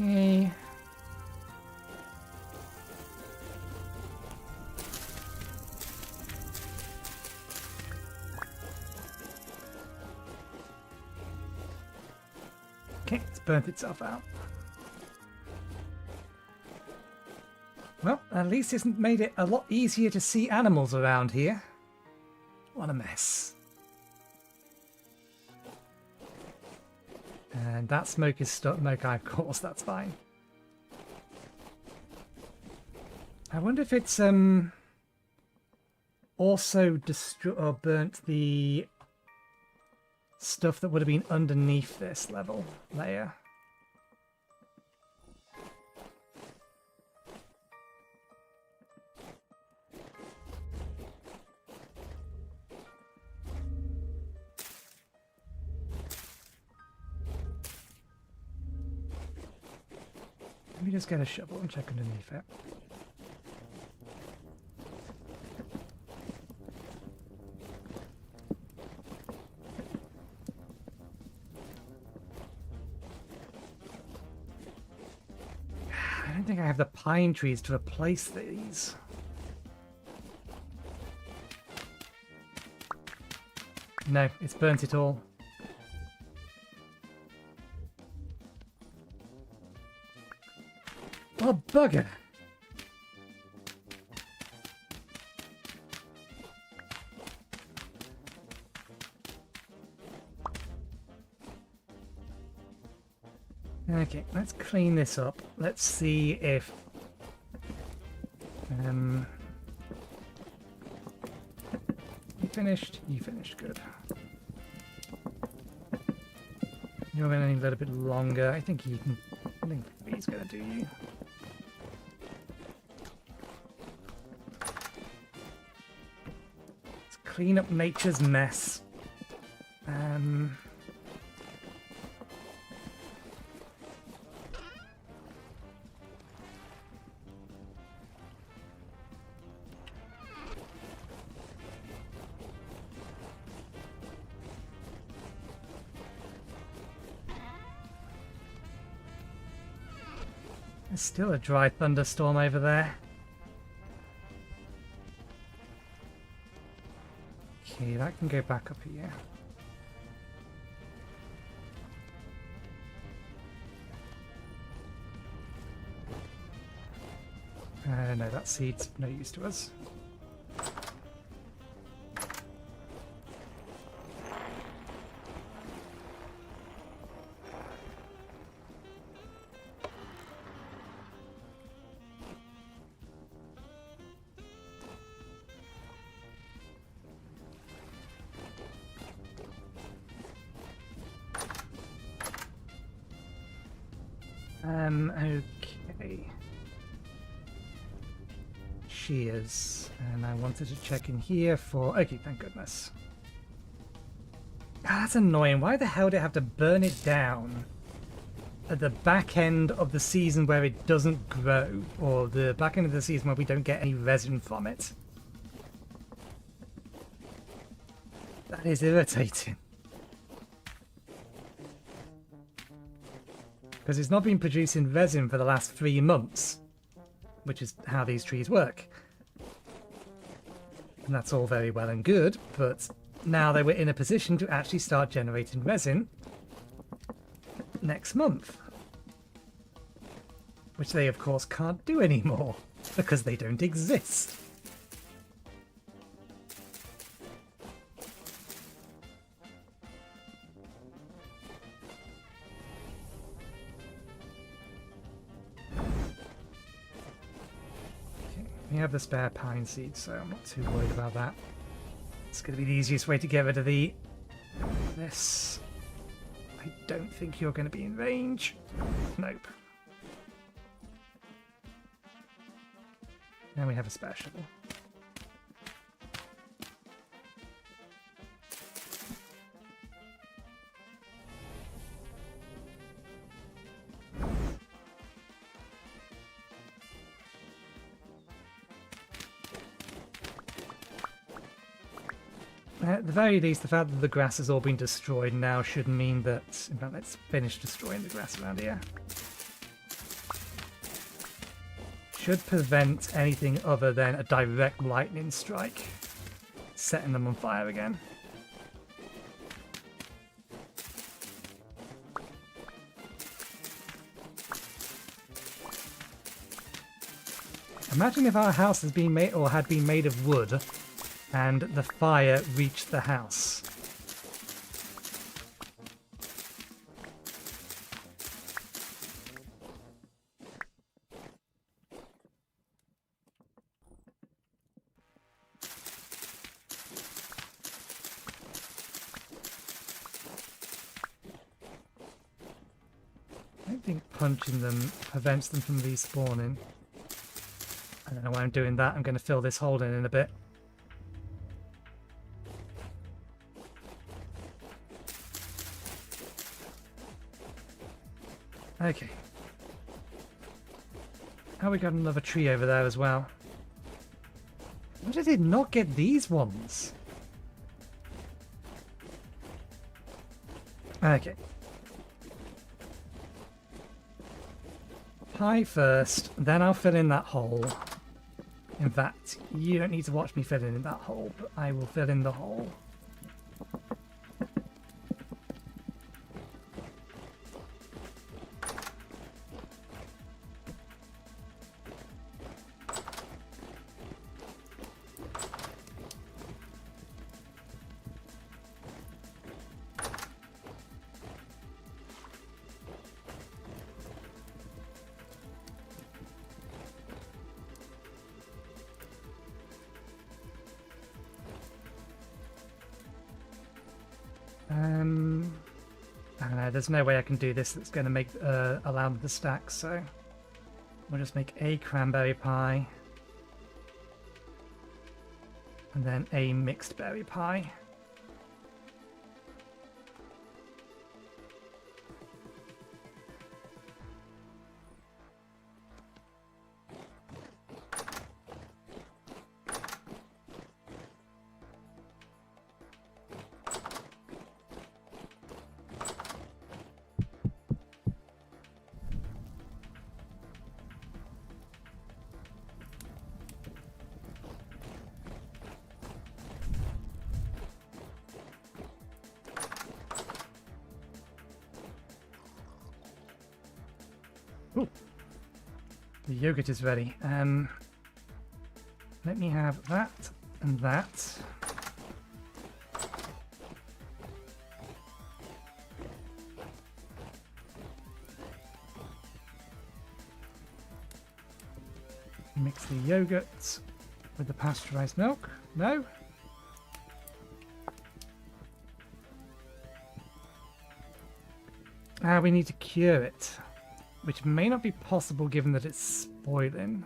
Okay. Okay, it's burnt itself out. Well, at least it's made it a lot easier to see animals around here. What a mess. And that smoke is smoke, of course, that's fine. I wonder if it's also destroyed or burnt the stuff that would have been underneath this layer. Let me just get a shovel and check underneath it. I don't think I have the pine trees to replace these. No, it's burnt it all. Oh, bugger! Okay, let's clean this up. Let's see if... You finished? You finished, good. You're going to need a little bit longer. I think he's going to do you. Let's clean up nature's mess. There's still a dry thunderstorm over there. Okay, that can go back up here. No, that seed's no use to us. Okay. Shears. And I wanted to check in here for... Okay, thank goodness. Ah, that's annoying. Why the hell did I have to burn it down at the back end of the season where it doesn't grow? Or the back end of the season where we don't get any resin from it? That is irritating. Because it's not been producing resin for the last 3 months, which is how these trees work. And that's all very well and good, but now they were in a position to actually start generating resin next month. Which they, of course, can't do anymore, because they don't exist. We have the spare pine seeds, so I'm not too worried about that. It's going to be the easiest way to get rid of this. I don't think you're going to be in range. Nope. Now we have a special. At the very least, the fact that the grass has all been destroyed now should mean that... In fact, let's finish destroying the grass around here. Should prevent anything other than a direct lightning strike setting them on fire again. Imagine if our house has been made or had been made of wood and the fire reached the house. I don't think punching them prevents them from respawning. I don't know why I'm doing that. I'm going to fill this hole in a bit. Okay. Oh, we got another tree over there as well. Why did it not get these ones? Okay. Pie first, then I'll fill in that hole. In fact, you don't need to watch me fill in that hole, but I will fill in the hole. I don't know, there's no way I can do this that's going to make allow the stack, so we'll just make a cranberry pie and then a mixed berry pie. Ooh. The yogurt is ready. Let me have that and that. Mix the yogurt with the pasteurized milk. No? We need to cure it, which may not be possible given that it's spoiling.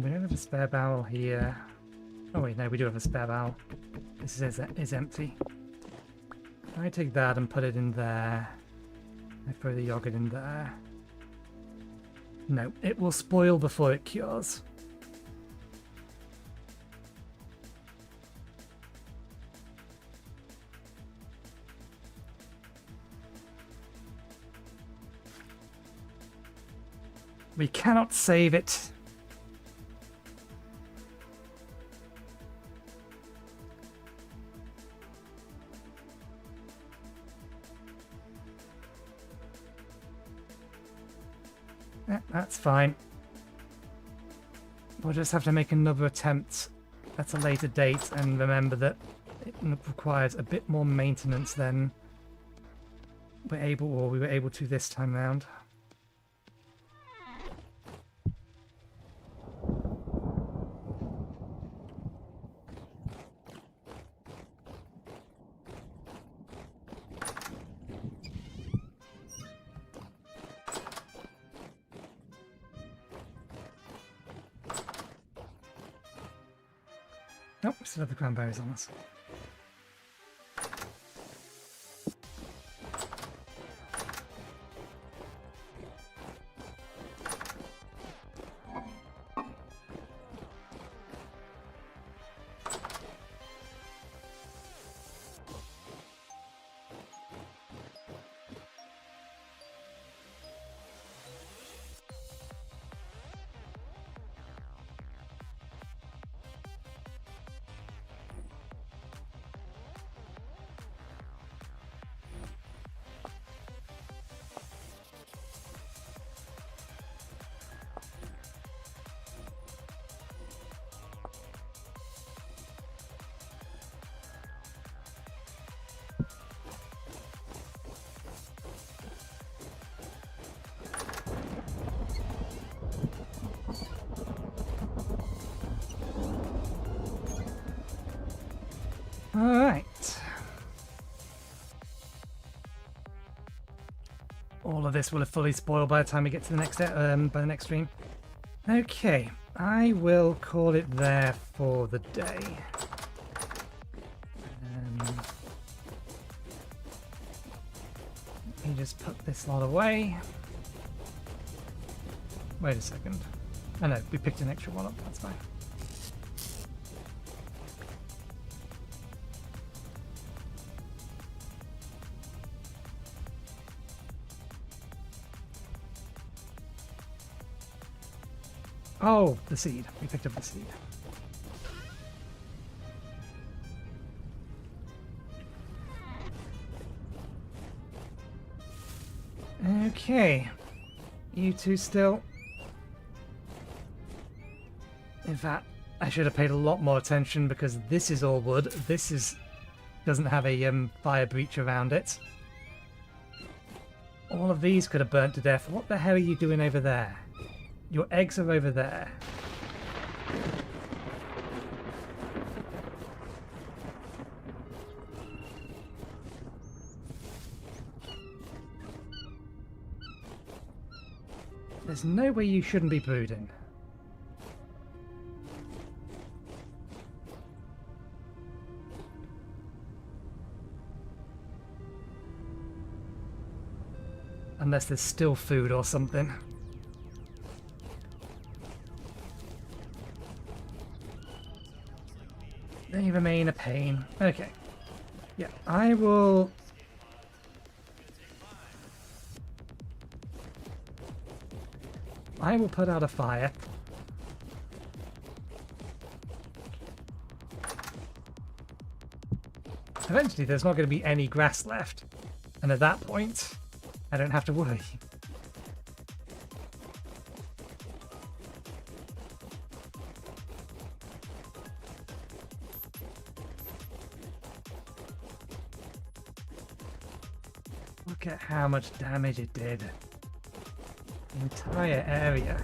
We don't have a spare barrel here. Oh wait, no, we do have a spare barrel. This is empty. I take that and put it in there. I throw the yogurt in there. No, it will spoil before it cures. We cannot save it. That's fine. We'll just have to make another attempt at a later date and remember that it requires a bit more maintenance than we were able to this time round. Nope, we still have the cranberries on us. Alright. All of this will have fully spoiled by the time we get to the next by the next stream. Okay, I will call it there for the day. Let me just put this lot away. Wait a second. Oh no, we picked an extra one up, that's fine. Oh, the seed. We picked up the seed. Okay. You two still. In fact, I should have paid a lot more attention because this is all wood. This doesn't have a fire breach around it. All of these could have burnt to death. What the hell are you doing over there? Your eggs are over there. There's no way you shouldn't be brooding. Unless there's still food or something. They remain a pain. Okay. Yeah, I will... put out a fire. Eventually there's not going to be any grass left. And at that point, I don't have to worry. Look at how much damage it did. The entire area.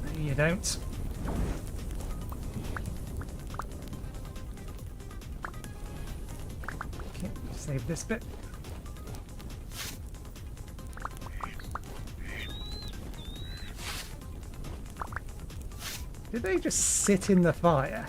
No, you don't. Okay, save this bit. Did they just sit in the fire?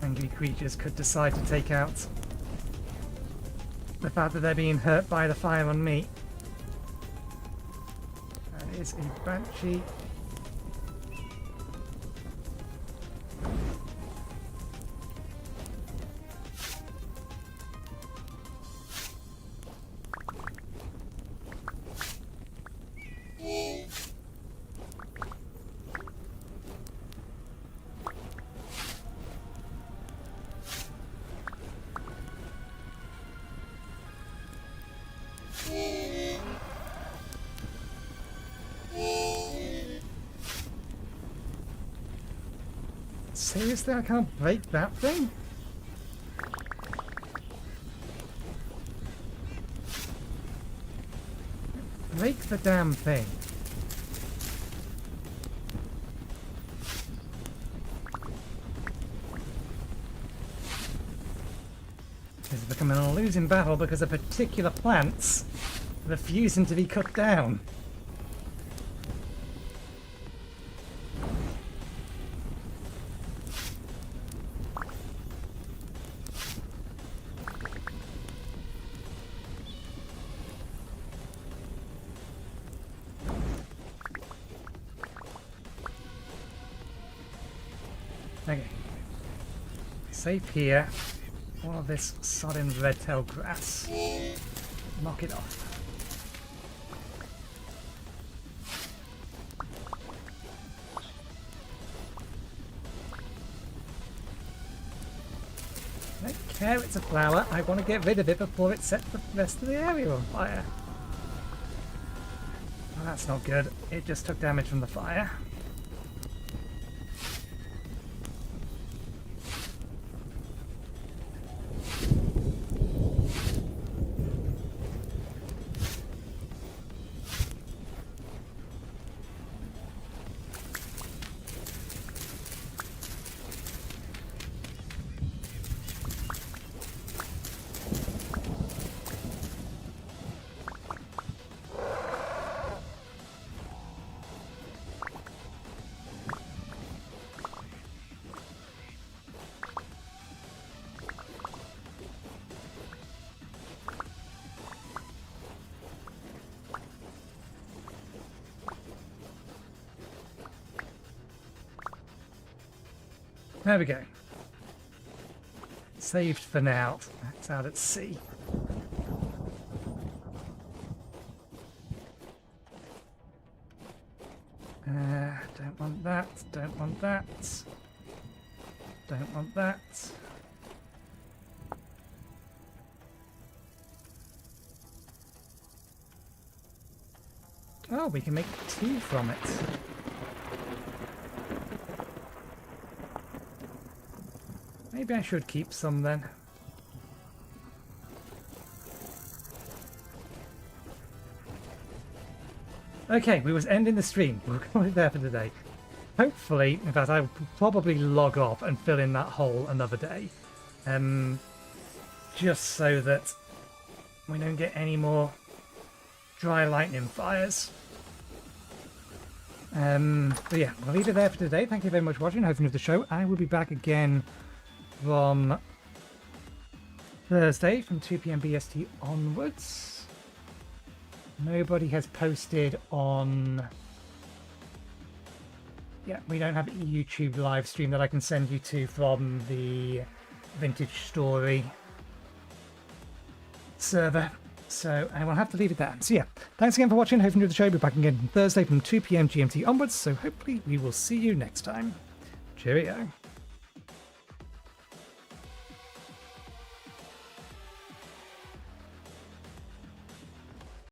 Angry creatures could decide to take out the fact that they're being hurt by the fire on me. That is a Banshee. Seriously, I can't break that thing? Break the damn thing. This is becoming a losing battle because of particular plants refusing to be cut down. Okay. Safe here. All of this sodden red-tailed grass. Knock it off. I don't care it's a flower. I want to get rid of it before it sets the rest of the area on fire. Well, that's not good. It just took damage from the fire. There we go. Saved for now. That's out at sea. Don't want that. Don't want that. Don't want that. Oh, we can make tea from it. Maybe I should keep some then. Okay, we was ending the stream. We'll call it there for today. Hopefully, in fact, I will probably log off and fill in that hole another day. Just so that we don't get any more dry lightning fires. But yeah, we'll leave it there for today. Thank you very much for watching. Hope you enjoyed the show. I will be back again from Thursday from 2 PM BST onwards. Nobody has posted on... Yeah, we don't have a YouTube live stream that I can send you to from the VintageStory server. So I will have to leave it there. So yeah, thanks again for watching. Hope you enjoyed the show. We'll be back again Thursday from 2 PM GMT onwards. So hopefully we will see you next time. Cheerio.